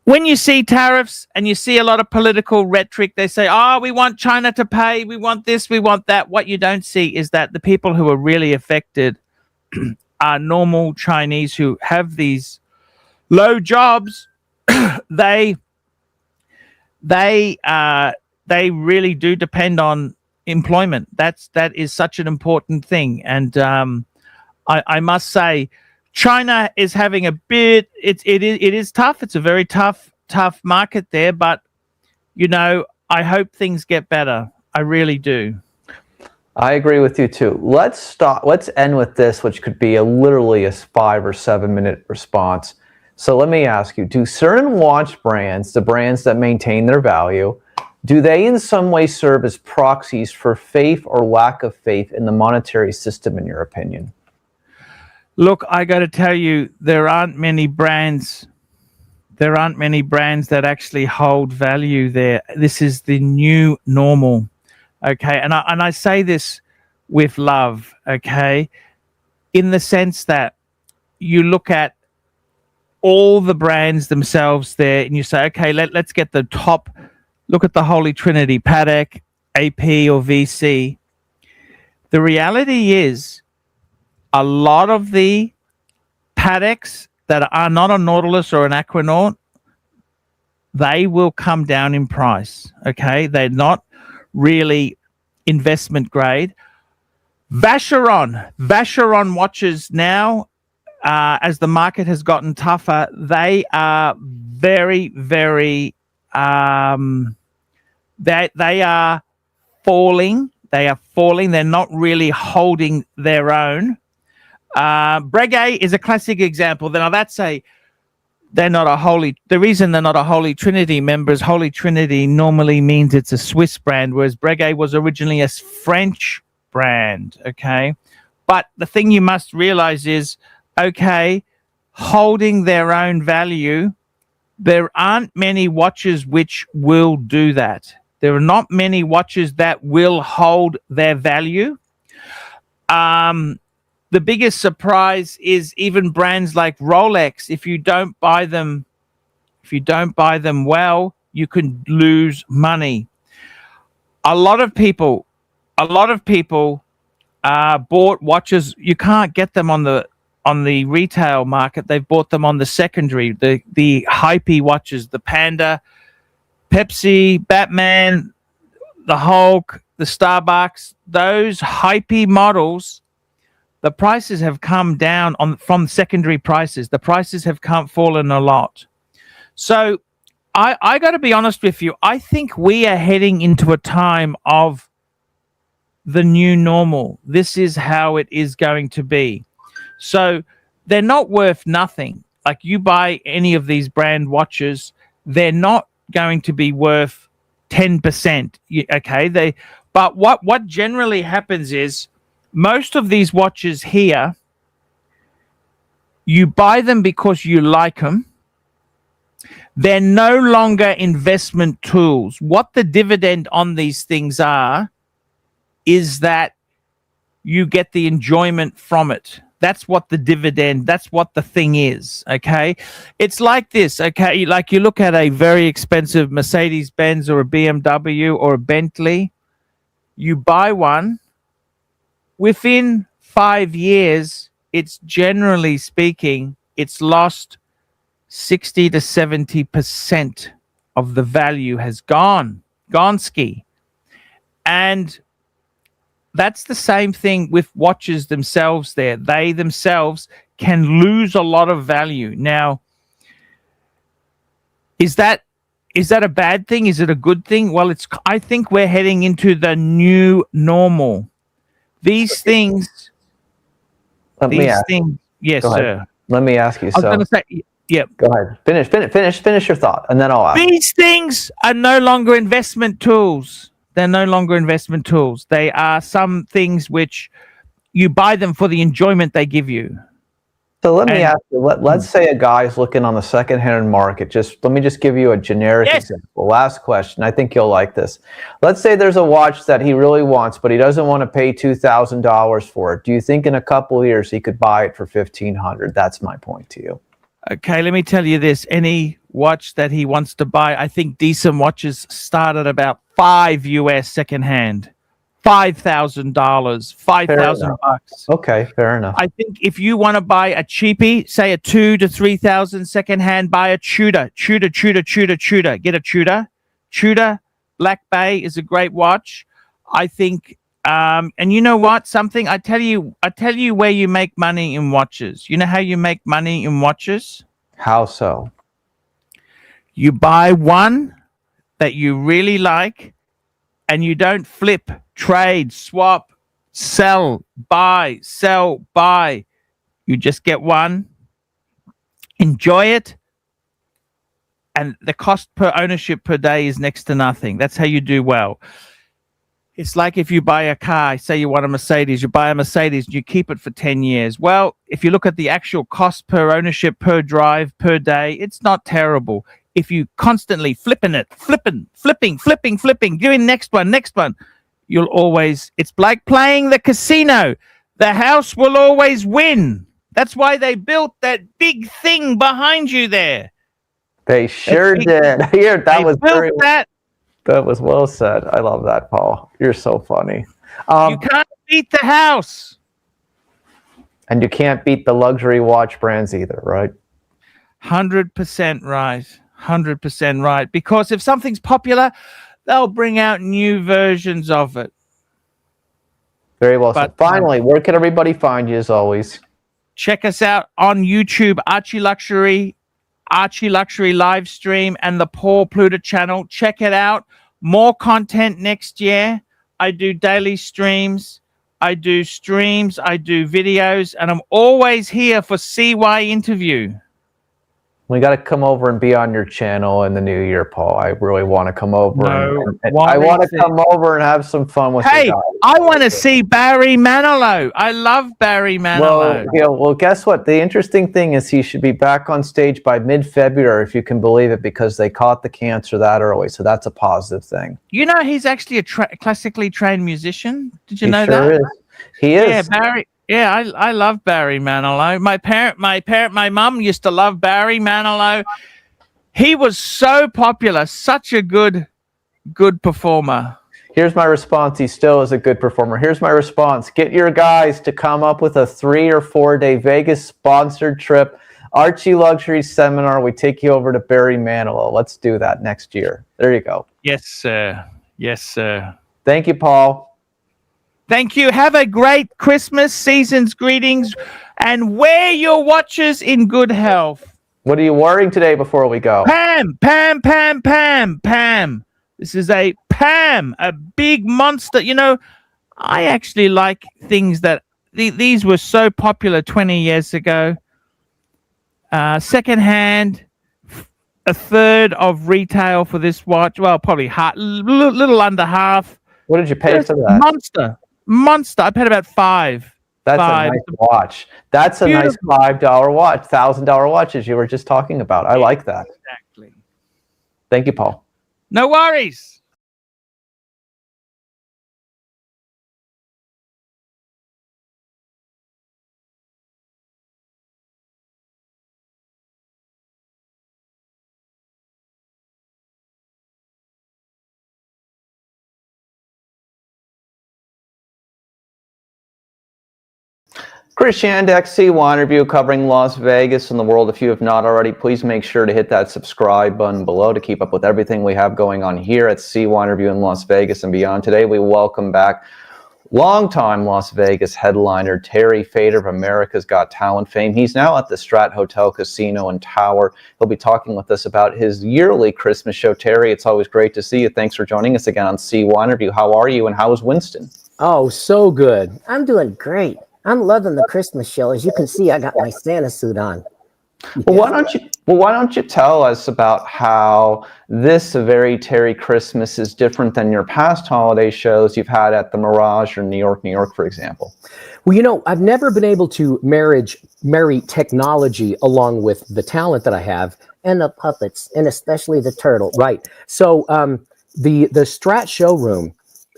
when you see tariffs and you see a lot of political rhetoric, they say, oh, we want China to pay, we want this, we want that. What you don't see is that the people who are really affected are normal Chinese who have these low jobs. They really do depend on employment. That is such an important thing. And I must say, China is having a bit. It is tough. It's a very tough market there. But I hope things get better. I really do. I agree with you too. Let's end with this, which could be literally a 5 or 7 minute response. So let me ask you: do certain watch brands, the brands that maintain their value, do they in some way serve as proxies for faith or lack of faith in the monetary system, in your opinion? Look, I got to tell you, there aren't many brands that actually hold value there. This is the new normal, okay? And I say this with love, okay? In the sense that you look at all the brands themselves there and you say, okay, let's get the top. Look at the Holy Trinity, Patek, AP or VC. The reality is, a lot of the Pateks that are not a Nautilus or an Aquanaut, they will come down in price. Okay, they're not really investment grade. Vacheron watches now, as the market has gotten tougher, they are very, very. They are falling. They are falling. They're not really holding their own. Breguet is a classic example. Now they're not a holy. The reason they're not a Holy Trinity member is Holy Trinity normally means it's a Swiss brand, whereas Breguet was originally a French brand. Okay, But the thing you must realize is, okay, holding their own value, there aren't many watches which will do that. There are not many watches that will hold their value. The biggest surprise is even brands like Rolex. If you don't buy them well, you can lose money. A lot of people bought watches. You can't get them on the retail market. They've bought them on the secondary, the hypey watches, the Panda, Pepsi, Batman, the Hulk, the Starbucks, those hypey models. The prices have come down from secondary prices. The prices have fallen a lot. So I got to be honest with you. I think we are heading into a time of the new normal. This is how it is going to be. So they're not worth nothing. Like, you buy any of these brand watches, they're not going to be worth 10%. Okay, but what generally happens is, most of these watches here, you buy them because you like them. They're no longer investment tools. What the dividend on these things are is that you get the enjoyment from it. That's what the dividend, that's what the thing is, okay? It's like this, okay? Like, you look at a very expensive Mercedes-Benz or a BMW or a Bentley, you buy one, within 5 years, it's generally speaking, it's lost 60 to 70% of the value has gone ski. And that's the same thing with watches themselves there. They themselves can lose a lot of value. Now, is that a bad thing? Is it a good thing? Well, I think we're heading into the new normal. These things. Yes, sir. Let me ask you. I was going to say, yeah. Go ahead. Finish your thought, and then I'll ask. These things are no longer investment tools. They're no longer investment tools. They are some things which you buy them for the enjoyment they give you. So let me ask you, let's say a guy's looking on the secondhand market. Let me give you a generic example. Last question. I think you'll like this. Let's say there's a watch that he really wants, but he doesn't want to pay $2,000 for it. Do you think in a couple of years he could buy it for $1,500? That's my point to you. Okay, let me tell you this. Any watch that he wants to buy, I think decent watches start at about $5 US secondhand. $5,000, $5,000. Okay, fair enough. I think if you want to buy a cheapie, say a $2,000 to $3,000 secondhand, buy a Tudor. Get a Tudor. Tudor Black Bay is a great watch. I think, and you know what? I tell you where you make money in watches. You know how you make money in watches? How so? You buy one that you really like, and you don't flip, trade, swap, sell, buy. You just get one, enjoy it, and the cost per ownership per day is next to nothing. That's how you do well. It's like if you buy a car, say you want a Mercedes, you buy a Mercedes and you keep it for 10 years. Well, if you look at the actual cost per ownership, per drive, per day, it's not terrible. If you constantly flipping, doing next one, you'll always, it's like playing the casino. The house will always win. That's why they built that big thing behind you there. They sure did. Here, that was well said. I love that, Paul. You're so funny. You can't beat the house. And you can't beat the luxury watch brands either, right? 100% right. 100% right. Because if something's popular, they'll bring out new versions of it. Very well said. Finally, where can everybody find you as always? Check us out on YouTube, Archie Luxury live stream, and the Paul Pluta channel. Check it out. More content next year. I do daily streams. I do videos, and I'm always here for CYInterview. We got to come over and be on your channel in the new year, Paul. I really want to come over. I want to come over and have some fun with you guys. I want to see Barry Manilow. I love Barry Manilow. Well, guess what? The interesting thing is he should be back on stage by mid-February, if you can believe it, because they caught the cancer that early. So that's a positive thing. You know, he's actually a classically trained musician. Did you know sure that? Is. He is. Yeah, Barry. Yeah, I love Barry Manilow. My mum used to love Barry Manilow. He was so popular, such a good performer. Here's my response. He still is a good performer. Here's my response. Get your guys to come up with a 3 or 4 day Vegas sponsored trip. Archie Luxury Seminar. We take you over to Barry Manilow. Let's do that next year. There you go. Yes, sir. Yes, sir. Thank you, Paul. Thank you. Have a great Christmas, season's greetings, and wear your watches in good health. What are you wearing today before we go? Pam. This is a Pam, a big monster. You know, I actually like things that these were so popular 20 years ago. Secondhand, a third of retail for this watch. Well, probably little under half. What did you pay for that? Monster. I paid about $5. That's a nice watch. That's a nice $5 watch, $1,000 watch, as you were just talking about. I like that. Exactly. Thank you, Paul. No worries. Chris Yandex, CYInterview, covering Las Vegas and the world. If you have not already, please make sure to hit that subscribe button below to keep up with everything we have going on here at CYInterview in Las Vegas and beyond. Today, we welcome back longtime Las Vegas headliner Terry Fator of America's Got Talent fame. He's now at the Strat Hotel, Casino, and Tower. He'll be talking with us about his yearly Christmas show. Terry, it's always great to see you. Thanks for joining us again on CYInterview. How are you, and how is Winston? Oh, so good. I'm doing great. I'm loving the Christmas show. As you can see, I got my Santa suit on. Well, why don't you tell us about how this Very Terry Christmas is different than your past holiday shows you've had at the Mirage or New York, for example? Well, you know, I've never been able to marry technology along with the talent that I have and the puppets, and especially the turtle. Right. So the Strat showroom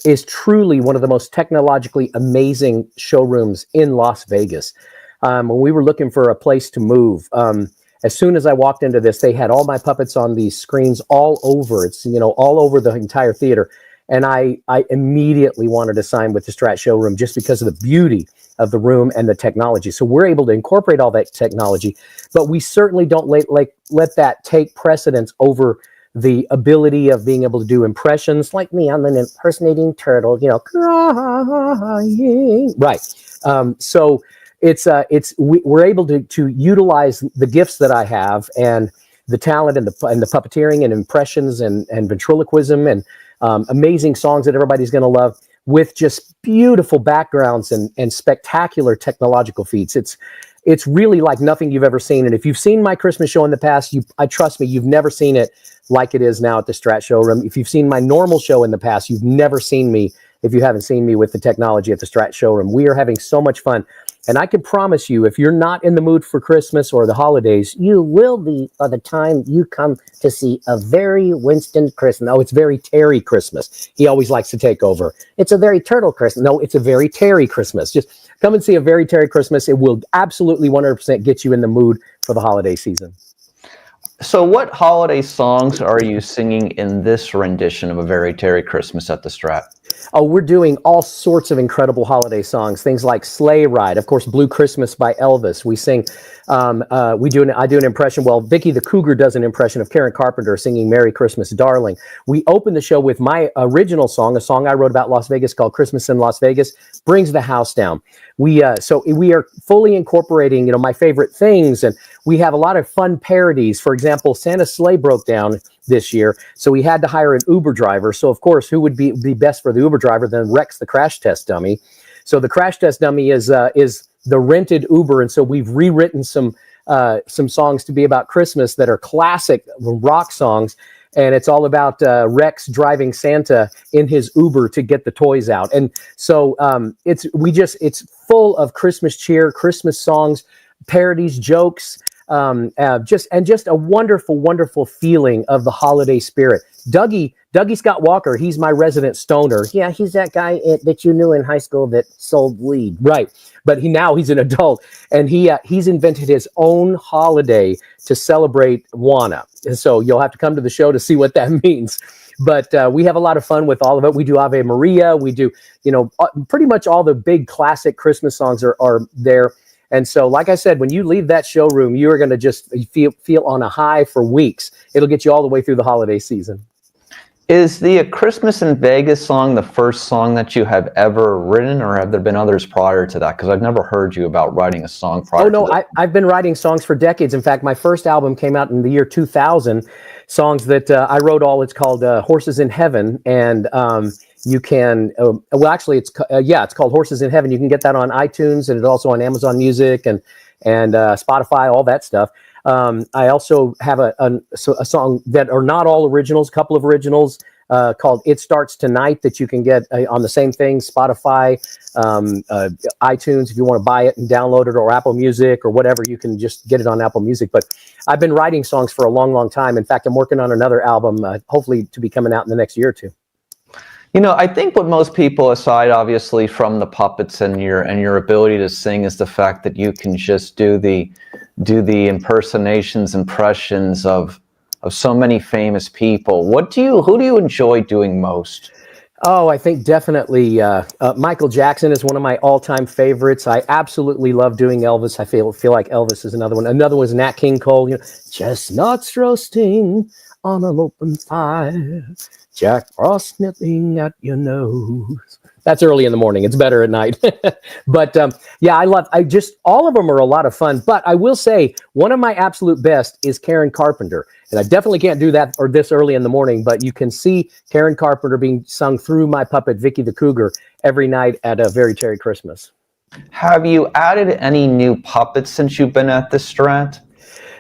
is truly one of the most technologically amazing showrooms in Las Vegas. When we were looking for a place to move, as soon as I walked into this, they had all my puppets on these screens all over. It's, you know, all over the entire theater. And I immediately wanted to sign with the Strat showroom just because of the beauty of the room and the technology. So we're able to incorporate all that technology, but we certainly don't let that take precedence over the ability of being able to do impressions like me. I'm an impersonating turtle, you know, crying. Right. So we're able to utilize the gifts that I have and the talent and the puppeteering and impressions and ventriloquism and amazing songs that everybody's going to love with just beautiful backgrounds and spectacular technological feats. It's really like nothing you've ever seen. And if you've seen my Christmas show in the past, I trust me, you've never seen it like it is now at the Strat showroom. If you've seen my normal show in the past, you've never seen me if you haven't seen me with the technology at the Strat showroom. We are having so much fun. And I can promise you, if you're not in the mood for Christmas or the holidays, you will be by the time you come to see a very Winston Christmas. No, it's very Terry Christmas. He always likes to take over. It's a very Turtle Christmas. No, it's a very Terry Christmas. Just come and see a very Terry Christmas. It will absolutely 100% get you in the mood for the holiday season. So what holiday songs are you singing in this rendition of A Very Terry Christmas at the Strat? Oh, we're doing all sorts of incredible holiday songs. Things like Sleigh Ride, of course, Blue Christmas by Elvis. We sing, I do an impression. Well, Vicky the Cougar does an impression of Karen Carpenter singing Merry Christmas, Darling. We open the show with my original song, a song I wrote about Las Vegas called Christmas in Las Vegas, Brings the House Down. So we are fully incorporating, you know, my favorite things, and we have a lot of fun parodies. For example, Santa's sleigh broke down this year, so we had to hire an Uber driver. So of course, who would be best for the Uber driver than Rex, the crash test dummy? So the crash test dummy is the rented Uber, and so we've rewritten some some songs to be about Christmas that are classic rock songs. And it's all about Rex driving Santa in his Uber to get the toys out. And so it's full of Christmas cheer, Christmas songs, parodies, jokes, just a wonderful, wonderful feeling of the holiday spirit. Dougie Scott Walker, he's my resident stoner. Yeah, he's that guy that you knew in high school that sold weed. Right. But he's an adult, and he's invented his own holiday to celebrate Juana. And so you'll have to come to the show to see what that means. But we have a lot of fun with all of it. We do Ave Maria. We do, pretty much all the big classic Christmas songs are there. And so, like I said, when you leave that showroom, you are going to just feel on a high for weeks. It'll get you all the way through the holiday season. Is the Christmas in Vegas song the first song that you have ever written, or have there been others prior to that? Because I've never heard you about writing a song prior to that. I've been writing songs for decades. In fact, my first album came out in the year 2000, songs that I wrote all. It's called Horses in Heaven. And you can, it's called Horses in Heaven. You can get that on iTunes, and it's also on Amazon Music and Spotify, all that stuff. I also have a song that are not all originals, a couple of originals called It Starts Tonight that you can get on the same thing, Spotify, iTunes, if you want to buy it and download it, or Apple Music or whatever, you can just get it on Apple Music. But I've been writing songs for a long, long time. In fact, I'm working on another album, hopefully to be coming out in the next year or two. I think what most people, aside obviously from the puppets and your ability to sing, is the fact that you can just do the impersonations, impressions of so many famous people. Who do you enjoy doing most? Oh, I think definitely Michael Jackson is one of my all-time favorites. I absolutely love doing Elvis. I feel like Elvis is another one. Another one is Nat King Cole. Chestnuts roasting on an open fire, Jack Frost nipping at your nose. That's early in the morning. It's better at night. But all of them are a lot of fun. But I will say one of my absolute best is Karen Carpenter. And I definitely can't do that or this early in the morning, but you can see Karen Carpenter being sung through my puppet, Vicky the Cougar, every night at a Very Cherry Christmas. Have you added any new puppets since you've been at the Strat?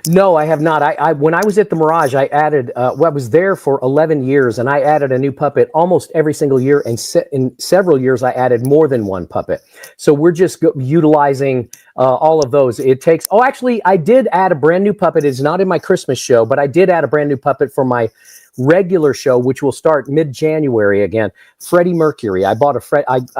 No, I have not. I when I was at the Mirage, I added, I was there for 11 years, and I added a new puppet almost every single year. And in several years, I added more than one puppet. So we're just utilizing all of those. Actually, I did add a brand new puppet. It's not in my Christmas show, but I did add a brand new puppet for my regular show, which will start mid-January again. Freddie Mercury. I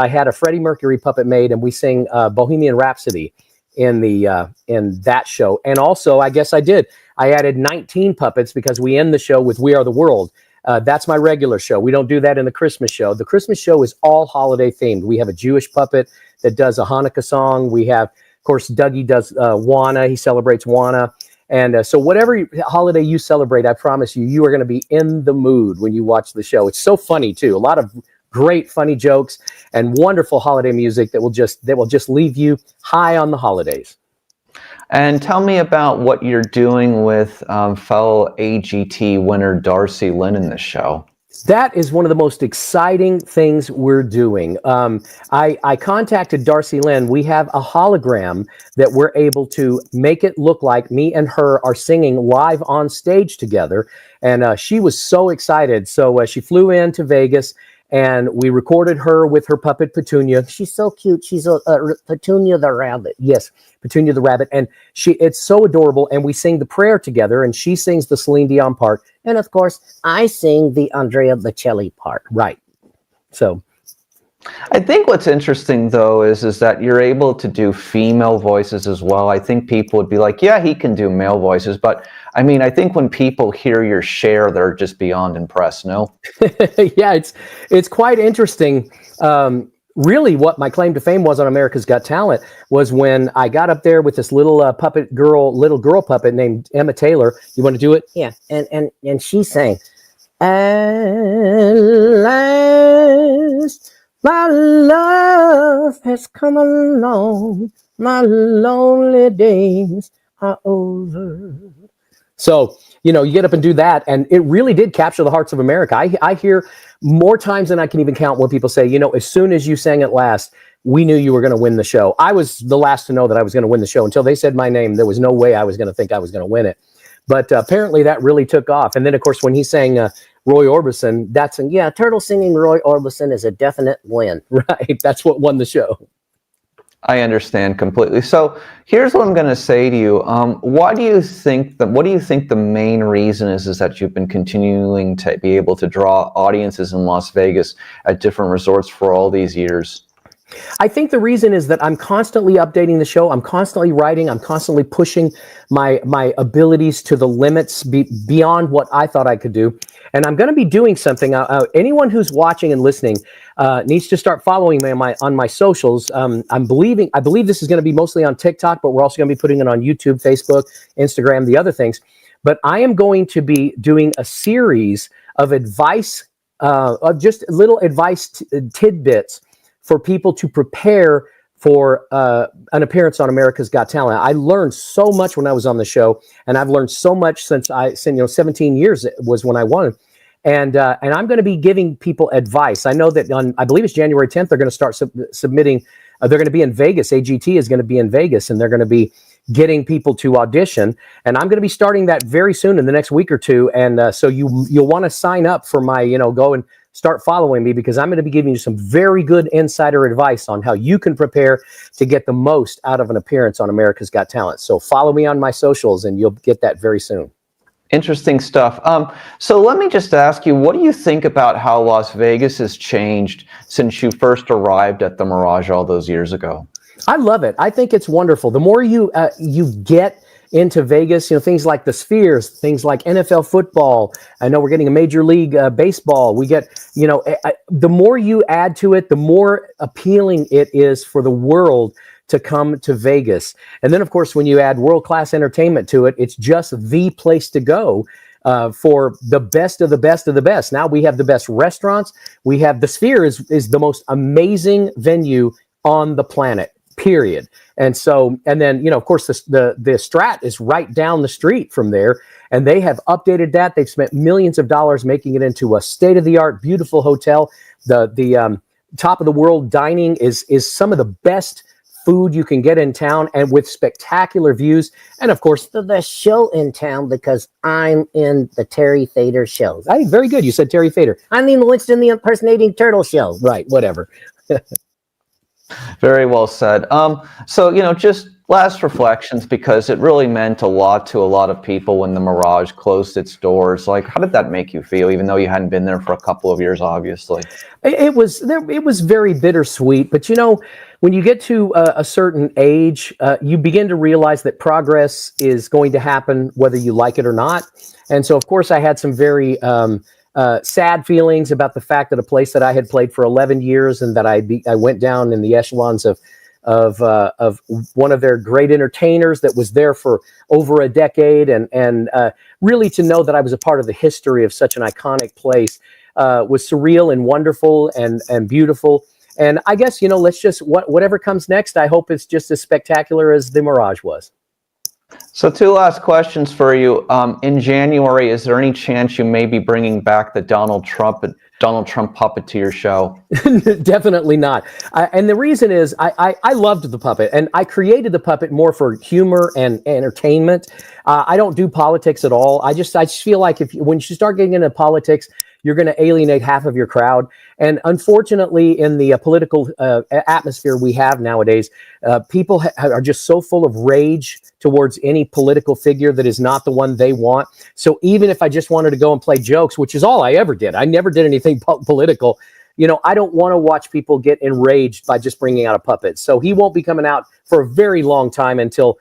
had a Freddie Mercury puppet made, and we sing Bohemian Rhapsody in that show. And also, I added 19 puppets because we end the show with We Are the World. That's my regular show. We don't do that in the Christmas show. The Christmas show is all holiday themed. We have a Jewish puppet that does a Hanukkah song. We have, of course, Dougie does Juana. He celebrates Juana. And so whatever holiday you celebrate, I promise you are going to be in the mood when you watch the show. It's so funny too. A lot of great funny jokes and wonderful holiday music that will just leave you high on the holidays. And tell me about what you're doing with fellow AGT winner Darcy Lynn in this show. That is one of the most exciting things we're doing. I contacted Darcy Lynn. We have a hologram that we're able to make it look like me and her are singing live on stage together. And she was so excited. So she flew into Vegas, and we recorded her with her puppet Petunia. She's so cute. She's a Petunia the rabbit. Yes, Petunia the rabbit. And it's so adorable. And we sing the prayer together, and she sings the Celine Dion part. And of course, I sing the Andrea Bocelli part. Right. So I think what's interesting, though, is that you're able to do female voices as well. I think people would be like, yeah, he can do male voices. But I mean, I think when people hear your share, they're just beyond impressed, no? Yeah, it's quite interesting. Really, what my claim to fame was on America's Got Talent was when I got up there with this little little girl puppet named Emma Taylor. You want to do it? Yeah. And she sang, "At last, my love has come along. My lonely days are over. So, you know, you get up and do that, and it really did capture the hearts of America. I hear more times than I can even count when people say, you know, as soon as you sang it last, we knew you were going to win the show. I was the last to know that I was going to win the show. Until they said my name, there was no way I was going to think I was going to win it. But apparently that really took off. And then, of course, when he sang Roy Orbison, Turtle singing Roy Orbison is a definite win. Right. That's what won the show. I understand completely. So here's what I'm going to say to you. What do you think the main reason is that you've been continuing to be able to draw audiences in Las Vegas at different resorts for all these years? I think the reason is that I'm constantly updating the show. I'm constantly writing. I'm constantly pushing my abilities to the limits beyond what I thought I could do. And I'm going to be doing something. Anyone who's watching and listening needs to start following me on my socials. I believe this is going to be mostly on TikTok, but we're also going to be putting it on YouTube, Facebook, Instagram, the other things. But I am going to be doing a series of advice, of just little advice tidbits for people to prepare for an appearance on America's Got Talent. I learned so much when I was on the show, and I've learned so much since 17 years was when I won. And I'm going to be giving people advice. I know that I believe it's January 10th, they're going to start submitting. They're going to be in Vegas. AGT is going to be in Vegas, and they're going to be getting people to audition. And I'm going to be starting that very soon in the next week or two. And so you'll want to sign up for my, go and start following me, because I'm going to be giving you some very good insider advice on how you can prepare to get the most out of an appearance on America's Got Talent. So follow me on my socials and you'll get that very soon. Interesting stuff. So let me just ask you, what do you think about how Las Vegas has changed since you first arrived at the Mirage all those years ago? I love it. I think it's wonderful. The more you get into Vegas, things like the Spheres, things like NFL football. I know we're getting a Major League Baseball. We get, the more you add to it, the more appealing it is for the world to come to Vegas. And then, of course, when you add world-class entertainment to it, it's just the place to go for the best of the best of the best. Now we have the best restaurants. We have the Sphere is the most amazing venue on the planet. Period. And then, of course, the Strat is right down the street from there, and they have updated that. They've spent millions of dollars making it into a state-of-the-art, beautiful hotel. The top of the world dining is some of the best food you can get in town, and with spectacular views. And of course, the best show in town, because I'm in the Terry Fator show. Hey, very good. You said Terry Fator. I'm in Winston the Impersonating Turtle show. Right. Whatever. Very well said. So, just last reflections, because it really meant a lot to a lot of people when the Mirage closed its doors. Like, how did that make you feel, even though you hadn't been there for a couple of years, obviously? It was very bittersweet. But, when you get to a certain age, you begin to realize that progress is going to happen whether you like it or not. And so, of course, I had some very sad feelings about the fact that a place that I had played for 11 years and that I went down in the echelons of one of their great entertainers that was there for over a decade, and really to know that I was a part of the history of such an iconic place was surreal and wonderful and beautiful. And I guess, let's just, whatever comes next, I hope it's just as spectacular as the Mirage was. So 2 last questions for you. In January, is there any chance you may be bringing back the Donald Trump puppeteer show? Definitely not. And the reason is I loved the puppet, and I created the puppet more for humor and entertainment. I don't do politics at all. I just feel like when you start getting into politics, you're going to alienate half of your crowd. And unfortunately, in the political atmosphere we have nowadays, people are just so full of rage towards any political figure that is not the one they want. So even if I just wanted to go and play jokes, which is all I ever did, I never did anything political. I don't want to watch people get enraged by just bringing out a puppet. So he won't be coming out for a very long time until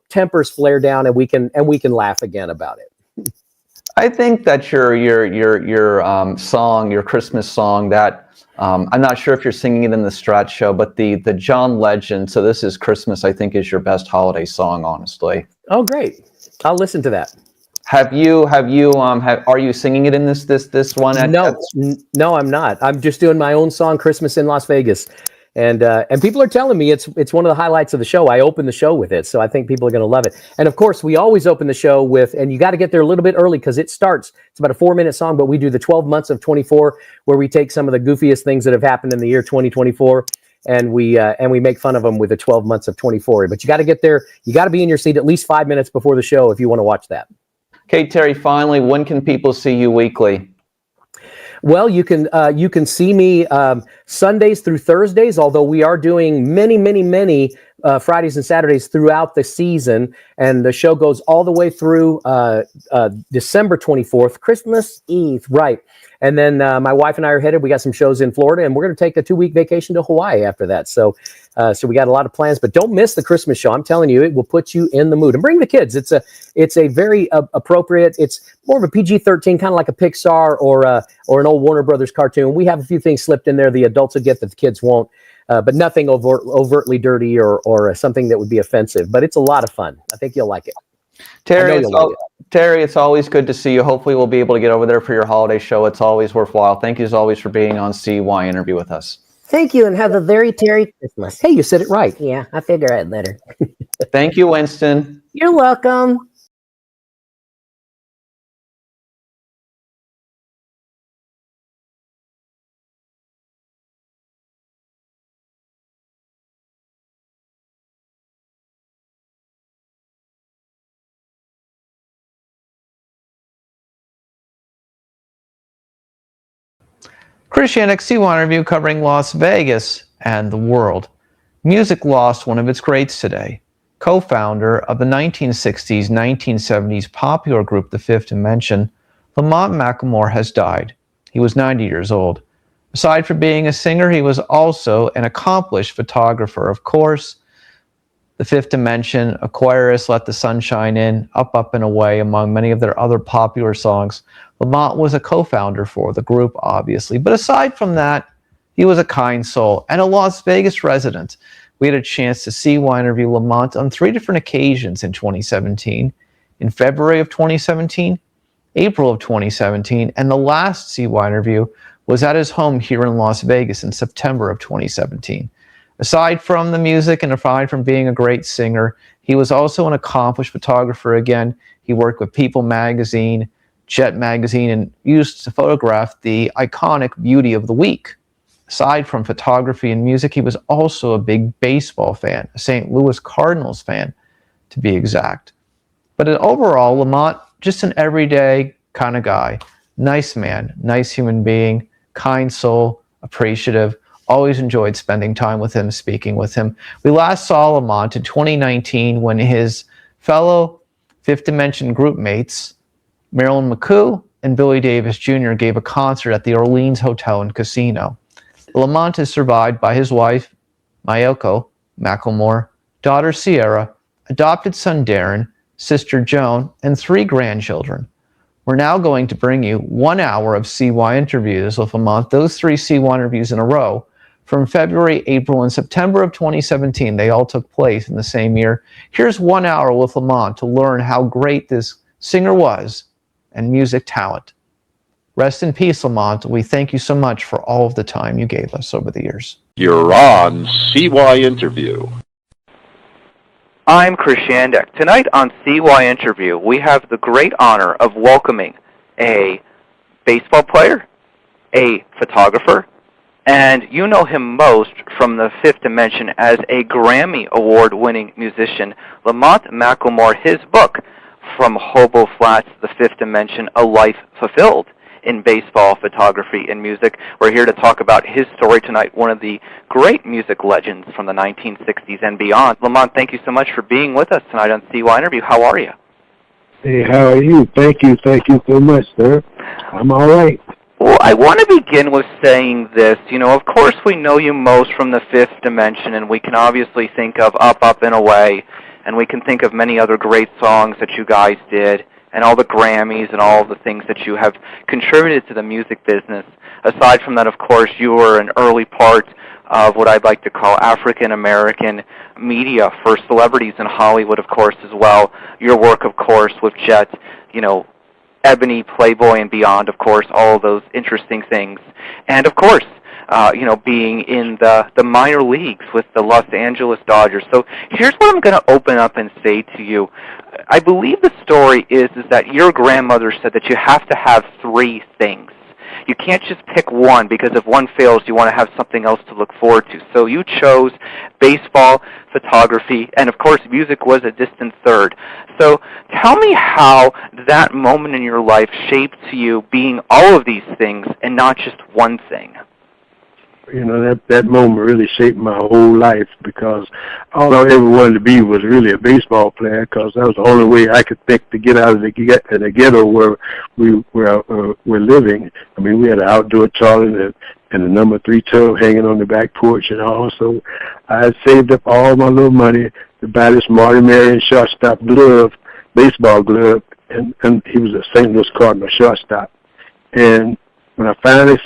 tempers flare down and we can laugh again about it. I think that your song, your Christmas song, that I'm not sure if you're singing it in the Strat show, but the John Legend, "So This Is Christmas," I think is your best holiday song, honestly. Oh, great! I'll listen to that. Are you singing it in this one? No, I'm not. I'm just doing my own song, "Christmas in Las Vegas." And people are telling me it's one of the highlights of the show. I opened the show with it, so I think people are going to love it. And of course, we always open the show with, and you got to get there a little bit early because it starts. It's about a 4-minute song, but we do the 12 months of 24, where we take some of the goofiest things that have happened in the year 2024, and we make fun of them with the 12 months of 24. But you got to get there. You got to be in your seat at least 5 minutes before the show if you want to watch that. Okay, Terry. Finally, when can people see you weekly? Well, you can see me Sundays through Thursdays, although we are doing many Fridays and Saturdays throughout the season. And the show goes all the way through December 24th, Christmas Eve, right. And then my wife and I are headed. We got some shows in Florida, and we're going to take a 2-week vacation to Hawaii after that. So we got a lot of plans, but don't miss the Christmas show. I'm telling you, it will put you in the mood. And bring the kids. It's a very appropriate. It's more of a PG-13, kind of like a Pixar or an old Warner Brothers cartoon. We have a few things slipped in there the adults will get that the kids won't, but nothing overtly dirty or something that would be offensive. But it's a lot of fun. I think you'll like it. Terry, it's always good to see you. Hopefully we'll be able to get over there for your holiday show. It's always worthwhile. Thank you as always for being on CY Interview with us. Thank you, and have a very Terry Christmas. Hey, you said it right. Yeah, I figure I'd let her. Thank you, Winston. You're welcome. Chris Yannick, CY Interview covering Las Vegas and the world. Music lost one of its greats today. Co-founder of the 1960s, 1970s popular group The Fifth Dimension, Lamonte MacLemore has died. He was 90 years old. Aside from being a singer, he was also an accomplished photographer. Of course, The Fifth Dimension, Aquarius, Let the Sun Shine In, Up, Up and Away, among many of their other popular songs. Lamonte was a co-founder for the group, obviously. But aside from that, he was a kind soul and a Las Vegas resident. We had a chance to CY Interview Lamonte on 3 different occasions in 2017. In February of 2017, April of 2017, and the last CY Interview was at his home here in Las Vegas in September of 2017. Aside from the music and aside from being a great singer, he was also an accomplished photographer again. He worked with People magazine, Jet magazine, and used to photograph the iconic Beauty of the Week. Aside from photography and music, he was also a big baseball fan, a St. Louis Cardinals fan, to be exact. But overall, Lamonte, just an everyday kind of guy. Nice man, nice human being, kind soul, appreciative. Always enjoyed spending time with him, speaking with him. We last saw Lamonte in 2019 when his fellow Fifth Dimension group mates, Marilyn McCoo and Billy Davis Jr., gave a concert at the Orleans Hotel and Casino. Lamonte is survived by his wife, Mayoko MacLemore, daughter Sierra, adopted son Darren, sister Joan, and 3 grandchildren. We're now going to bring you 1 hour of CY Interviews with Lamonte, those 3 CY Interviews in a row, from February, April, and September of 2017. They all took place in the same year. Here's 1 hour with Lamonte to learn how great this singer was and music talent. Rest in peace, Lamonte. We thank you so much for all of the time you gave us over the years. You're on CY Interview. I'm Chris Yannick. Tonight on CY Interview, we have the great honor of welcoming a baseball player, a photographer, and you know him most from the Fifth Dimension as a Grammy Award-winning musician, Lamonte MacLemore. His book, From Hobo Flats to the Fifth Dimension, A Life Fulfilled in Baseball, Photography, and Music. We're here to talk about his story tonight, one of the great music legends from the 1960s and beyond. Lamonte, thank you so much for being with us tonight on CY Interview. How are you? Hey, how are you? Thank you so much, sir. I'm all right. Well, I want to begin with saying this. You know, of course we know you most from the Fifth Dimension, and we can obviously think of Up, Up, and Away, and we can think of many other great songs that you guys did, and all the Grammys and all the things that you have contributed to the music business. Aside from that, of course, you were an early part of what I'd like to call African-American media for celebrities in Hollywood, of course, as well. Your work, of course, with Jet, you know, Ebony, Playboy, and beyond, of course, all of those interesting things. And, of course, being in the minor leagues with the Los Angeles Dodgers. So here's what I'm going to open up and say to you. I believe the story is that your grandmother said that you have to have three things. You can't just pick one, because if one fails, you want to have something else to look forward to. So you chose baseball, photography, and of course music was a distant third. So tell me how that moment in your life shaped you being all of these things and not just one thing. You know, that moment really shaped my whole life, because all I ever wanted to be was really a baseball player, because that was the only way I could think to get out of the ghetto where we're living. I mean, we had an outdoor toilet and a number 3 tub hanging on the back porch and all. So I had saved up all my little money to buy this Marty Marion shortstop glove, baseball glove, and he was a St. Louis Cardinal shortstop. And when I finally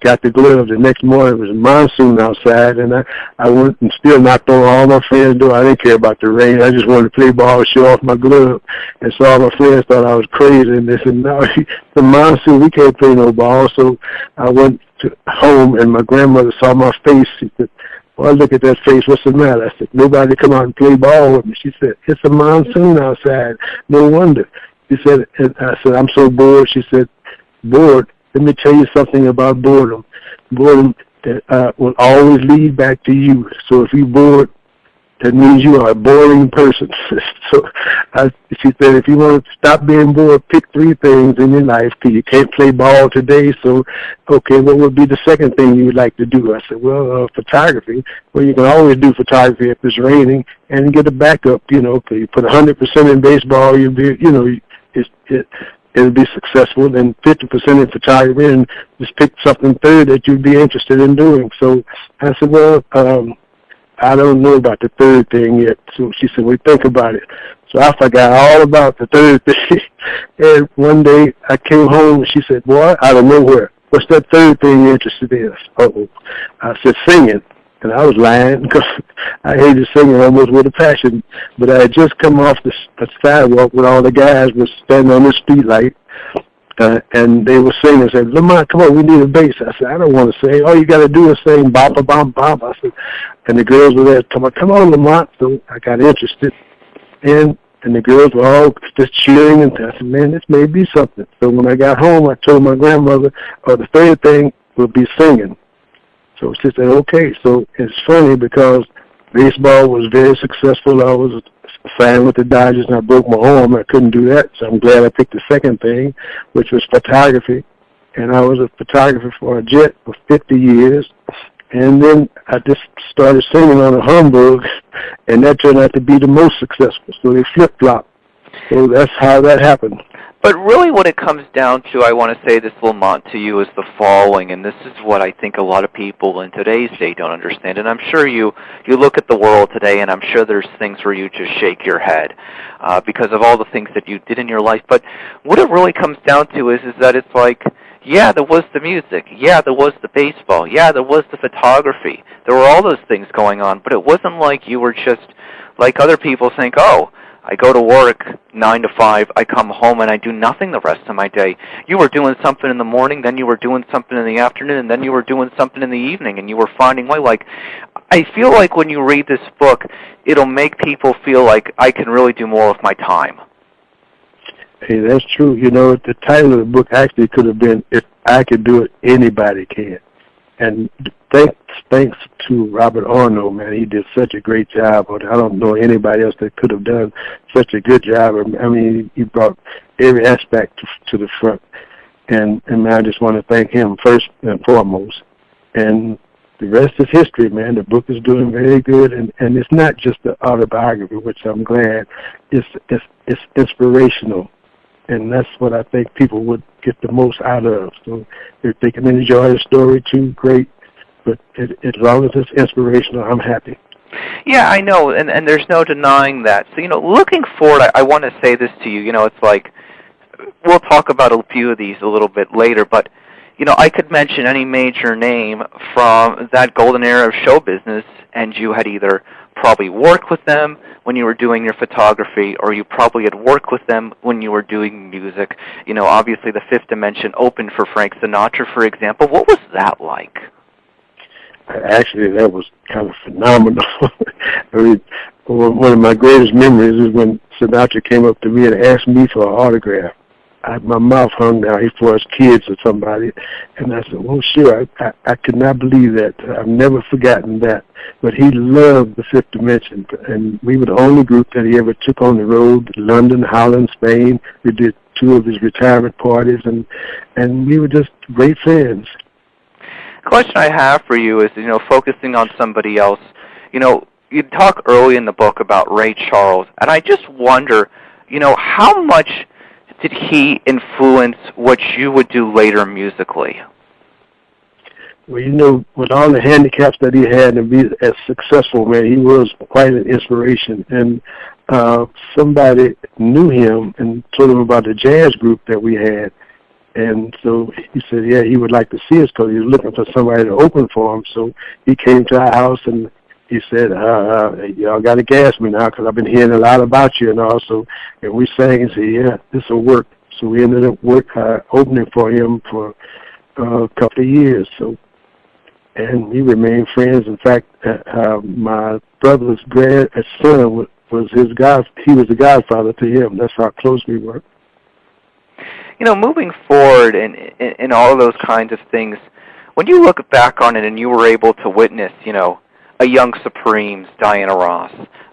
got the glove, the next morning it was a monsoon outside, and I went and still knocked on all my friends' door. I didn't care about the rain. I just wanted to play ball, show off my glove. And so all my friends thought I was crazy, and they said, no, the monsoon, we can't play no ball. So I went home, and my grandmother saw my face. She said, well, look at that face. What's the matter? I said, nobody come out and play ball with me. She said, it's a monsoon outside. No wonder. She said, and I said, I'm so bored. She said, bored? Let me tell you something about boredom. Boredom will always lead back to you. So if you're bored, that means you are a boring person. So she said, if you want to stop being bored, pick 3 things in your life, because you can't play ball today. So, okay, what would be the second thing you would like to do? I said, well, photography. Well, you can always do photography if it's raining and get a backup, because you put 100% in baseball, you'll be, it'll be successful, and 50% in photography, and just pick something third that you'd be interested in doing. So I said, well, I don't know about the third thing yet. So she said, well, think about it. So I forgot all about the third thing. And one day I came home and she said, boy, out of nowhere, what's that third thing you're interested in? I said, singing. And I was lying, because I hated singing almost with a passion. But I had just come off the sidewalk when all the guys were standing on the street light, and they were singing. I said, Lamont, come on, we need a bass. I said, I don't want to sing. All you got to do is sing bop, bop, bop. I said, and the girls were there, come on, Lamont. So I got interested, and the girls were all just cheering, and I said, man, this may be something. So when I got home, I told my grandmother, the third thing would be singing. So she said, okay. So it's funny, because baseball was very successful. I was signed with the Dodgers, and I broke my arm. I couldn't do that. So I'm glad I picked the second thing, which was photography. And I was a photographer for a jet for 50 years. And then I just started singing on a humbug, and that turned out to be the most successful. So they flip-flopped. So that's how that happened. But really what it comes down to, I want to say this, Lamont, to you, is the following, and this is what I think a lot of people in today's day don't understand. And I'm sure you look at the world today, and I'm sure there's things where you just shake your head because of all the things that you did in your life. But what it really comes down to is that it's like, yeah, there was the music. Yeah, there was the baseball. Yeah, there was the photography. There were all those things going on, but it wasn't like you were just like other people think, oh, I go to work 9 to 5, I come home, and I do nothing the rest of my day. You were doing something in the morning, then you were doing something in the afternoon, and then you were doing something in the evening, and you were finding way. Like, I feel like when you read this book, it'll make people feel like I can really do more with my time. Hey, that's true. The title of the book actually could have been, If I Could Do It, Anybody Can. And thanks to Robert Arnold, man. He did such a great job. I don't know anybody else that could have done such a good job. I mean, he brought every aspect to the front. And man, I just want to thank him first and foremost. And the rest is history, man. The book is doing very good. And it's not just the autobiography, which I'm glad. It's inspirational. And that's what I think people would get the most out of. So if they can enjoy the story too, great. But as long as it's inspirational, I'm happy. Yeah, I know, and there's no denying that. So, looking forward, I want to say this to you. It's like, we'll talk about a few of these a little bit later, but, I could mention any major name from that golden era of show business, and you had either probably worked with them when you were doing your photography, or you probably had worked with them when you were doing music. Obviously the Fifth Dimension opened for Frank Sinatra, for example. What was that like? actually, that was kind of phenomenal. I mean, one of my greatest memories is when Sinatra came up to me and asked me for an autograph. My mouth hung down. He for his kids or somebody, and I said, "Well, sure." I could not believe that. I've never forgotten that. But he loved the Fifth Dimension, and we were the only group that he ever took on the road: London, Holland, Spain. We did 2 of his retirement parties, and we were just great friends. The question I have for you is, focusing on somebody else. You talk early in the book about Ray Charles, and I just wonder, how much did he influence what you would do later musically? Well, with all the handicaps that he had and be as successful, man, he was quite an inspiration. And somebody knew him and told him about the jazz group that we had. And so he said, yeah, he would like to see us because he was looking for somebody to open for him. So he came to our house and he said, y'all got to gas me now because I've been hearing a lot about you and all. So, and we sang and said, yeah, this will work. So we ended up opening for him for a couple of years. So, and we remained friends. In fact, my brother's son was his he was the godfather to him. That's how close we were. Moving forward and all of those kinds of things, when you look back on it and you were able to witness, a young Supremes, Diana Ross,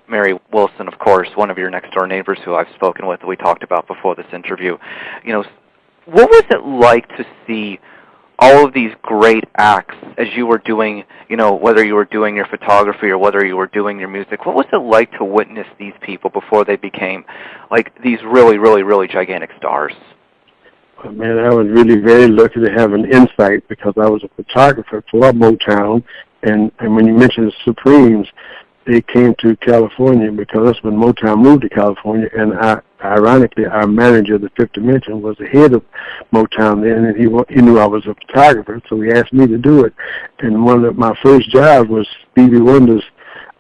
Mary Wilson, of course, one of your next-door neighbors who I've spoken with, we talked about before this interview, what was it like to see all of these great acts as you were doing, whether you were doing your photography or whether you were doing your music? What was it like to witness these people before they became like these really, really, really gigantic stars? Well, man, I was really very lucky to have an insight because I was a photographer for Motown. And when you mentioned the Supremes, they came to California because that's when Motown moved to California. And ironically, our manager, the Fifth Dimension, was the head of Motown then, and he knew I was a photographer, so he asked me to do it. And one of my first jobs was Stevie Wonder's.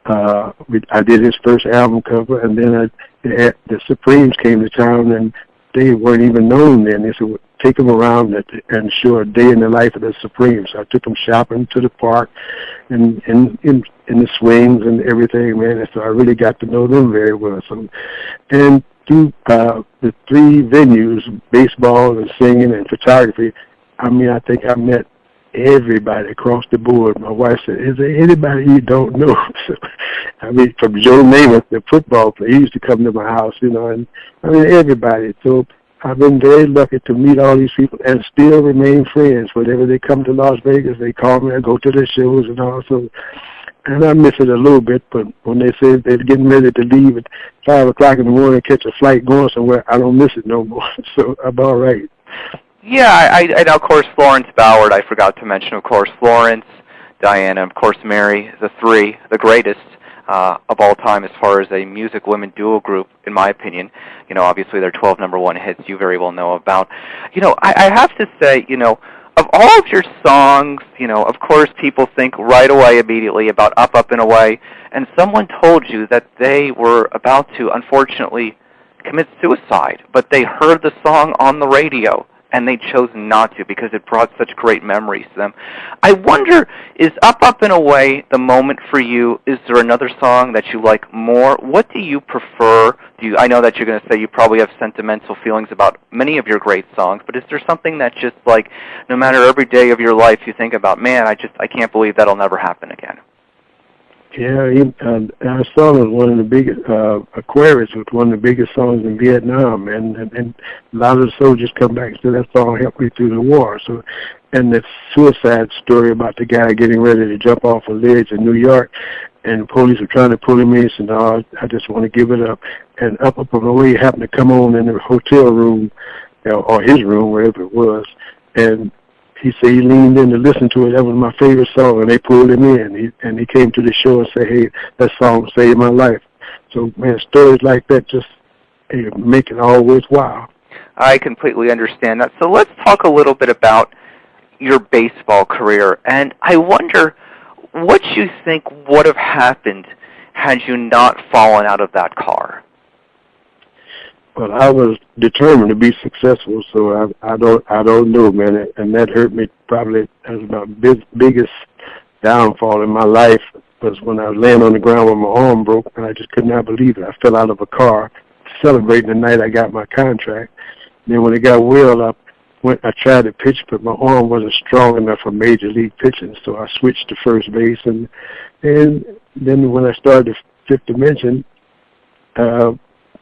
I did his first album cover, and then the Supremes came to town, and they weren't even known then. They said, well, take them around and show a day in the life of the Supremes. So I took them shopping to the park and in the swings and everything, man. And so I really got to know them very well. So, and through the 3 venues, baseball and singing and photography, I think I met everybody across the board. My wife said, is there anybody you don't know? So, from Joe Namath, the football player, he used to come to my house, and everybody. So I've been very lucky to meet all these people and still remain friends. Whenever they come to Las Vegas, they call me, I go to their shows and all. So, and I miss it a little bit, but when they say they're getting ready to leave at 5 o'clock in the morning, catch a flight going somewhere, I don't miss it no more. So I'm all right. Yeah, I know, of course, Florence Ballard, I forgot to mention, of course, Florence, Diana, of course, Mary, the 3, the greatest of all time as far as a music women duo group, in my opinion. Obviously their 12 #1 hits you very well know about. I have to say, of all of your songs, of course, people think right away immediately about Up, Up, and Away, and someone told you that they were about to, unfortunately, commit suicide, but they heard the song on the radio, and they chose not to because it brought such great memories to them. I wonder, is Up, Up, and Away the moment for you? Is there another song that you like more? What do you prefer? I know that you're going to say you probably have sentimental feelings about many of your great songs, but is there something that just like, no matter every day of your life, you think about, man, I can't believe that'll never happen again? Yeah, our song was one of the biggest, Aquarius was one of the biggest songs in Vietnam, and a lot of the soldiers come back and say that song helped me through the war. So, and the suicide story about the guy getting ready to jump off a ledge in New York, and the police were trying to pull him in, and said, no, I just want to give it up. And Up, Up, and Away happened to come on in the hotel room, or his room, wherever it was, and he said he leaned in to listen to it. That was my favorite song, and they pulled him in. He came to the show and said, hey, that song saved my life. So, man, stories like that just make it all worthwhile. I completely understand that. So let's talk a little bit about your baseball career. And I wonder what you think would have happened had you not fallen out of that car. Well, I was determined to be successful, so I don't know, man, and that hurt me probably as my biggest downfall in my life was when I was laying on the ground with my arm broke, and I just could not believe it. I fell out of a car celebrating the night I got my contract. And then when it got well, I tried to pitch, but my arm wasn't strong enough for major league pitching, so I switched to first base. And then when I started Fifth Dimension,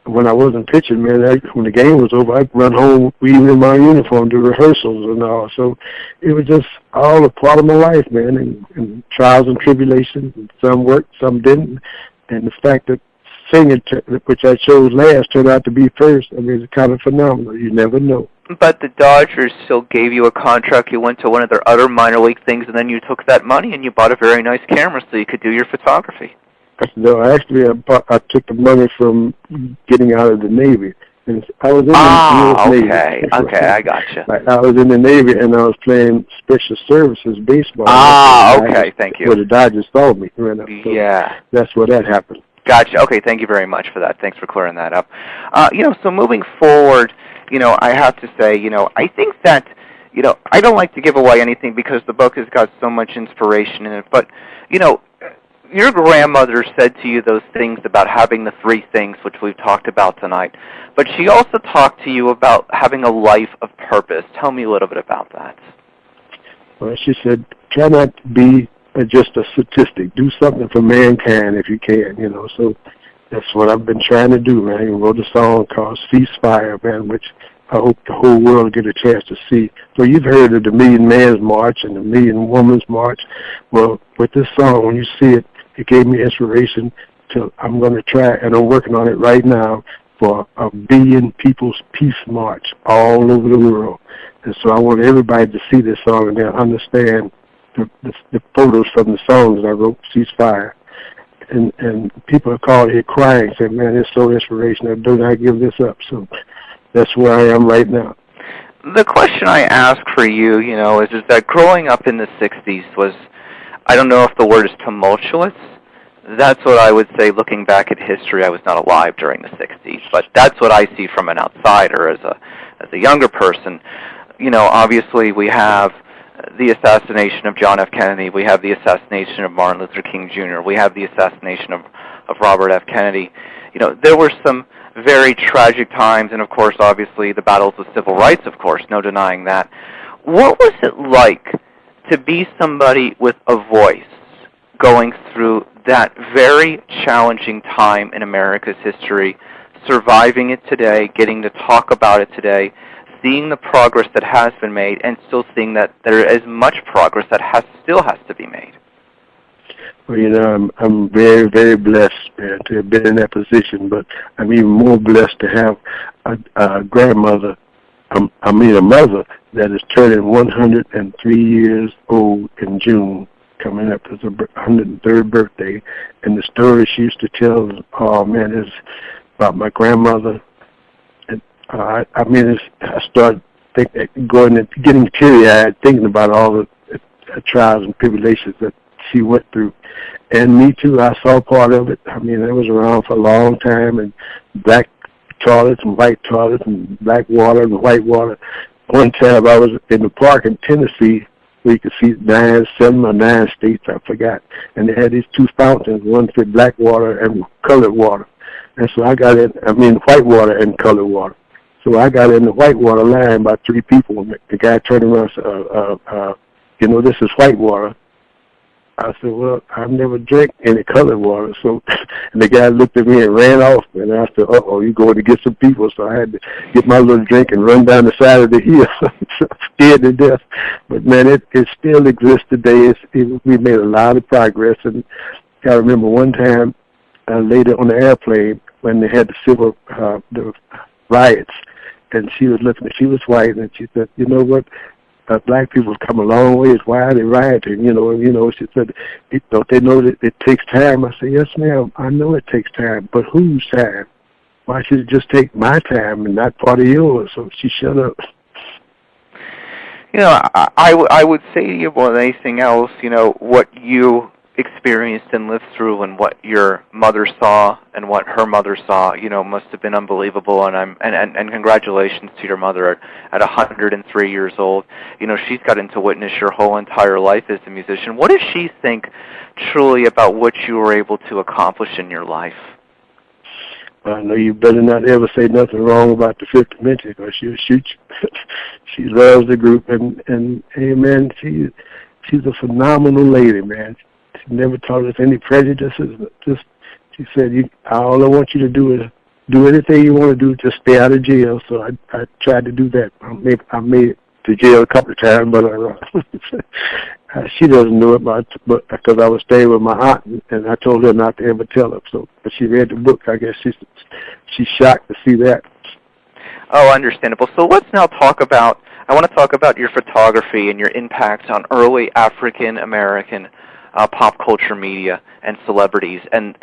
when I wasn't pitching, man, when the game was over, I'd run home, even in my uniform, to rehearsals and all. So it was just all a part of my life, man, and trials and tribulations. And some worked, some didn't. And the fact that singing, which I chose last, turned out to be first, I mean, it's kind of phenomenal. You never know. But the Dodgers still gave you a contract. You went to one of their other minor league things, and then you took that money and you bought a very nice camera so you could do your photography. No, actually, I took the money from getting out of the Navy. And I was in the U.S. Navy. Okay, I gotcha. I was in the Navy, and I was playing special services baseball. Okay, thank you. Where the Dodgers saw me. So yeah. That's where that happened. Gotcha. Okay, thank you very much for that. Thanks for clearing that up. So moving forward, I have to say, I think that, I don't like to give away anything because the book has got so much inspiration in it, but, your grandmother said to you those things about having the three things, which we've talked about tonight, but she also talked to you about having a life of purpose. Tell me a little bit about that. Well, she said, try not to be just a statistic. Do something for mankind if you can, So that's what I've been trying to do, man. I wrote a song called Ceasefire, man, which I hope the whole world will get a chance to see. So you've heard of the Million Man's March and the Million Woman's March. Well, with this song, when you see it, it gave me inspiration to, I'm going to try, and I'm working on it right now, for a billion people's peace march all over the world. And so I want everybody to see this song and they'll understand the photos from the songs I wrote, Ceasefire. And people are calling here crying, saying, man, it's so inspirational. Do not give this up. So that's where I am right now. The question I ask for you, is that growing up in the 60s was, I don't know if the word is tumultuous. That's what I would say looking back at history. I was not alive during the 60s, but that's what I see from an outsider as a younger person. Obviously we have the assassination of John F. Kennedy. We have the assassination of Martin Luther King Jr. We have the assassination of Robert F. Kennedy. There were some very tragic times, and of course, obviously, the battles of civil rights, of course, no denying that. What was it like to be somebody with a voice going through that very challenging time in America's history, surviving it today, getting to talk about it today, seeing the progress that has been made, and still seeing that there is much progress that still has to be made? Well, I'm very, very blessed, man, to have been in that position, but I'm even more blessed to have a grandmother, a mother that is turning 103 years old in June, coming up to her 103rd birthday. And the story she used to tell, is about my grandmother. And I started getting teary-eyed thinking about all the trials and tribulations that she went through. And me too, I saw part of it. I was around for a long time, and black toilets and white toilets and black water and white water. One time I was in the park in Tennessee where you could see 7 or 9 states, I forgot. And they had these two fountains, one for black water and colored water. And so I got white water and colored water. So I got in the white water line by 3 people. And the guy turned around and said, this is white water. I said, well, I've never drank any colored water. So, and the guy looked at me and ran off. And I said, you're going to get some people. So I had to get my little drink and run down the side of the hill, scared to death. But, man, it still exists today. We made a lot of progress. And I remember one time later on the airplane when they had the riots, and she was white, and she said, you know what? Black people have come a long ways. Why are they rioting? She said, don't they know that it takes time? I said, yes, ma'am, I know it takes time, but whose time? Why should it just take my time and not part of yours? So she shut up. I would say to you more than anything else, what you experienced and lived through, and what your mother saw and what her mother saw, must have been unbelievable. And congratulations to your mother at 103 years old. She's gotten to witness your whole entire life as a musician. What does she think truly about what you were able to accomplish in your life? I know you better not ever say nothing wrong about the Fifth Dimension, because she'll shoot you. She loves the group, and hey, man, she's a phenomenal lady, man. She never taught us any prejudices. Just she said, all I want you to do is do anything you want to do, just stay out of jail. So I tried to do that. I made it to jail a couple of times, but she doesn't know it, but because I was staying with my aunt, and I told her not to ever tell her. So, but she read the book. I guess she's shocked to see that. Oh, understandable. So let's now I want to talk about your photography and your impact on early African American pop culture media and celebrities. And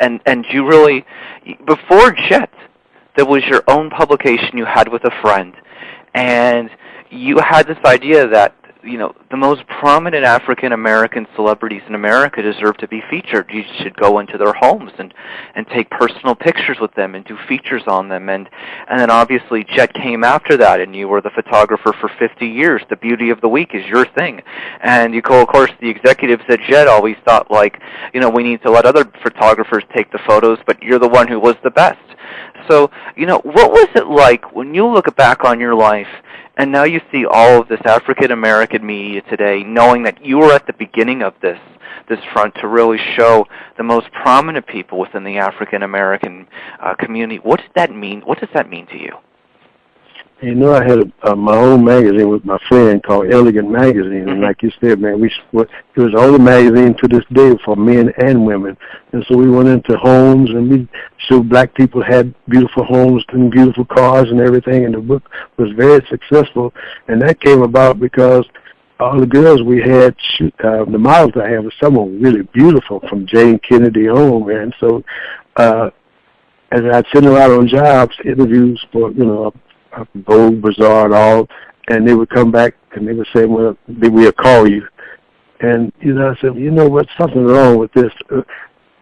you really, before Jet, there was your own publication you had with a friend, and you had this idea that the most prominent African American celebrities in America deserve to be featured. You should go into their homes and take personal pictures with them and do features on them. And then obviously Jet came after that, and you were the photographer for 50 years. The beauty of the week is your thing. And of course, the executives at Jet always thought, we need to let other photographers take the photos, but you're the one who was the best. So, what was it like when you look back on your life and now you see all of this African American media today, knowing that you were at the beginning of this front to really show the most prominent people within the African American community? What does that mean? What does that mean to you? I had my own magazine with my friend called Elegant Magazine, and like you said, man, it was the only magazine to this day for men and women. And so we went into homes, and we showed black people had beautiful homes and beautiful cars and everything, and the book was very successful. And that came about because all the girls we had, the models I had, was someone really beautiful, from Jane Kennedy on, man. So as I'd send them out on jobs, interviews for, Vogue, Bazaar, and all, and they would come back and they would say, well, we'll call you. And, I said, what, something's wrong with this.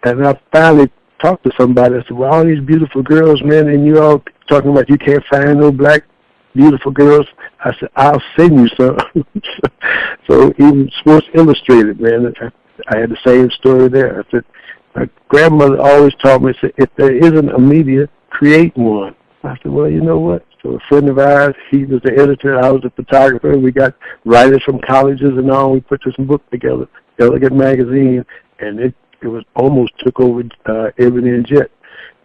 And I finally talked to somebody. I said, well, all these beautiful girls, man, and you all talking about you can't find no black beautiful girls. I said, I'll send you some. So even Sports Illustrated, man, I had the same story there. I said, my grandmother always taught me, said, if there isn't a media, create one. I said, well, you know what? So a friend of ours, he was the editor, I was the photographer. We got writers from colleges and all. We put this book together, Elegant Magazine, and it was almost took over Ebony and Jet.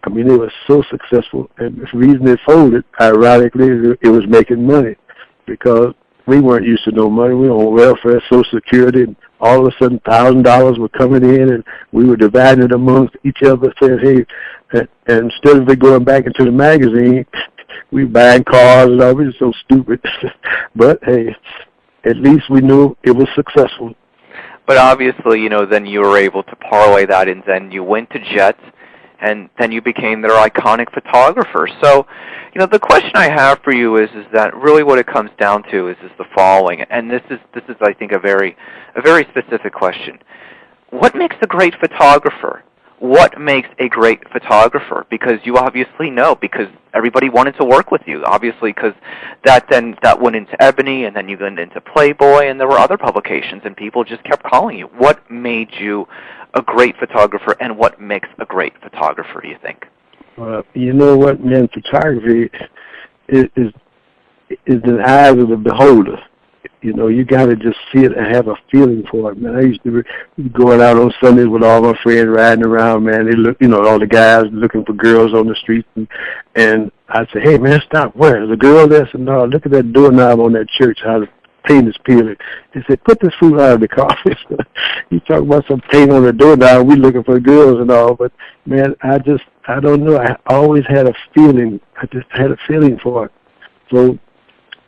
I mean, it was so successful. And the reason it folded, ironically, it was making money, because we weren't used to no money. We were on welfare, Social Security, and all of a sudden $1,000 were coming in, and we were dividing it amongst each other, saying, hey, and instead of it going back into the magazine, we buying cars and all. We were so stupid. But, hey, at least we knew it was successful. But obviously, then you were able to parlay that, and then you went to Jet, and then you became their iconic photographer. So, the question I have for you is that really what it comes down to is the following, and this is I think a very specific question. What makes a great photographer? What makes a great photographer? Because you obviously know, because everybody wanted to work with you, obviously, because that went into Ebony, and then you went into Playboy, and there were other publications, and people just kept calling you. What made you a great photographer, and what makes a great photographer, do you think? You know what, man? Photography is in the eyes of the beholder. You got to just see it and have a feeling for it, man. I used to be going out on Sundays with all my friends, riding around, man. They look, all the guys looking for girls on the street, and I'd say, hey, man, stop. Where? There's a girl there? I said, no, look at that doorknob on that church, how the paint is peeling. They said, put this food out of the coffee. You talk about some paint on the doorknob, we looking for girls and all, but, man, I don't know. I always had a feeling. I just had a feeling for it. So,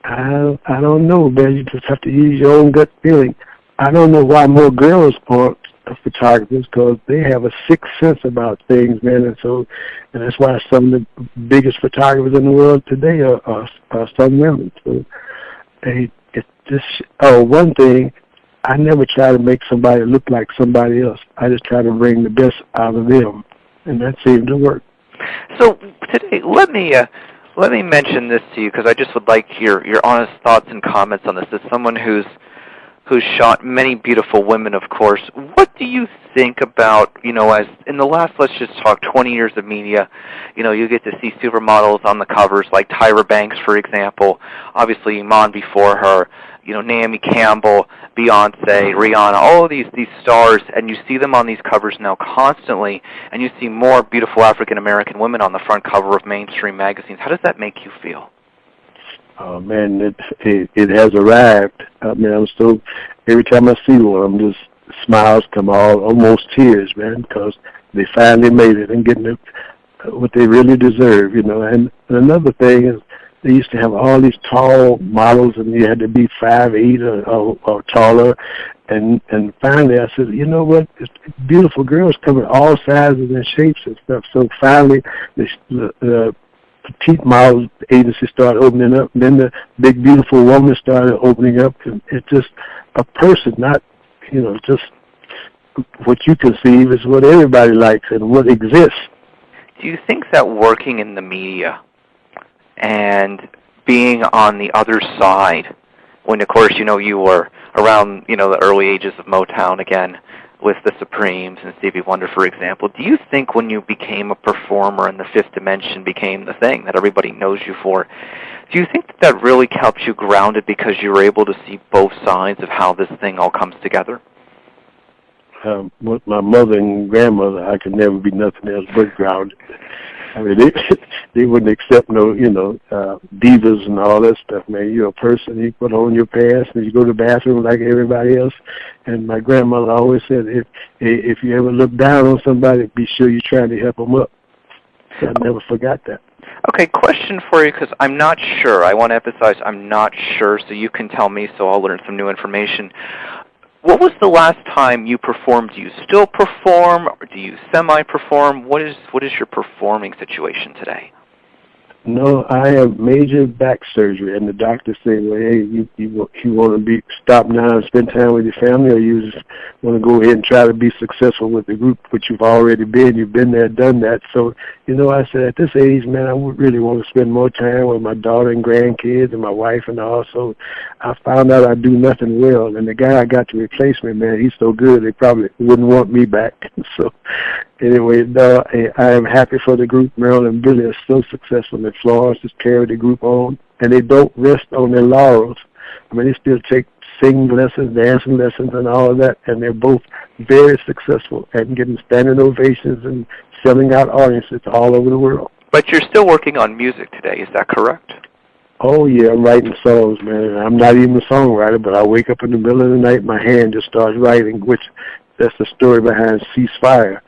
I don't know, man. You just have to use your own gut feeling. I don't know why more girls aren't photographers, because they have a sixth sense about things, man. And that's why some of the biggest photographers in the world today are some women. So, one thing, I never try to make somebody look like somebody else. I just try to bring the best out of them, and that seemed to work. So today, let me mention this to you because I just would like your honest thoughts and comments on this. As someone who's shot many beautiful women, of course, what do you think about, as in the last, let's just talk 20 years of media, you get to see supermodels on the covers like Tyra Banks, for example, obviously Iman before her, Naomi Campbell, Beyonce, Rihanna, all of these stars, and you see them on these covers now constantly, and you see more beautiful African-American women on the front cover of mainstream magazines. How does that make you feel? Oh man, it has arrived. I mean, I'm so, every time I see one, I'm just, smiles come almost tears, man, because they finally made it and getting what they really deserve, And another thing is, they used to have all these tall models, and you had to be 5'8" or taller. And finally, I said, you know what? It's beautiful girls come in all sizes and shapes and stuff. So finally, the petite model agency started opening up, and then the big beautiful woman started opening up. And it's just a person, not just what you conceive is what everybody likes and what exists. Do you think that working in the media and being on the other side, when of course you were around the early ages of Motown again with the Supremes and Stevie Wonder, for example, do you think when you became a performer and the Fifth Dimension became the thing that everybody knows you for, do you think that really helped you grounded because you were able to see both sides of how this thing all comes together? With my mother and grandmother, I could never be nothing else but grounded. I mean, they wouldn't accept no, divas and all that stuff, man. You're a person, you put on your pants and you go to the bathroom like everybody else. And my grandmother always said, if you ever look down on somebody, be sure you're trying to help them up. So I never forgot that. Okay, question for you, because I'm not sure. I want to emphasize I'm not sure, so you can tell me, so I'll learn some new information. What was the last time you performed? Do you still perform, or do you semi-perform? What is your performing situation today? No, I have major back surgery, and the doctor said, well, hey, you want to stop now and spend time with your family, or you just want to go ahead and try to be successful with the group, which you've already been. You've been there, done that. So, I said, at this age, man, I would really want to spend more time with my daughter and grandkids and my wife and all. So I found out I do nothing well, and the guy I got to replace me, man, he's so good, they probably wouldn't want me back. So anyway, no, I am happy for the group. Merrill and Billy are so successful, and Florence has carried the group on, and they don't rest on their laurels. I mean, they still take singing lessons, dancing lessons, and all of that, and they're both very successful at getting standing ovations and selling out audiences all over the world. But you're still working on music today, is that correct? Oh, yeah, I'm writing songs, man. I'm not even a songwriter, but I wake up in the middle of the night, my hand just starts writing, which that's the story behind Ceasefire.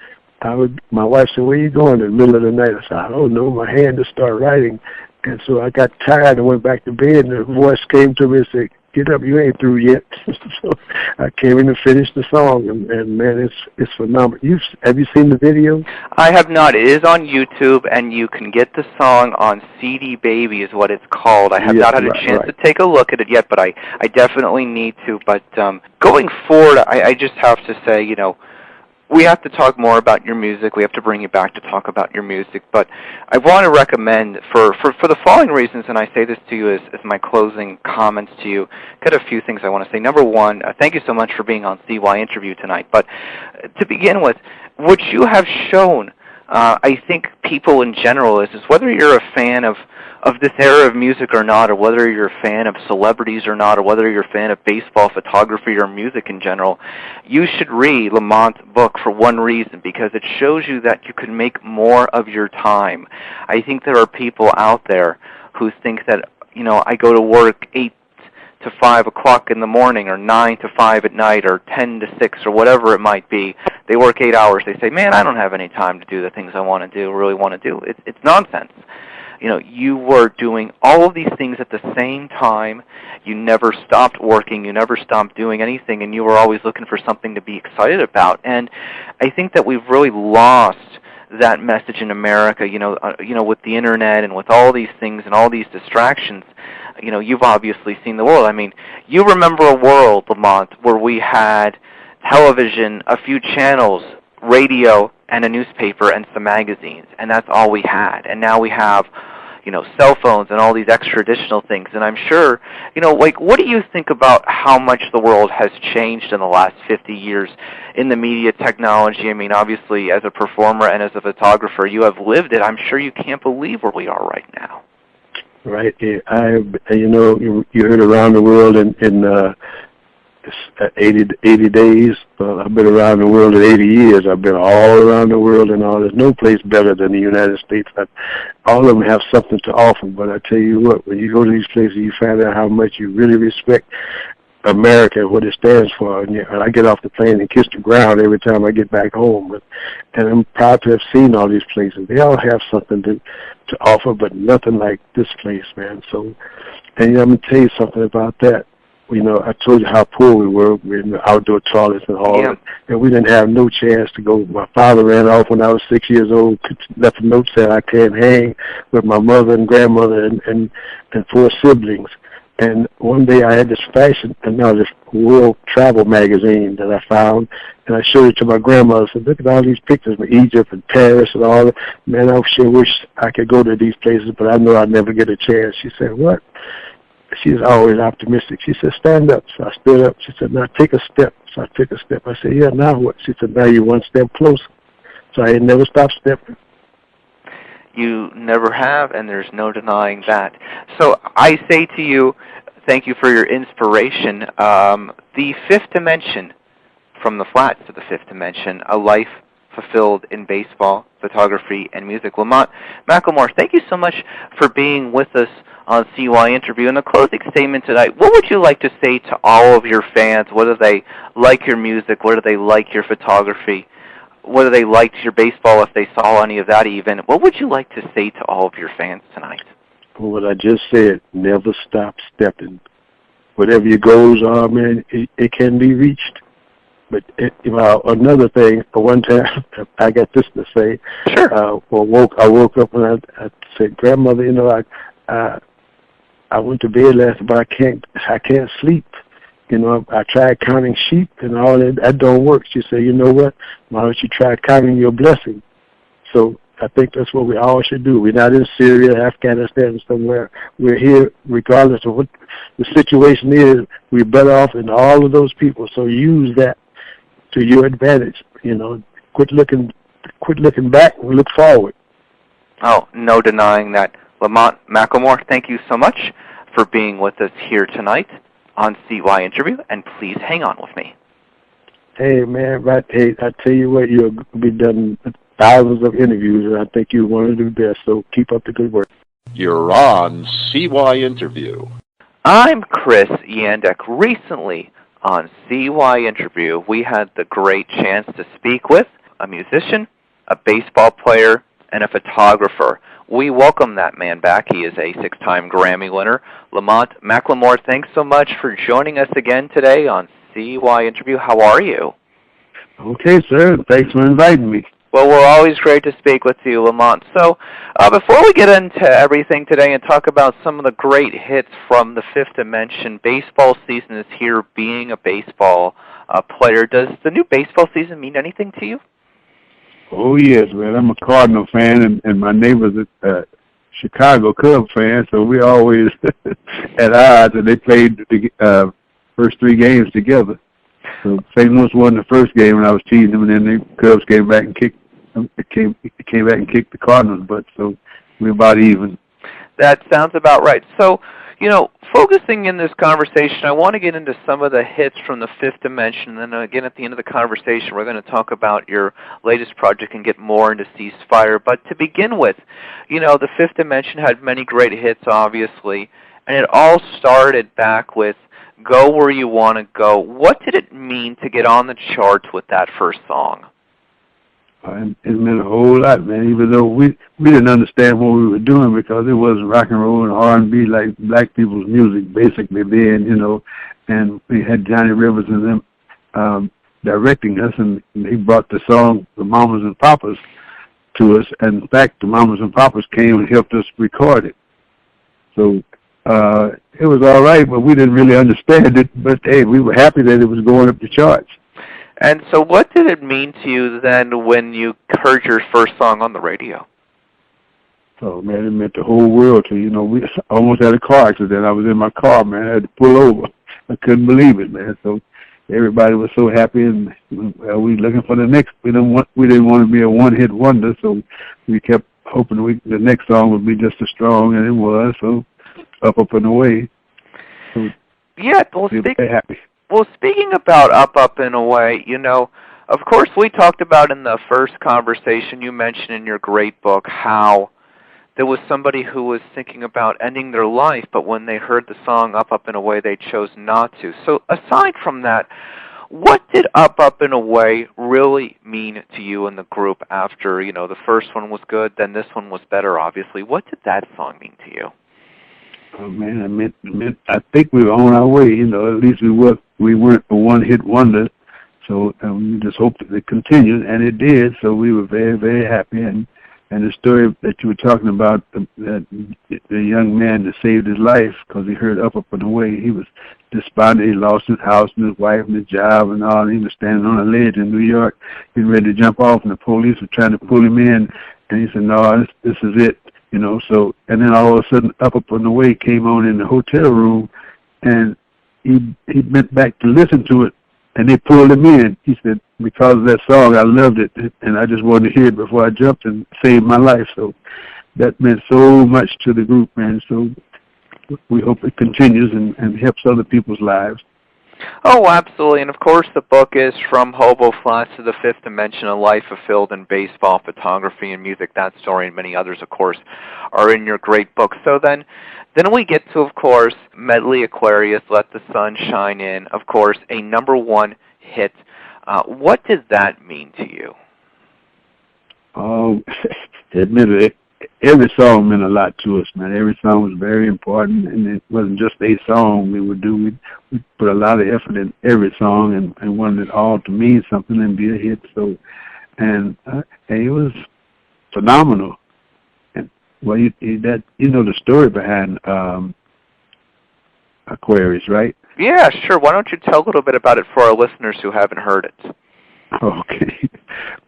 My wife said, where are you going in the middle of the night? I said, I don't know. My hand just started writing. And so I got tired and went back to bed, and the voice came to me and said, get up, you ain't through yet. So I came in and finished the song, and man, it's phenomenal. Have you seen the video? I have not. It is on YouTube, and you can get the song on CD Baby is what it's called. I have not had a chance to take a look at it yet, but I definitely need to. But going forward, I just have to say, we have to talk more about your music. We have to bring you back to talk about your music. But I want to recommend, for the following reasons, and I say this to you as my closing comments to you, got a few things I want to say. Number one, thank you so much for being on CYInterview tonight. But to begin with, what you have shown, I think people in general, is whether you're a fan of this era of music or not, or whether you're a fan of celebrities or not, or whether you're a fan of baseball, photography, or music in general, you should read Lamonte's book for one reason, because it shows you that you can make more of your time. I think there are people out there who think that, I go to work 8 to 5 o'clock in the morning, or 9 to 5 at night, or 10 to 6, or whatever it might be. They work 8 hours. They say, man, I don't have any time to do the things I want to do, really want to do. It's nonsense. You were doing all of these things at the same time. You never stopped working. You never stopped doing anything, and you were always looking for something to be excited about. And I think that we've really lost that message in America. With the internet and with all these things and all these distractions, you've obviously seen the world. I mean, you remember a world, Lamonte, where we had television, a few channels, radio, and a newspaper and some magazines, and that's all we had. And now we have, cell phones and all these extra additional things. And I'm sure, what do you think about how much the world has changed in the last 50 years in the media technology? I mean, obviously, as a performer and as a photographer, you have lived it. I'm sure you can't believe where we are right now. Right. Yeah, you heard around the world in 80 days. I've been around the world in 80 years. I've been all around the world and all. There's no place better than the United States. All of them have something to offer, but I tell you what, when you go to these places, you find out how much you really respect America and what it stands for. And I get off the plane and kiss the ground every time I get back home. And I'm proud to have seen all these places. They all have something to offer, but nothing like this place, man. So, and I'm going to tell you something about that. I told you how poor we were in the outdoor toilets and all that, and we didn't have no chance to go. My father ran off when I was 6 years old, left a note saying I can't hang with my mother and grandmother and 4 siblings. And one day I had this this world travel magazine that I found, and I showed it to my grandmother. I said, look at all these pictures of Egypt and Paris and all that. Man, I sure wish I could go to these places, but I know I'd never get a chance. She said, what? She's always optimistic. She said, stand up. So I stood up. She said, now take a step. So I took a step. I said, yeah, now what? She said, now you're one step closer. So I never stopped stepping. You never have, and there's no denying that. So I say to you, thank you for your inspiration. The fifth dimension, from the flats to the fifth dimension, a life fulfilled in baseball, photography, and music. Lamonte, MacLemore, thank you so much for being with us on CYInterview. In the closing statement tonight, what would you like to say to all of your fans? What do they like your music? What do they like your photography? What do they like your baseball, if they saw any of that even? What would you like to say to all of your fans tonight? Well, what I just said, never stop stepping. Whatever your goals are, man, it can be reached. But another thing, one time, I got this to say. Sure. I woke up and I said, grandmother, I went to bed last night, but I can't sleep. I tried counting sheep and all that don't work. She said, you know what? Why don't you try counting your blessing? So I think that's what we all should do. We're not in Syria, Afghanistan, somewhere. We're here regardless of what the situation is. We're better off than all of those people. So use that to your advantage. Quit looking back and look forward. Oh, no denying that. Lamonte, MacLemore, thank you so much for being with us here tonight on CYInterview, and please hang on with me. Hey, man, hey, I tell you what, you'll be done thousands of interviews, and I think you're one of the best, so keep up the good work. You're on CYInterview. I'm Chris Yandek. Recently on CYInterview, we had the great chance to speak with a musician, a baseball player, and a photographer. We welcome that man back. He is a 6-time Grammy winner. Lamonte, MacLemore, thanks so much for joining us again today on CYInterview. How are you? Okay, sir. Thanks for inviting me. Well, we're always great to speak with you, Lamonte. So before we get into everything today and talk about some of the great hits from the fifth dimension, baseball season is here. Being a baseball player, does the new baseball season mean anything to you? Oh, yes, man. I'm a Cardinal fan, and my neighbor's a Chicago Cubs fan, so we always at odds, and they played the first 3 games together. So St. Louis won the first game, and I was teasing them, and then the Cubs came back and kicked the Cardinals, but so we're about even. That sounds about right. So, focusing in this conversation, I want to get into some of the hits from the fifth dimension, and then again at the end of the conversation, we're going to talk about your latest project and get more into Ceasefire. But to begin with, the fifth dimension had many great hits, obviously, and it all started back with Go Where You Want to Go. What did it mean to get on the charts with that first song? It meant a whole lot, man, even though we didn't understand what we were doing because it wasn't rock and roll and R&B like black people's music basically then, and we had Johnny Rivers and them directing us, and they brought the song, The Mamas and Papas, to us. And in fact, the mamas and papas came and helped us record it. So it was all right, but we didn't really understand it. But hey, we were happy that it was going up the charts. And so what did it mean to you then when you heard your first song on the radio? Oh, man, it meant the whole world to, you know, we almost had a car accident. I was in my car, man. I had to pull over. I couldn't believe it, man. So everybody was so happy, and well, we looking for the next. We didn't want to be a one-hit wonder, so we kept hoping the next song would be just as strong, and it was. So Up and Away. So yeah, well, happy. Well, speaking about Up and Away, you know, of course, we talked about in the first conversation, you mentioned in your great book how there was somebody who was thinking about ending their life, but when they heard the song Up and Away, they chose not to. So aside from that, what did Up and Away really mean to you and the group after, you know, the first one was good, then this one was better, obviously? What did that song mean to you? Oh, man, it meant I think we were on our way, you know, at least we weren't a one-hit wonder. So we just hoped that it continued, and it did. So we were very, very happy. And the story that you were talking about, the young man that saved his life because he heard Up and Away, he was despondent. He lost his house and his wife and his job and all. And he was standing on a ledge in New York, getting ready to jump off, and the police were trying to pull him in. And he said, "No, this is it." You know, so, and then all of a sudden, Up and Away came on in the hotel room, and he went back to listen to it, and they pulled him in. He said, because of that song, I loved it, and I just wanted to hear it before I jumped and saved my life. So that meant so much to the group, man. So we hope it continues and helps other people's lives. Oh, absolutely. And of course, the book is From Hobo Flats to the Fifth Dimension, A Life Fulfilled in Baseball, Photography, and Music. That story and many others, of course, are in your great book. So then we get to, of course, Medley Aquarius, Let the Sun Shine In, of course, a #1 hit. What does that mean to you? Oh, admittedly, every song meant a lot to us, man. Every song was very important, and it wasn't just a song we would do. We put a lot of effort in every song and wanted it all to mean something and be a hit. So, and it was phenomenal. And well, you know the story behind Aquarius, right? Yeah, sure. Why don't you tell a little bit about it for our listeners who haven't heard it? Okay.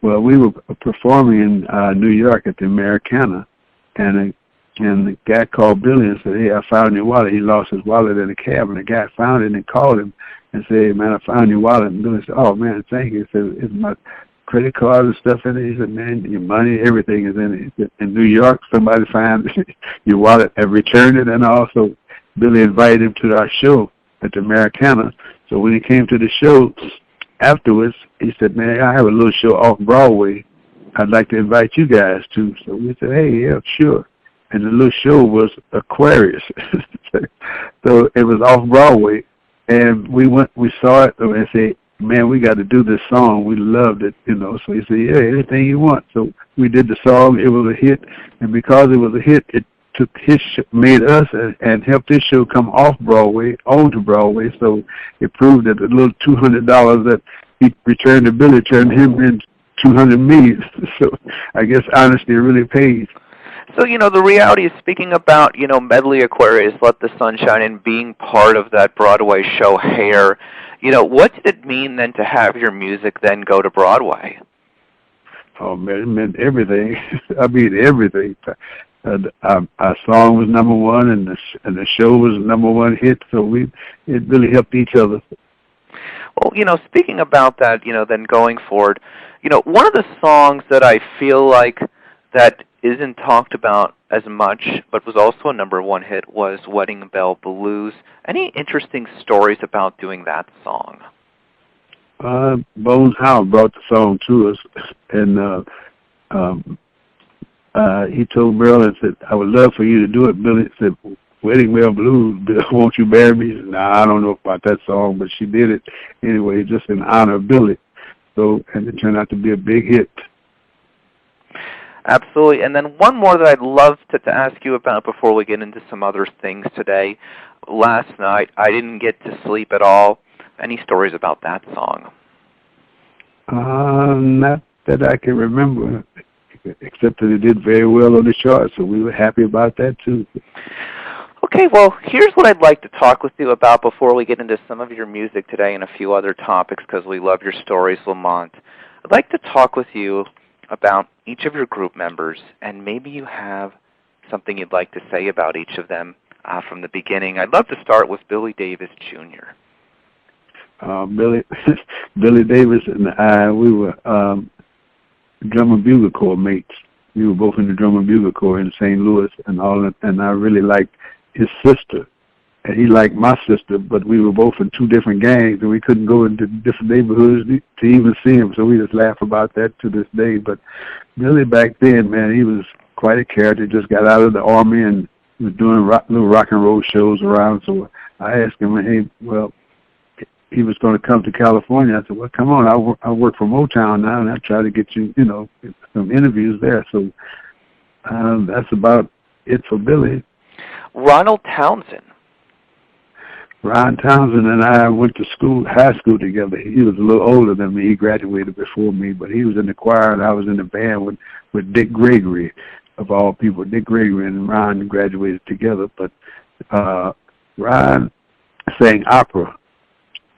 Well, we were performing in New York at the Americana, and the guy called Billy and said, "Hey, I found your wallet." He lost his wallet in a cab, and the guy found it and called him and said, "Hey, man, I found your wallet." And Billy said, "Oh, man, thank you." He said, "It's my credit card and stuff in it." He said, "Man, your money, everything is in it." He said, "In New York, somebody found your wallet and returned it." And also, Billy invited him to our show at the Americana. So when he came to the show afterwards, he said, "Man, I have a little show off Broadway I'd like to invite you guys to." So we said, "Hey, yeah, sure." And the little show was Aquarius. So it was off Broadway. And we saw it and said, "Man, we got to do this song. We loved it, you know." So he said, "Yeah, anything you want." So we did the song. It was a hit. And because it was a hit, it took made us and helped his show come off Broadway onto Broadway. So it proved that the little $200 that he returned to Billy turned him into $200 million. So I guess honesty really pays. So, you know, the reality is, speaking about, you know, Medley Aquarius, Let the Sun Shine In, being part of that Broadway show Hair, you know, what did it mean then to have your music then go to Broadway? Oh, man, it meant everything. I mean, everything. Our song was #1, and the show was #1 hit. So it really helped each other. Well, you know, speaking about that, you know, then going forward, you know, one of the songs that I feel like that isn't talked about as much, but was also a #1 hit, was Wedding Bell Blues. Any interesting stories about doing that song? Bones Howell brought the song to us, and he told Merle and said, "I would love for you to do it." Billy said, "Wedding Bell Blues, won't you marry me?" He said, "Nah, I don't know about that song," but she did it anyway, just in honor of Billy. So, and it turned out to be a big hit. Absolutely. And then one more that I'd love to ask you about before we get into some other things today. Last night, I didn't get to sleep at all. Any stories about that song? Not that I can remember. except that it did very well on the chart, so we were happy about that too. Okay, well, here's what I'd like to talk with you about before we get into some of your music today and a few other topics, because we love your stories, Lamont. I'd like to talk with you about each of your group members, and maybe you have something you'd like to say about each of them from the beginning. I'd love to start with Billy Davis Jr. Billy Davis and I, we were drum and bugle corps mates. We were both in the drum and bugle corps in St. Louis and all that, and I really liked his sister, and he liked my sister, but we were both in two different gangs, and we couldn't go into different neighborhoods to even see him, so we just laugh about that to this day. But Billy back then, man, he was quite a character. Just got out of the Army and was doing little rock and roll shows around, so I asked him, hey, well, he was going to come to California. I said, well, come on, I work for Motown now, and I try to get you, some interviews there. So that's about it for Billy. Ronald Townsend. Ron Townsend and I went to high school together. He was a little older than me. He graduated before me, but he was in the choir, and I was in the band with Dick Gregory, of all people. Dick Gregory and Ron graduated together, but Ron sang opera.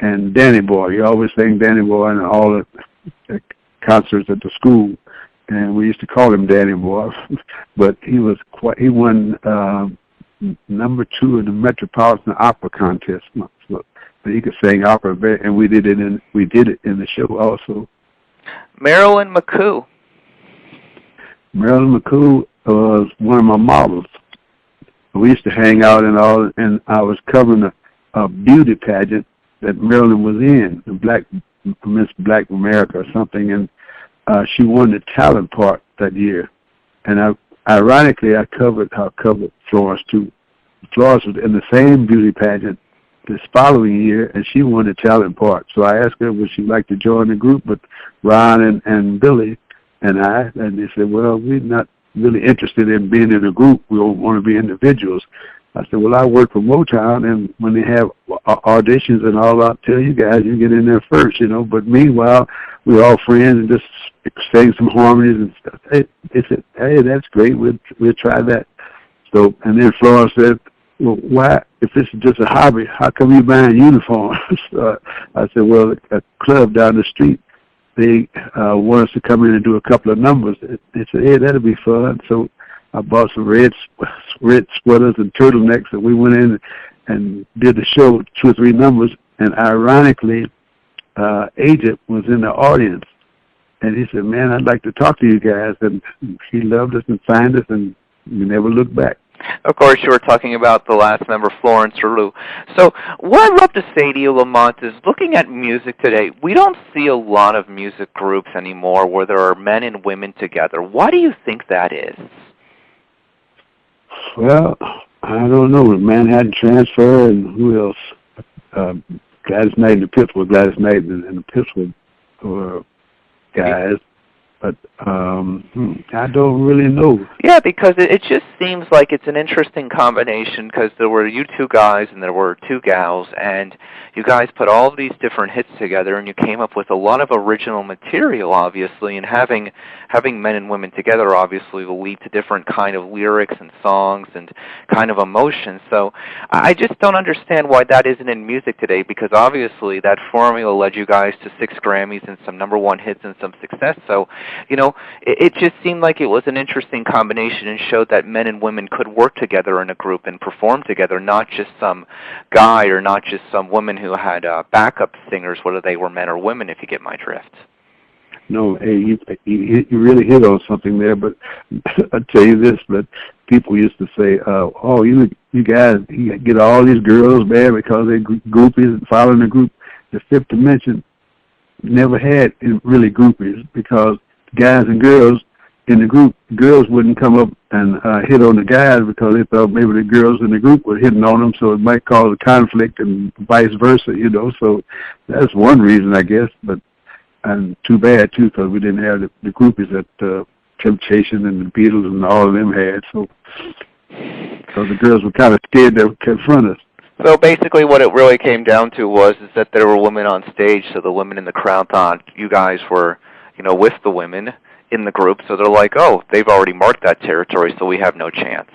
And Danny Boy, he always sang Danny Boy in all the concerts at the school, and we used to call him Danny Boy. But he won number 2 in the Metropolitan Opera Contest. But he could sing opera, and we did it in the show also. Marilyn McCoo. Marilyn McCoo was one of my models. We used to hang out and I was covering a beauty pageant that Marilyn was in, Miss Black America or something, and she won the talent part that year. And ironically, I covered Florence too. Florence was in the same beauty pageant this following year, and she won the talent part. So I asked her would she like to join the group with Ron and Billy and I, and they said, well, we're not really interested in being in a group. We don't want to be individuals. I said, well, I work for Motown, and when they have auditions and all, I'll tell you guys, you get in there first, But meanwhile, we're all friends and just sang some harmonies and stuff. They said, hey, that's great. We'll try that. So, and then Florence said, well, why, if this is just a hobby, how come you buying uniforms? So I said, well, a club down the street, they want us to come in and do a couple of numbers. They said, hey, that'll be fun. So I bought some red sweaters and turtlenecks, and we went in and did the show, 2 or 3 numbers. And ironically, Agent was in the audience, and he said, man, I'd like to talk to you guys. And he loved us and signed us, and we never looked back. Of course, you were talking about the last member, Florence Rulu. So what I'd love to say to you, Lamont, is looking at music today, we don't see a lot of music groups anymore where there are men and women together. Why do you think that is? Well, I don't know. Manhattan Transfer and who else? Gladys Knight and the Pips were Gladys Knight and the Pips were guys. But I don't really know. Yeah, because it just seems like it's an interesting combination, because there were you 2 guys and there were 2 gals, and you guys put all of these different hits together, and you came up with a lot of original material, obviously, and having men and women together, obviously, will lead to different kind of lyrics and songs and kind of emotions. So I just don't understand why that isn't in music today, because obviously that formula led you guys to 6 Grammys and some #1 hits and some success. So it just seemed like it was an interesting combination and showed that men and women could work together in a group and perform together, not just some guy or not just some woman who had backup singers, whether they were men or women, if you get my drift. No, hey, you really hit on something there, but I'll tell you this, but people used to say, oh, you guys, you get all these girls, man, because they're groupies and following the group. The Fifth Dimension never had really groupies, because guys and girls in the group, girls wouldn't come up and hit on the guys because they thought maybe the girls in the group were hitting on them, so it might cause a conflict and vice versa, So that's one reason, I guess, but and too bad, too, because we didn't have the groupies that Temptation and the Beatles and all of them had, so because the girls were kind of scared to confront us. So basically what it really came down to is that there were women on stage, so the women in the crowd thought you guys were, with the women, in the group, so they're like, oh, they've already marked that territory, so we have no chance.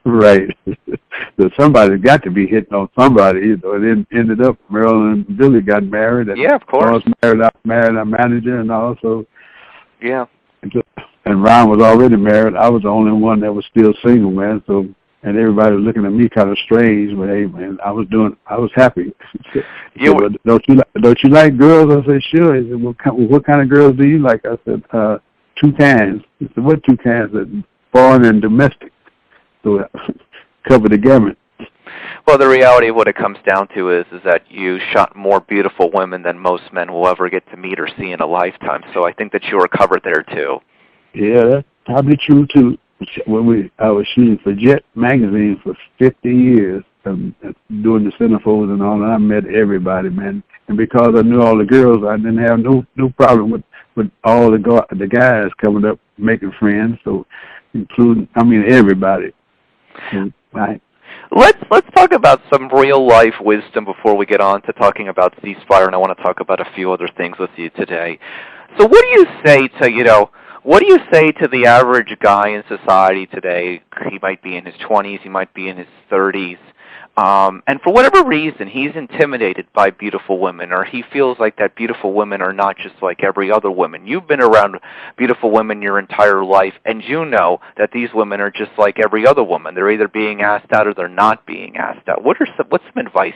Right. So somebody's got to be hitting on somebody. You know, it ended up Marilyn and Billy got married. And yeah, of course. I was married our manager, and also. Yeah. And Ron was already married. I was the only one that was still single, man. So, and everybody was looking at me kind of strange. But hey, man, I was happy. Said, don't you like girls? I said, sure. He said, what kind of girls do you like? I said, two kinds. He said, what two kinds? I said, foreign and domestic. So cover the gamut. Well, the reality of what it comes down to is that you shot more beautiful women than most men will ever get to meet or see in a lifetime. So I think that you were covered there too. Yeah, that's probably true too. When I was shooting for Jet magazine for 50 years, doing the centerfolds and all, and I met everybody, man. And because I knew all the girls, I didn't have no problem with all the guys coming up making friends. So, including, everybody. So, Let's talk about some real life wisdom before we get on to talking about ceasefire, and I want to talk about a few other things with you today. So what do you say to the average guy in society today? He might be in his 20s, he might be in his 30s, and for whatever reason he's intimidated by beautiful women, or he feels like that beautiful women are not just like every other woman. You've been around beautiful women your entire life, and you know that these women are just like every other woman. They're either being asked out or they're not being asked out. What's some advice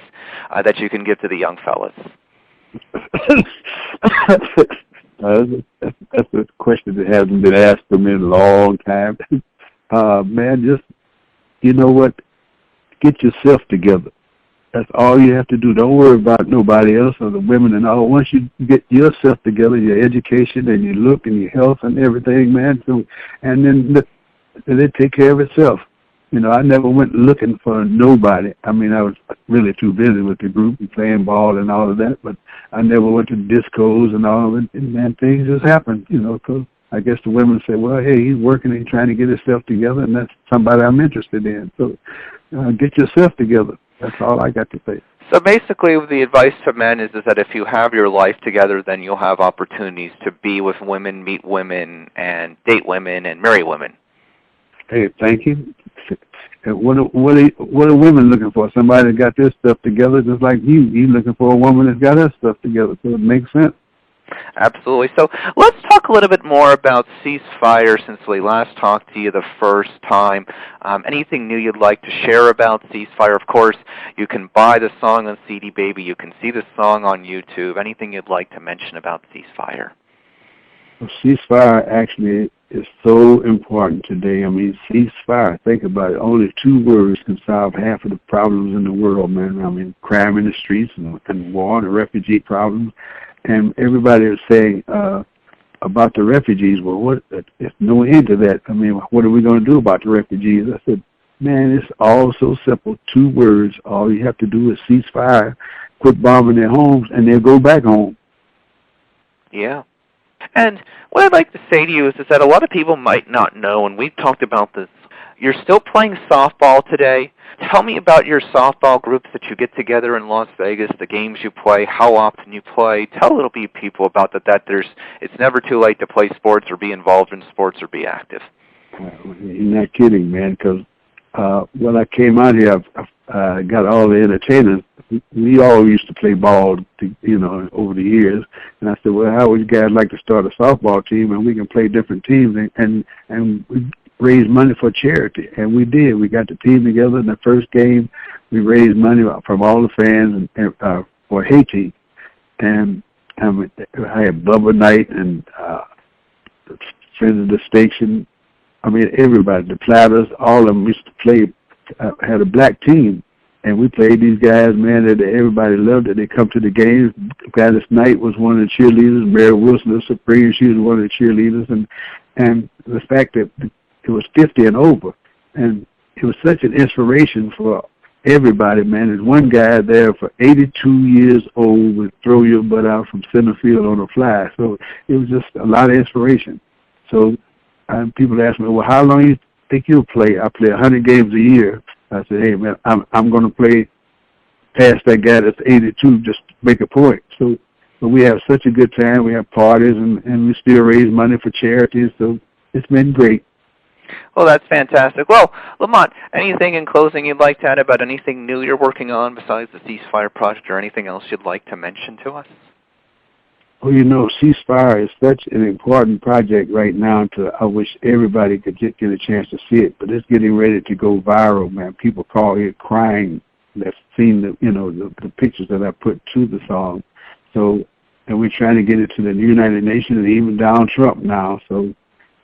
that you can give to the young fellas? That's a question that hasn't been asked to me in a long time. Man, just, you know what? Get yourself together. That's all you have to do. Don't worry about nobody else or the women and all. Once you get yourself together, your education and your look and your health and everything, man, so, and then it take care of itself. You know, I never went looking for nobody. I was really too busy with the group and playing ball and all of that, but I never went to discos and all of it. And man, things just happened, you know, because I guess the women say, well, hey, he's working and trying to get himself together, and that's somebody I'm interested in. So get yourself together. That's all I got to say. So basically the advice to men is that if you have your life together, then you'll have opportunities to be with women, meet women, and date women, and marry women. Hey, thank you. What are women looking for? Somebody that got their stuff together just like you. You're looking for a woman that's got her stuff together, so it makes sense. Absolutely. So let's talk a little bit more about ceasefire since we last talked to you the first time. Anything new you'd like to share about ceasefire? Of course, you can buy the song on CD Baby. You can see the song on YouTube. Anything you'd like to mention about ceasefire? Well, ceasefire actually is so important today. Ceasefire, think about it. Only 2 words can solve half of the problems in the world, man. Crime in the streets and war and the refugee problems. And everybody is saying about the refugees, well, there's no end to that. What are we going to do about the refugees? I said, man, it's all so simple. 2 words. All you have to do is ceasefire, quit bombing their homes, and they'll go back home. Yeah. And what I'd like to say to you is that a lot of people might not know, and we've talked about this, you're still playing softball today. Tell me about your softball groups that you get together in Las Vegas, the games you play, how often you play. Tell a little bit people about that it's never too late to play sports or be involved in sports or be active. You're not kidding, man, because when I came out here, I got all the entertainers. We all used to play ball, over the years. And I said, well, how would you guys like to start a softball team, and we can play different teams and we raise money for charity? And we did. We got the team together. In the first game, we raised money from all the fans for Haiti. And I had Bubba Knight and friends of the station. Everybody, the Platters, all of them used to play, had a black team. And we played these guys, man, that everybody loved it. They come to the games. Gladys Knight was one of the cheerleaders. Mary Wilson, the Supreme, she was one of the cheerleaders. And the fact that it was 50 and over. And it was such an inspiration for everybody, man. There's one guy there for 82 years old would throw your butt out from center field on a fly. So it was just a lot of inspiration. So people ask me, well, how long do you think you'll play? I play 100 games a year. I said, hey, man, I'm going to play past that guy that's 82 just to make a point. So but we have such a good time. We have parties, and we still raise money for charities. So it's been great. Well, that's fantastic. Well, Lamont, anything in closing you'd like to add about anything new you're working on besides the ceasefire project, or anything else you'd like to mention to us? Well, ceasefire is such an important project right now. I wish everybody could get a chance to see it, but it's getting ready to go viral, man. People call here crying. They've seen the pictures that I put to the song. So, and we're trying to get it to the United Nations and even Donald Trump now. So,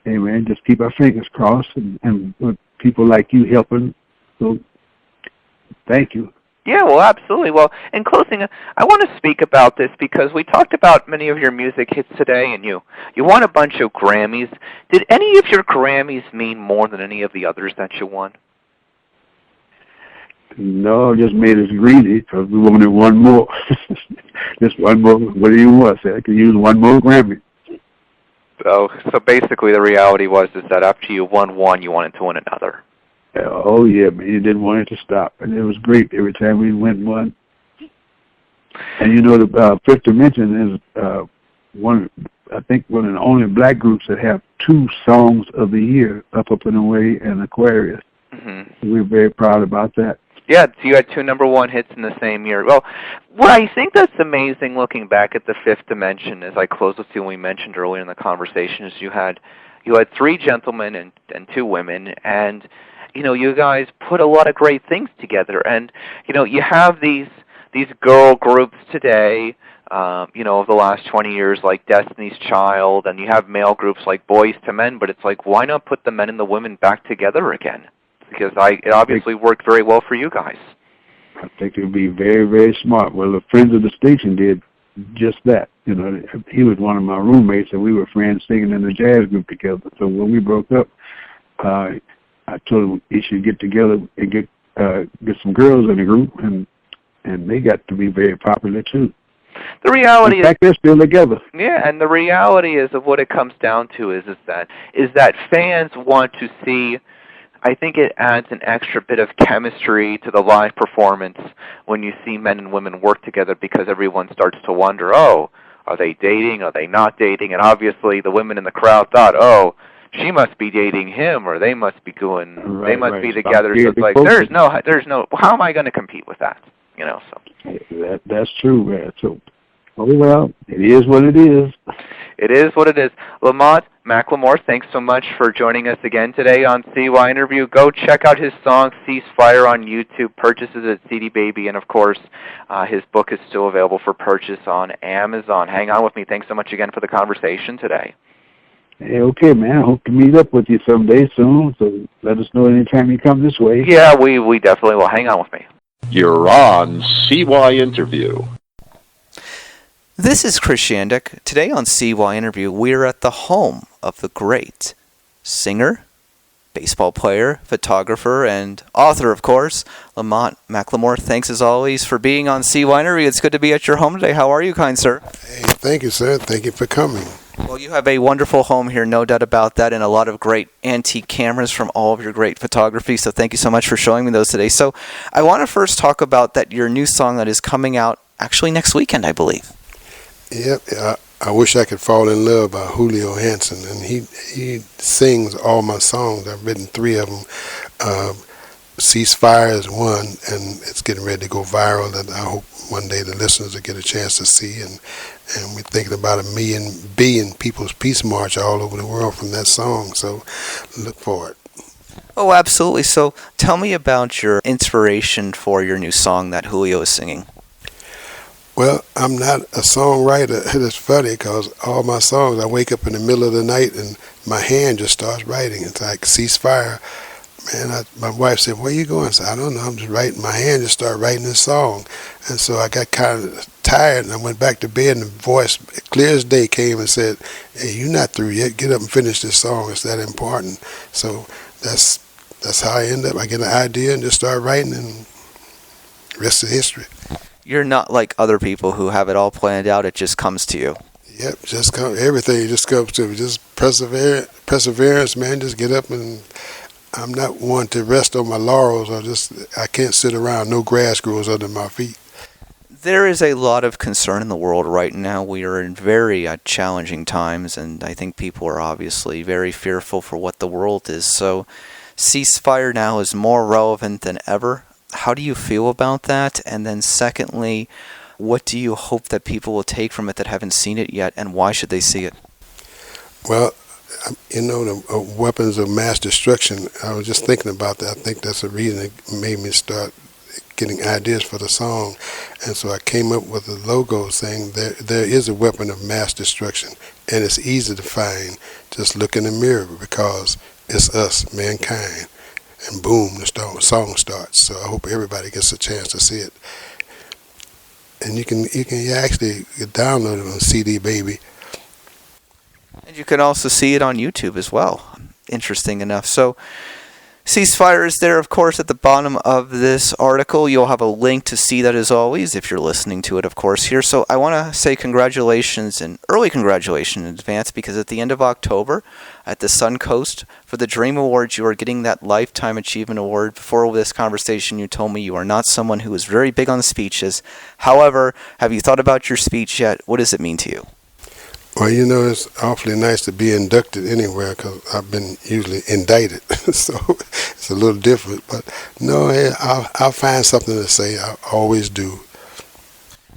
hey, man, just keep our fingers crossed and with people like you helping. So, thank you. Yeah, well, absolutely. Well, in closing, I want to speak about this because we talked about many of your music hits today, and you won a bunch of Grammys. Did any of your Grammys mean more than any of the others that you won? No, just made us greedy because we wanted one more. Just one more. What do you want? I could use one more Grammy. So basically the reality was that after you won one, you wanted to win another. Oh, yeah, man. You didn't want it to stop. And it was great every time we win one. And the Fifth Dimension is one of the only black groups that have 2 songs of the year, Up and Away and Aquarius. Mm-hmm. We're very proud about that. Yeah, so you had 2 #1 hits in the same year. Well, what I think that's amazing looking back at the Fifth Dimension, as I close with you, and we mentioned earlier in the conversation, is you had 3 gentlemen and 2 women, and you guys put a lot of great things together. And you have these girl groups today, of the last 20 years, like Destiny's Child, and you have male groups like Boys to Men. But it's like, why not put the men and the women back together again? Because it obviously worked very well for you guys. I think it would be very, very smart. Well, the Friends of the Station did just that. He was one of my roommates, and we were friends singing in the jazz group together. So when we broke up, I told him he should get together and get some girls in the group, and they got to be very popular too. The reality in fact, they're still together. Yeah, and the reality is of what it comes down to is that fans want to see. I think it adds an extra bit of chemistry to the live performance when you see men and women work together, because everyone starts to wonder, oh, are they dating? Are they not dating? And obviously the women in the crowd thought, oh, she must be dating him, or they must be they must be together. So it's like, there's no, how am I going to compete with that? So. That's true, man. So, well, it is what it is. It is what it is. Lamont, MacLemore, thanks so much for joining us again today on CYInterview. Go check out his song, Ceasefire, on YouTube. Purchases at CD Baby. And, of course, his book is still available for purchase on Amazon. Hang on with me. Thanks so much again for the conversation today. Hey, okay, man. I hope to meet up with you someday soon. So let us know anytime you come this way. Yeah, we definitely will. Hang on with me. You're on CYInterview. This is Chris Shandik. Today on CYInterview, we're at the home of the great singer, baseball player, photographer, and author, of course, Lamont MacLemore. Thanks, as always, for being on CYInterview. It's good to be at your home today. How are you, kind sir? Hey, thank you, sir. Thank you for coming. Well, you have a wonderful home here, no doubt about that, and a lot of great antique cameras from all of your great photography, so thank you so much for showing me those today. So I want to first talk about your new song that is coming out actually next weekend, I believe. Yep, I Wish I Could Fall in Love by Julio Hansen, and he sings all my songs. I've written 3 of them. Ceasefire is one, and it's getting ready to go viral, and I hope one day the listeners will get a chance to see. And we're thinking about a billion People's Peace March all over the world from that song, so look for it. Oh, absolutely. So tell me about your inspiration for your new song that Julio is singing. Well, I'm not a songwriter. It's funny because all my songs, I wake up in the middle of the night and my hand just starts writing. It's like Ceasefire. Man, my wife said, where you going? I said, I don't know. I'm just writing. My hand just started writing this song. And so I got kind of tired and I went back to bed and the voice, clear as day, came and said, hey, you're not through yet. Get up and finish this song. It's that important. So that's how I end up. I get an idea and just start writing, and the rest is history. You're not like other people who have it all planned out. It just comes to you. Yep, everything just comes to me. Just perseverance, man. Just get up, and I'm not one to rest on my laurels. I can't sit around. No grass grows under my feet. There is a lot of concern in the world right now. We are in very challenging times, and I think people are obviously very fearful for what the world is. So ceasefire now is more relevant than ever. How do you feel about that? And then secondly, what do you hope that people will take from it that haven't seen it yet, and why should they see it? Well, the weapons of mass destruction, I was just thinking about that. I think that's the reason it made me start getting ideas for the song. And so I came up with a logo saying there is a weapon of mass destruction, and it's easy to find. Just look in the mirror, because it's us, mankind. And boom, the song starts. So I hope everybody gets a chance to see it. And you can actually download it on CD Baby. And you can also see it on YouTube as well. Interesting enough. So ceasefire is there, of course, at the bottom of this article. You'll have a link to see that as always if you're listening to it, of course, here. So I want to say congratulations and early congratulations in advance, because at the end of October at the Suncoast for the Dream Awards, you are getting that Lifetime Achievement Award. Before this conversation, you told me you are not someone who is very big on speeches. However, have you thought about your speech yet? What does it mean to you? Well, it's awfully nice to be inducted anywhere, because I've been usually indicted, so it's a little different. But no, I'll find something to say. I always do.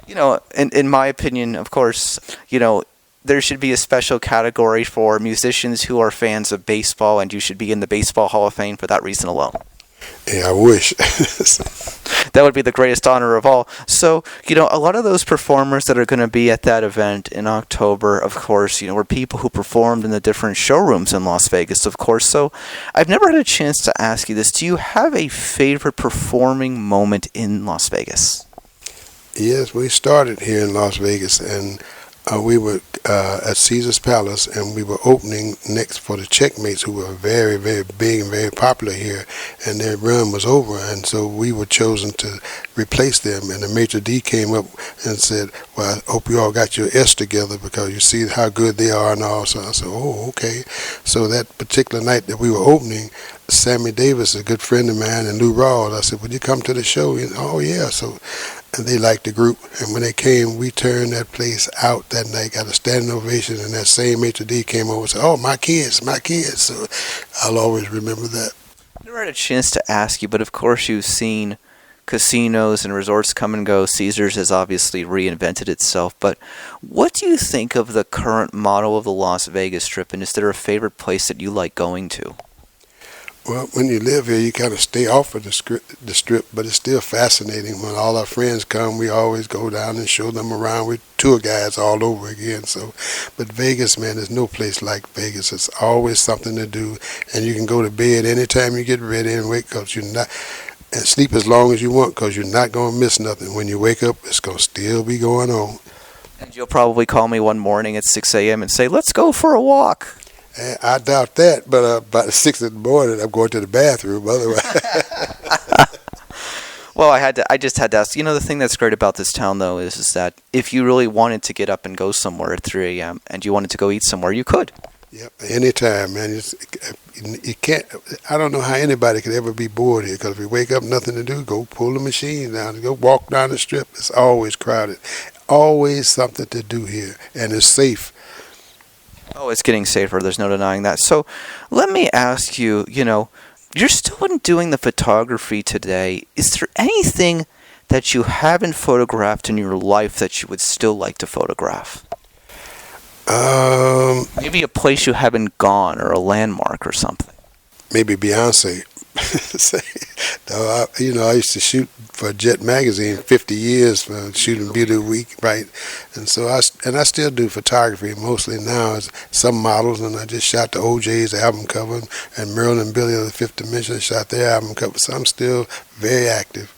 In my opinion, of course, there should be a special category for musicians who are fans of baseball, and you should be in the Baseball Hall of Fame for that reason alone. Yeah, I wish. That would be the greatest honor of all. So, a lot of those performers that are going to be at that event in October, of course, were people who performed in the different showrooms in Las Vegas, of course. So, I've never had a chance to ask you this. Do you have a favorite performing moment in Las Vegas? Yes, we started here in Las Vegas, and we were at Caesar's Palace, and we were opening next for the Checkmates, who were very, very big and very popular here, and their run was over, and so we were chosen to replace them. And the maitre d' came up and said, well, I hope you all got your S together, because you see how good they are and all. So I said, oh, okay. So that particular night that we were opening, Sammy Davis, a good friend of mine, and Lou Rawls, I said, would you come to the show? Oh, yeah. So and they liked the group, and when they came, we turned that place out that night, got a standing ovation, and that same maitre d' came over and said, oh, my kids. So I'll always remember that. I never had a chance to ask you, but of course you've seen casinos and resorts come and go. Caesars has obviously reinvented itself, but what do you think of the current model of the Las Vegas Strip, and is there a favorite place that you like going to? Well, when you live here, you kind of stay off of the strip, but it's still fascinating. When all our friends come, we always go down and show them around. We're tour guides all over again. So, but Vegas, man, there's no place like Vegas. It's always something to do, and you can go to bed anytime you get ready and wake up. And sleep as long as you want, because you're not going to miss nothing. When you wake up, it's going to still be going on. And you'll probably call me one morning at 6 a.m. and say, let's go for a walk. I doubt that, but about 6 in the morning, I'm going to the bathroom otherwise. Well, I just had to ask. The thing that's great about this town, though, is that if you really wanted to get up and go somewhere at 3 a.m. and you wanted to go eat somewhere, you could. Yep, anytime, man. You can't. I don't know how anybody could ever be bored here, because if you wake up, nothing to do, go pull the machine down, go walk down the strip. It's always crowded. Always something to do here, and it's safe. Oh, it's getting safer. There's no denying that. So let me ask you, you're still doing the photography today. Is there anything that you haven't photographed in your life that you would still like to photograph? Maybe a place you haven't gone, or a landmark or something. Maybe Beyonce. No, I used to shoot for Jet Magazine 50 years for Shooting Beauty Week, right? And so I still do photography mostly now as some models, and I just shot the OJ's album cover, and Merle and Billy of the Fifth Dimension shot their album cover, so I'm still very active.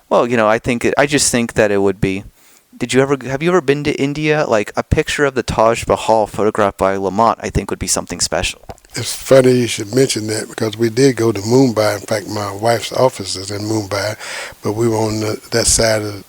Well, I just think that it would be. Have you ever been to India? Like, a picture of the Taj Mahal photographed by Lamonte, I think, would be something special. It's funny you should mention that, because we did go to Mumbai. In fact, my wife's office is in Mumbai, but we were on that side of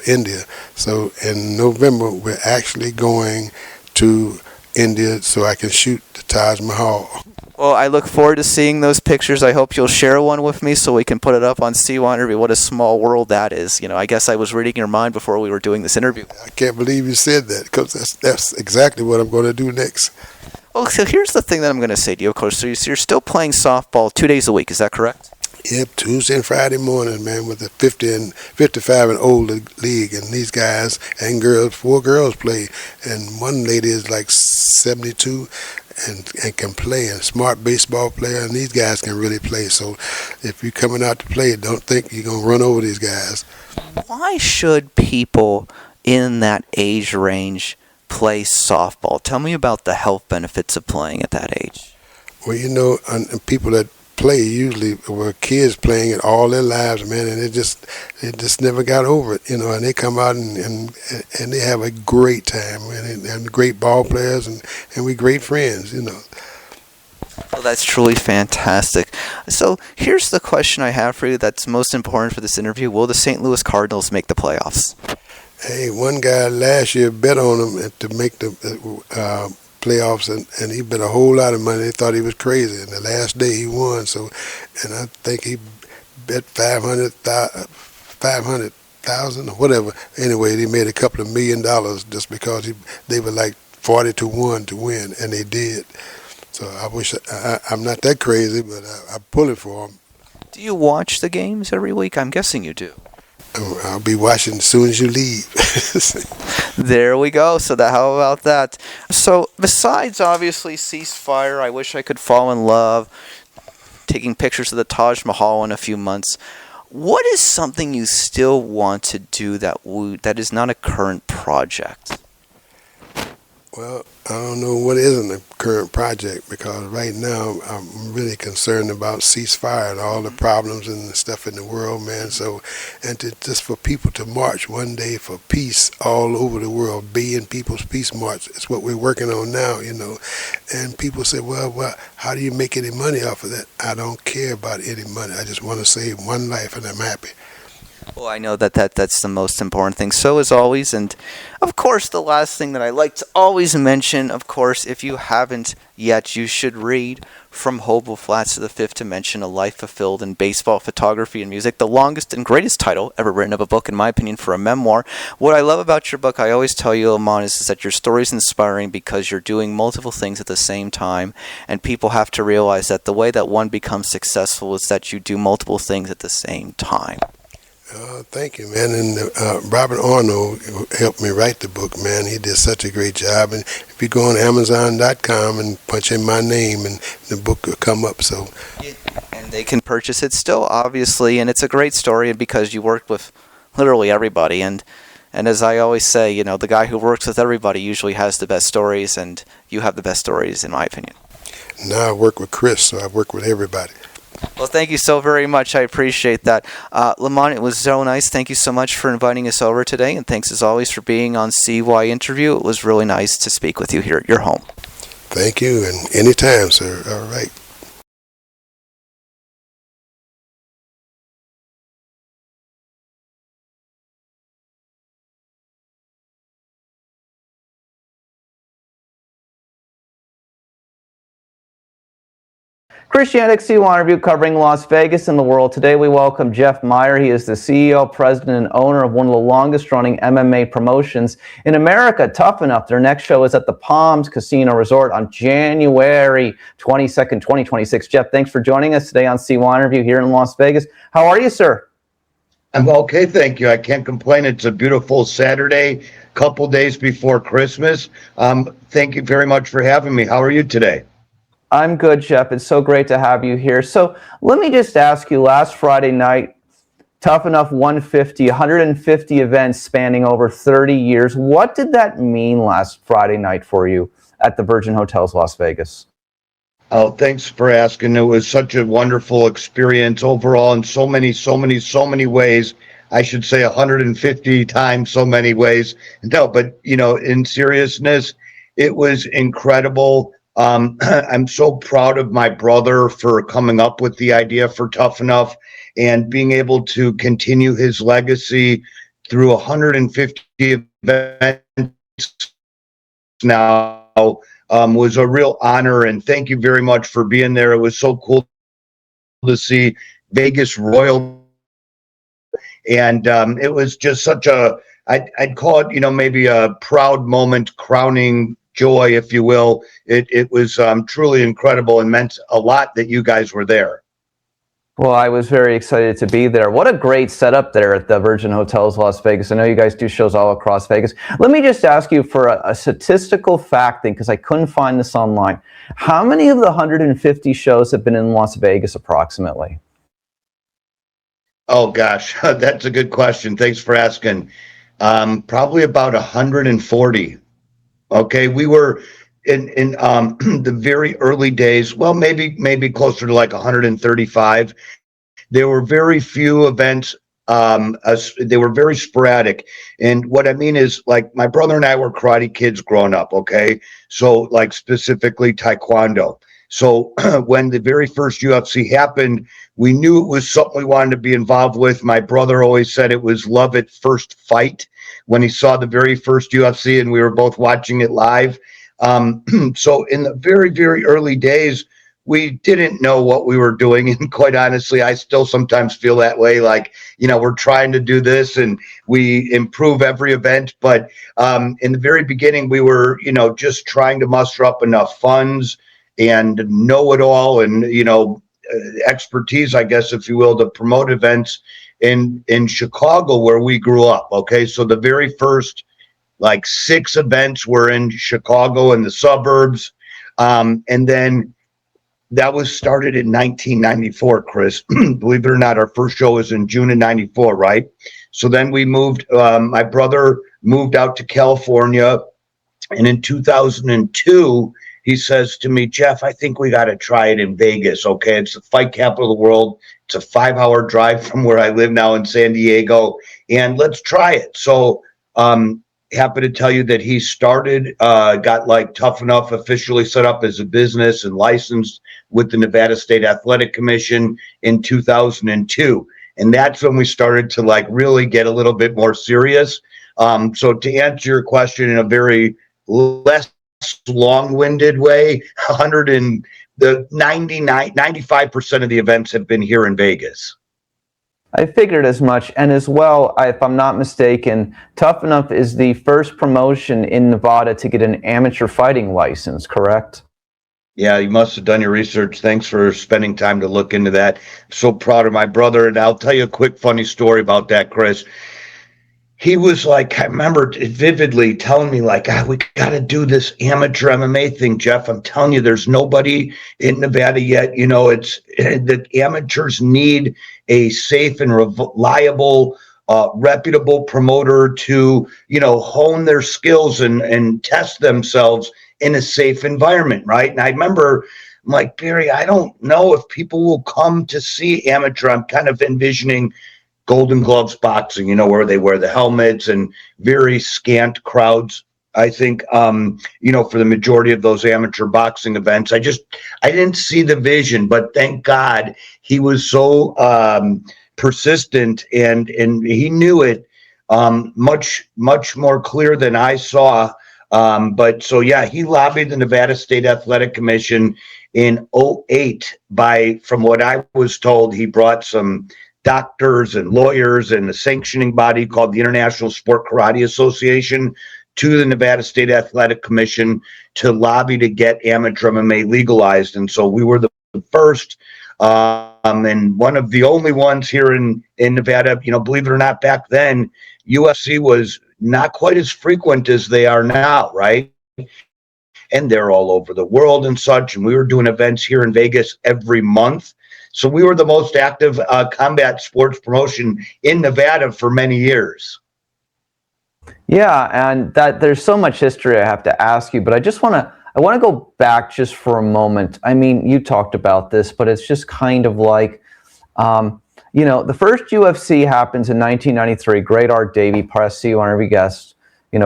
India. So in November, we're actually going to India so I can shoot the Taj Mahal. Well, I look forward to seeing those pictures. I hope you'll share one with me so we can put it up on CYInterview. What a small world that is. I guess I was reading your mind before we were doing this interview. I can't believe you said that, because that's exactly what I'm going to do next. Well, so here's the thing that I'm going to say to you, of course. So you're still playing softball 2 days a week, is that correct? Yep, Tuesday and Friday morning, man, with the 50 and 55 and older league, and these guys and girls, 4 girls play, and one lady is like 72 and can play, and a smart baseball player, and these guys can really play. So if you're coming out to play, don't think you're going to run over these guys. Why should people in that age range play softball? Tell me about the health benefits of playing at that age. Well, and people that play usually were kids playing it all their lives, man, and it just never got over it, and they come out and they have a great time, and great ball players, and we great friends. Well, that's truly fantastic. So here's the question I have for you that's most important for this interview. Will the St. Louis Cardinals make the playoffs? Hey, one guy last year bet on them to make the playoffs, and he bet a whole lot of money. They thought he was crazy, and the last day he won. So, and I think he bet 500,000 or whatever. Anyway, he made a couple of $1 million just because they were like 40-1 to win, and they did. So I wish I'm not that crazy, but I pull it for him. Do you watch the games every week? I'm guessing you do. I'll be watching as soon as you leave. There we go. So how about that? So besides obviously Ceasefire, I Wish I Could Fall in Love, taking pictures of the Taj Mahal in a few months, what is something you still want to do that is not a current project? Well, I don't know what isn't a current project, because right now I'm really concerned about ceasefire and all the problems and the stuff in the world, man. So, and just for people to march one day for peace all over the world, billion people's peace march is what we're working on now, And people say, well, how do you make any money off of that? I don't care about any money. I just want to save one life, and I'm happy. Well, I know that's the most important thing. So as always, and of course, the last thing that I like to always mention, of course, if you haven't yet, you should read From Hopeful Flats to the Fifth Dimension, A Life Fulfilled in Baseball, Photography, and Music, the longest and greatest title ever written of a book, in my opinion, for a memoir. What I love about your book, I always tell you, Lamont, is that your story is inspiring because you're doing multiple things at the same time, and people have to realize that the way that one becomes successful is that you do multiple things at the same time. Thank you, man. And Robert Arnold helped me write the book, man. He did such a great job. And if you go on Amazon.com and punch in my name, and the book will come up. So, and they can purchase it still, obviously. And it's a great story because you worked with literally everybody. And as I always say, the guy who works with everybody usually has the best stories, and you have the best stories, in my opinion. Now I work with Chris, so I work with everybody. Well, thank you so very much. I appreciate that. Lamont, it was so nice. Thank you so much for inviting us over today. And thanks, as always, for being on CYInterview. It was really nice to speak with you here at your home. Thank you. And anytime, sir. All right. Christianic CYInterview covering Las Vegas and the world. Today we welcome Jeff Meyer. He is the CEO, president, and owner of one of the longest-running MMA promotions in America, Tough Enough. Their next show is at the Palms Casino Resort on January 22nd, 2026. Jeff, thanks for joining us today on CYInterview here in Las Vegas. How are you, sir? I'm okay, thank you. I can't complain. It's a beautiful Saturday, couple days before Christmas. Thank you very much for having me. How are you today? I'm good, Jeff. It's so great to have you here. So let me just ask you, last Friday night, Tough Enough 150 events spanning over 30 years. What did that mean last Friday night for you at the Virgin Hotels Las Vegas? Oh, thanks for asking. It was such a wonderful experience overall in so many ways. I should say 150 times so many ways. No, but, in seriousness, it was incredible. I'm so proud of my brother for coming up with the idea for Tough Enough and being able to continue his legacy through 150 events now was a real honor. And thank you very much for being there. It was so cool to see Vegas Royal. And it was just such I'd call it, maybe a proud moment, crowning joy, if you will. It was truly incredible and meant a lot that you guys were there. Well, I was very excited to be there. What a great setup there at the Virgin Hotels Las Vegas. I know you guys do shows all across Vegas. Let me just ask you for a statistical fact thing, because I couldn't find this online. How many of the 150 shows have been in Las Vegas approximately? Oh, gosh, that's a good question. Thanks for asking. Probably about 140. Okay, we were in the very early days, well, maybe closer to like 135. There were very few events. They were very sporadic. And what I mean is, like, my brother and I were karate kids growing up, okay? So, like, specifically Taekwondo. So when the very first UFC happened, we knew it was something we wanted to be involved with. My brother always said it was love at first fight when he saw the very first UFC and we were both watching it live. So in the very, very early days, we didn't know what we were doing. And quite honestly, I still sometimes feel that way. Like, we're trying to do this and we improve every event. But in the very beginning, we were, just trying to muster up enough funds and know it all and, expertise, I guess, if you will, to promote events in Chicago where we grew up. Okay. So the very first like 6 events were in Chicago and the suburbs. And then that was started in 1994, Chris. Believe it or not, our first show was in June of 94, right? So then we moved, my brother moved out to California. And in 2002, he says to me, Jeff, I think we got to try it in Vegas. Okay. It's the fight capital of the world. It's a 5-hour drive from where I live now in San Diego. And let's try it. So, happy to tell you that he started, got like Tough Enough officially set up as a business and licensed with the Nevada State Athletic Commission in 2002. And that's when we started to like really get a little bit more serious. So to answer your question in a very less long-winded way, 95% of the events have been here in Vegas. I figured as much. And as well, if I'm not mistaken, Tough Enough is the first promotion in Nevada to get an amateur fighting license, correct? Yeah, you must have done your research. Thanks for spending time to look into that. I'm so proud of my brother. And I'll tell you a quick funny story about that, Chris. He was like, I remember vividly telling me like, we got to do this amateur MMA thing, Jeff. I'm telling you, there's nobody in Nevada yet. It's the amateurs need a safe and reliable, reputable promoter to, hone their skills and test themselves in a safe environment, right? And I remember, I'm like, Barry, I don't know if people will come to see amateur. I'm kind of envisioning Golden Gloves boxing, where they wear the helmets and very scant crowds. I think, for the majority of those amateur boxing events, I didn't see the vision, but thank God he was so persistent and he knew it much more clear than I saw. But so, yeah, he lobbied the Nevada State Athletic Commission in 2008 from what I was told, he brought some doctors and lawyers and a sanctioning body called the International Sport Karate Association to the Nevada State Athletic Commission to lobby to get amateur MMA legalized. And so we were the first and one of the only ones here in Nevada. Believe it or not, back then, UFC was not quite as frequent as they are now, right? And they're all over the world and such. And we were doing events here in Vegas every month. So we were the most active combat sports promotion in Nevada for many years. Yeah, and that there's so much history I have to ask you, but I want to go back just for a moment. I mean, you talked about this, but it's just kind of like, the first UFC happens in 1993. Great Art Davie, press CYInterview guest.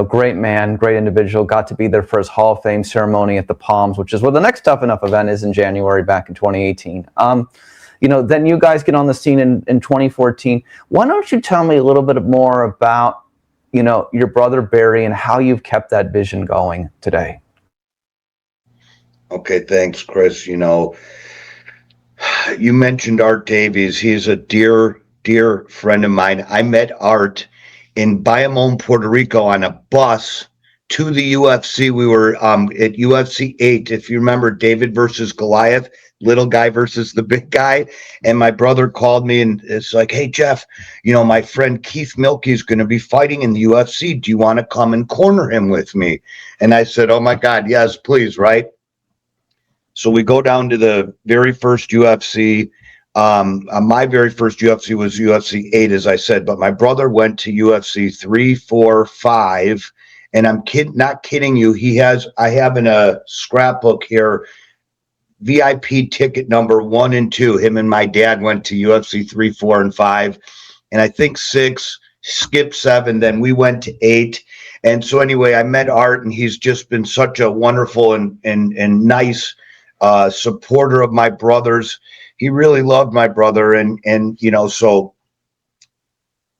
Great man, great individual. Got to be there for his Hall of Fame ceremony at the Palms, which is where the next Tough Enough event is in January back in 2018. Then you guys get on the scene in 2014. Why don't you tell me a little bit more about, your brother Barry and how you've kept that vision going today? Okay, thanks, Chris. You mentioned Art Davies. He's a dear, dear friend of mine. I met Art in Bayamon, Puerto Rico on a bus to the UFC. We were at UFC 8, if you remember, David versus Goliath, little guy versus the big guy. And my brother called me and it's like, hey, Jeff, my friend Keith Milkey is going to be fighting in the UFC. Do you want to come and corner him with me? And I said, oh, my God, yes, please, right? So we go down to the very first UFC. My very first UFC was UFC 8, as I said, but my brother went to UFC 3, 4, 5, and I'm not kidding you. I have in a scrapbook here, VIP ticket number 1 and 2. Him and my dad went to UFC 3, 4, and 5, and I think 6, skipped 7, then we went to 8. And so anyway, I met Art, and he's just been such a wonderful and nice supporter of my brothers. He really loved my brother, and so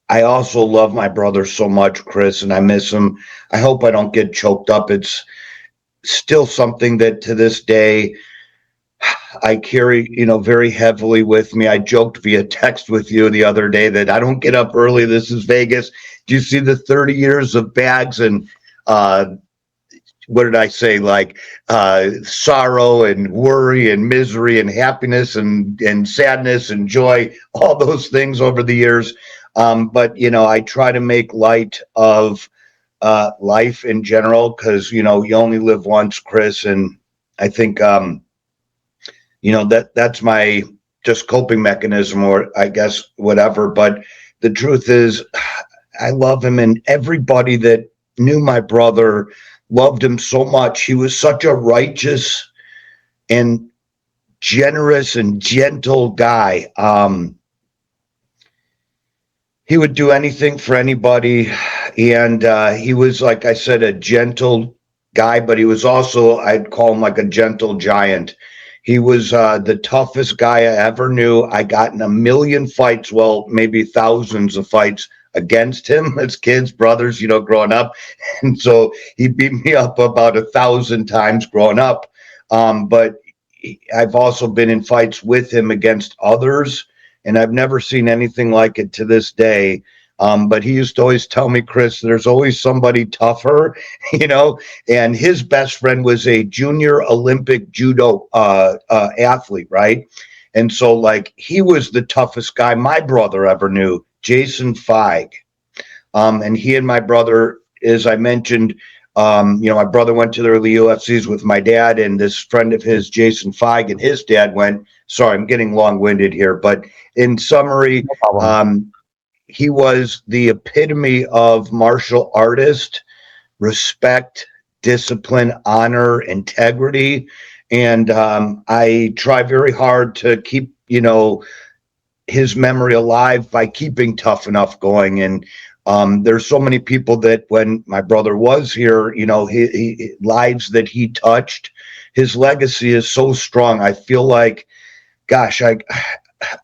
I also love my brother so much, Chris, and I miss him. I hope I don't get choked up. It's still something that to this day I carry, very heavily with me. I joked via text with you the other day that I don't get up early. This is Vegas. Do you see the 30 years of bags and what did I say? Like sorrow and worry and misery and happiness and sadness and joy, all those things over the years. But, I try to make light of life in general because, you only live once, Chris. And I think, that's my just coping mechanism, or I guess whatever. But the truth is, I love him, and everybody that knew my brother loved him so much. He was such a righteous and generous and gentle guy. He would do anything for anybody. And he was, like I said, a gentle guy, but he was also, I'd call him like a gentle giant. He was the toughest guy I ever knew. I got in a million fights, well, maybe thousands of fights against him as kids, brothers, growing up. And so he beat me up about 1,000 times growing up. But I've also been in fights with him against others, and I've never seen anything like it to this day. But he used to always tell me, Chris, there's always somebody tougher, and his best friend was a junior Olympic judo athlete, right? And so like he was the toughest guy my brother ever knew, Jason Feig. And he and my brother, as I mentioned, my brother went to the early UFCs with my dad, and this friend of his, Jason Feig, and his dad went. Sorry, I'm getting long-winded here, but in summary, he was the epitome of martial artist, respect, discipline, honor, integrity. And I try very hard to keep, his memory alive by keeping Tough Enough going. And there's so many people that when my brother was here, he lives that he touched, his legacy is so strong. I feel like, gosh,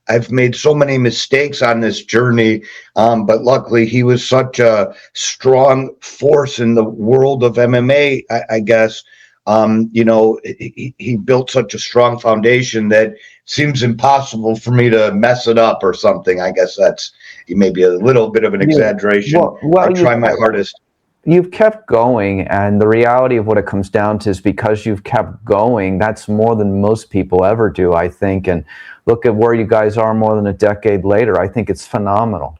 I've made so many mistakes on this journey, but luckily he was such a strong force in the world of MMA, I guess. He built such a strong foundation that seems impossible for me to mess it up or something. I guess that's maybe a little bit of an exaggeration. I try my hardest. You've kept going, and the reality of what it comes down to is because you've kept going, that's more than most people ever do, I think. And look at where you guys are more than a decade later. I think it's phenomenal.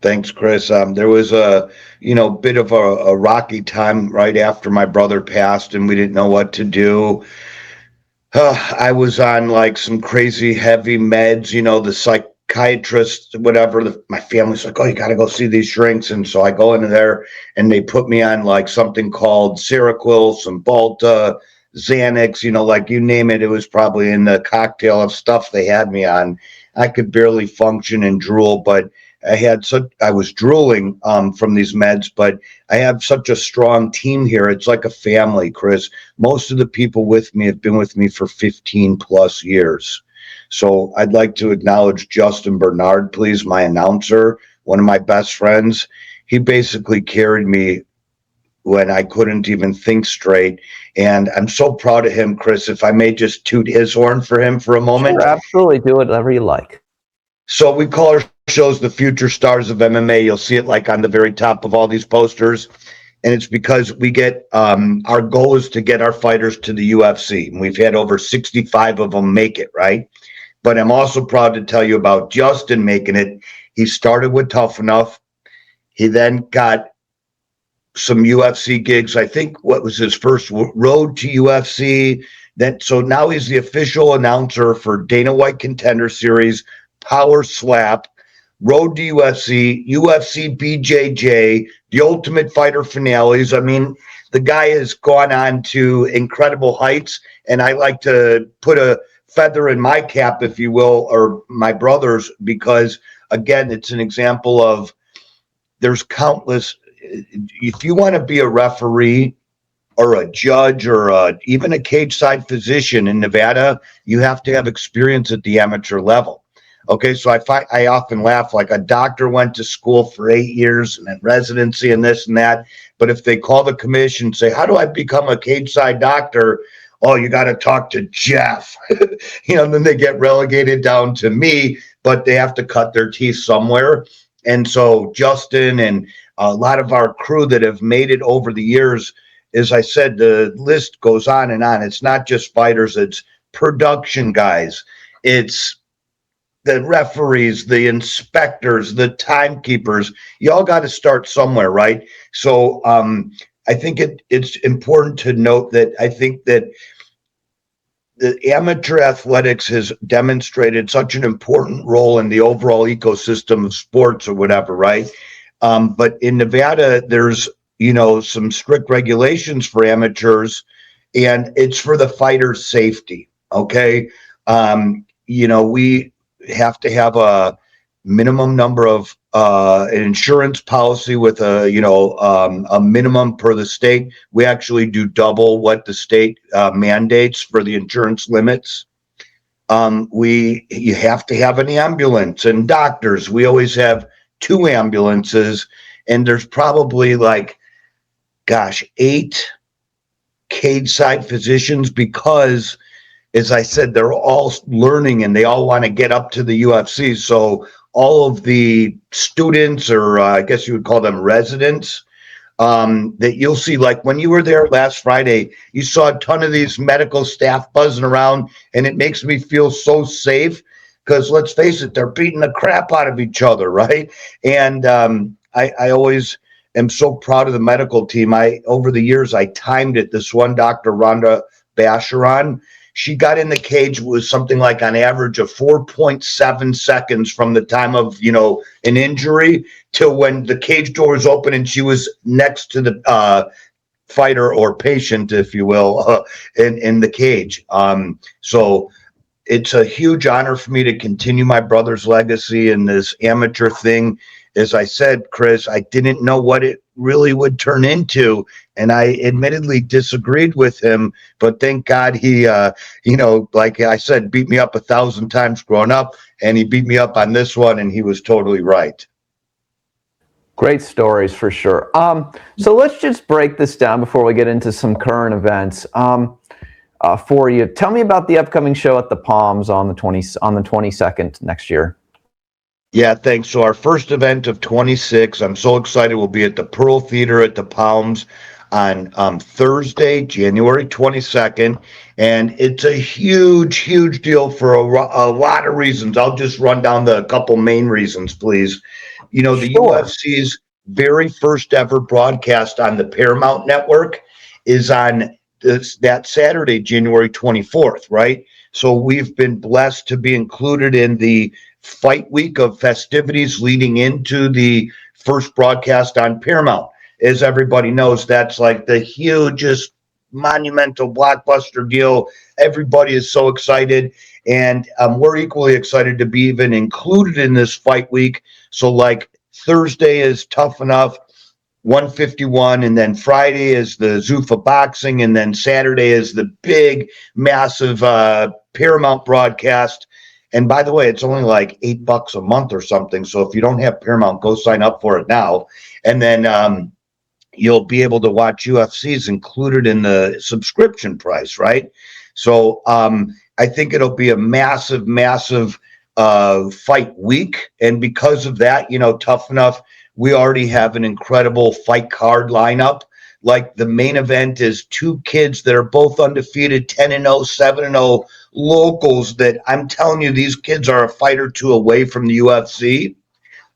Thanks, Chris. There was a, bit of a rocky time right after my brother passed, and we didn't know what to do. I was on like some crazy heavy meds, the psychiatrist, whatever. My family's like, oh, you got to go see these shrinks. And so I go into there, and they put me on like something called Seroquel, some Balta, Xanax, like you name it. It was probably in the cocktail of stuff they had me on. I could barely function and drool, but I was drooling from these meds, but I have such a strong team here. It's like a family, Chris. Most of the people with me have been with me for 15 plus years. So I'd like to acknowledge Justin Bernard, please, my announcer, one of my best friends. He basically carried me when I couldn't even think straight. And I'm so proud of him, Chris. If I may just toot his horn for him for a moment. Sure, absolutely. Do whatever you like. So we call our shows the future stars of MMA. You'll see it like on the very top of all these posters. And it's because we get, our goal is to get our fighters to the UFC. And we've had over 65 of them make it, right? But I'm also proud to tell you about Justin making it. He started with Tough Enough. He then got some UFC gigs. I think what was his first road to UFC. So now he's the official announcer for Dana White Contender Series, Power Slap, Road to UFC, UFC BJJ, The Ultimate Fighter finales. I mean, the guy has gone on to incredible heights, and I like to put a feather in my cap, if you will, or my brother's, because again, it's an example of there's countless. If you want to be a referee or a judge or even a cage side physician in Nevada, you have to have experience at the amateur level. Okay, so I often laugh, like a doctor went to school for 8 years and then residency and this and that. But if they call the commission and say, how do I become a cage side doctor? Oh, you got to talk to Jeff. Then they get relegated down to me, but they have to cut their teeth somewhere. And so Justin and a lot of our crew that have made it over the years, as I said, the list goes on and on. It's not just fighters, it's production guys. It's the referees, the inspectors, the timekeepers. You all got to start somewhere, right? So I think it's important to note that I think that the amateur athletics has demonstrated such an important role in the overall ecosystem of sports or whatever, right? But in Nevada, there's, some strict regulations for amateurs, and it's for the fighter's safety. Okay. We have to have a minimum number of an insurance policy with a minimum per the state. We actually do double what the state mandates for the insurance limits. You have to have an ambulance and doctors. We always have 2 ambulances, and there's probably 8 cage side physicians because, as I said, they're all learning and they all want to get up to the UFC. So all of the students, or I guess you would call them residents, that you'll see, like when you were there last Friday, you saw a ton of these medical staff buzzing around, and it makes me feel so safe because let's face it, they're beating the crap out of each other, right? And I always am so proud of the medical team. Over the years, I timed it. This one Dr. Rhonda Basharan, she got in the cage with something like on average of 4.7 seconds from the time of, an injury till when the cage door was open and she was next to the fighter or patient, if you will, in the cage. So it's a huge honor for me to continue my brother's legacy in this amateur thing. As I said, Chris, I didn't know what it really would turn into, and I admittedly disagreed with him, but thank God he, like I said, beat me up 1,000 times growing up, and he beat me up on this one, and he was totally right. Great stories for sure. So let's just break this down before we get into some current events. For you, tell me about the upcoming show at the Palms on the 22nd next year. Yeah, thanks. So our first event of 26, I'm so excited. We'll be at the Pearl Theater at the Palms on Thursday, January 22nd. And it's a huge, huge deal for a lot of reasons. I'll just run down the couple main reasons, please. The UFC's very first ever broadcast on the Paramount Network is on that Saturday, January 24th, right? So we've been blessed to be included in the fight week of festivities leading into the first broadcast on Paramount. As everybody knows, that's like the hugest monumental blockbuster deal. Everybody is so excited, and we're equally excited to be even included in this fight week. So like Thursday is Tough Enough 151, and then Friday is the Zuffa boxing, and then Saturday is the big massive Paramount broadcast. And by the way, it's only like $8 a month or something. So if you don't have Paramount, go sign up for it now. And then you'll be able to watch UFCs included in the subscription price, right? So I think it'll be a massive, massive fight week. And because of that, Tough Enough, we already have an incredible fight card lineup. Like the main event is two kids that are both undefeated, 10-0, 7-0 locals that I'm telling you, these kids are a fight or two away from the UFC.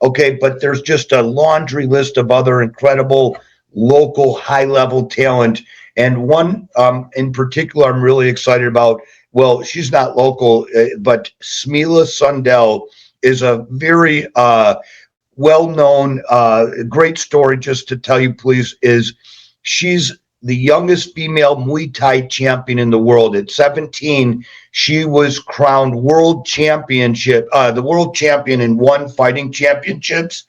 Okay, but there's just a laundry list of other incredible local high-level talent. And one in particular I'm really excited about. Well, she's not local, but Smila Sundell is a very well-known, great story just to tell you, please, is she's the youngest female Muay Thai champion in the world. At 17, she was crowned the world champion in one fighting championships.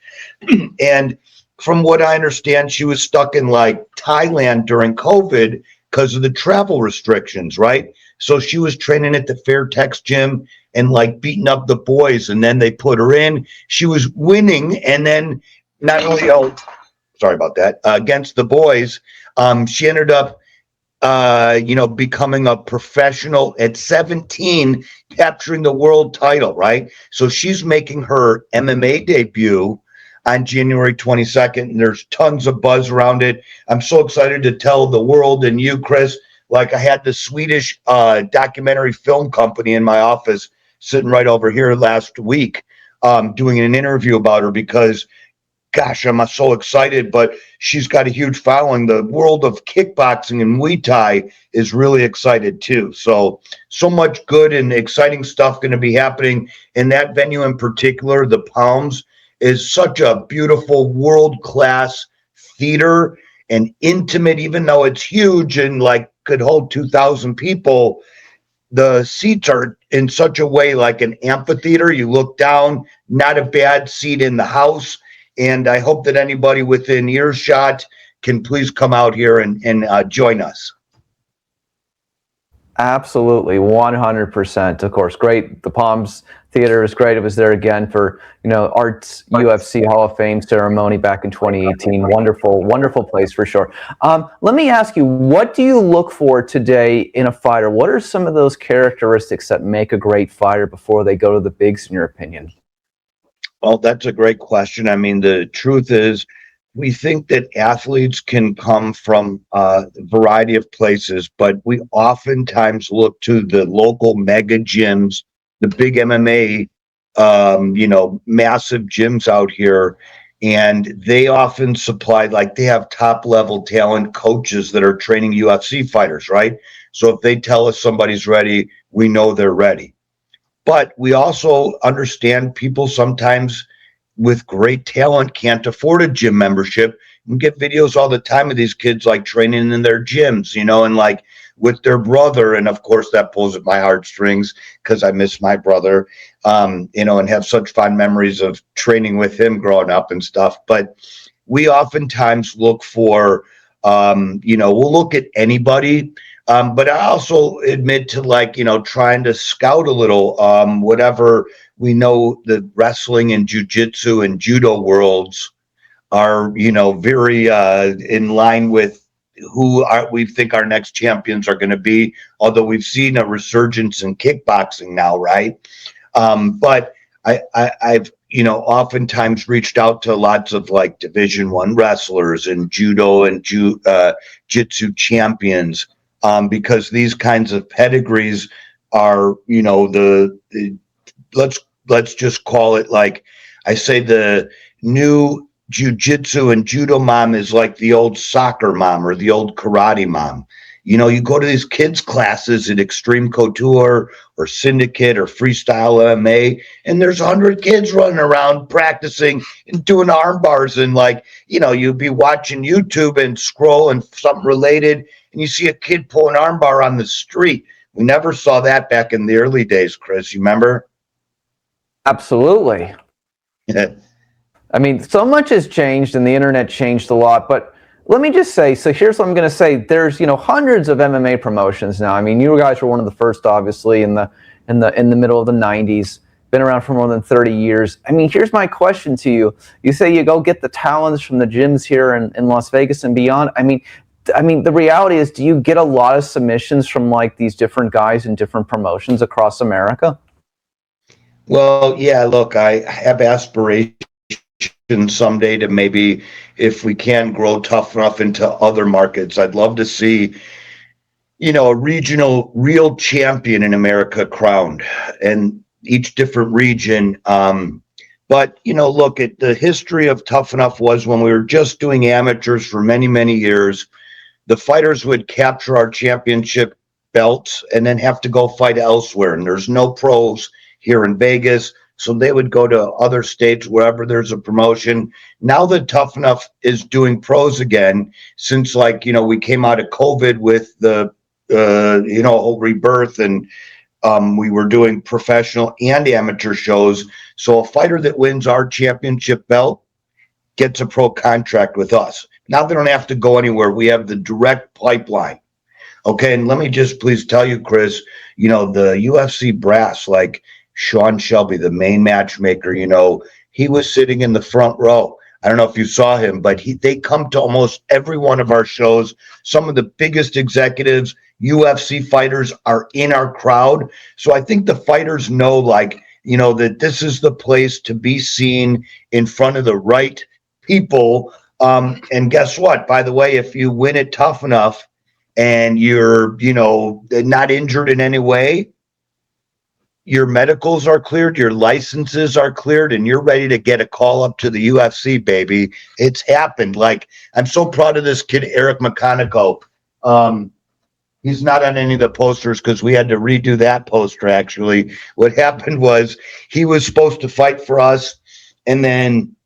And from what I understand, she was stuck in like Thailand during COVID because of the travel restrictions, right? So she was training at the Fairtex gym and like beating up the boys, and then they put her in. She was winning, and then not only sorry about that, against the boys, she ended up becoming a professional at 17, capturing the world title, right? So she's making her MMA debut on January 22nd, and there's tons of buzz around it. I'm so excited to tell the world and you, Chris, like I had the Swedish documentary film company in my office sitting right over here last week doing an interview about her because, gosh, I'm so excited, but she's got a huge following. The world of kickboxing and Muay Thai is really excited too. So much good and exciting stuff going to be happening in that venue in particular. The Palms is such a beautiful world-class theater and intimate, even though it's huge and like could hold 2,000 people. The seats are in such a way like an amphitheater. You look down, not a bad seat in the house. And I hope that anybody within earshot can please come out here and join us. Absolutely, 100%. Of course, great. The Palms Theater is great. It was there again for Art's UFC Hall of Fame ceremony back in 2018. Wonderful, wonderful place for sure. Let me ask you, what do you look for today in a fighter? What are some of those characteristics that make a great fighter before they go to the bigs, in your opinion? Well, that's a great question. I mean, the truth is, we think that athletes can come from a variety of places, but we oftentimes look to the local mega gyms, the big MMA, massive gyms out here, and they often supply, like they have top level talent coaches that are training UFC fighters, right? So if they tell us somebody's ready, we know they're ready. But we also understand people sometimes with great talent can't afford a gym membership. We get videos all the time of these kids like training in their gyms, and like with their brother. And of course that pulls at my heartstrings because I miss my brother, and have such fond memories of training with him growing up and stuff. But we oftentimes look for, we'll look at anybody. But I also admit to trying to scout a little, whatever we know the wrestling and jiu-jitsu and judo worlds are, very in line with who we think our next champions are going to be. Although we've seen a resurgence in kickboxing now, right? But I've oftentimes reached out to lots of like Division I wrestlers and judo and jitsu champions. Because these kinds of pedigrees are, let's just call it like I say, the new jiu-jitsu and judo mom is like the old soccer mom or the old karate mom. You go to these kids' classes at Extreme Couture or Syndicate or Freestyle MMA, and there's 100 kids running around practicing and doing arm bars. And you'd be watching YouTube and scroll and something related, and you see a kid pull an arm bar on the street. We never saw that back in the early days, Chris. You remember? Absolutely. I mean, so much has changed and the internet changed a lot, but let me just say, so here's what I'm going to say. There's, hundreds of MMA promotions now. I mean, you guys were one of the first, obviously, in the middle of the 90s. been around for more than 30 years. I mean, here's my question to you. You say you go get the talents from the gyms here in Las Vegas and beyond. I mean, the reality is, do you get a lot of submissions from like these different guys in different promotions across America? Well, yeah, look, I have aspirations someday to maybe, if we can, grow Tough Enough into other markets. I'd love to see, a regional real champion in America crowned, and each different region. But, look, at the history of Tough Enough was when we were just doing amateurs for many, many years, the fighters would capture our championship belts and then have to go fight elsewhere. And there's no pros here in Vegas. So they would go to other states, wherever there's a promotion. Now that Tough Enough is doing pros again, since we came out of COVID with the, whole rebirth, and we were doing professional and amateur shows. So a fighter that wins our championship belt gets a pro contract with us. Now they don't have to go anywhere. We have the direct pipeline. Okay, and let me just please tell you, Chris, the UFC brass, like Sean Shelby, the main matchmaker, he was sitting in the front row. I don't know if you saw him, but they come to almost every one of our shows. Some of the biggest executives, UFC fighters are in our crowd. So I think the fighters know, that this is the place to be seen in front of the right people. And guess what? By the way, if you win it Tough Enough and you're, not injured in any way, your medicals are cleared, your licenses are cleared, and you're ready to get a call up to the UFC, baby. It's happened. I'm so proud of this kid, Eric McConico. He's not on any of the posters because we had to redo that poster, actually. What happened was he was supposed to fight for us, and then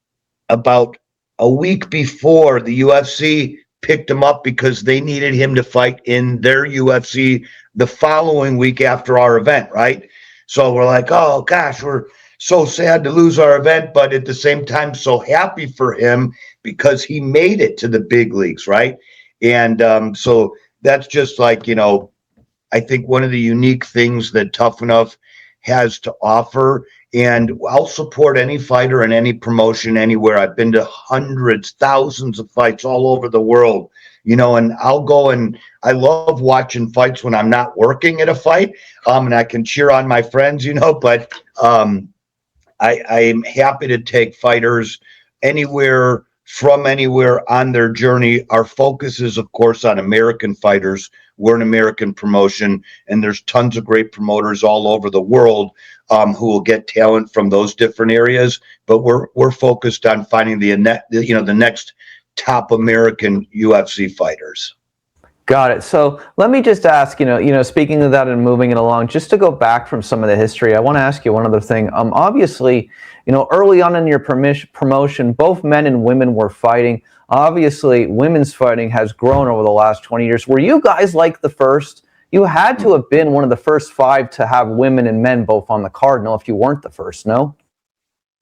about a week before, the UFC picked him up because they needed him to fight in their UFC the following week after our event, right? So we're like, oh, gosh, we're so sad to lose our event, but at the same time, so happy for him because he made it to the big leagues, right? And so that's just I think one of the unique things that Tough Enough has to offer. And I'll support any fighter in any promotion anywhere. I've been to hundreds, thousands of fights all over the world, and I'll go, and I love watching fights when I'm not working at a fight, and I can cheer on my friends, but I'm happy to take fighters anywhere from anywhere on their journey. Our focus is, of course, on American fighters. We're an American promotion, and there's tons of great promoters all over the world who will get talent from those different areas. But we're focused on finding the next top American UFC fighters. Got it. So let me just ask, speaking of that and moving it along, just to go back from some of the history, I want to ask you one other thing. Obviously, early on in your promotion, both men and women were fighting. Obviously, women's fighting has grown over the last 20 years. Were you guys like the first? You had to have been one of the first 5 to have women and men both on the card. No, if you weren't the first, no?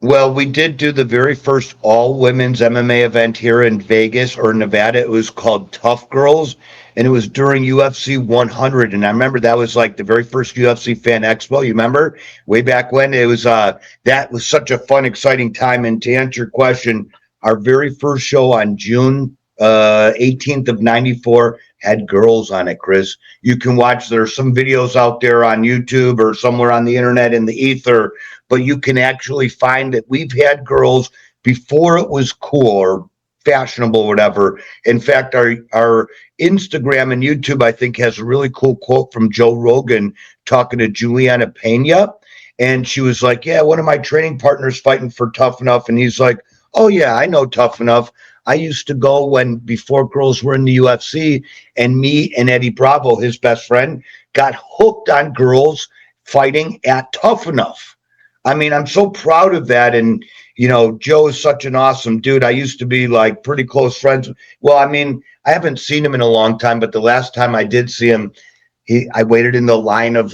Well, we did do the very first all-women's MMA event here in Vegas or Nevada. It was called Tough Girls, and it was during UFC 100. And I remember that was the very first UFC Fan Expo. You remember? Way back when. It was that was such a fun, exciting time. And to answer your question, our very first show on June 18th of 94 had girls on it, Chris. You can watch. There's some videos out there on YouTube or somewhere on the internet in the ether, but you can actually find that we've had girls before it was cool or fashionable, whatever. In fact, our Instagram and YouTube, I think, has a really cool quote from Joe Rogan talking to Juliana Pena. And she was like, yeah, one of my training partners fighting for Tough Enough. And he's like, oh, yeah, I know Tough Enough. I used to go before girls were in the UFC, and me and Eddie Bravo, his best friend, got hooked on girls fighting at Tough Enough. I mean, I'm so proud of that. And, Joe is such an awesome dude. I used to be pretty close friends. Well, I mean, I haven't seen him in a long time, but the last time I did see him, I waited in the line of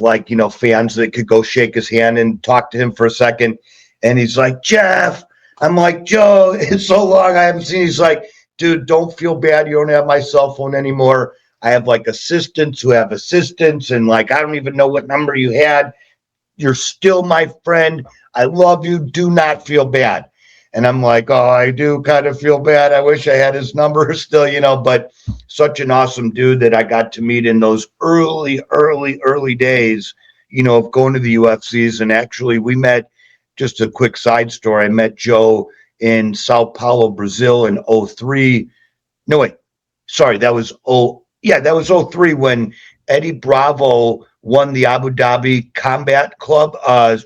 fans that could go shake his hand and talk to him for a second. And he's like, Jeff. I'm like, Joe, it's so long I haven't seen. He's like, dude, don't feel bad. You don't have my cell phone anymore. I have assistants who have assistants, and I don't even know what number you had. you're still my friend. I love you. Do not feel bad. And I'm like, oh, I do kind of feel bad. I wish I had his number still, but such an awesome dude that I got to meet in those early days, of going to the UFCs. And actually we met, just a quick side story. I met Joe in Sao Paulo, Brazil in 03. No, wait, sorry. That was that was 03 when Eddie Bravo won the Abu Dhabi Combat Club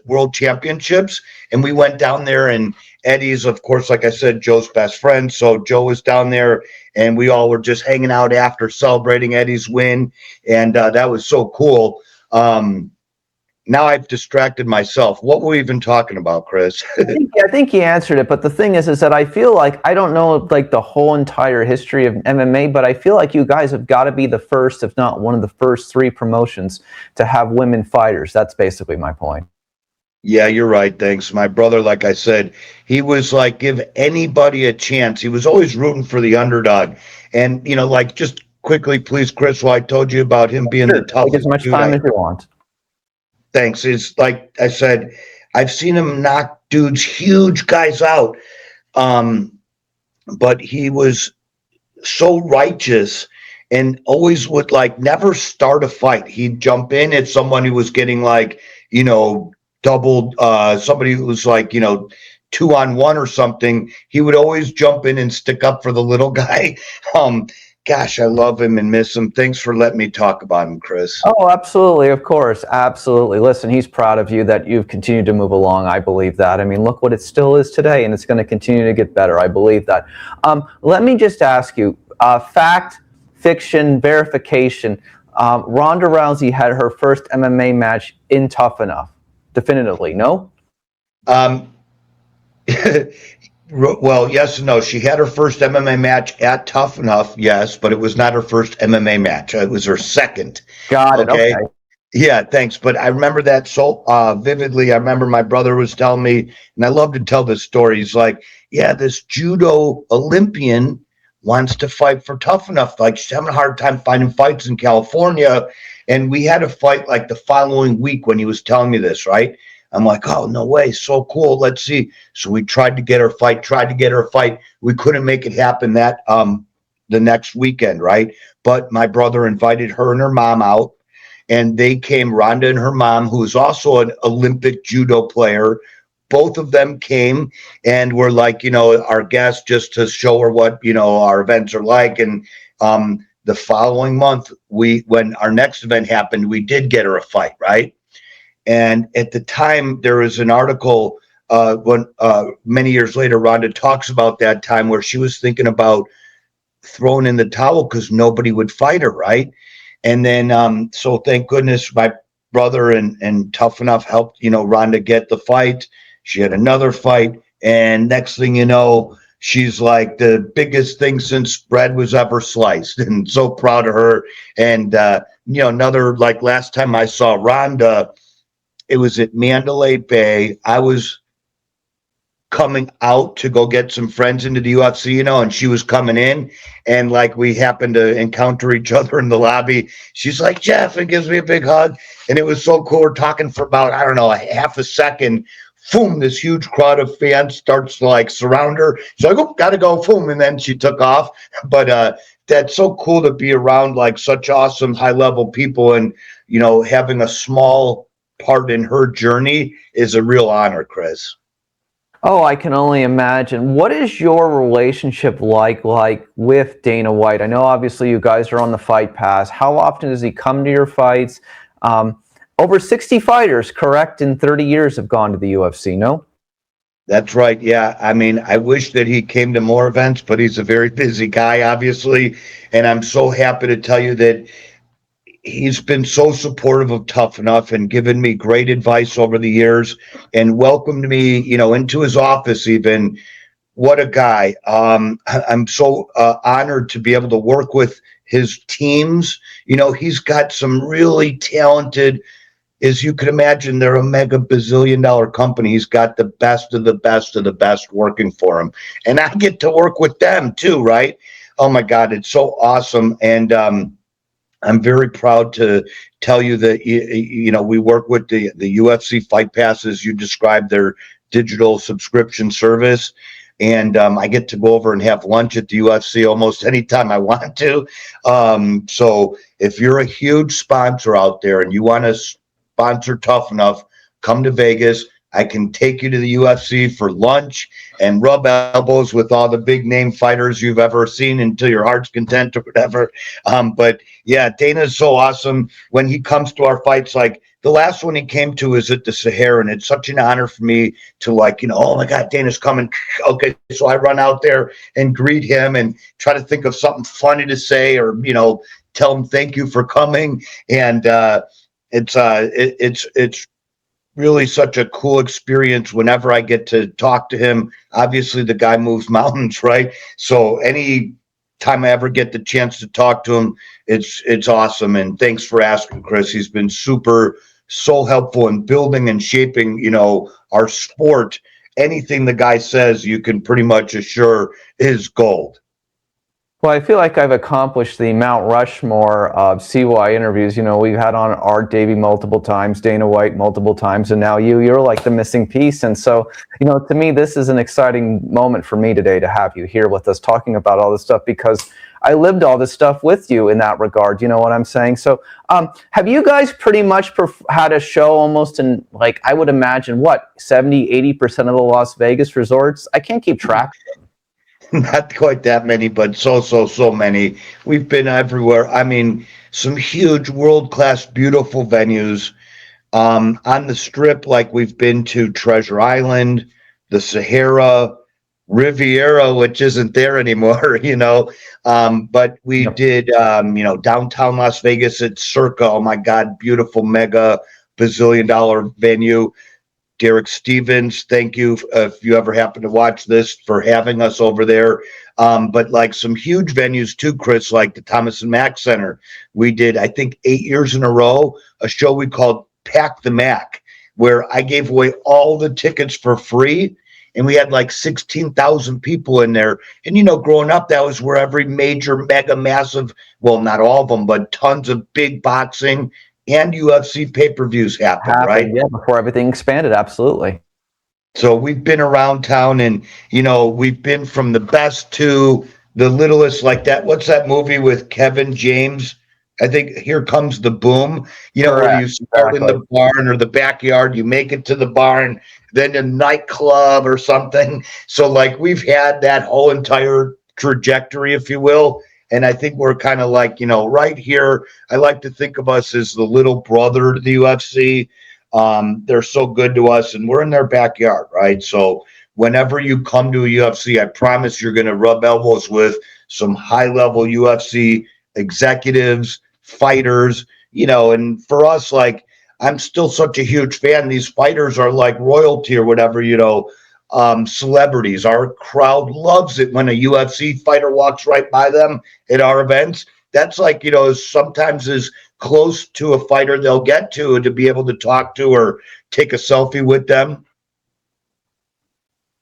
World Championships. And we went down there, and Eddie's, of course, like I said, Joe's best friend. So Joe was down there, and we all were just hanging out after celebrating Eddie's win. And that was so cool. Now I've distracted myself. What were we even talking about, Chris? I think you answered it, but the thing is that I feel like, I don't know like the whole entire history of MMA, but I feel like you guys have got to be the first, if not one of the first 3 promotions to have women fighters. That's basically my point. Yeah, you're right. Thanks. My brother, like I said, he was like, give anybody a chance. He was always rooting for the underdog. And, like, just quickly, please, Chris, while I told you about him being the toughest. Take as much time as you want. Thanks. It's like I said, I've seen him knock dudes, huge guys out. But he was so righteous and always would never start a fight. He'd jump in at someone who was getting doubled, somebody who was 2-on-1 or something. He would always jump in and stick up for the little guy. Gosh, I love him and miss him. Thanks for letting me talk about him, Chris. Oh, absolutely. Of course. Absolutely. Listen, he's proud of you that you've continued to move along. I believe that. I mean, look what it still is today, and it's going to continue to get better. I believe that. Let me just ask you, fact, fiction, verification. Ronda Rousey had her first MMA match in Tough Enough. Definitively, no? Well, yes and no. She had her first MMA match at Tough Enough, yes, but it was not her first MMA match. It was her second. Got it. Okay. Yeah, thanks. But I remember that so vividly. I remember my brother was telling me, and I love to tell this story. He's like, yeah, this judo Olympian wants to fight for Tough Enough. Like, she's having a hard time finding fights in California. And we had a fight the following week when he was telling me this, right? I'm like, oh, no way. So cool. Let's see. So we tried to get her fight. We couldn't make it happen that the next weekend, right? But my brother invited her and her mom out, and they came, Ronda and her mom, who is also an Olympic judo player. Both of them came and were our guests, just to show her what, our events are like. And the following month, when our next event happened, we did get her a fight, right? And at the time, there was an article when many years later, Ronda talks about that time where she was thinking about throwing in the towel because nobody would fight her, right? And then, so thank goodness my brother and Tough Enough helped, Ronda get the fight. She had another fight, and next thing you know, she's like the biggest thing since bread was ever sliced, and so proud of her. And another, last time I saw Ronda, it was at Mandalay Bay. I was coming out to go get some friends into the UFC, and she was coming in, and we happened to encounter each other in the lobby. She's like, Jeff, and gives me a big hug. And it was so cool. We're talking for about, I don't know, a half a second. Boom, this huge crowd of fans starts to surround her. She's like, oh, gotta go, boom. And then she took off. But that's so cool to be around such awesome high level people, and, having a small part in her journey is a real honor, Chris. Oh, I can only imagine. What is your relationship like with Dana White? I know obviously you guys are on the Fight Pass. How often does he come to your fights? Over 60 fighters, correct, in 30 years have gone to the UFC, no? That's right. Yeah. I mean, I wish that he came to more events, but he's a very busy guy, obviously. And I'm so happy to tell you that he's been so supportive of Tough Enough and given me great advice over the years and welcomed me, into his office even. What a guy. I'm so honored to be able to work with his teams. He's got some really talented, as you can imagine, they're a mega bazillion-dollar company. He's got the best of the best of the best working for him. And I get to work with them too, right? Oh my God, it's so awesome. And I'm very proud to tell you that, you know, we work with the UFC Fight Pass, as you described, their digital subscription service. And I get to go over and have lunch at the UFC almost anytime I want to. So if you're a huge sponsor out there and you want to sponsor Tough Enough, come to Vegas. I can take you to the UFC for lunch and rub elbows with all the big name fighters you've ever seen until your heart's content or whatever. But yeah, Dana's so awesome when he comes to our fights. Like the last one he came to is at the Sahara, and it's such an honor for me to, like, you know, oh my God, Dana's coming. Okay, so I run out there and greet him and try to think of something funny to say, or, you know, tell him thank you for coming. And it's really such a cool experience whenever I get to talk to him. Obviously, the guy moves mountains, right? So any time I ever get the chance to talk to him, it's awesome. And thanks for asking, Chris. He's been so helpful in building and shaping, you know, our sport. Anything the guy says, you can pretty much assure is gold. Well, I feel like I've accomplished the Mount Rushmore of CY interviews. You know, we've had on Art Davey multiple times, Dana White multiple times, and now you're like the missing piece. And so, you know, to me, this is an exciting moment for me today to have you here with us talking about all this stuff, because I lived all this stuff with you in that regard. You know what I'm saying? So have you guys pretty much had a show almost in, like, I would imagine, what, 70-80% of the Las Vegas resorts? I can't keep track. Not quite that many, but so many. We've been everywhere. I mean, some huge, world-class, beautiful venues. On the Strip, like we've been to Treasure Island, the Sahara, Riviera, which isn't there anymore, you know. But we did, you know, downtown Las Vegas at Circa. Oh, my God, beautiful, mega, bazillion-dollar venue. Derek Stevens, thank you, if you ever happen to watch this, for having us over there. But like some huge venues too, Chris, like the Thomas and Mack Center. We did, I think, 8 years in a row, a show we called Pack the Mac, where I gave away all the tickets for free. And we had like 16,000 people in there. And, you know, growing up, that was where every major, mega, massive, well, not all of them, but tons of big boxing and UFC pay-per-views happen, right? Yeah, before everything expanded, absolutely. So we've been around town, and, you know, we've been from the best to the littlest, like that. What's that movie with Kevin James? I think Here Comes the Boom. You know, where you start in the barn or the backyard, you make it to the barn, then a nightclub or something. So, like, we've had that whole entire trajectory, if you will. And I think we're kind of like, you know, right here. I like to think of us as the little brother to the UFC. They're so good to us, and we're in their backyard, right? So whenever you come to a UFC, I promise you're going to rub elbows with some high-level UFC executives, fighters, you know. And for us, like, I'm still such a huge fan. These fighters are like royalty or whatever, you know. Celebrities. Our crowd loves it when a UFC fighter walks right by them at our events. That's like, you know, sometimes as close to a fighter they'll get to be able to talk to or take a selfie with them.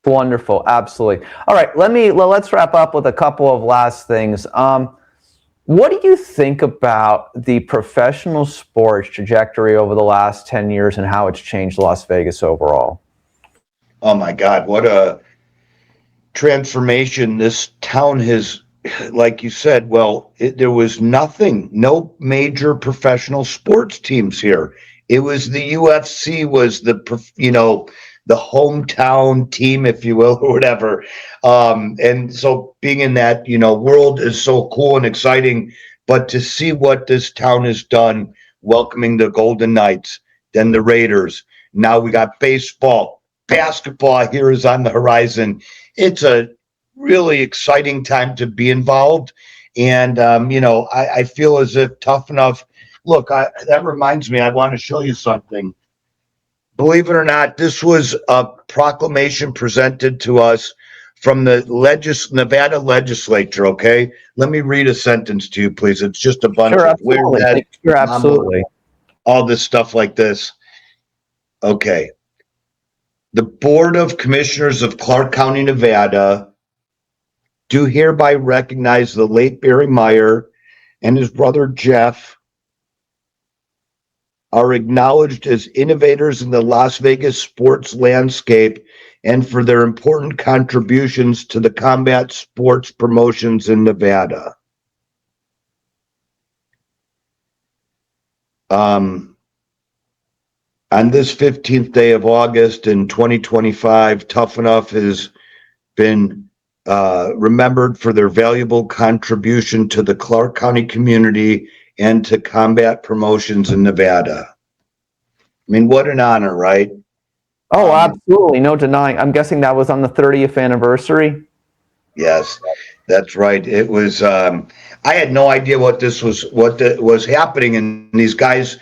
Wonderful. Absolutely. All right. Let's wrap up with a couple of last things. What do you think about the professional sports trajectory over the last 10 years and how it's changed Las Vegas overall? Oh my God, what a transformation this town has, like you said. Well, there was nothing, no major professional sports teams here. It was the UFC was the, you know, the hometown team, if you will, or whatever. And so being in that, you know, world is so cool and exciting. But to see what this town has done, welcoming the Golden Knights, then the Raiders, now we got baseball. Basketball here is on the horizon. It's a really exciting time to be involved. And, you know, I feel as if Tough Enough. Look, that reminds me, I want to show you something. Believe it or not, this was a proclamation presented to us from the Nevada legislature, okay? Let me read a sentence to you, please. It's just a bunch of weird that. Sure, absolutely. All this stuff like this. Okay. The Board of Commissioners of Clark County, Nevada, do hereby recognize the late Barry Meyer and his brother Jeff are acknowledged as innovators in the Las Vegas sports landscape and for their important contributions to the combat sports promotions in Nevada. On this 15th day of August in 2025, Tough Enough has been remembered for their valuable contribution to the Clark County community and to combat promotions in Nevada. I mean, what an honor, right? Oh, absolutely. No denying. I'm guessing that was on the 30th anniversary. Yes, that's right. It was, I had no idea what was happening. And these guys,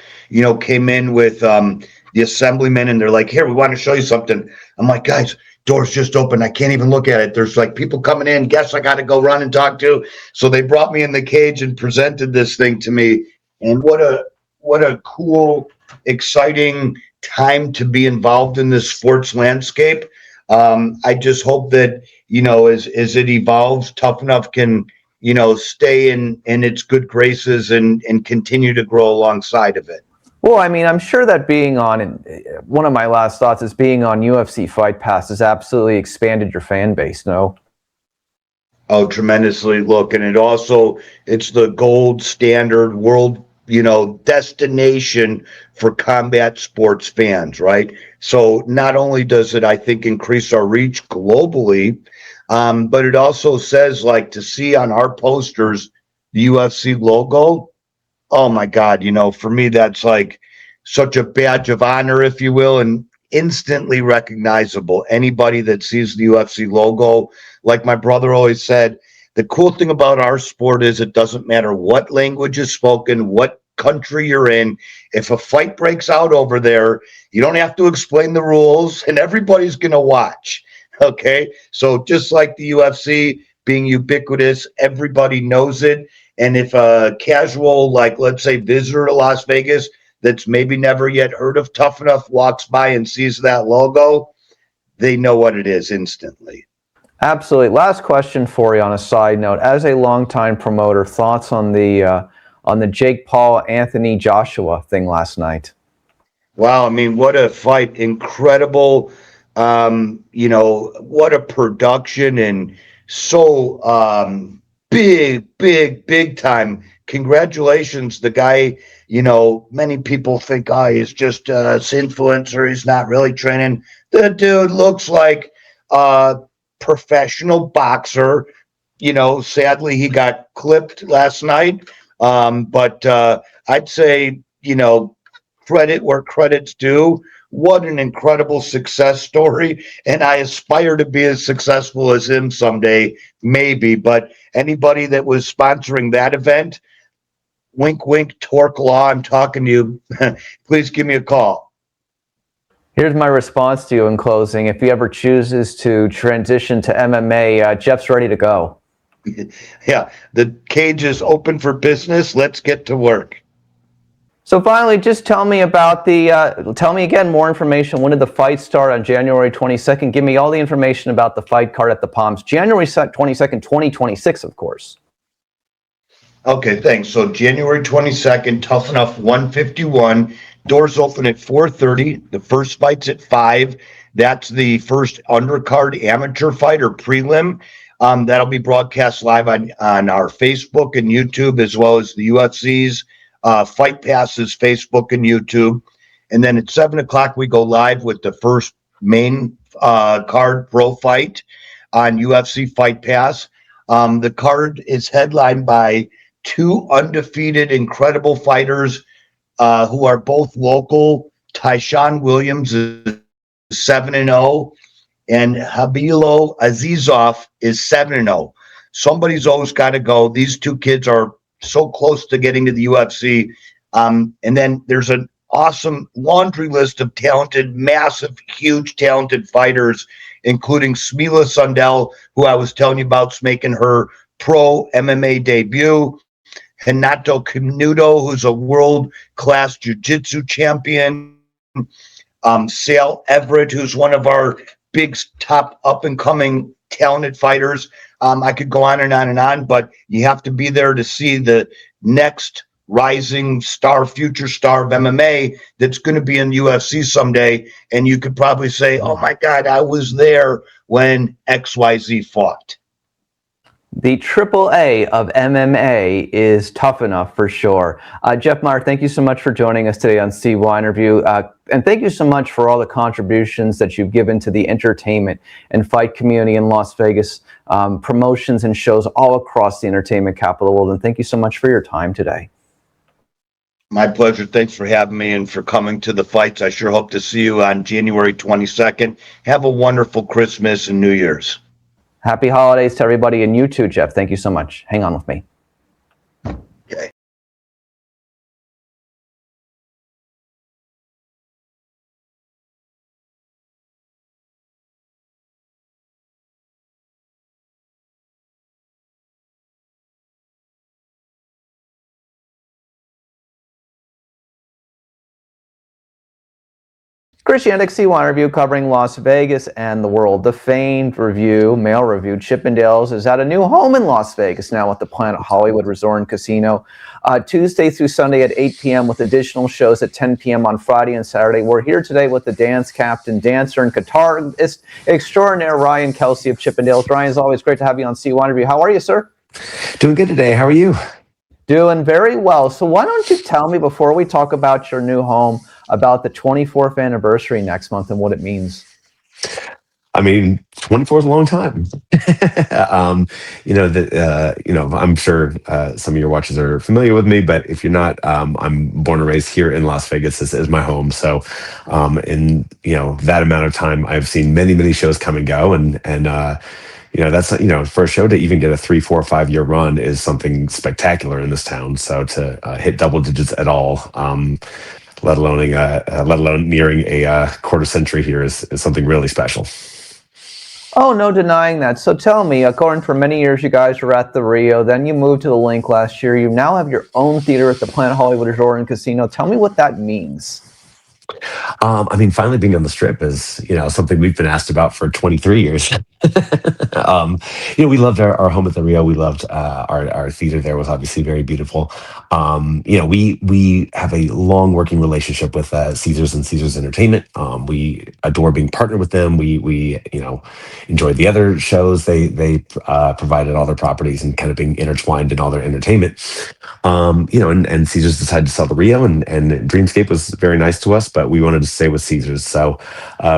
came in with the assemblyman and they're like, here, we want to show you something. I'm like, guys, doors just opened. I can't even look at it. There's like people coming in. Guess I got to go run and talk to. So they brought me in the cage and presented this thing to me. And what a cool, exciting time to be involved in this sports landscape. I just hope that, as it evolves, Tough Enough can, stay in its good graces and continue to grow alongside of it. Well, I mean, I'm sure that being on, one of my last thoughts is being on UFC Fight Pass has absolutely expanded your fan base, no? Oh, tremendously. Look, and it's the gold standard world, destination for combat sports fans, right? So not only does it, I think, increase our reach globally, but it also says, like, to see on our posters the UFC logo. Oh my God, for me, that's like such a badge of honor, if you will, and instantly recognizable. Anybody that sees the UFC logo, like my brother always said, the cool thing about our sport is it doesn't matter what language is spoken, what country you're in. If a fight breaks out over there, you don't have to explain the rules and everybody's going to watch. Okay. So just like the UFC being ubiquitous, everybody knows it. And if a casual, like, let's say, visitor to Las Vegas that's maybe never yet heard of Tough Enough walks by and sees that logo, they know what it is instantly. Absolutely. Last question for you on a side note. As a longtime promoter, thoughts on the Jake Paul, Anthony Joshua thing last night? Wow. I mean, what a fight. Incredible. What a production, and so big time. Congratulations. The guy, many people think, he's just an influencer. He's not really training. The dude looks like a professional boxer. Sadly, he got clipped last night. But I'd say, credit where credit's due. What an incredible success story. And I aspire to be as successful as him someday, maybe. But anybody that was sponsoring that event, wink, wink, Torque Law, I'm talking to you. Please give me a call. Here's my response to you in closing. If he ever chooses to transition to MMA, Jeff's ready to go. Yeah, the cage is open for business. Let's get to work. So finally, just tell me about tell me again more information. When did the fight start on January 22nd? Give me all the information about the fight card at the Palms. January 22nd, 2026, of course. Okay, thanks. So January 22nd, Tough Enough 151. Doors open at 4:30. The first fight's at 5. That's the first undercard amateur fight or prelim. That'll be broadcast live on our Facebook and YouTube, as well as the UFC's Fight Pass's Facebook and YouTube. And then at 7 o'clock, we go live with the first main card pro fight on UFC Fight Pass. The card is headlined by 2 undefeated, incredible fighters who are both local. Tyshawn Williams is 7-0, and Habilo Azizov is 7-0. Somebody's always got to go. These 2 kids are so close to getting to the UFC. And then there's an awesome laundry list of talented, massive, huge, talented fighters, including Smila Sundell, who I was telling you about, making her pro MMA debut. Renato Canuto, who's a world-class jiu-jitsu champion. Sale Everett, who's one of our big, top, up-and-coming talented fighters. I could go on and on and on, but you have to be there to see the next rising star, future star of MMA that's going to be in UFC someday. And you could probably say, oh my God, I was there when XYZ fought. The AAA of MMA is tough enough for sure. Jeff Meyer, thank you so much for joining us today on CYInterview. And thank you so much for all the contributions that you've given to the entertainment and fight community in Las Vegas, promotions and shows all across the entertainment capital of the world. And thank you so much for your time today. My pleasure. Thanks for having me and for coming to the fights. I sure hope to see you on January 22nd. Have a wonderful Christmas and New Year's. Happy holidays to everybody, and you too, Jeff. Thank you so much. Hang on with me. Okay. Chris Yannick, CYInterview, covering Las Vegas and the world. The famed review, male review, Chippendales, is at a new home in Las Vegas now at the Planet Hollywood Resort and Casino. Tuesday through Sunday at 8 p.m. with additional shows at 10 p.m. on Friday and Saturday. We're here today with the dance captain, dancer, and guitarist extraordinaire, Ryan Kelsey of Chippendales. Ryan, it's always great to have you on CYInterview. How are you, sir? Doing good today. How are you? Doing very well. So why don't you tell me, before we talk about your new home, about the 24th anniversary next month and what it means? I mean, 24 is a long time. I'm sure some of your watchers are familiar with me, but if you're not, I'm born and raised here in Las Vegas. This is my home. So, in that amount of time, I've seen many, many shows come and go, and that's for a show to even get a 3, 4, 5 year run is something spectacular in this town. So to hit double digits at all, let alone nearing a quarter century here is something really special. Oh, no denying that. So tell me, according for many years, you guys were at the Rio, then you moved to the Link last year. You now have your own theater at the Planet Hollywood Resort and Casino. Tell me what that means. Finally being on the Strip is, something we've been asked about for 23 years. We loved our home at the Rio. We loved our theater there was obviously very beautiful. We have a long working relationship with Caesars and Caesars Entertainment. We adore being partnered with them. We enjoyed the other shows. They provided all their properties and kind of being intertwined in all their entertainment. And Caesars decided to sell the Rio, and Dreamscape was very nice to us, but we wanted to stay with Caesars. So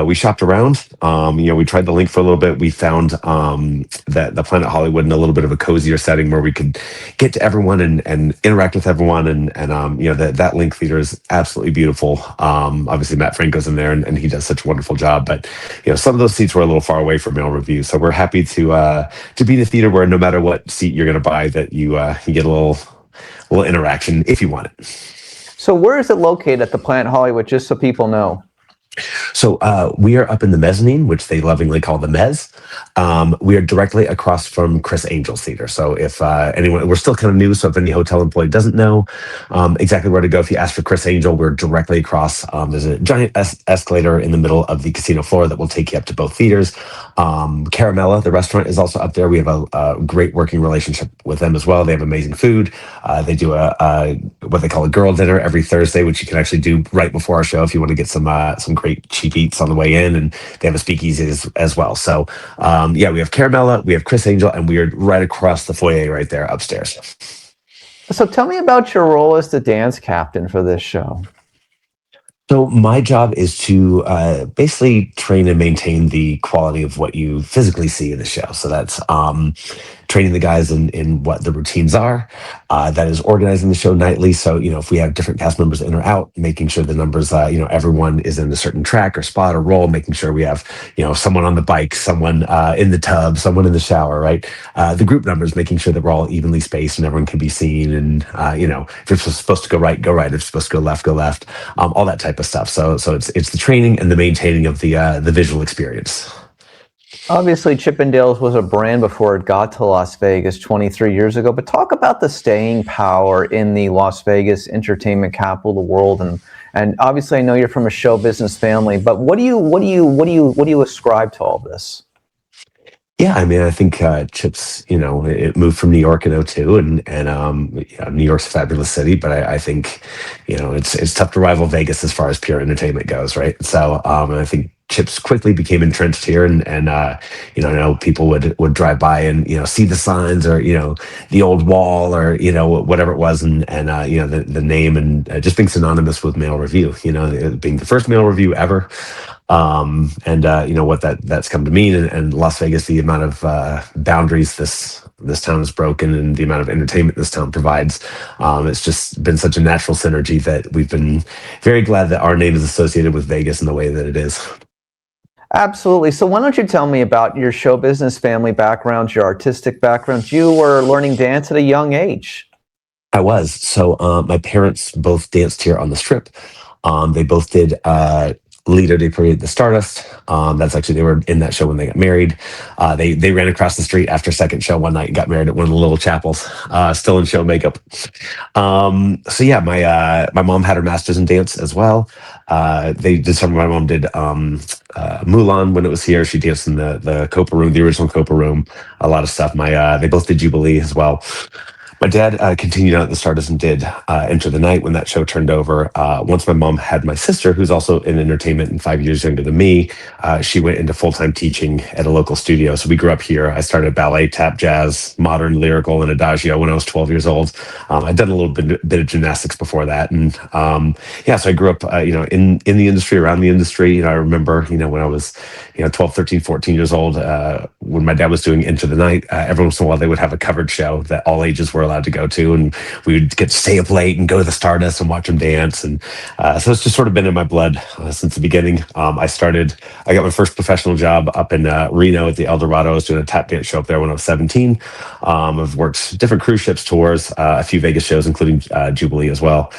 we shopped around. We tried the Link for a little bit. We found that the Planet Hollywood in a little bit of a cozier setting where we could get to everyone and interact with everyone. And that Link theater is absolutely beautiful. Obviously, Matt Franco's in there, and he does such a wonderful job. But some of those seats were a little far away from male review. So we're happy to be in a theater where no matter what seat you're going to buy, that you get a little interaction if you want it. So where is it located at the Planet Hollywood, just so people know? So we are up in the mezzanine, which they lovingly call the Mez. We are directly across from Chris Angel's theater. So if anyone, we're still kind of new, so if any hotel employee doesn't know exactly where to go, if you ask for Chris Angel, we're directly across. There's a giant escalator in the middle of the casino floor that will take you up to both theaters. Caramella, the restaurant, is also up there. We have a great working relationship with them as well. They have amazing food. They do what they call a girl dinner every Thursday, which you can actually do right before our show if you want to get some great cheap eats on the way in, and they have a speakeasy as well. So we have Caramella, we have Chris Angel, and we are right across the foyer right there upstairs. So tell me about your role as the dance captain for this show. So my job is to basically train and maintain the quality of what you physically see in the show. So that's training the guys in what the routines are. That is organizing the show nightly. So, if we have different cast members in or out, making sure the numbers, everyone is in a certain track or spot or role, making sure we have, someone on the bike, someone in the tub, someone in the shower, right? The group numbers, making sure that we're all evenly spaced and everyone can be seen. And, if it's supposed to go right, go right. If it's supposed to go left, all that type of stuff. So it's the training and the maintaining of the visual experience. Obviously, Chippendales was a brand before it got to Las Vegas 23 years ago. But talk about the staying power in the Las Vegas entertainment capital of the world. And obviously, I know you're from a show business family. But what do you ascribe to all this? Yeah, I mean, I think Chips, it moved from New York in '02, and New York's a fabulous city, but I think, it's tough to rival Vegas as far as pure entertainment goes, right? So, and I think Chips quickly became entrenched here, and I know people would drive by and see the signs or the old wall or whatever it was, and the name and just being synonymous with Mail Review, it being the first Mail Review ever. What that's come to mean, and Las Vegas, the amount of boundaries this town has broken, and the amount of entertainment this town provides. It's just been such a natural synergy that we've been very glad that our name is associated with Vegas in the way that it is. Absolutely. So why don't you tell me about your show business family background, your artistic background? You were learning dance at a young age. I was. So my parents both danced here on the Strip. They both did Lido de Parade, the Stardust. That's actually, they were in that show when they got married. They ran across the street after second show one night and got married at one of the little chapels, still in show makeup. So yeah, my mom had her master's in dance as well. My mom did Mulan when it was here. She danced in the Copa Room, the original Copa Room, a lot of stuff. They both did Jubilee as well. My dad continued out at the Stardust and did Enter the Night when that show turned over. Once my mom had my sister, who's also in entertainment and 5 years younger than me, she went into full-time teaching at a local studio. So we grew up here. I started ballet, tap, jazz, modern, lyrical, and adagio when I was 12 years old. I'd done a little bit of gymnastics before that. And so I grew up, in the industry, around the industry. I remember, when I was, 12, 13, 14 years old, when my dad was doing Enter the Night, every once in a while they would have a covered show that all ages were allowed to go to, and we would get to stay up late and go to the Stardust and watch them dance. And so it's just sort of been in my blood since the beginning. I got my first professional job up in Reno at the El Dorado. I was doing a tap dance show up there when I was 17. I've worked different cruise ships tours, a few Vegas shows, including Jubilee as well.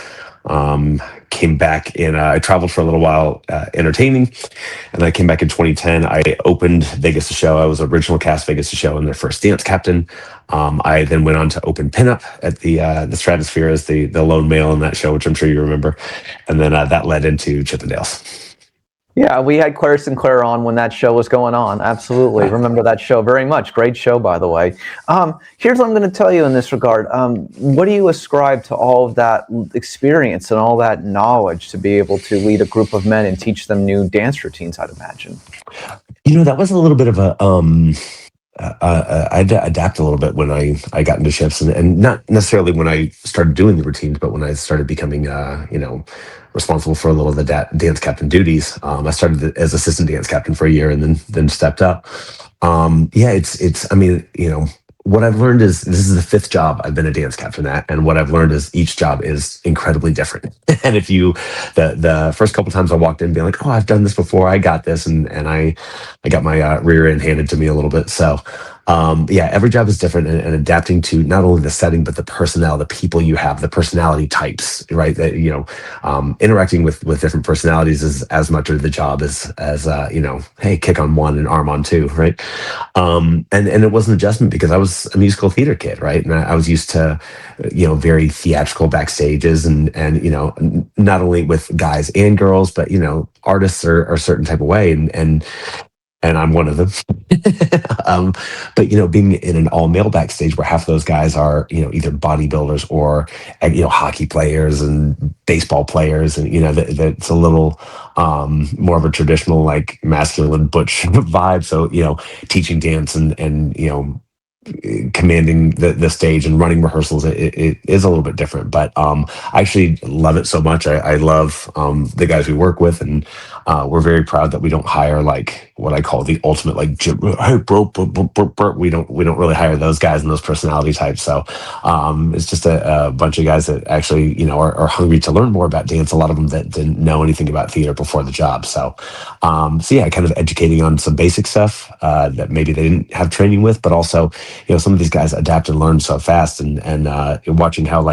Came back in, I traveled for a little while entertaining, and I came back in 2010. I opened Vegas to Show. I was original cast Vegas to Show and their first dance captain. I then went on to open Pinup at the Stratosphere as the lone male in that show, which I'm sure you remember. And then that led into Chippendales. Yeah, we had Claire Sinclair on when that show was going on. Absolutely. Remember that show very much. Great show, by the way. Here's what I'm going to tell you in this regard. What do you ascribe to all of that experience and all that knowledge to be able to lead a group of men and teach them new dance routines, I'd imagine? That was a little bit of a... I had to adapt a little bit when I got into shifts, and not necessarily when I started doing the routines, but when I started becoming, responsible for a little of the dance captain duties. I started as assistant dance captain for a year and then stepped up. What I've learned is this is the fifth job I've been a dance captain at, and what I've learned is each job is incredibly different. And if the first couple times I walked in being like, oh, I've done this before, I got this, and I got my rear end handed to me a little bit. So every job is different, and adapting to not only the setting but the personnel, the people you have, the personality types, right? That interacting with different personalities is as much of the job as hey, kick on one and arm on two, right? And it was an adjustment because I was a musical theater kid, right? And I was used to very theatrical backstages and not only with guys and girls, but artists are a certain type of way, and I'm one of them. But being in an all-male backstage where half of those guys are either bodybuilders or hockey players and baseball players, and that's a little more of a traditional, like, masculine butch vibe. So teaching dance and commanding the stage and running rehearsals, it is a little bit different, but I actually love it so much. I love the guys we work with, and we're very proud that we don't hire like what I call the ultimate, like, hey bro, we don't really hire those guys and those personality types. So it's just a bunch of guys that actually are hungry to learn more about dance. A lot of them that didn't know anything about theater before the job. So kind of educating on some basic stuff that maybe they didn't have training with, but also some of these guys adapt and learn so fast, and watching how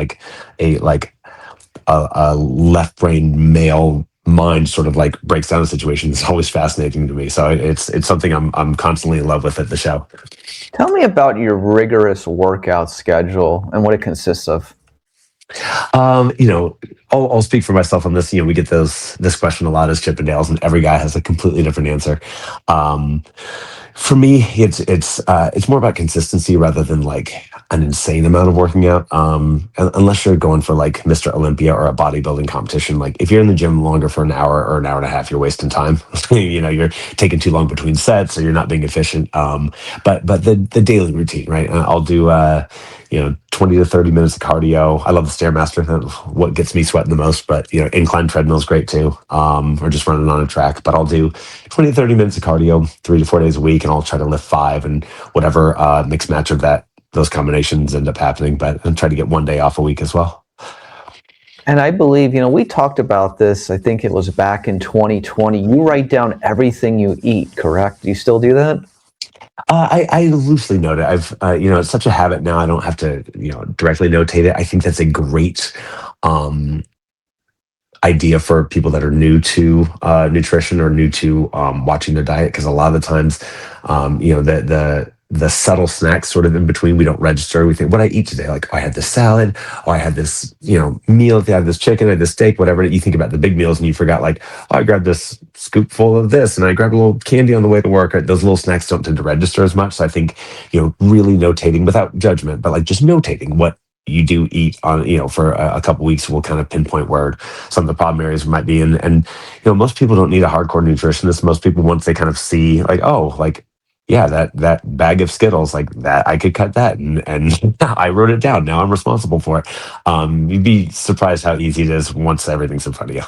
a left brain male mind sort of like breaks down the situation is always fascinating to me. So it's something I'm constantly in love with at the show. Tell me about your rigorous workout schedule and what it consists of. I'll speak for myself on this. We get this question a lot as Chippendales, and every guy has a completely different answer. For me, it's more about consistency rather than like an insane amount of working out. Unless you're going for like Mr. Olympia or a bodybuilding competition, like if you're in the gym longer for an hour or an hour and a half, you're wasting time. You're taking too long between sets, or you're not being efficient. But the daily routine, right? I'll do 20 to 30 minutes of cardio. I love the Stairmaster. That's what gets me sweating the most. But incline treadmill is great too, or just running on a track. But I'll do 20 to 30 minutes of cardio 3 to 4 days a week, and I'll try to lift 5 and whatever mix match of those combinations end up happening. But I try to get one day off a week as well. And I believe, we talked about this, I think it was back in 2020. You write down everything you eat, correct? Do you still do that? I loosely note it. I've, it's such a habit now. I don't have to, directly notate it. I think that's a great idea for people that are new to nutrition or new to watching their diet, because a lot of the times, the subtle snacks sort of in between, we don't register. We think, what I eat today? Like, I had this salad, or I had this, meal. I had this chicken, I had this steak, whatever. You think about the big meals and you forgot, like, I grabbed this scoop full of this and I grabbed a little candy on the way to work. Those little snacks don't tend to register as much. So I think, really notating without judgment, but like just notating what you do eat on, for a couple weeks will kind of pinpoint where some of the problem areas might be. And most people don't need a hardcore nutritionist. Most people, once they kind of see like, oh, like, yeah, that bag of Skittles, like that, I could cut that, and I wrote it down. Now I'm responsible for it. You'd be surprised how easy it is once everything's in front of you.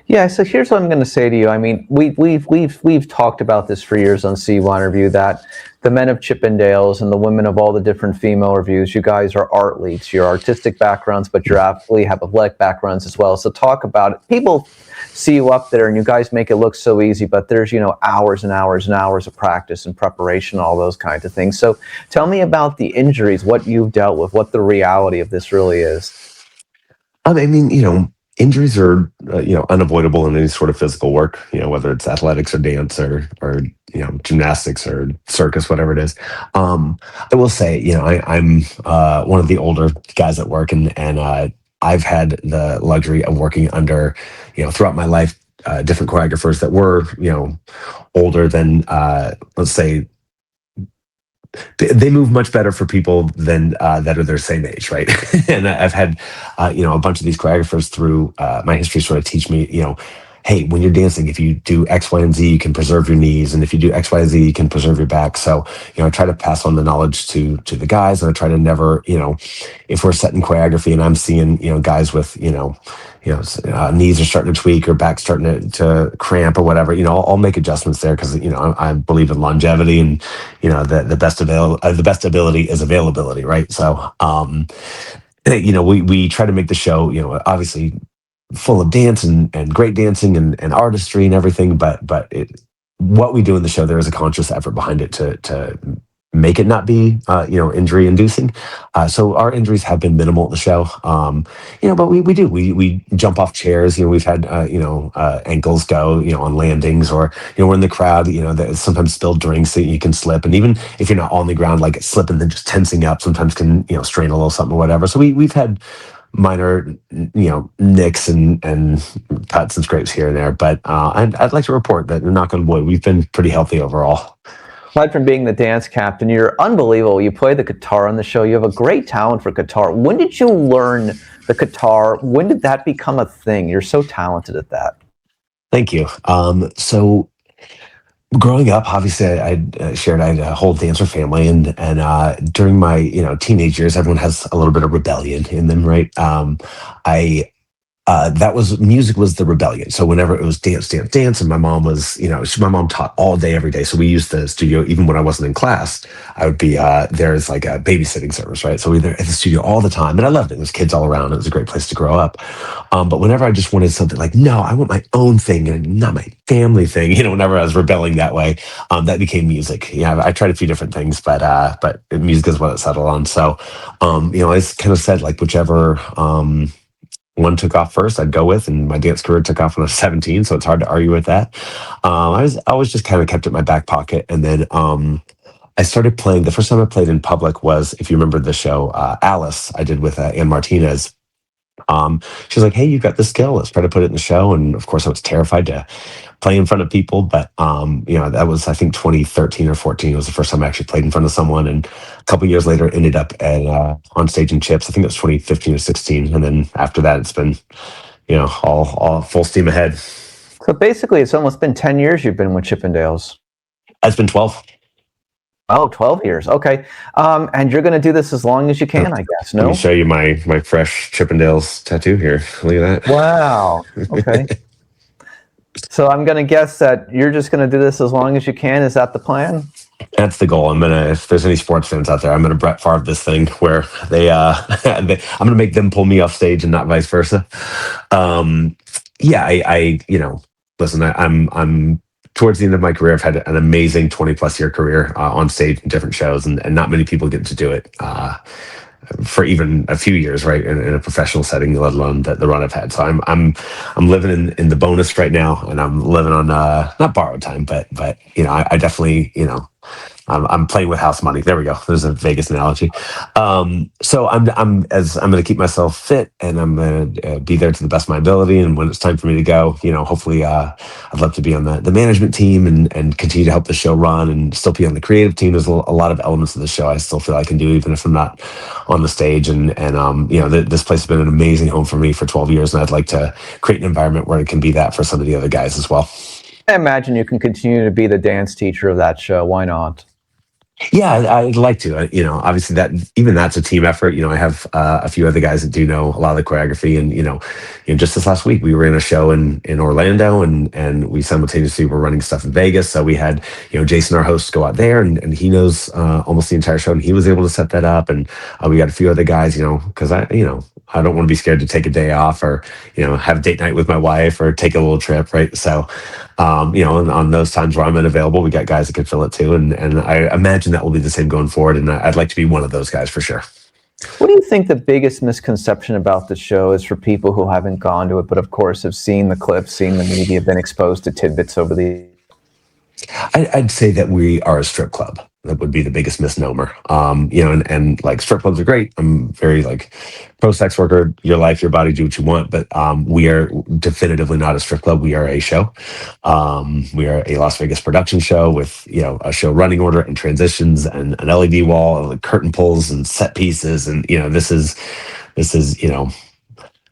Yeah, so here's what I'm going to say to you. I mean, we've talked about this for years on CYInterview, that the men of Chippendales and the women of all the different female reviews, you guys are artletes. You're artistic backgrounds, but you absolutely have athletic backgrounds as well. So talk about it. People see you up there and you guys make it look so easy, but there's, hours and hours and hours of practice and preparation, all those kinds of things. So tell me about the injuries, what you've dealt with, what the reality of this really is. I mean, injuries are, unavoidable in any sort of physical work, whether it's athletics or dance or gymnastics or circus, whatever it is. I will say, I'm one of the older guys at work, and I've had the luxury of working under, throughout my life, different choreographers that were, older than, let's say, they move much better for people than that are their same age, right? And I've had, a bunch of these choreographers through my history sort of teach me, hey, when you're dancing, if you do X, Y, and Z, you can preserve your knees, and if you do X, Y, and Z, you can preserve your back. So, I try to pass on the knowledge to the guys, and I try to never, if we're setting choreography and I'm seeing, guys with, knees are starting to tweak or back starting to cramp or whatever, I'll make adjustments there, because I believe in longevity, and the best ability is availability, right? So we try to make the show, obviously full of dance and great dancing and artistry and everything, but what we do in the show, there is a conscious effort behind it to make it not be injury inducing. So our injuries have been minimal at the show. But we jump off chairs. We've had ankles go on landings, or we're in the crowd. There's sometimes spilled drinks that you can slip, and even if you're not on the ground, like slipping then just tensing up sometimes can strain a little something or whatever. So we've had minor nicks and cuts and scrapes here and there, but I'd like to report that, knock on wood, we've been pretty healthy overall. Aside from being the dance captain, you're unbelievable. You play the guitar on the show. You have a great talent for guitar. When did you learn the guitar? When did that become a thing? You're so talented at that. Thank you. So growing up, obviously, I had a whole dancer family, and during my teenage years, everyone has a little bit of rebellion in them, right? Music was the rebellion. So whenever it was dance, and my mom was, my mom taught all day, every day. So we used the studio, even when I wasn't in class, I would be there as like a babysitting service, right? So we were at the studio all the time, and I loved it. There was kids all around. It was a great place to grow up. But whenever I just wanted something like, no, I want my own thing and not my family thing, whenever I was rebelling that way, that became music. I tried a few different things, but music is what it settled on. So, I kind of said, like, whichever, one took off first, I'd go with, and my dance career took off when I was 17, so it's hard to argue with that. I always just kind of kept it in my back pocket, and then I started playing. The first time I played in public was, if you remember the show Alice, I did with Ann Martinez. She's like, hey, you've got this skill. Let's try to put it in the show. And of course, I was terrified to play in front of people. But, that was, I think, 2013 or 14 was the first time I actually played in front of someone. And a couple years later, ended up at on stage in Chips. I think it was 2015 or 16. And then after that, it's been, all full steam ahead. So basically, it's almost been 10 years you've been with Chippendales. It's been 12. Oh, 12 years. Okay. And you're going to do this as long as you can, I guess, no? Let me show you my fresh Chippendales tattoo here. Look at that. Wow. Okay. So I'm going to guess that you're just going to do this as long as you can. Is that the plan? That's the goal. If there's any sports fans out there, I'm going to Brett Favre this thing where I'm going to make them pull me off stage and not vice versa. Listen, I'm towards the end of my career. I've had an amazing 20 plus year career on stage in different shows, and not many people get to do it for even a few years, right, in a professional setting, let alone the run I've had. So I'm living in the bonus right now, and I'm living on not borrowed time, but I definitely I'm playing with house money. There we go. There's a Vegas analogy. So I'm going to keep myself fit, and I'm going to be there to the best of my ability. And when it's time for me to go, hopefully I'd love to be on the management team and continue to help the show run, and still be on the creative team. There's a lot of elements of the show I still feel I can do, even if I'm not on the stage. And this place has been an amazing home for me for 12 years, and I'd like to create an environment where it can be that for some of the other guys as well. I imagine you can continue to be the dance teacher of that show. Why not? Yeah, I'd like to. Obviously that's a team effort. I have a few other guys that do know a lot of the choreography, and just this last week we were in a show in Orlando, and we simultaneously were running stuff in Vegas. So we had Jason, our host, go out there, and he knows almost the entire show, and he was able to set that up. And we got a few other guys, because I don't want to be scared to take a day off, or have a date night with my wife, or take a little trip, right? So on those times where I'm unavailable, we got guys that can fill it too, and I imagine that will be the same going forward, and I'd like to be one of those guys for sure. What do you think the biggest misconception about the show is for people who haven't gone to it, but of course have seen the clips, seen the media, been exposed to tidbits over the... I'd say that we are a strip club. That would be the biggest misnomer. And like, strip clubs are great. I'm very pro sex worker, your life, your body, do what you want. But we are definitively not a strip club. We are a show. We are a Las Vegas production show with, a show running order and transitions and an LED wall, and curtain pulls and set pieces. And, this is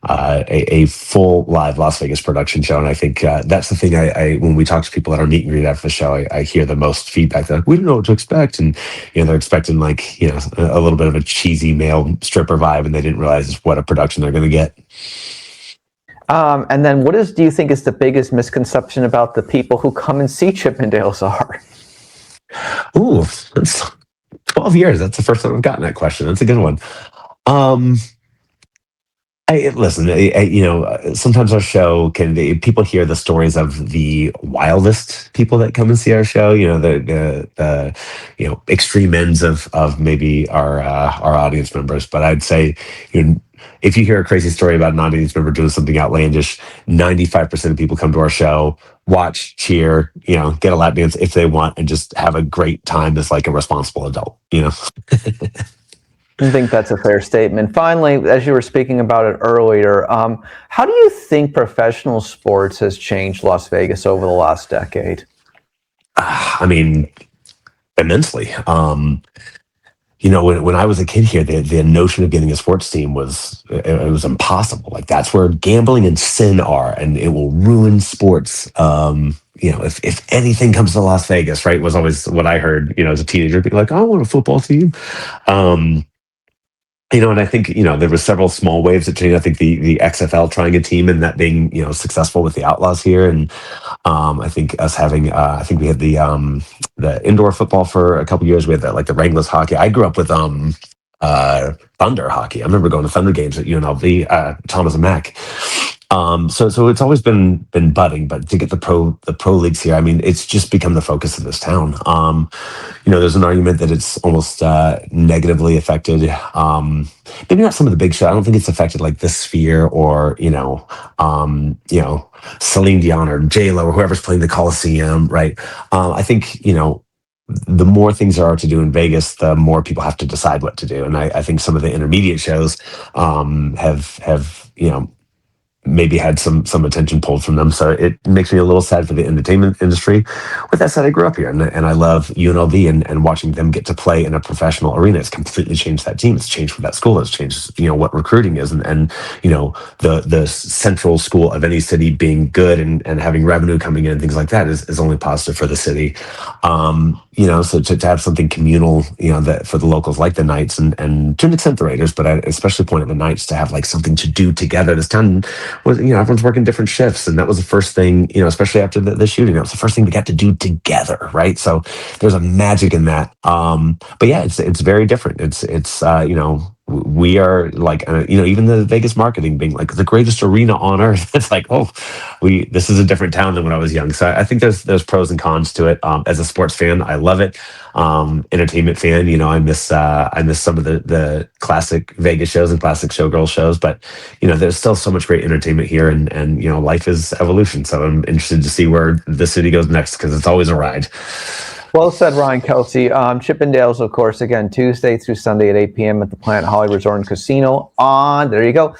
a full live Las Vegas production show. And I think that's the thing I when we talk to people at our meet and greet after the show, I hear the most feedback that we don't know what to expect. And, they're expecting a little bit of a cheesy male stripper vibe, and they didn't realize what a production they're going to get. And then do you think is the biggest misconception about the people who come and see Chippendales are? Ooh, that's 12 years. That's the first time I've gotten that question. That's a good one. Sometimes our show people hear the stories of the wildest people that come and see our show, the extreme ends of maybe our audience members. But I'd say, if you hear a crazy story about an audience member doing something outlandish, 95% of people come to our show, watch, cheer, get a lap dance if they want, and just have a great time as a responsible adult, I think that's a fair statement. Finally, as you were speaking about it earlier, how do you think professional sports has changed Las Vegas over the last decade? Immensely. When I was a kid here, the notion of getting a sports team was impossible. That's where gambling and sin are, and it will ruin sports. If anything comes to Las Vegas, right, was always what I heard, as a teenager, be like, oh, I want a football team. And I think, there was several small waves that changed. I think the XFL trying a team and that being, successful with the Outlaws here. And I think us having, I think we had the indoor football for a couple of years. We had the Wranglers hockey. I grew up with Thunder hockey. I remember going to Thunder games at UNLV, Thomas and Mack. So it's always been budding, but to get the pro leagues here, it's just become the focus of this town. There's an argument that it's almost negatively affected. Maybe not some of the big shows. I don't think it's affected the Sphere or Celine Dion or J-Lo or whoever's playing the Coliseum, right? I think the more things there are to do in Vegas, the more people have to decide what to do. And I think some of the intermediate shows have maybe had some attention pulled from them. So it makes me a little sad for the entertainment industry. With that said, I grew up here and I love UNLV and watching them get to play in a professional arena. It's completely changed that team. It's changed what that school has changed, what recruiting is and the central school of any city being good and having revenue coming in and things like that is only positive for the city. So to have something communal, that for the locals like the Knights and to an extent the Raiders, but I especially point at the Knights to have like something to do together. This town was, everyone's working different shifts, and that was the first thing, especially after the shooting, that was the first thing we got to do together, right? So there's a magic in that. But yeah, it's very different. It's we are like, even the Vegas marketing being like the greatest arena on earth. It's like, this is a different town than when I was young. So I think there's pros and cons to it. As a sports fan, I love it. Entertainment fan, I miss some of the classic Vegas shows and classic showgirl shows, but there's still so much great entertainment here, and life is evolution. So I'm interested to see where the city goes next, because it's always a ride. Well said, Ryan, Kelsey. Chippendales, of course, again, Tuesday through Sunday at 8 p.m. at the Planet Hollywood Resort and Casino there you go,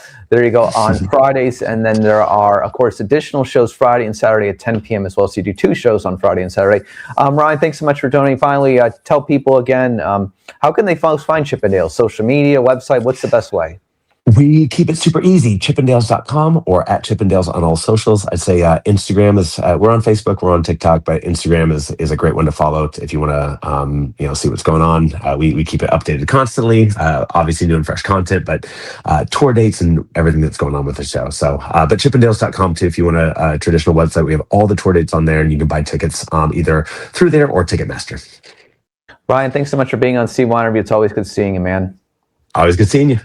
on Fridays. And then there are, of course, additional shows Friday and Saturday at 10 p.m. as well. So you do 2 shows on Friday and Saturday. Ryan, thanks so much for joining. Finally, tell people again, how can they find Chippendales? Social media, website, what's the best way? We keep it super easy, chippendales.com or at Chippendales on all socials. I'd say Instagram is, we're on Facebook, we're on TikTok, but Instagram is a great one to follow if you want to, see what's going on. We keep it updated constantly, obviously doing fresh content, but tour dates and everything that's going on with the show. So, but chippendales.com too, if you want a traditional website, we have all the tour dates on there, and you can buy tickets either through there or Ticketmaster. Ryan, thanks so much for being on CYInterview. It's always good seeing you, man. Always good seeing you.